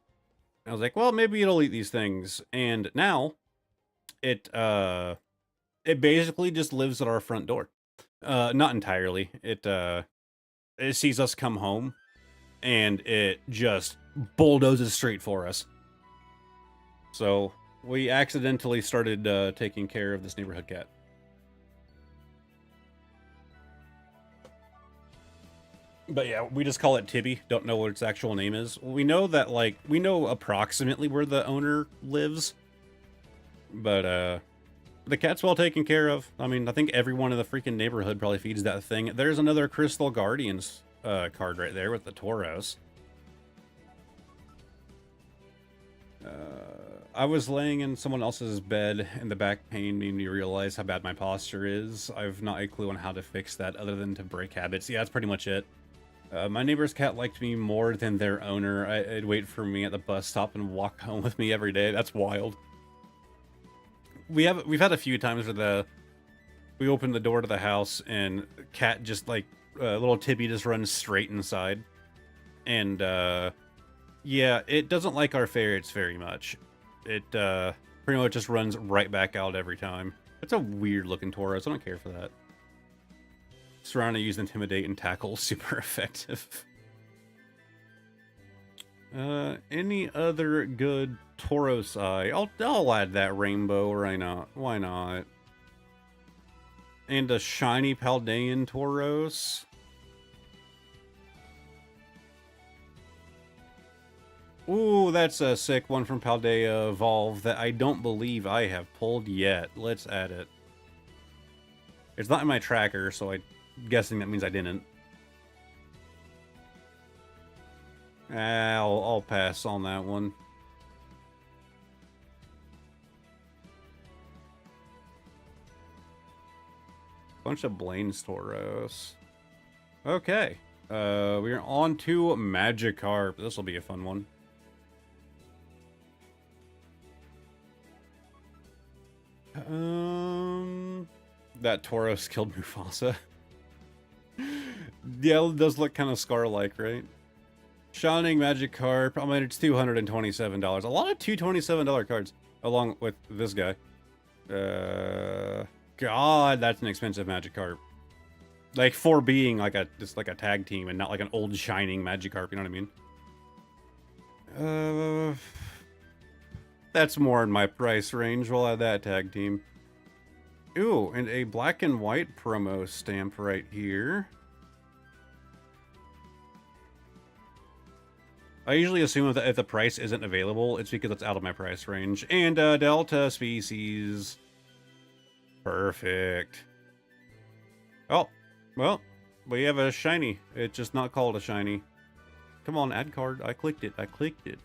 I was like, well, maybe it'll eat these things, and now it basically just lives at our front door. Not entirely. It sees us come home, and it just bulldozes straight for us. So we accidentally started taking care of this neighborhood cat. But yeah, we just call it Tibby. Don't know what its actual name is. We know that, like, we know approximately where the owner lives. But, the cat's well taken care of. I mean, I think everyone in the freaking neighborhood probably feeds that thing. There's another Crystal Guardians card right there with the Tauros. I was laying in someone else's bed, and the back pain made me realize how bad my posture is. I've not a clue on how to fix that other than to break habits. Yeah, that's pretty much it. My neighbor's cat liked me more than their owner. It'd wait for me at the bus stop and walk home with me every day. That's wild. We've had a few times where we open the door to the house and cat just like little Tibby just runs straight inside, and yeah, it doesn't like our ferrets very much. It pretty much just runs right back out every time. It's a weird looking Tauros. I don't care for that. Surround, use intimidate and tackle, super effective. Any other good Tauros eye? I'll add that rainbow. Why not? Why not? And a shiny Paldean Tauros. Ooh, that's a sick one from Paldea Evolve that I don't believe I have pulled yet. Let's add it. It's not in my tracker, so I'm guessing that means I didn't. I'll pass on that one. Bunch of Blaine's Tauros. Okay. We're on to Magikarp. This will be a fun one. That Tauros killed Mufasa. Yeah, it does look kind of Scar-like, right? Shining Magikarp. I mean, it's $227. A lot of $227 cards, along with this guy. God, that's an expensive Magikarp. Like, for being like just like a tag team and not like an old shining Magikarp, you know what I mean? That's more in my price range. We'll add that tag team. Ooh, and a black and white promo stamp right here. I usually assume that if the price isn't available, it's because it's out of my price range. And Delta Species. Perfect. Oh, well, we have a shiny. It's just not called a shiny. Come on, add card. I clicked it. I clicked it.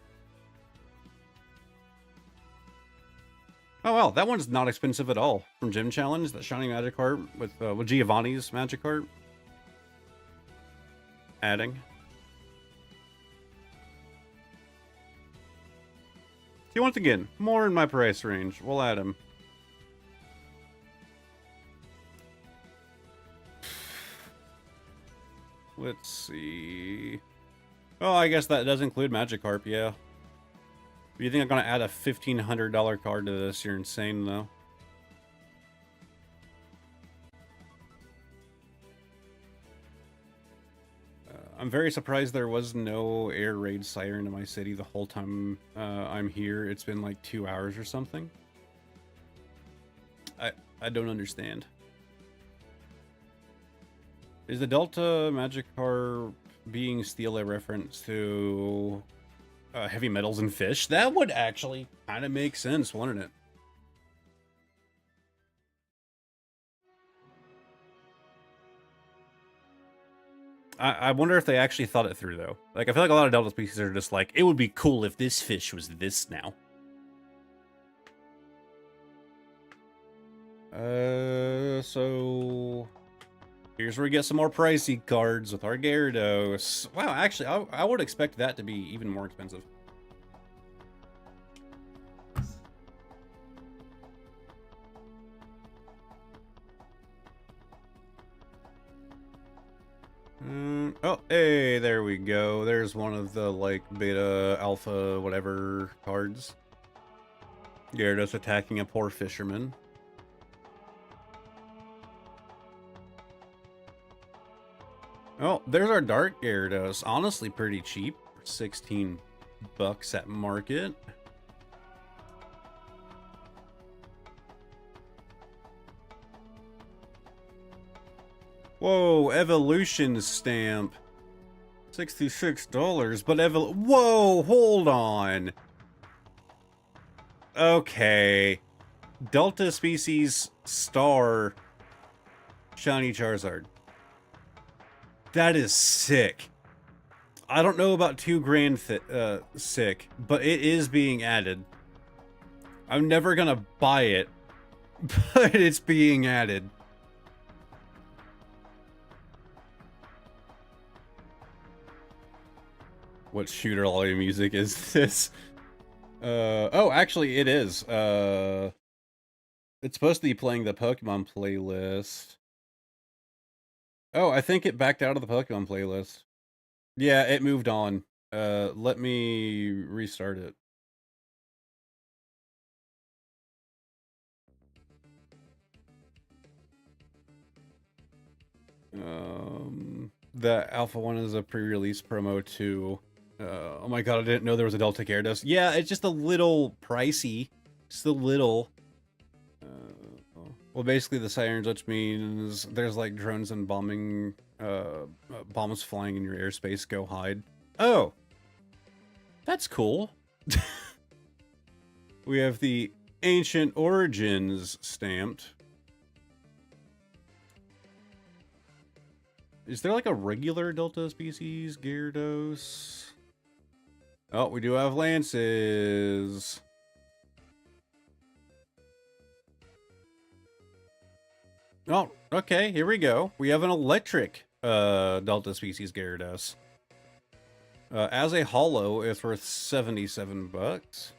Oh, well, that one's not expensive at all. From Gym Challenge, that shiny Magikarp with Giovanni's Magikarp. Adding. See, once again, more in my price range. We'll add him. Let's see. Oh, I guess that does include Magikarp, yeah. You think I'm going to add a $1,500 card to this? You're insane, though. I'm very surprised there was no air raid siren in my city the whole time I'm here. It's been like 2 hours or something. I don't understand. Is the Delta Magikarp being Steel a reference to heavy metals and fish? That would actually kind of make sense, wouldn't it? I wonder if they actually thought it through, though. Like, I feel like a lot of Delta species are just like, it would be cool if this fish was this now. So... here's where we get some more pricey cards with our Gyarados. Wow, actually, I would expect that to be even more expensive. Oh, hey, there we go. There's one of the, like, beta, alpha, whatever cards. Gyarados attacking a poor fisherman. Oh, there's our Dark Gyarados. Honestly, pretty cheap. 16 bucks at market. Whoa, evolution stamp. $66, but whoa, hold on. Okay. Delta species star shiny Charizard. That is sick. I don't know about $2,000 sick, but it is being added. I'm never gonna buy it, but it's being added. What shooter lolly music is this? Oh, actually it is. It's supposed to be playing the Pokemon playlist. Oh, I think it backed out of the Pokemon playlist. Yeah, it moved on. Let me restart it. The Alpha one is a pre-release promo too. Oh my god, I didn't know there was a Delta Gyarados. Yeah, it's just a little pricey. Just a little. Well, basically the sirens, which means there's like drones and bombs flying in your airspace. Go hide. Oh, that's cool. We have the Ancient Origins stamped. Is there like a regular Delta species Gyarados? Oh, we do have Lances. Oh, okay, here we go. We have an electric Delta species Gyarados. As a holo, it's worth $77.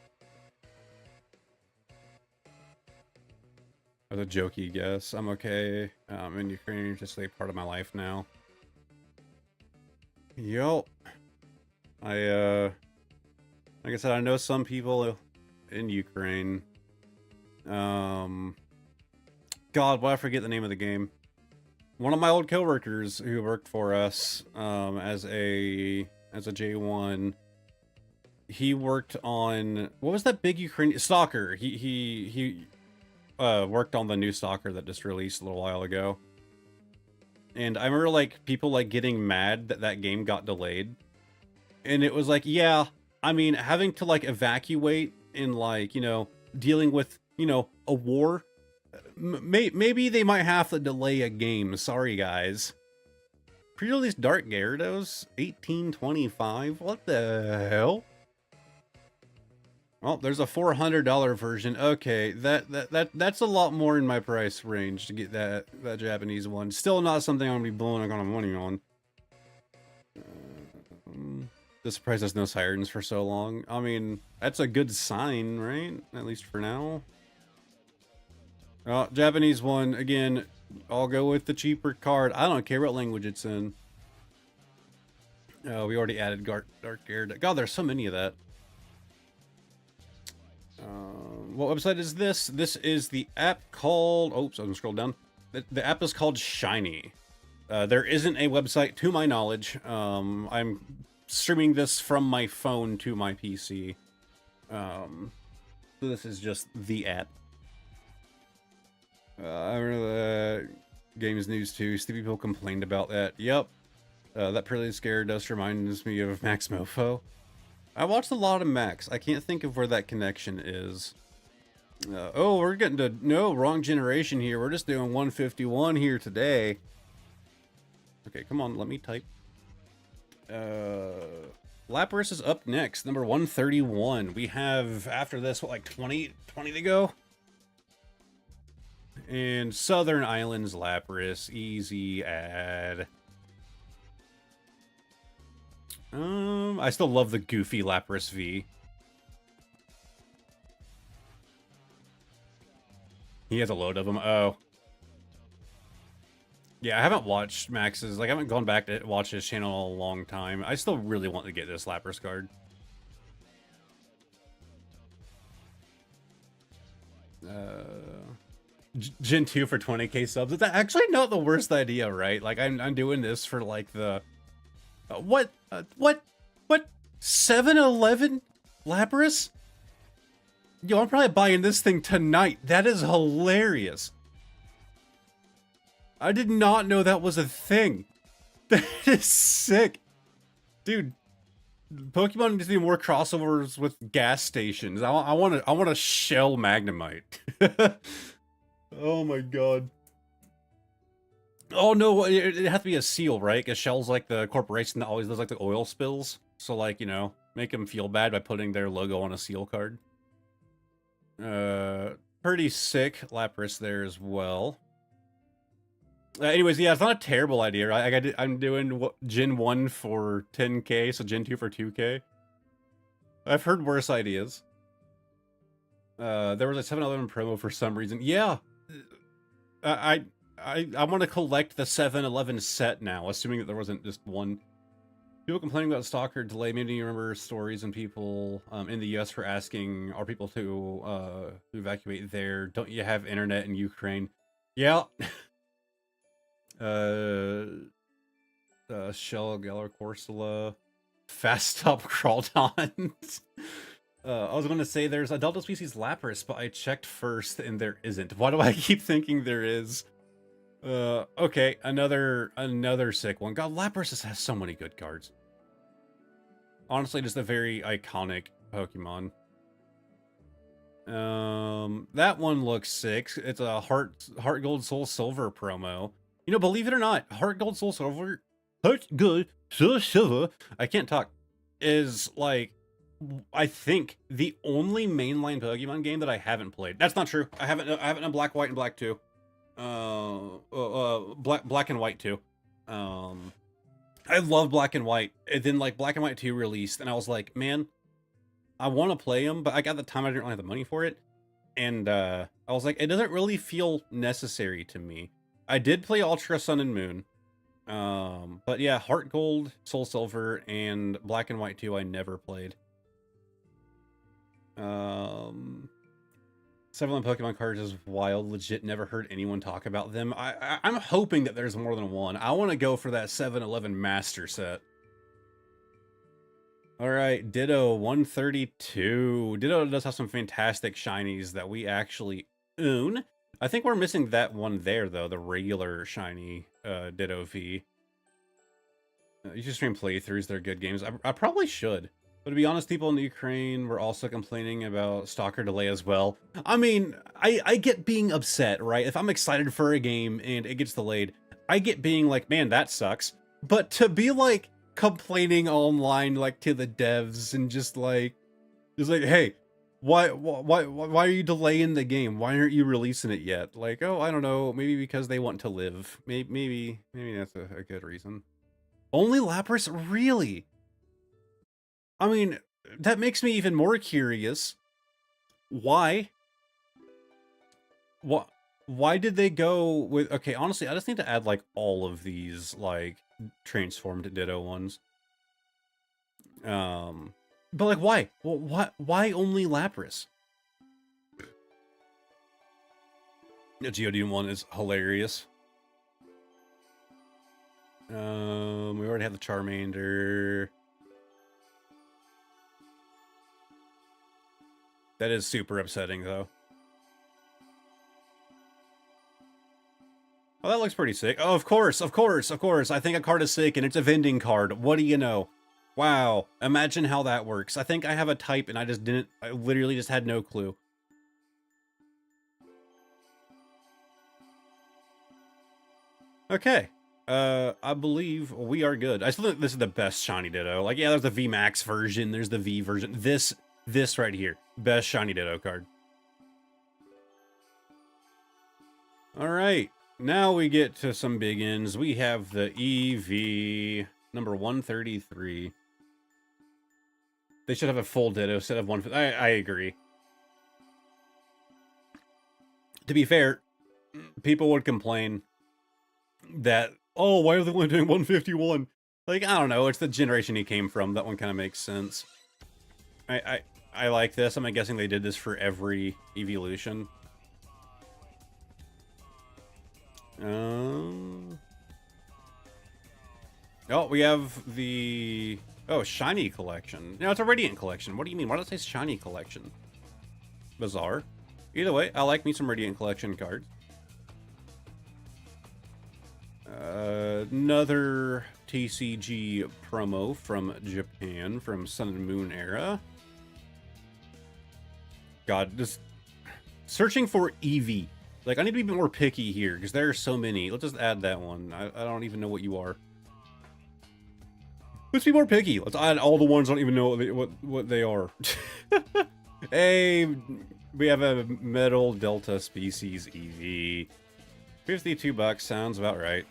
As a jokey guess, I'm okay. In Ukraine, just a part of my life now. Yo, like I said, I know some people in Ukraine. God, why I forget the name of the game. One of my old coworkers who worked for us as a J1, he worked on, what was that big Ukrainian Stalker? He worked on the new Stalker that just released a little while ago. And I remember like people like getting mad that that game got delayed. And it was like, yeah, I mean, having to like evacuate and like, you know, dealing with, you know, a war, maybe they might have to delay a game. Sorry, guys. Pre-release Dark Gyarados, 1825. What the hell? Well, there's a $400 version. Okay, that's a lot more in my price range to get that Japanese one. Still not something I'm gonna be blowing a lot of money on. Just surprised there's no sirens for so long. I mean, that's a good sign, right? At least for now. Oh, Japanese one again. I'll go with the cheaper card. I don't care what language it's in. Oh, we already added Dark Gyarados. God, there's so many of that. What website is this? This is the app called... Oops, I'm gonna scroll down. The app is called Shiny. There isn't a website to my knowledge. I'm streaming this from my phone to my PC. So this is just the app. I remember that games news too. Stevie people complained about that. Yep. That pretty scared us reminds me of Max Mofo. I watched a lot of Max. I can't think of where that connection is. Oh, we're getting to... No, wrong generation here. We're just doing 151 here today. Okay, come on. Let me type. Lapras is up next. Number 131. We have, after this, what, like 20 to go? And Southern Islands Lapras. Easy add. I still love the goofy Lapras V. He has a load of them. Oh. Yeah, I haven't watched Max's. Like, I haven't gone back to watch his channel in a long time. I still really want to get this Lapras card. Gen 2 for 20k subs. It's actually not the worst idea, right? Like, I'm doing this for, like, the... What? 7-Eleven Lapras? Yo, I'm probably buying this thing tonight. That is hilarious. I did not know that was a thing. That is sick. Dude, Pokemon needs to do more crossovers with gas stations. I want to shell Magnemite. Oh my god. Oh no, it has to be a seal, right? Because Shell's like the corporation that always does like the oil spills. So like, you know, make them feel bad by putting their logo on a seal card. Pretty sick Lapras there as well. Anyways, yeah, it's not a terrible idea, right? I'm doing Gen 1 for 10k, so Gen 2 for 2k. I've heard worse ideas. There was a 7-Eleven promo for some reason. Yeah, I want to collect the 7-Eleven set now, assuming that there wasn't just one. People complaining about Stalker delay. Maybe you remember stories and people in the US for asking, are people to evacuate there? Don't you have internet in Ukraine? Yeah. Shell, Galar, Corsola, Fast Stop, Crawdons. I was going to say there's a Delta species Lapras, but I checked first and there isn't. Why do I keep thinking there is? Okay, another sick one. God, Lapras just has so many good cards. Honestly, just a very iconic Pokemon. That one looks sick. It's a Heart Gold Soul Silver promo. You know, believe it or not, Heart Gold Soul Silver, Heart Gold Soul Silver, I can't talk, is like, I think the only mainline Pokemon game that I haven't played. That's not true. I haven't done Black, White, and Black 2. Black and White 2. I love Black and White. And then like Black and White 2 released, and I was like, man, I want to play them, but I got the time, I didn't really have the money for it. And I was like, it doesn't really feel necessary to me. I did play Ultra Sun and Moon. But yeah, Heart Gold, Soul Silver, and Black and White 2 I never played. 7-line Pokemon cards is wild. Legit never heard anyone talk about them. I'm hoping that there's more than one. I want to go for that 7-Eleven Master set. Alright, Ditto 132. Ditto does have some fantastic shinies that we actually own. I think we're missing that one there, though, the regular shiny Ditto V. You should stream playthroughs, they're good games. I probably should. But to be honest, people in the Ukraine were also complaining about Stalker delay as well. I mean, I get being upset, right? If I'm excited for a game and it gets delayed, I get being like, man, that sucks. But to be like complaining online, like to the devs and just like, hey, why are you delaying the game? Why aren't you releasing it yet? Like, oh, I don't know, maybe because they want to live. Maybe that's a good reason. Only Lapras, really? I mean, that makes me even more curious. Why? Why did they go with... Okay, honestly, I just need to add, like, all of these, like, transformed Ditto ones. But, like, why? Well, why only Lapras? The Geodude one is hilarious. We already have the Charmander. That is super upsetting, though. Oh, that looks pretty sick. Oh, of course. I think a card is sick, and it's a vending card. What do you know? Wow. Imagine how that works. I think I have a type, and I literally just had no clue. Okay. I believe we are good. I still think this is the best shiny Ditto. Like, yeah, there's the VMAX version, there's the V version. This right here. Best shiny Ditto card. Alright. Now we get to some big ends. We have the EV number 133. They should have a full Ditto instead of one. I agree. To be fair, people would complain that, oh, why are they only doing 151? Like, I don't know. It's the generation he came from. That one kind of makes sense. I like this. I'm guessing they did this for every evolution. Oh, we have the... Oh, shiny collection. No, it's a radiant collection. What do you mean? Why does it say shiny collection? Bizarre. Either way, I like me some radiant collection cards. Another TCG promo from Japan, from Sun and Moon era. God, just searching for EV. Like, I need to be a bit more picky here, because there are so many. Let's just add that one. I don't even know what you are. Let's be more picky. Let's add all the ones I don't even know what they are. Hey, we have a Metal Delta Species EV. $52 sounds about right.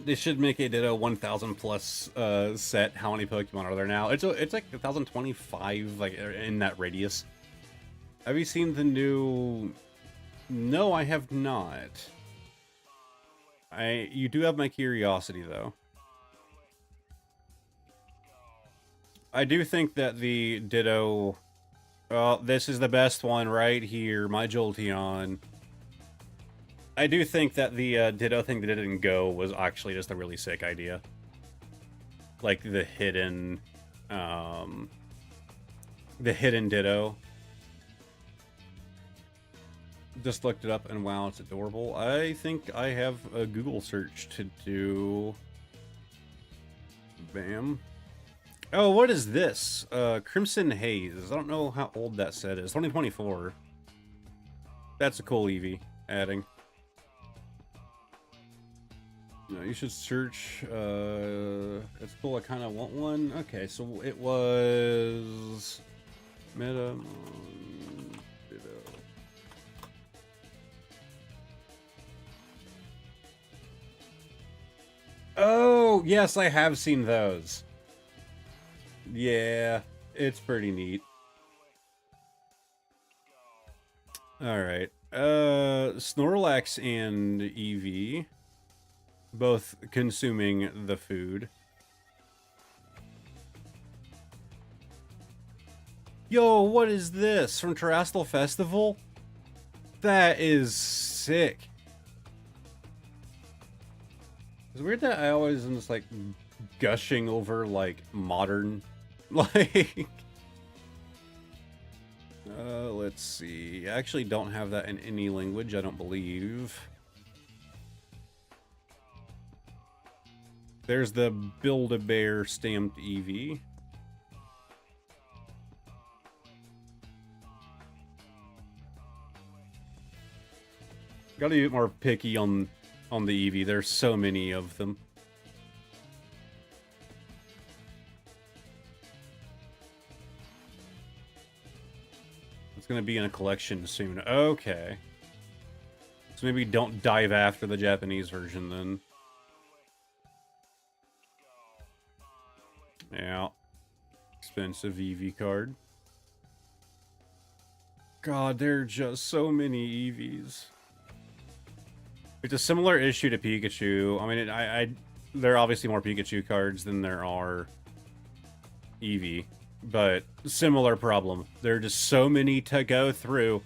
They should make a Ditto 1,000 plus set. How many Pokemon are there now? It's like 1,025, like in that radius. Have you seen the new? No, I have not. You do have my curiosity though. I do think that the Ditto. Oh, this is the best one right here. My Jolteon. I do think that the Ditto thing that didn't go was actually just a really sick idea. Like the hidden The hidden Ditto. Just looked it up and wow, it's adorable. I think I have a Google search to do. Bam. Oh, what is this? Crimson Haze. I don't know how old that set is. 2024. That's a cool Eevee. Adding. No, you should search. It's cool. I kind of want one. Okay, so it was Meta. Oh, yes, I have seen those. Yeah, it's pretty neat. Alright. Snorlax and Eevee. Both consuming the food. Yo, what is this? From Terastal Festival? That is sick. It's weird that I always am just like gushing over like modern, like. Let's see. I actually don't have that in any language, I don't believe. There's the Build-A-Bear stamped Eevee. Gotta be more picky on the Eevee. There's so many of them. It's gonna be in a collection soon. Okay. So maybe don't dive after the Japanese version then. Yeah. Expensive Eevee card. God, there are just so many Eevees. It's a similar issue to Pikachu. I mean, there are obviously more Pikachu cards than there are Eevee, but similar problem. There are just so many to go through.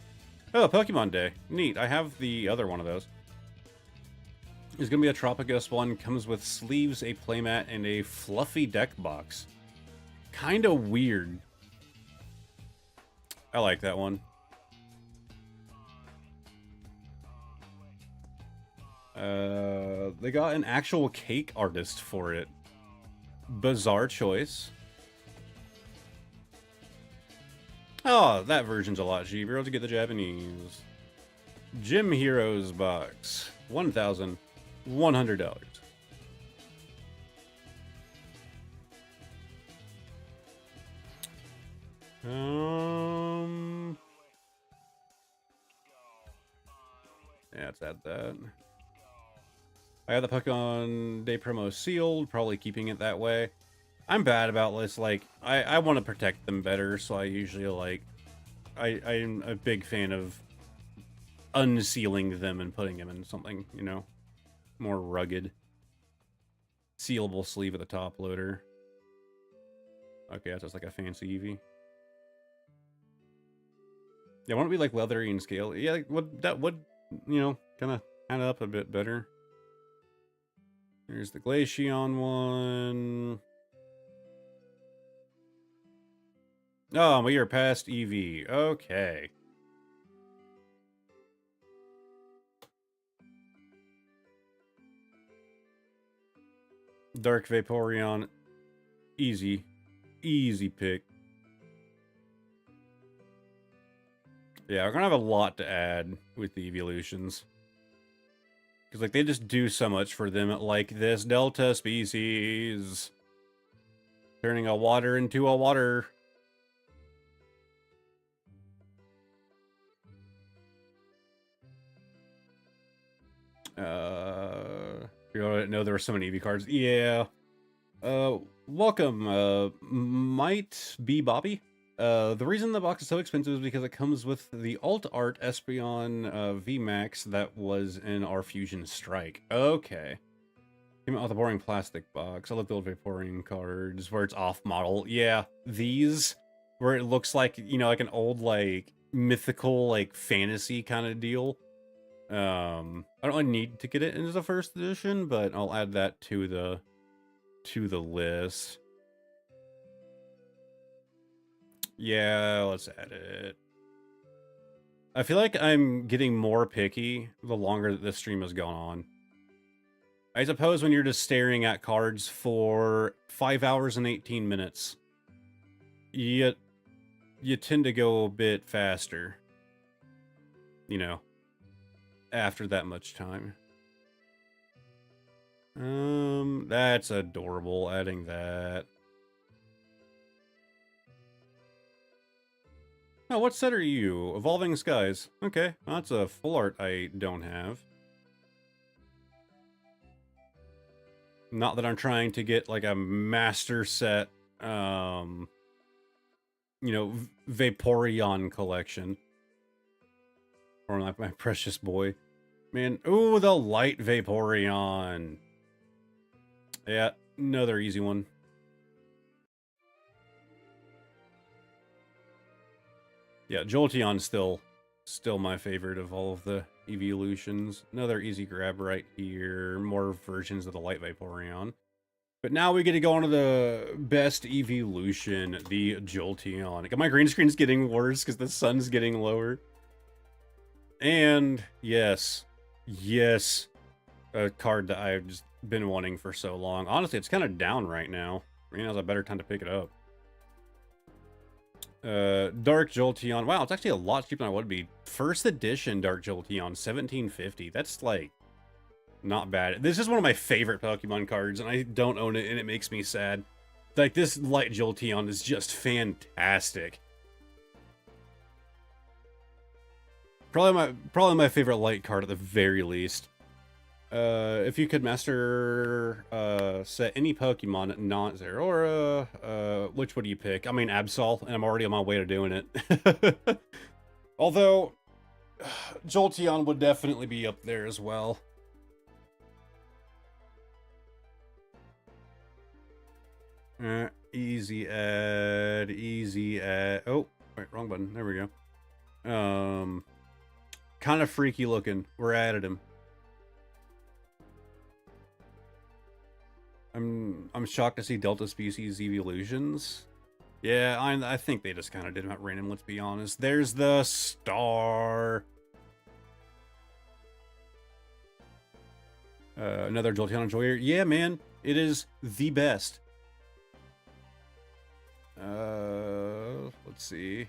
Oh, Pokemon Day. Neat. I have the other one of those. There's going to be a Tropicus one. Comes with sleeves, a playmat, and a fluffy deck box. Kind of weird. I like that one. They got an actual cake artist for it. Bizarre choice. Oh, that version's a lot cheaper. I'll have to get the Japanese. Gym Heroes box. $1,100. Yeah, let's add that. I got the Pokemon Day promo sealed, probably keeping it that way. I'm bad about this, like, I want to protect them better, so I usually, like, I'm a big fan of unsealing them and putting them in something, you know, more rugged. Sealable sleeve at the top loader. Okay, that's just like a fancy Eevee. Yeah, why don't we like leathery and scale? Yeah, like, that would, you know, kind of add up a bit better. There's the Glaceon one. Oh, we are past Eevee. Okay. Dark Vaporeon. Easy. Easy pick. Yeah, we're gonna have a lot to add with the evolutions. Because, like, they just do so much for them, like this Delta species. Turning a water into a water. You don't know there were so many Eevee cards. Yeah. Welcome, Might Be Bobby. The reason the box is so expensive is because it comes with the alt art Espeon VMAX that was in our Fusion Strike. Okay. Came out with a boring plastic box. I love the old Vaporeon cards where it's off model. Yeah, these where it looks like, you know, like an old like mythical like fantasy kind of deal. I don't really need to get it into the first edition, but I'll add that to the list. Yeah, let's add it. I feel like I'm getting more picky the longer that this stream has gone on. I suppose when you're just staring at cards for 5 hours and 18 minutes, you tend to go a bit faster, you know, after that much time. That's adorable, adding that. Oh, what set are you? Evolving Skies. Okay, that's a full art I don't have. Not that I'm trying to get like a master set, you know, Vaporeon collection. Or like my precious boy. Man, ooh, the light Vaporeon. Yeah, another easy one. Yeah, Jolteon's still my favorite of all of the evolutions. Another easy grab right here. More versions of the light Vaporeon. But now we get to go on to the best evolution, the Jolteon. My green screen's getting worse because the sun's getting lower. And yes, a card that I've just been wanting for so long. Honestly, it's kind of down right now. Maybe now's a better time to pick it up. Dark Jolteon. Wow, it's actually a lot cheaper than I would be. First edition Dark Jolteon, 1750. That's like not bad. This is one of my favorite Pokemon cards, and I don't own it, and it makes me sad. Like, this light Jolteon is just fantastic. Probably my favorite light card at the very least. If you could master set any Pokemon not Zeraora, which would you pick? I mean Absol, and I'm already on my way to doing it. Although Jolteon would definitely be up there as well. Easy add, easy add. Oh, wait, wrong button. There we go. Kind of freaky looking. We're added him. I'm shocked to see Delta Species evolutions. Yeah, I think they just kind of did them at random, let's be honest. There's the star. Another Jolteon Enjoyer. Yeah, man, it is the best. Let's see.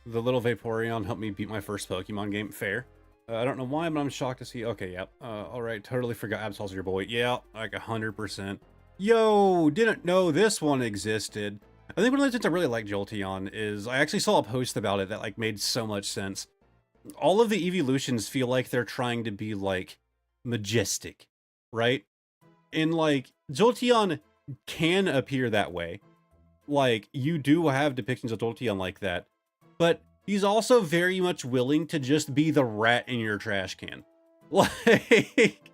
The little Vaporeon helped me beat my first Pokemon game. Fair. I don't know why, but I'm shocked to see. Okay, yep. Alright, totally forgot Absol's your boy. Yeah, like 100%. Yo, didn't know this one existed. I think one of the reasons I really like Jolteon is I actually saw a post about it that like made so much sense. All of the evolutions feel like they're trying to be like majestic, right? And like Jolteon can appear that way. Like you do have depictions of Jolteon like that, but he's also very much willing to just be the rat in your trash can. Like,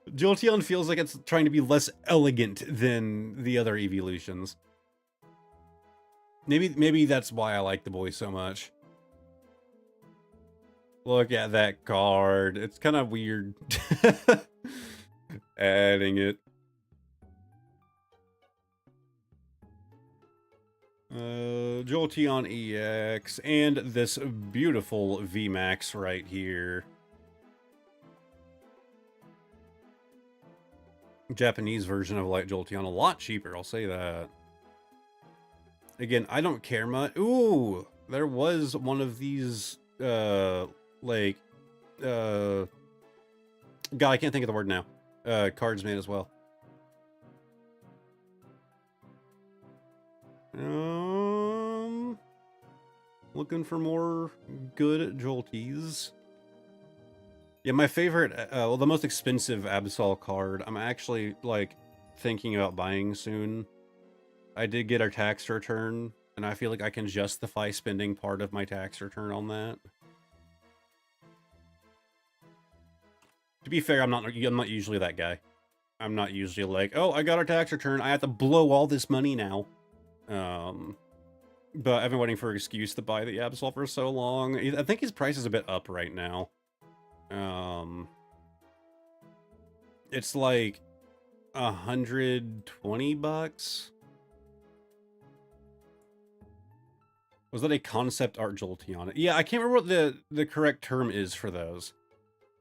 Jolteon feels like it's trying to be less elegant than the other evolutions. Maybe that's why I like the boy so much. Look at that card. It's kind of weird. Adding it. Jolteon EX, and this beautiful VMAX right here. Japanese version of Light Jolteon, a lot cheaper, I'll say that. Again, I don't care much. Ooh, there was one of these, God, I can't think of the word now. Cards made as well. Looking for more good Jolties. Yeah, my favorite, well, the most expensive Absol card, I'm actually, like, thinking about buying soon. I did get our tax return, and I feel like I can justify spending part of my tax return on that. To be fair, I'm not usually that guy. I'm not usually like, oh, I got our tax return, I have to blow all this money now. But I've been waiting for an excuse to buy the Absol for so long. I think his price is a bit up right now. It's like $120. Was that a concept art Jolteon? Yeah, I can't remember what the correct term is for those.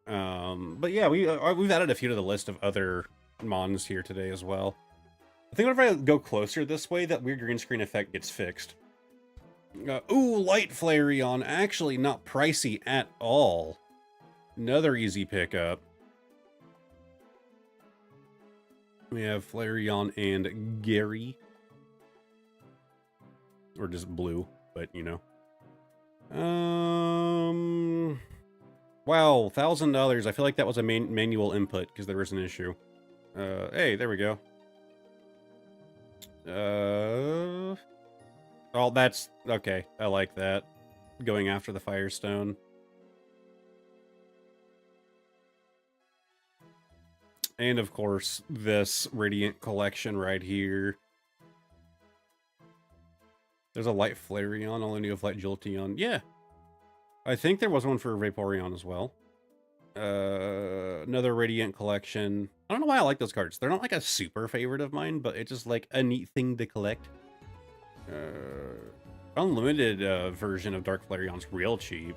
But yeah, we've added a few to the list of other mons here today as well. I think whenever I go closer this way, that weird green screen effect gets fixed. Ooh, Light Flareon. Actually, not pricey at all. Another easy pickup. We have Flareon and Gary. Or just blue, but you know. Wow, $1,000. I feel like that was a manual input because there was an issue. Hey, there we go. Oh, that's okay. I like that. Going after the Firestone. And of course, this Radiant collection right here. There's a Light Flareon, all I knew of Light Jolteon. Yeah. I think there was one for Vaporeon as well. Another Radiant collection. I don't know why I like those cards. They're not like a super favorite of mine, but it's just like a neat thing to collect. Unlimited version of Dark Flareon's real cheap.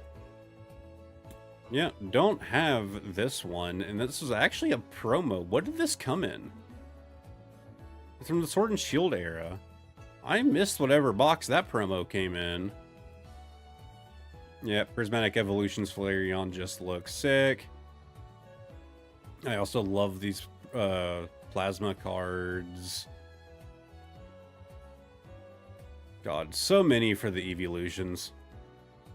Yeah, don't have this one, and this was actually a promo. What did this come in? It's from the Sword and Shield era. I missed whatever box that promo came in. Yeah, Prismatic Evolutions Flareon just looks sick. I also love these plasma cards. God, so many for the Evolutions.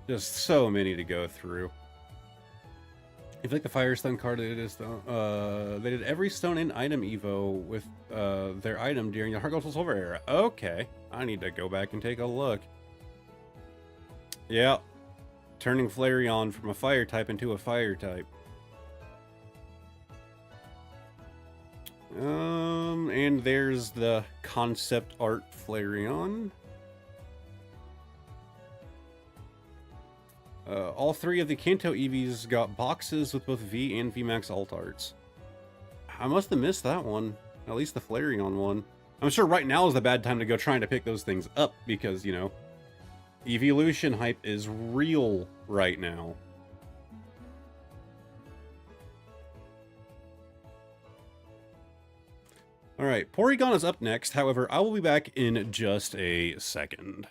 Just so many to go through. I feel like the Firestone card they did every stone in item Evo with their item during the Heart Gold Silver era. Okay, I need to go back and take a look. Yeah, turning Flareon from a fire type into a fire type. And there's the concept art Flareon. All three of the Kanto EVs got boxes with both V and VMAX alt arts. I must have missed that one. At least the Flareon one. I'm sure right now is the bad time to go trying to pick those things up because, you know, Evolution hype is real right now. Alright, Porygon is up next. However, I will be back in just a second.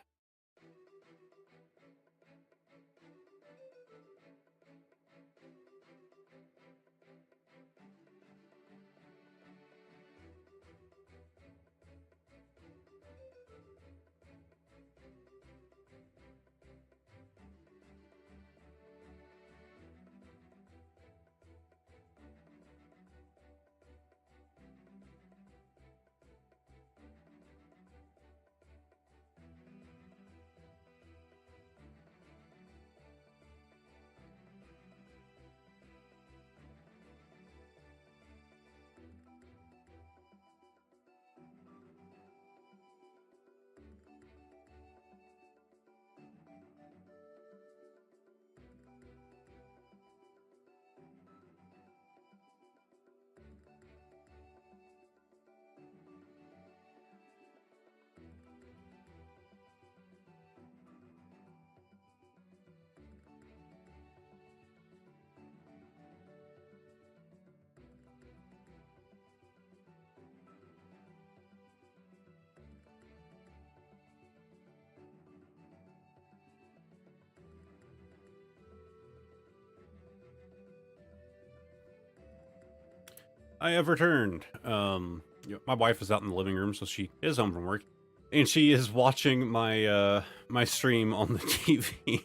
I have returned. My wife is out in the living room, so she is home from work, and she is watching my my stream on the TV.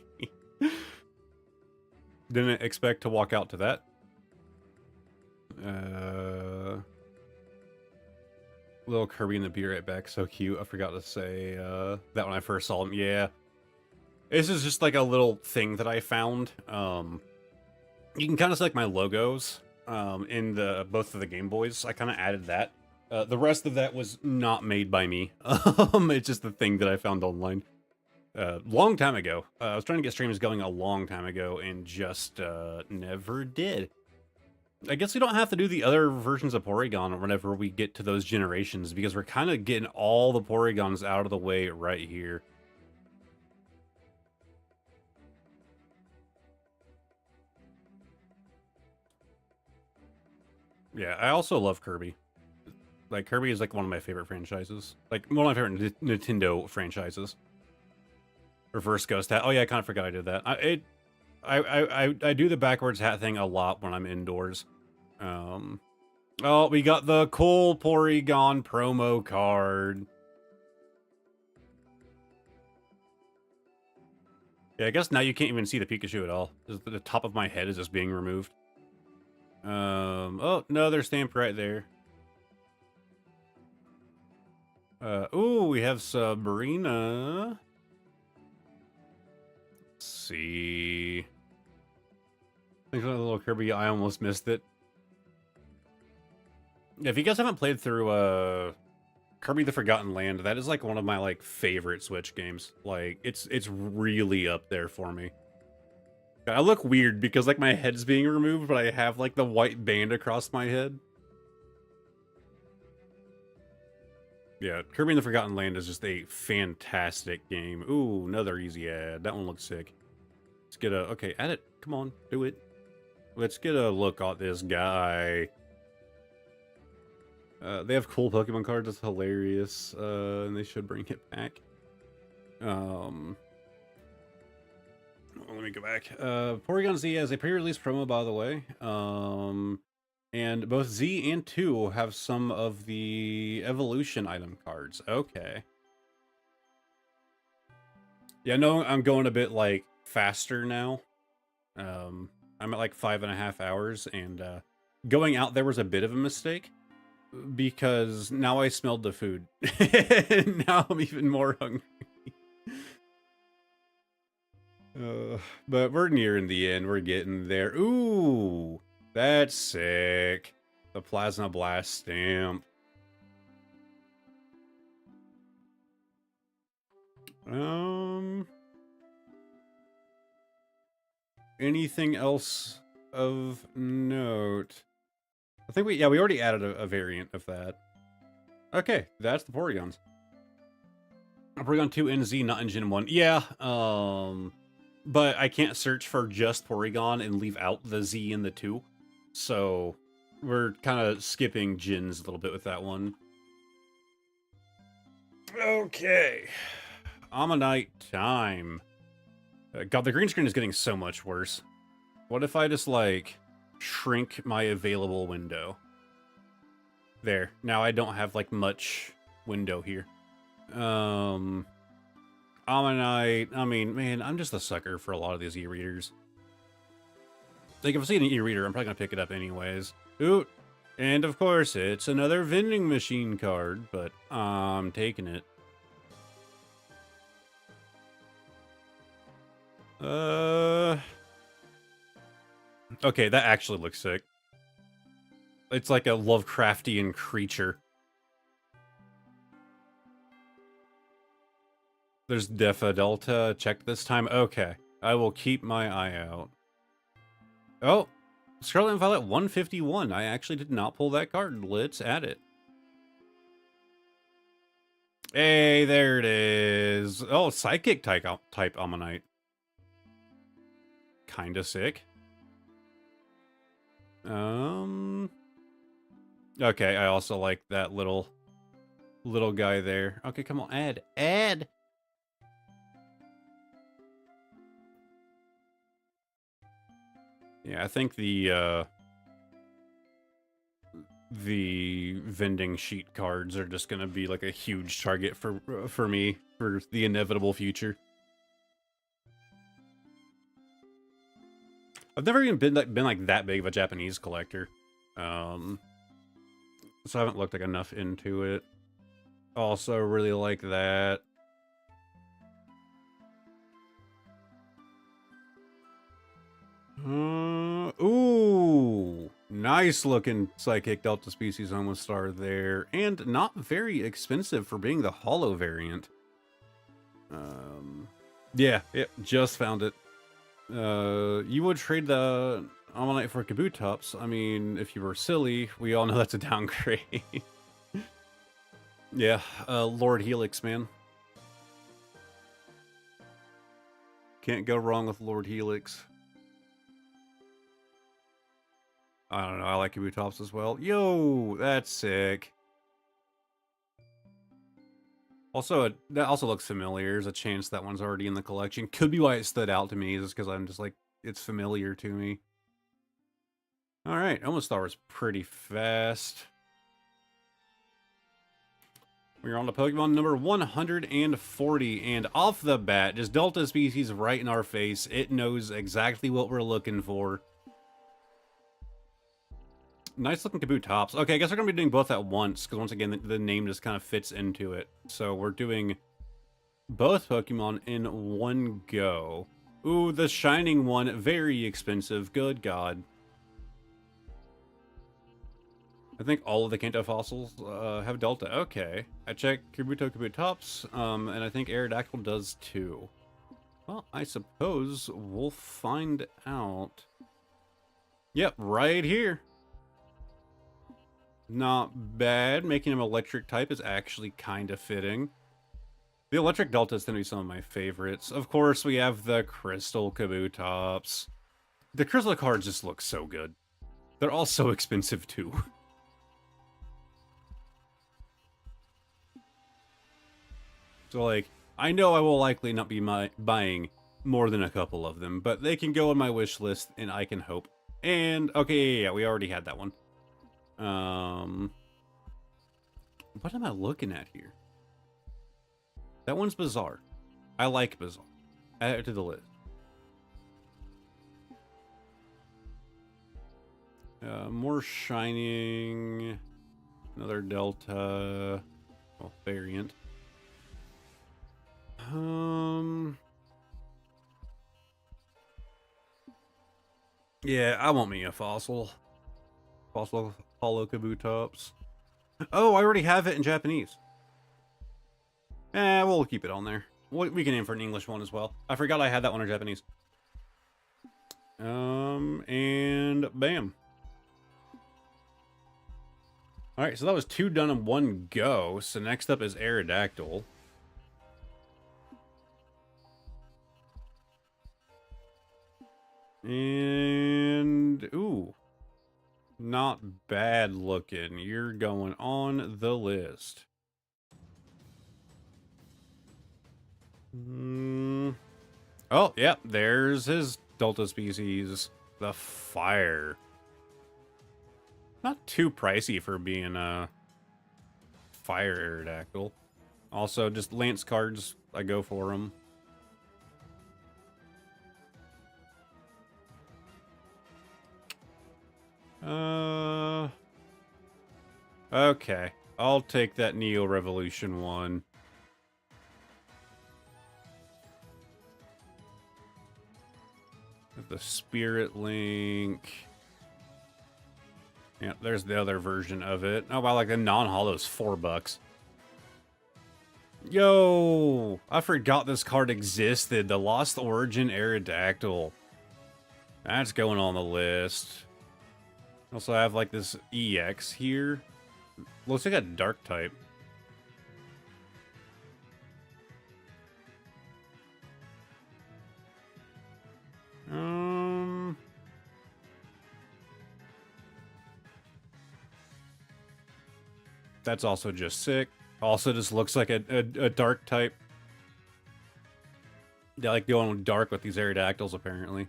Didn't expect to walk out to that. Little Kirby and the Be Right Back, so cute. I forgot to say that when I first saw him. Yeah, this is just like a little thing that I found. You can kind of select my logos. In both of the Game Boys, I kind of added that. The rest of that was not made by me. It's just the thing that I found online. Long time ago. I was trying to get streams going a long time ago and just never did. I guess we don't have to do the other versions of Porygon whenever we get to those generations because we're kind of getting all the Porygons out of the way right here. Yeah, I also love Kirby. Like, Kirby is, like, one of my favorite franchises. Like, one of my favorite Nintendo franchises. Reverse Ghost Hat. Oh, yeah, I kind of forgot I did that. I do the backwards hat thing a lot when I'm indoors. Oh, we got the cool Porygon promo card. Yeah, I guess now you can't even see the Pikachu at all. Just the top of my head is just being removed. Oh, no, they're stamped right there. Ooh, we have Sabrina. Let's see. Thanks for the little Kirby. I almost missed it. Yeah, if you guys haven't played through, Kirby the Forgotten Land, that is, like, one of my, like, favorite Switch games. Like, it's really up there for me. I look weird because, like, my head's being removed, but I have, like, the white band across my head. Yeah, Kirby and the Forgotten Land is just a fantastic game. Ooh, another easy ad. That one looks sick. Let's get a... Okay, add it. Come on, do it. Let's get a look at this guy. They have cool Pokemon cards. That's hilarious. And they should bring it back. Let me go back. Porygon Z has a pre-release promo, by the way. And both Z and 2 have some of the evolution item cards. Okay. Yeah, no, I'm going a bit, like, faster now. I'm at, like, 5.5 hours, and, going out there was a bit of a mistake. Because now I smelled the food. Now I'm even more hungry. But we're nearing the end. We're getting there. Ooh, that's sick. The Plasma Blast stamp. Anything else of note? I think we already added a variant of that. Okay, that's the Porygons. Porygon 2 and Z, not in Gen 1. Yeah, but I can't search for just Porygon and leave out the Z and the 2. So we're kind of skipping gens a little bit with that one. Okay. Ammonite time. God, the green screen is getting so much worse. What if I just, like, shrink my available window? There. Now I don't have, like, much window here. Ammonite. I mean, man, I'm just a sucker for a lot of these e-readers. Like, if I see an e-reader, I'm probably gonna pick it up anyways. Ooh. And, of course, it's another vending machine card, but I'm taking it. Okay, that actually looks sick. It's like a Lovecraftian creature. There's Defa Delta. Check this time. Okay. I will keep my eye out. Oh, Scarlet and Violet 151. I actually did not pull that card. Let's add it. Hey, there it is. Oh, Psychic type Ammonite. Kinda sick. Okay, I also like that little guy there. Okay, come on, add. Yeah, I think the vending sheet cards are just gonna be like a huge target for me for the inevitable future. I've never even been like that big of a Japanese collector, so I haven't looked like enough into it. Also, really like that. Ooh, nice looking Psychic Delta Species Homostar there, and not very expensive for being the holo variant. Yeah, just found it. You would trade the Ammonite for Kabutops. I mean, if you were silly, we all know that's a downgrade. Yeah, Lord Helix, man. Can't go wrong with Lord Helix. I don't know. I like Kabutops as well. Yo, that's sick. Also, that also looks familiar. There's a chance that one's already in the collection. Could be why it stood out to me, is because I'm just like, it's familiar to me. All right, Omastar was pretty fast. We're on to Pokemon number 140, and off the bat, just Delta species right in our face. It knows exactly what we're looking for. Nice looking Kabutops. Okay, I guess we're going to be doing both at once, because once again, the name just kind of fits into it. So we're doing both Pokemon in one go. Ooh, the Shining one, very expensive. Good God. I think all of the Kanto fossils have Delta. Okay. I checked Kabutops, and I think Aerodactyl does too. Well, I suppose we'll find out. Yep, right here. Not bad. Making him electric type is actually kind of fitting. The electric Deltas tend to be some of my favorites. Of course, we have the Crystal Kabutops. The Crystal cards just look so good. They're all so expensive too. So, like, I know I will likely not be buying more than a couple of them, but they can go on my wish list, and I can hope. And, okay, yeah, we already had that one. What am I looking at here? That one's bizarre. I like bizarre. Add it to the list. More Shining. Another Delta. Well, variant. Yeah, I want me a fossil. Fossil Hollow Kabutops. Oh, I already have it in Japanese. We'll keep it on there. We can aim for an English one as well. I forgot I had that one in Japanese. And bam. Alright, so that was 2 done in one go. So next up is Aerodactyl. And, ooh. Not bad looking. You're going on the list. Oh, yeah, there's his Delta species. The Fire. Not too pricey for being a Fire Aerodactyl. Also, just Lance cards, I go for them. Okay. I'll take that Neo Revolution one. The Spirit Link. Yeah, there's the other version of it. Oh, wow, like the non-hollow's $4. Yo! I forgot this card existed. The Lost Origin Aerodactyl. That's going on the list. Also, I have like this EX here. Looks like a dark type. That's also just sick. Also just looks like a dark type. They like going dark with these Aerodactyls, apparently.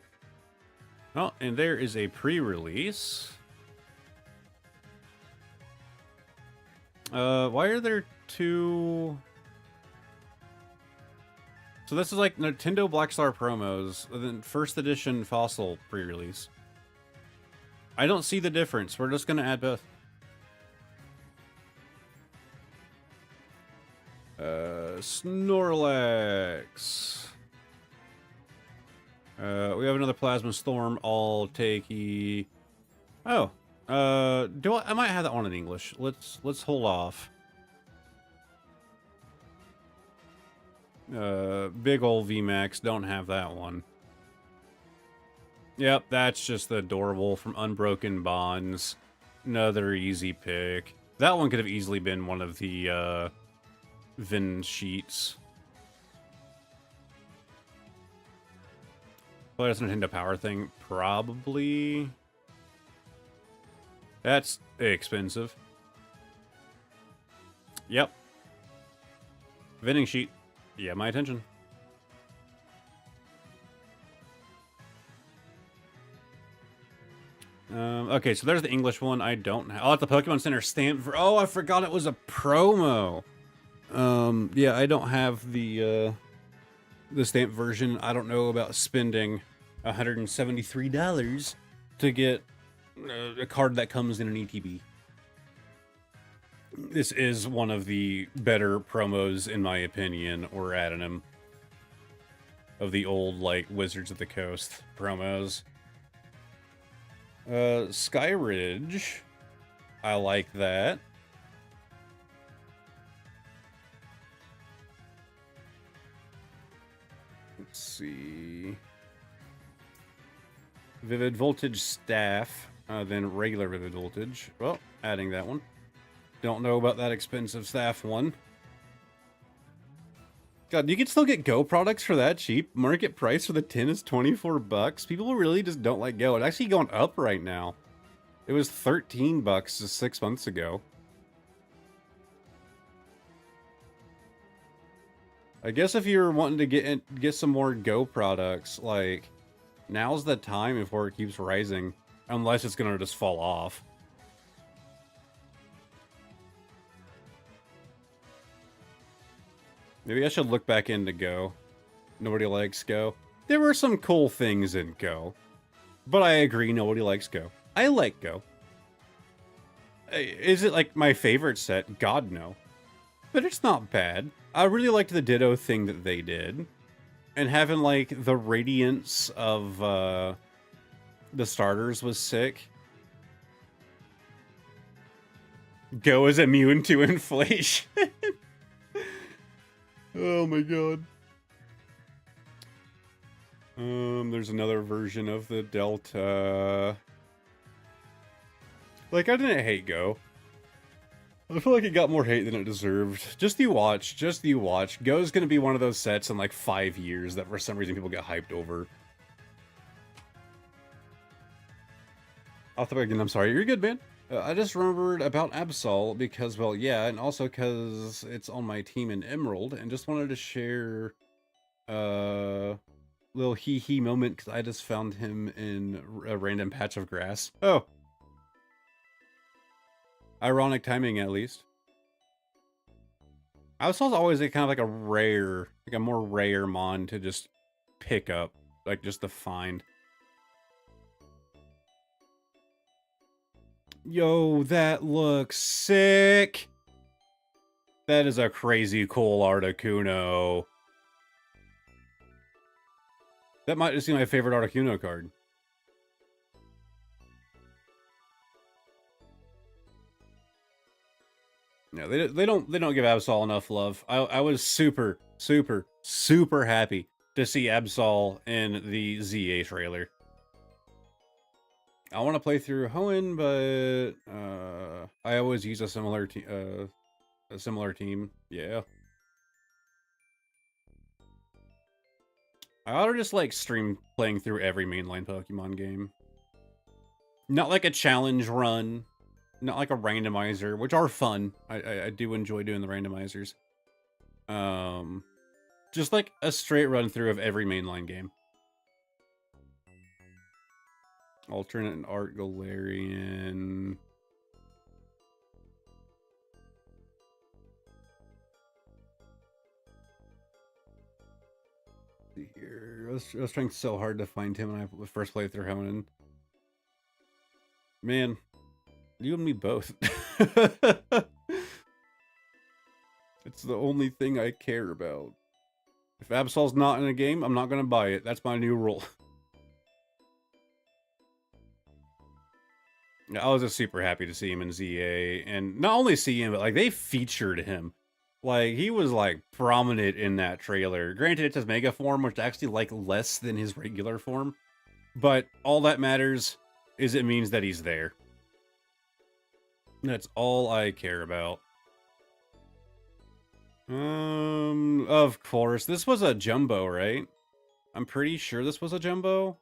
Oh, and there is a pre-release. Why are there 2... So this is like Nintendo Black Star promos, then first edition Fossil pre-release. I don't see the difference. We're just gonna add both. Snorlax. We have another Plasma Storm. I'll take he. Oh, I might have that one in English. Let's hold off. Big ol' VMAX. Don't have that one. Yep, that's just the adorable from Unbroken Bonds. Another easy pick. That one could have easily been one of the Vin sheets. Well, that's a Nintendo Power thing. Probably. That's expensive. Yep. Vending sheet. Yeah, my attention. Okay, so there's the English one. I don't have. Oh, at the Pokemon Center stamp for. Oh, I forgot it was a promo. Yeah, I don't have the stamp version. I don't know about spending $173 to get a card that comes in an ETB. This is one of the better promos, in my opinion, or Adonum, of the old, like, Wizards of the Coast promos. Skyridge. I like that. Let's see. Vivid Voltage Staff, then regular Vivid Voltage. Well, adding that one. Don't know about that expensive staff one. God, you can still get Go products for that cheap. Market price for the tin is 24 bucks. People really just don't like Go. It's actually going up right now. It was 13 bucks just 6 months ago. I guess if you're wanting to get some more Go products, like, now's the time before it keeps rising. Unless it's gonna just fall off. Maybe I should look back into Go. Nobody likes Go. There were some cool things in Go. But I agree, nobody likes Go. I like Go. Is it like my favorite set? God, no. But it's not bad. I really liked the Ditto thing that they did. And having, like, the radiance of the starters was sick. Go is immune to inflation. Oh my god. There's another version of the Delta. Like, I didn't hate Go. I feel like it got more hate than it deserved. Just you watch. Just you watch. Go's gonna be one of those sets in like 5 years that for some reason people get hyped over. Off the again, I'm sorry. You're good, man. I just remembered about Absol because, well, yeah, and also because it's on my team in Emerald, and just wanted to share little hee-hee moment because I just found him in a random patch of grass. Oh. Ironic timing, at least. Absol's always kind of like a rare, like a more rare mon to just pick up, like just to find. Yo, that looks sick. That is a crazy cool Articuno. That might just be my favorite Articuno card. Yeah, they don't give Absol enough love. I was super happy to see Absol in the ZA trailer. I want to play through Hoenn, but I always use a similar team. Yeah. I ought to just like stream playing through every mainline Pokemon game. Not like a challenge run, not like a randomizer, which are fun. I do enjoy doing the randomizers. Just like a straight run through of every mainline game. Alternate and Art Galarian. See here. I was trying so hard to find him when I first played through Hoenn. Man, you and me both. It's the only thing I care about. If Absol's not in a game, I'm not going to buy it. That's my new rule. I was just super happy to see him in ZA, and not only see him, but like they featured him. Like he was like prominent in that trailer. Granted, it's his mega form, which actually like less than his regular form, but all that matters is it means that he's there. That's all I care about. Of course, this was a jumbo, right? I'm pretty sure this was a jumbo,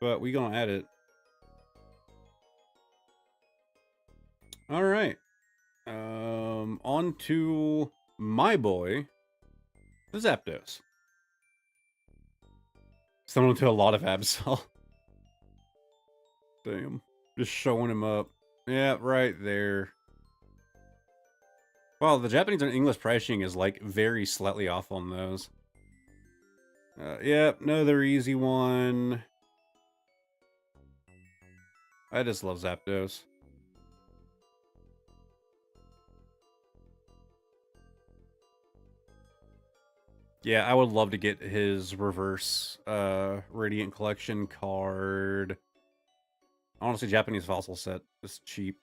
but we gonna add it. All right. On to my boy, the Zapdos. Similar to a lot of Absol. Damn. Just showing him up. Yeah, right there. Well, the Japanese and English pricing is like very slightly off on those. Yep, another easy one. I just love Zapdos. Yeah, I would love to get his reverse Radiant Collection card. Honestly, Japanese fossil set is cheap.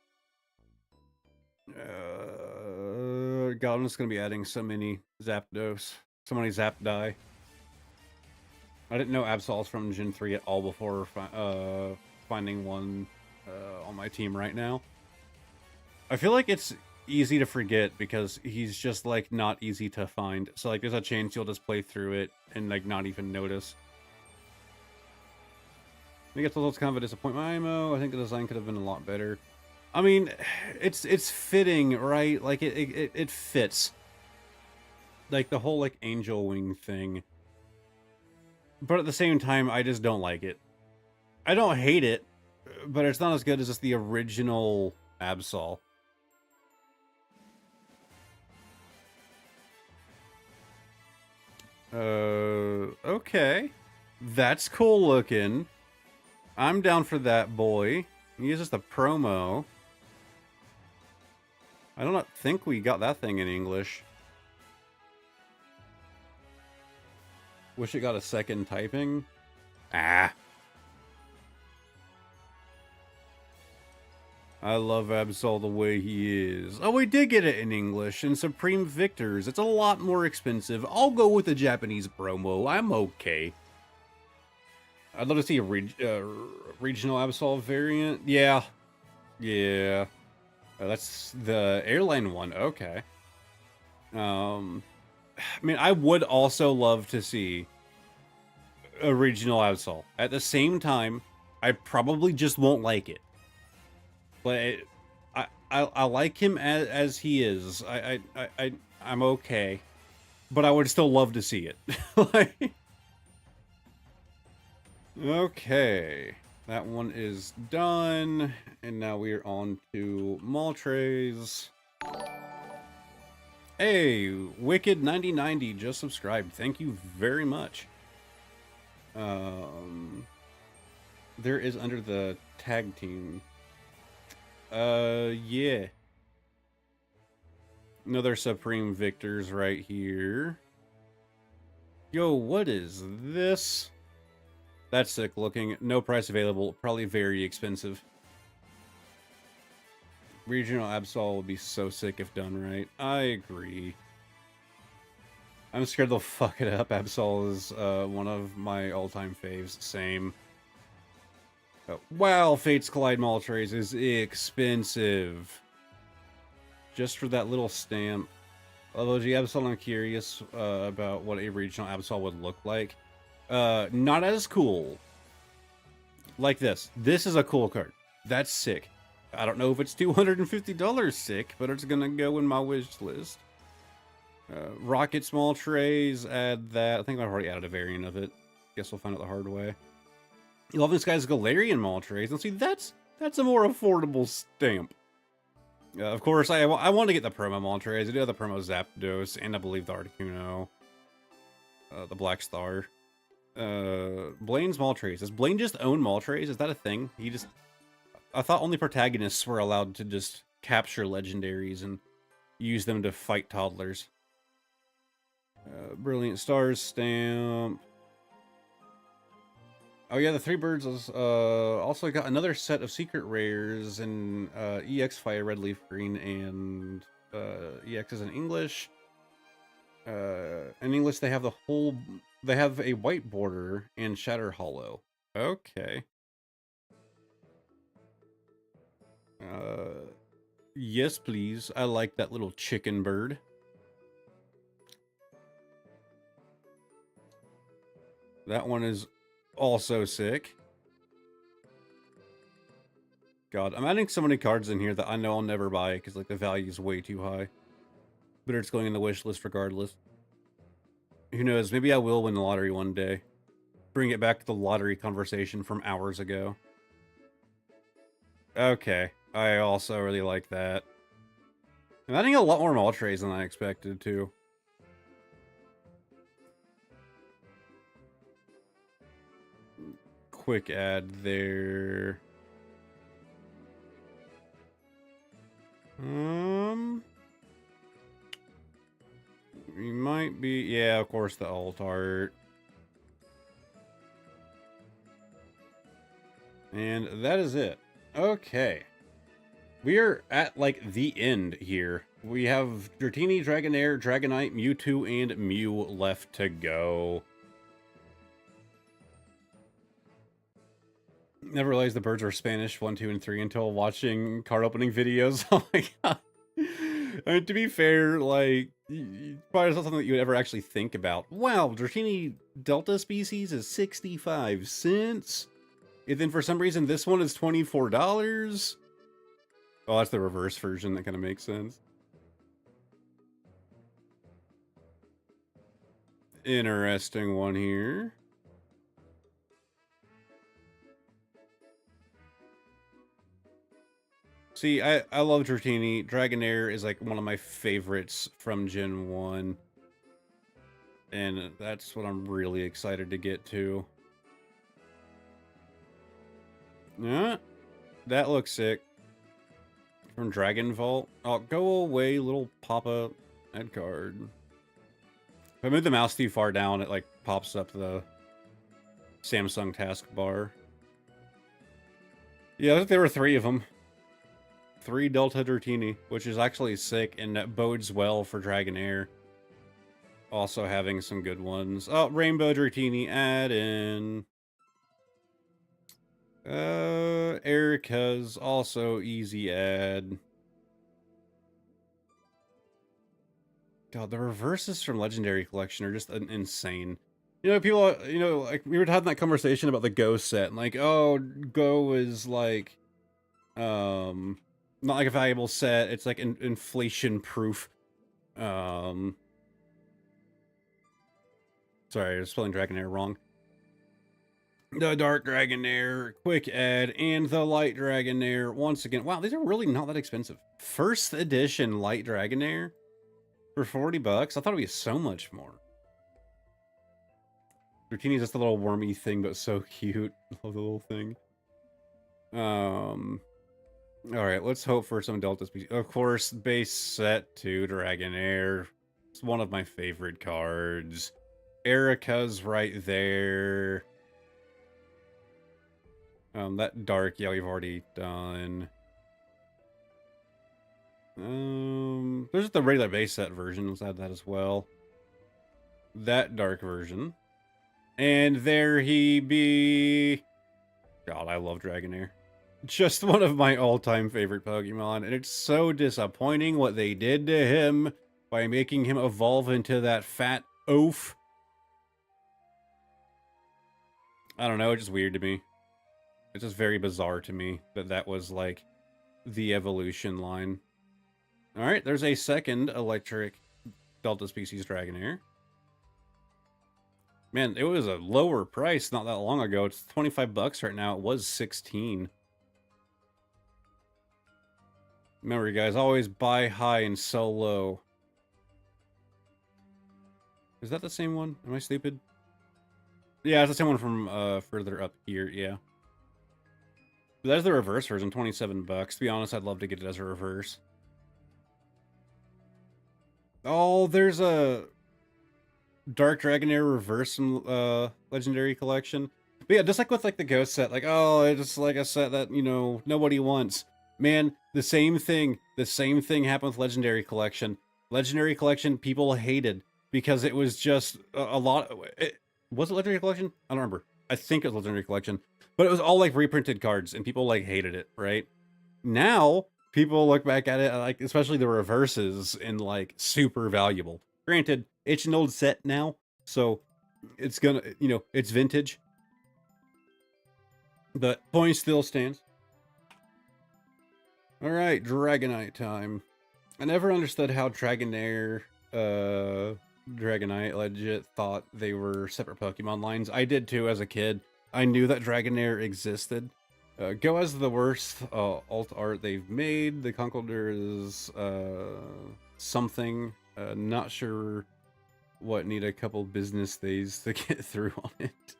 God, I'm just gonna be adding so many Zapdos. So many Zapdie. I didn't know Absol's from Gen 3 at all before finding one on my team right now. I feel like it's easy to forget because he's just like not easy to find. So like there's a chance you'll just play through it and like not even notice. I think it's a little kind of a disappointment. IMO. I think the design could have been a lot better. I mean, it's fitting, right? Like it fits. Like the whole like angel wing thing. But at the same time, I just don't like it. I don't hate it, but it's not as good as just the original Absol. Okay. That's cool looking. I'm down for that, boy. He is just a promo. I don't think we got that thing in English. Wish it got a second typing. Ah. I love Absol the way he is. Oh, we did get it in English. And Supreme Victors. It's a lot more expensive. I'll go with the Japanese promo. I'm okay. I'd love to see a regional Absol variant. Yeah. Yeah. That's the airline one. Okay. I mean, I would also love to see a regional Absol. At the same time, I probably just won't like it. But I like him as he is. I'm okay, but I would still love to see it. Like, okay, that one is done, and now we are on to Moltres. Hey, Wicked 9090 just subscribed. Thank you very much. There is under the tag team. Yeah. Another Supreme Victors right here. Yo, what is this? That's sick looking. No price available. Probably very expensive. Regional Absol would be so sick if done right. I agree. I'm scared they'll fuck it up. Absol is one of my all-time faves. Same. Wow, Fates Collide Moltres is expensive. Just for that little stamp. Although, Absol, I'm curious about what a regional Absol would look like. Not as cool. Like this. This is a cool card. That's sick. I don't know if it's $250 sick, but it's gonna go in my wish list. Rocket Moltres, add that. I think I've already added a variant of it. Guess we'll find out the hard way. You love this guy's Galarian Moltres. And see, that's a more affordable stamp. Of course, I want to get the promo Moltres. I do have the promo Zapdos, and I believe the Articuno. The Black Star. Blaine's Moltres. Does Blaine just own Moltres? Is that a thing? He just... I thought only protagonists were allowed to just capture legendaries and use them to fight toddlers. Brilliant Stars stamp. Oh yeah, the Three Birds also got another set of secret rares in EX Fire Red Leaf Green and EX is in English. In English they have they have a white border and Shatter Hollow. Okay. Yes, please. I like that little chicken bird. That one is also sick. God, I'm adding so many cards in here that I know I'll never buy because like the value is way too high. But it's going in the wish list regardless. Who knows? Maybe I will win the lottery one day. Bring it back to the lottery conversation from hours ago. Okay, I also really like that. I'm adding a lot more Moltres than I expected to. Quick add there. We might be, yeah, of course, the alt art. And that is it. Okay. We are at, like, the end here. We have Dratini, Dragonair, Dragonite, Mewtwo, and Mew left to go. Never realized the birds were Spanish 1, 2, and 3 until watching card opening videos. Oh my god. I mean, to be fair, like, probably not something that you would ever actually think about. Wow, Dratini Delta species is 65 cents. And then for some reason, this one is $24. Oh, that's the reverse version. That kind of makes sense. Interesting one here. See, I love Dratini. Dragonair is like one of my favorites from Gen 1. And that's what I'm really excited to get to. Yeah, that looks sick. From Dragon Vault. Oh, go away, little pop-up head card. If I move the mouse too far down, it like pops up the Samsung taskbar. Yeah, I think there were 3 of them. 3 Delta Dratini, which is actually sick, and that bodes well for Dragonair. Also having some good ones. Oh, Rainbow Dratini, add in. Erica's also easy add. God, the reverses from Legendary Collection are just insane. You know, people, you know, like, we were having that conversation about the Go set, and like, oh, Go is like, not like a valuable set, it's like inflation proof. Sorry, I was spelling Dragonair wrong. The Dark Dragonair, Quick Add, and the Light Dragonair once again. Wow, these are really not that expensive. First edition Light Dragonair for 40 bucks? I thought it'd be so much more. Dratini's just a little wormy thing, but so cute. Love the little thing. Alright, let's hope for some Delta species. Of course, base set to Dragonair. It's one of my favorite cards. Erica's right there. That dark, yeah, we've already done. There's the regular base set version. Let's add that as well. That dark version. And there he be. God, I love Dragonair. Just one of my all-time favorite Pokemon, and it's so disappointing what they did to him by making him evolve into that fat oaf. I don't know, it's just weird to me. It's just very bizarre to me that that was, like, the evolution line. Alright, there's a second electric Delta species Dragonair. Man, it was a lower price not that long ago. It's 25 bucks right now. It was 16. Remember, guys, always buy high and sell low. Is that the same one? Am I stupid? Yeah, it's the same one from further up here, yeah. That's the reverse version, 27 bucks. To be honest, I'd love to get it as a reverse. Oh, there's a Dark Dragonair reverse from Legendary Collection. But yeah, just like with like the Ghost set, like, oh, it's just like a set that, you know, nobody wants. Man, the same thing happened with Legendary Collection. Legendary Collection, people hated because it was just a lot. Was it Legendary Collection? I don't remember. I think it was Legendary Collection. But it was all like reprinted cards and people like hated it, right? Now, people look back at it, like, especially the reverses, and like super valuable. Granted, it's an old set now, so it's gonna, you know, it's vintage. But point still stands. Alright, Dragonite time. I never understood how Dragonair, Dragonite legit thought they were separate Pokemon lines. I did too as a kid. I knew that Dragonair existed. Go as the worst alt art they've made. The Conkeldurr is something. Not sure what, need a couple business days to get through on it.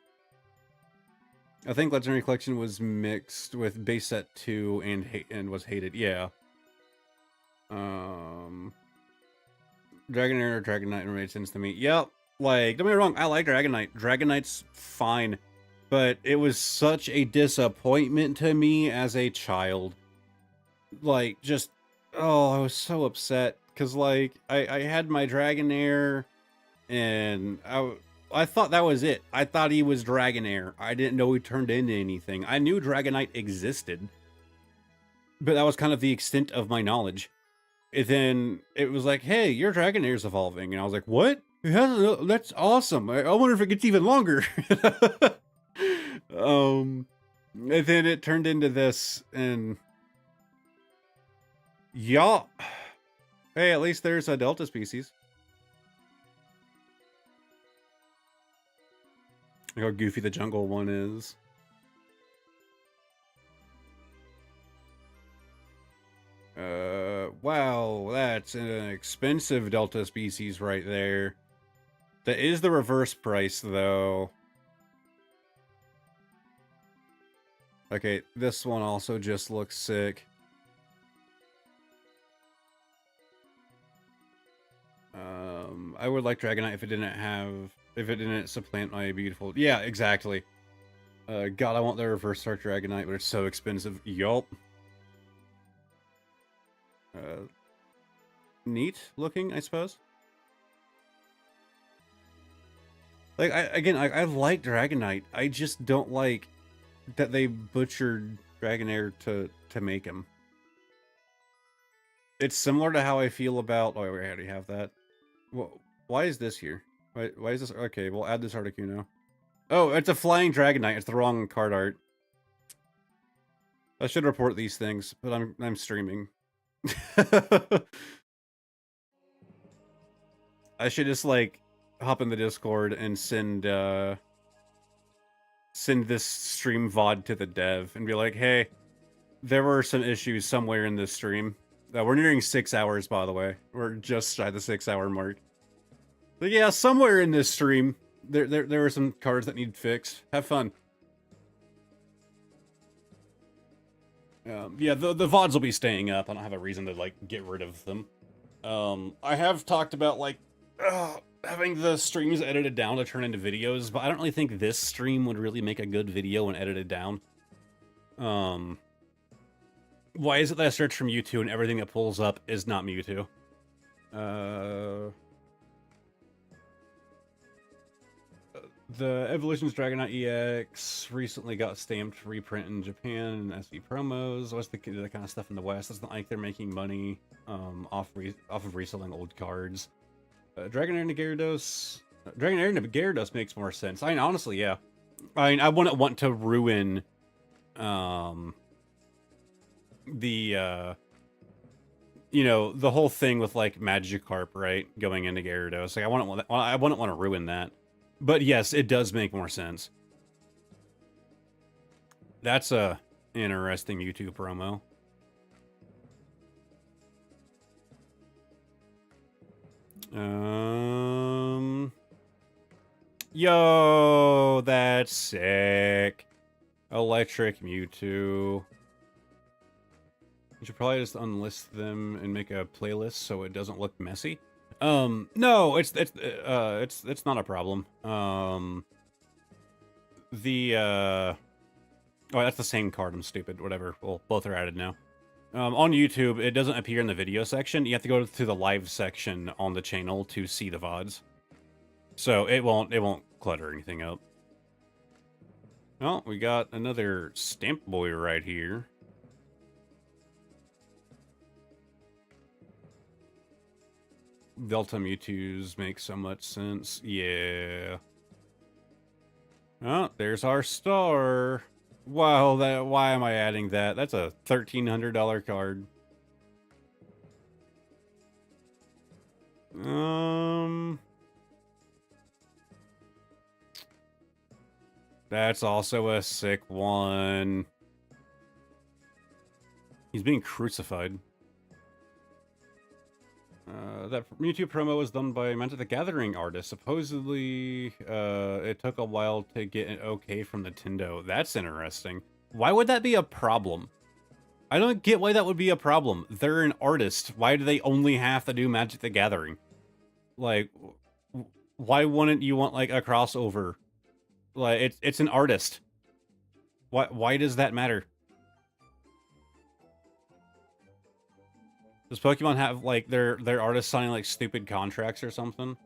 I think Legendary Collection was mixed with base set 2 and was hated. Yeah. Dragonair or Dragonite made sense to me. Yep. Like, don't get me wrong, I like Dragonite. Dragonite's fine. But it was such a disappointment to me as a child. Like, just, oh, I was so upset. Because, like, I had my Dragonair, and I thought that was it. I thought he was Dragonair. I didn't know he turned into anything. I knew Dragonite existed, but that was kind of the extent of my knowledge. And then it was like, hey, your Dragonair's evolving. And I was like, what? It hasn't, that's awesome. I wonder if it gets even longer. And then it turned into this, and yeah. Hey, at least there's a Delta species. Look how goofy the jungle one is. Wow, that's an expensive Delta species right there. That is the reverse price, though. Okay, this one also just looks sick. I would like Dragonite if it didn't supplant my beautiful... Yeah, exactly. God, I want the reverse Dark Dragonite, but it's so expensive. Yup. Neat looking, I suppose. Like, I like Dragonite. I just don't like that they butchered Dragonair to make him. It's similar to how I feel about... Oh, we already have that. Well, why is this here? Why is this... Okay, we'll add this Articuno. Oh, it's a flying Dragonite. It's the wrong card art. I should report these things, but I'm streaming. I should just, like, hop in the Discord and send this stream VOD to the dev and be like, hey, there were some issues somewhere in this stream. We're nearing 6 hours, by the way. We're just shy the 6 hour mark. But yeah, somewhere in this stream, there were some cards that need fixed. Have fun. Yeah, the VODs will be staying up. I don't have a reason to, like, get rid of them. I have talked about, like, having the streams edited down to turn into videos, but I don't really think this stream would really make a good video when edited down. Why is it that I search for Mewtwo and everything that pulls up is not Mewtwo? The Evolutions Dragonite EX recently got stamped reprint in Japan and SV promos. What's the kind of stuff in the West? It's not like they're making money off of reselling old cards. Dragonair and Gyarados. Dragonair and Gyarados makes more sense. I mean, honestly, yeah. I mean, I wouldn't want to ruin the you know, the whole thing with, like, Magikarp, right, going into Gyarados. Like, I wouldn't want to ruin that. But yes, it does make more sense. That's a interesting YouTube promo. Yo, that's sick. Electric Mewtwo. You should probably just unlist them and make a playlist so it doesn't look messy. No, it's not a problem. Oh, that's the same card. I'm stupid. Whatever. Well, both are added now. On YouTube, it doesn't appear in the video section. You have to go to the live section on the channel to see the VODs. So it won't clutter anything up. Oh, we got another Stamp Boy right here. Delta Mewtwo's make so much sense. Yeah. Oh, there's our star. Wow, why am I adding that? That's a $1,300 card. That's also a sick one. He's being crucified. That Mewtwo promo was done by Magic the Gathering artist. Supposedly, it took a while to get an okay from Nintendo. That's interesting. Why would that be a problem? I don't get why that would be a problem. They're an artist. Why do they only have to do Magic the Gathering? Like, why wouldn't you want, like, a crossover? Like, it's an artist. Why does that matter? Does Pokemon have, like, their artists signing, like, stupid contracts or something?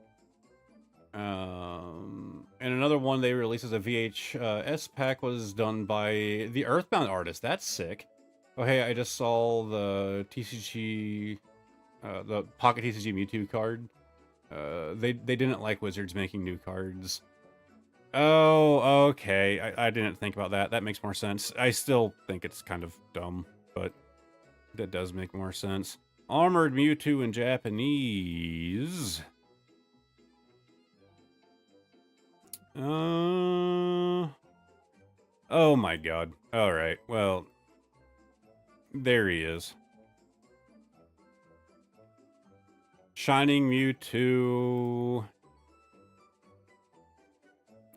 And another one they released as a VHS pack was done by the Earthbound artist. That's sick. Oh, hey, I just saw the TCG, the Pocket TCG Mewtwo card. They didn't like Wizards making new cards. Oh, okay. I didn't think about that. That makes more sense. I still think it's kind of dumb, but that does make more sense. Armored Mewtwo in Japanese. Oh my god. Alright, well. There he is. Shining Mewtwo.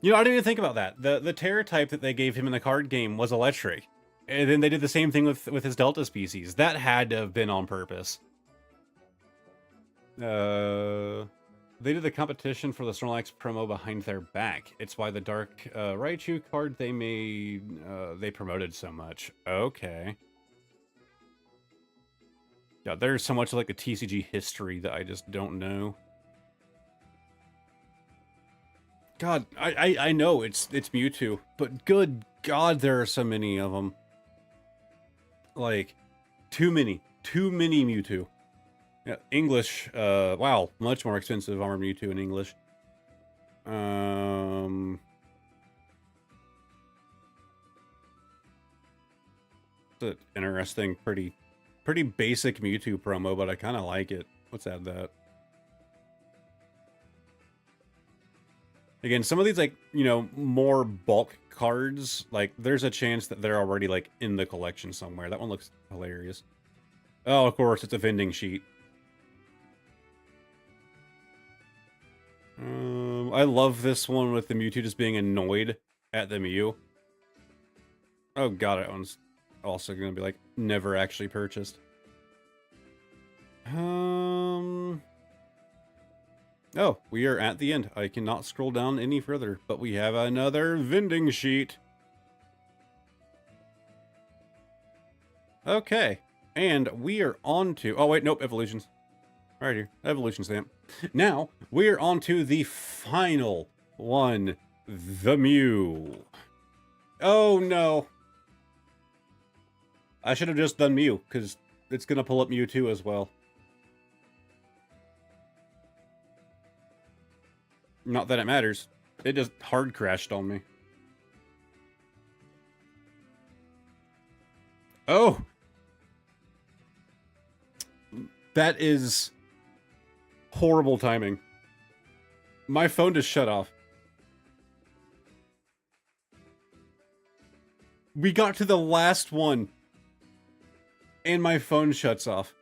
You know, I didn't even think about that. The Terra type that they gave him in the card game was electric. And then they did the same thing with his Delta species. That had to have been on purpose. They did the competition for the Snorlax promo behind their back. It's why the Dark Raichu card they made, they promoted so much. Okay. Yeah, there's so much like the TCG history that I just don't know. God, I know it's Mewtwo, but good God, there are so many of them. Like, too many Mewtwo. Yeah, English, wow, much more expensive Armored Mewtwo in English. It's an interesting, pretty basic Mewtwo promo, but I kind of like it. Let's add that. Again, some of these, like, you know, more bulk cards, like, there's a chance that they're already, like, in the collection somewhere. That one looks hilarious. Oh, of course, it's a vending sheet. I love this one with the Mewtwo just being annoyed at the Mew. Oh god, that one's also gonna be, like, never actually purchased. Oh, we are at the end. I cannot scroll down any further, but we have another vending sheet. Okay, and we are on to... Oh, wait, nope, evolutions. Right here, evolution stamp. Now, we're on to the final one, the Mew. Oh, no. I should have just done Mew, because it's going to pull up Mewtwo as well. Not that it matters. It just hard crashed on me. Oh! That is horrible timing. My phone just shut off. We got to the last one, and my phone shuts off.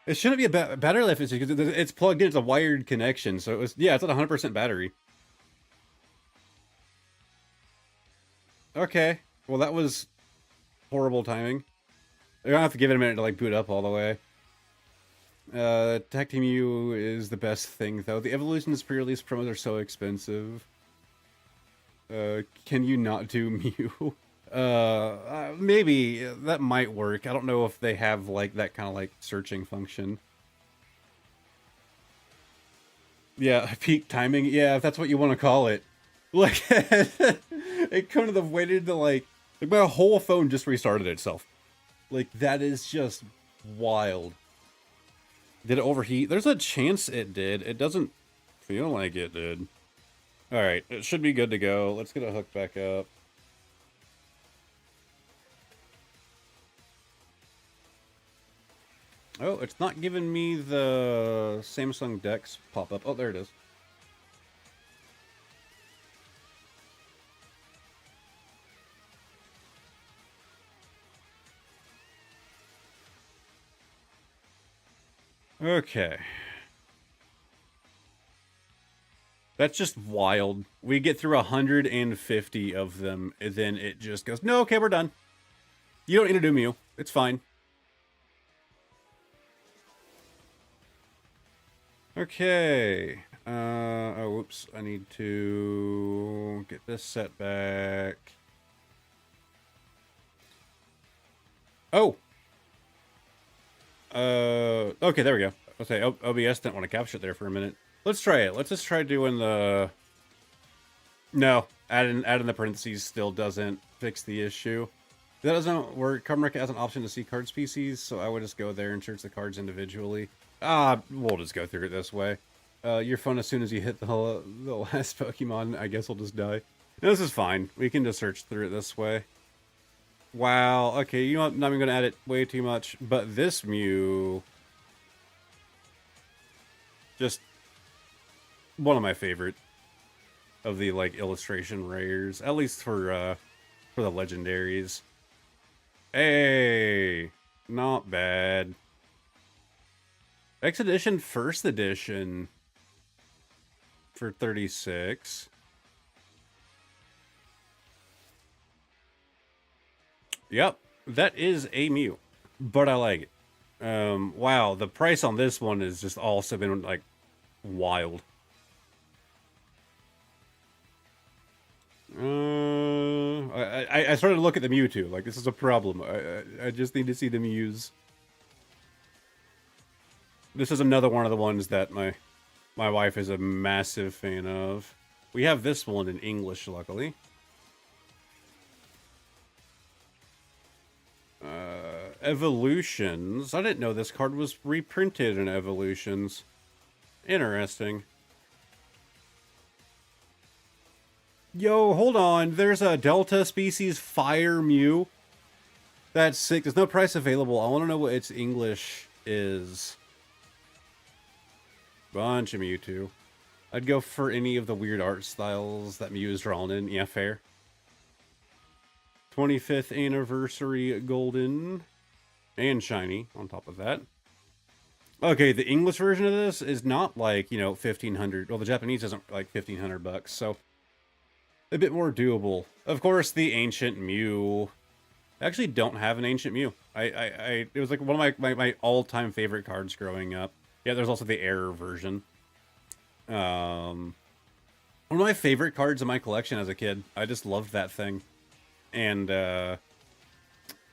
It shouldn't be a battery life issue because it's plugged in. It's a wired connection, so it was... Yeah, it's at 100% battery. Okay, well that was horrible timing. You're gonna have to give it a minute to, like, boot up all the way. Tag Team U is the best thing, though. The Evolutions pre-release promos are so expensive. Can you not do Mew? Maybe. That might work. I don't know if they have, like, that kind of, like, searching function. Yeah, peak timing. Yeah, if that's what you want to call it. Like, it couldn't have waited to, like my whole phone just restarted itself. Like, that is just wild. Did it overheat? There's a chance it did. It doesn't feel like it did. Alright, it should be good to go. Let's get a hook back up. Oh, it's not giving me the Samsung Dex pop-up. Oh, there it is. Okay. That's just wild. We get through 150 of them, and then it just goes, no, okay, we're done. You don't need to do Mew. It's fine. Okay. Oh, oops. I need to get this set back. Oh. Okay, there we go. Okay, OBS didn't want to capture it there for a minute. Let's try it. Let's just try doing the... No, adding the parentheses still doesn't fix the issue. That doesn't work. Card has an option to see card species, so I would just go there and search the cards individually. We'll just go through it this way. Your phone, as soon as you hit the last Pokemon, I guess will just die. No, this is fine. We can just search through it this way. Wow, okay, you know what? I'm not even going to add it way too much, but this Mew... just one of my favorite of the, like, illustration rares, at least for the legendaries. Hey, not bad. X edition, first edition for 36. Yep, that is a Mew, but I like it. Wow, the price on this one has just also been, like, wild. I started to look at the Mewtwo. Like, this is a problem. I just need to see the Mews. This is another one of the ones that my wife is a massive fan of. We have this one in English, luckily. Evolutions. I didn't know this card was reprinted in Evolutions. Interesting. Yo, hold on. There's a Delta species Fire Mew. That's sick. There's no price available. I want to know what its English is. Bunch of Mewtwo. I'd go for any of the weird art styles that Mew is drawn in. Yeah, fair. 25th anniversary golden. And shiny on top of that. Okay, the English version of this is not like, you know, 1,500. Well, the Japanese isn't like 1,500 bucks, so a bit more doable. Of course, the Ancient Mew. I actually don't have an Ancient Mew. It was like one of my all-time favorite cards growing up. Yeah, there's also the Error version. One of my favorite cards in my collection as a kid. I just loved that thing. And,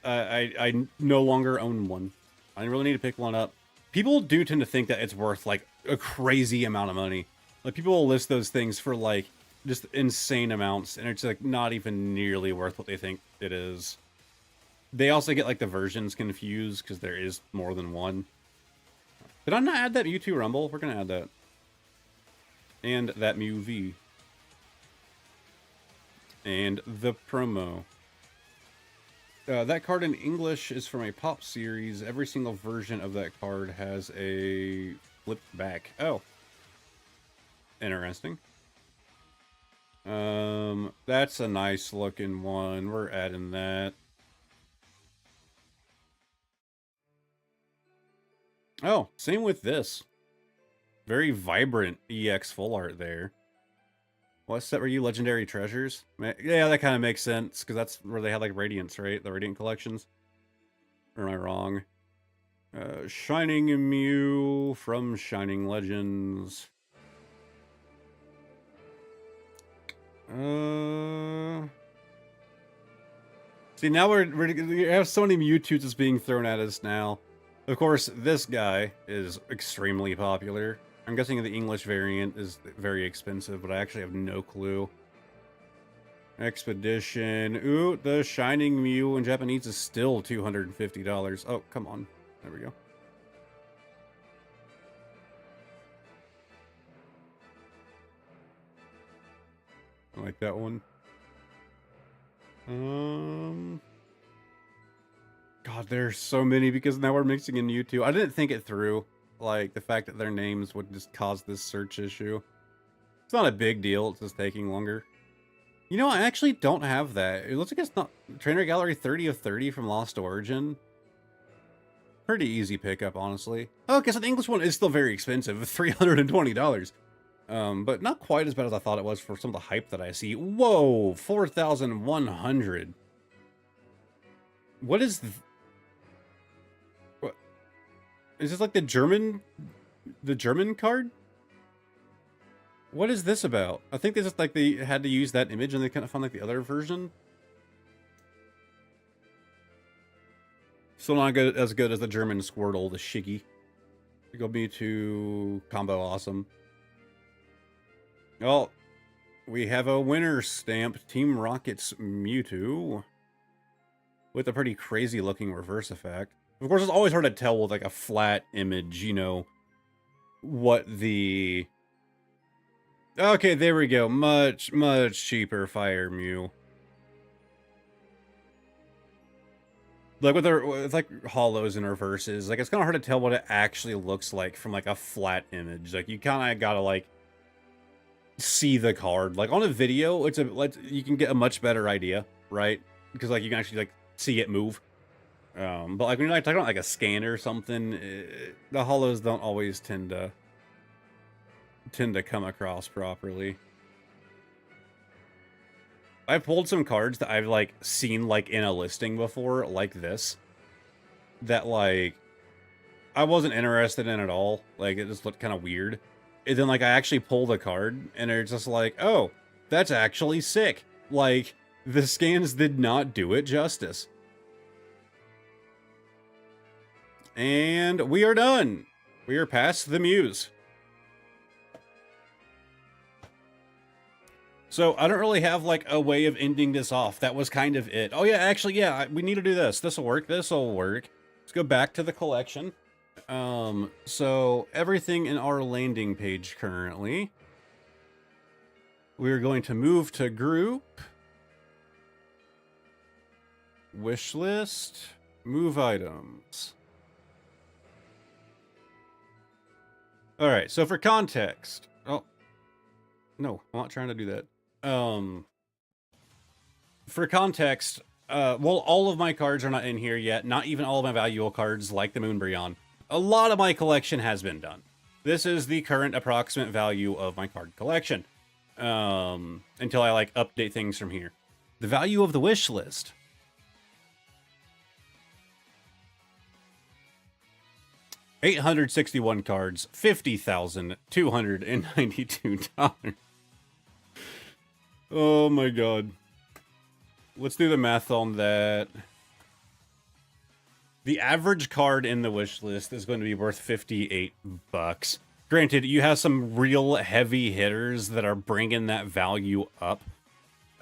I no longer own one. I really need to pick one up. People do tend to think that it's worth, like, a crazy amount of money. Like, people will list those things for, like, just insane amounts, and it's, like, not even nearly worth what they think it is. They also get, like, the versions confused, because there is more than one. Did I not add that Mewtwo Rumble? We're gonna add that. And that Mew V. And the promo. That card in English is from a Pop series. Every single version of that card has a flip back. Oh. Interesting. That's a nice looking one. We're adding that. Oh, same with this. Very vibrant EX full art there. What set were you? Legendary Treasures? Yeah, that kind of makes sense, because that's where they had, like, Radiance, right? The Radiant collections? Or am I wrong? Shining Mew from Shining Legends. See, now we have so many Mewtwo's just being thrown at us now. Of course, this guy is extremely popular. I'm guessing the English variant is very expensive, but I actually have no clue. Expedition. Ooh, the Shining Mew in Japanese is still $250. Oh, come on. There we go. I like that one. God, God, there's so many because now we're mixing in YouTube. I didn't think it through. Like, the fact that their names would just cause this search issue. It's not a big deal, it's just taking longer. You know, I actually don't have that. It looks like it's not... Trainer Gallery 30 of 30 from Lost Origin. Pretty easy pickup, honestly. Oh, okay, so the English one is still very expensive, $320. But not quite as bad as I thought it was for some of the hype that I see. Whoa, 4,100. What is... What? Is this like the German card? What is this about? I think this is like they had to use that image and they couldn't find like the other version. Still not good as the German Squirtle, the Shiggy. Go be to combo awesome. Well, we have a winner stamp, Team Rocket's Mewtwo. With a pretty crazy looking reverse effect. Of course, it's always hard to tell with like a flat image, you know, what the... Okay, there we go. Much, much cheaper Fire Mew. Like with like hollows and reverses, like it's kind of hard to tell what it actually looks like from like a flat image. Like you kind of gotta like see the card. Like on a video, you can get a much better idea, right? Because like you can actually like see it move. But like when you're like talking about like a scanner or something, the hollows don't always tend to come across properly. I pulled some cards that I've like seen like in a listing before, like this, that like I wasn't interested in at all. Like it just looked kind of weird. And then like I actually pulled a card and it's just like, oh, that's actually sick. Like the scans did not do it justice. And we are done. We are past the Muse. So I don't really have like a way of ending this off. That was kind of it. Oh yeah, actually, yeah, we need to do this. This'll work. This'll work. Let's go back to the collection. So everything in our landing page currently. We're going to move to group. Wish list. Move items. All right, so for context. Oh, no, I'm not trying to do that. For context, well, all of my cards are not in here yet. Not even all of my valuable cards, like the Moonbryon. A lot of my collection has been done. This is the current approximate value of my card collection. Until I, like, update things from here. The value of the wish list. $861 cards, $50,292. Oh my god. Let's do the math on that. The average card in the wish list is going to be worth $58. Granted, you have some real heavy hitters that are bringing that value up.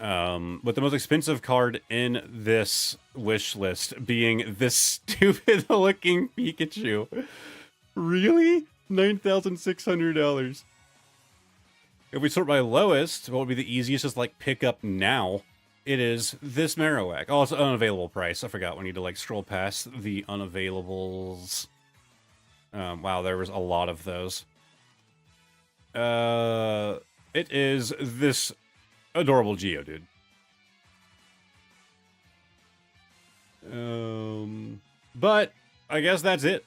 But the most expensive card in this wish list being this stupid looking Pikachu. Really? $9,600. If we sort by lowest, what would be the easiest is like pick up now? It is this Marowak. Oh, it's an unavailable price. I forgot we need to like scroll past the unavailables. Wow, there was a lot of those. It is this adorable Geodude. But I guess that's it.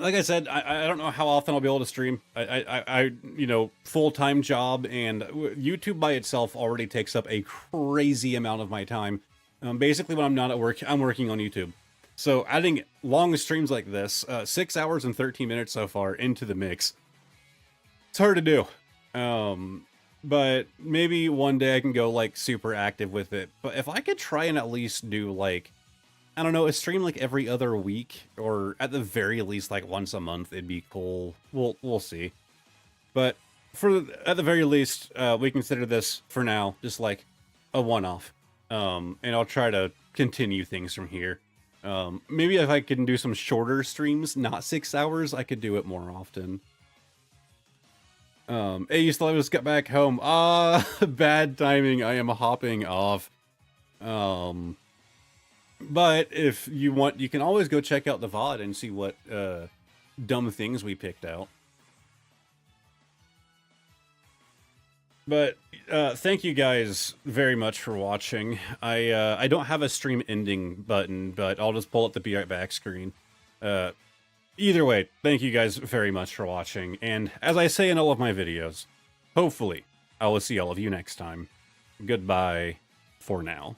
Like I said, I don't know how often I'll be able to stream. I you know, full-time job, and YouTube by itself already takes up a crazy amount of my time. Basically, when I'm not at work, I'm working on YouTube. So adding long streams like this, 6 hours and 13 minutes so far into the mix, it's hard to do. But maybe one day I can go like super active with it. But if I could try and at least do like, I don't know, a stream like every other week, or at the very least like once a month, it'd be cool. We'll see. But at the very least, we consider this for now just like a one-off. And I'll try to continue things from here. Maybe if I can do some shorter streams, not 6 hours, I could do it more often. Hey, you still just got back home. Bad timing. I am hopping off. But if you want, you can always go check out the VOD and see what dumb things we picked out. But thank you guys very much for watching. I don't have a stream ending button, but I'll just pull up the be right back screen. Either way, thank you guys very much for watching, and as I say in all of my videos, hopefully I will see all of you next time. Goodbye for now.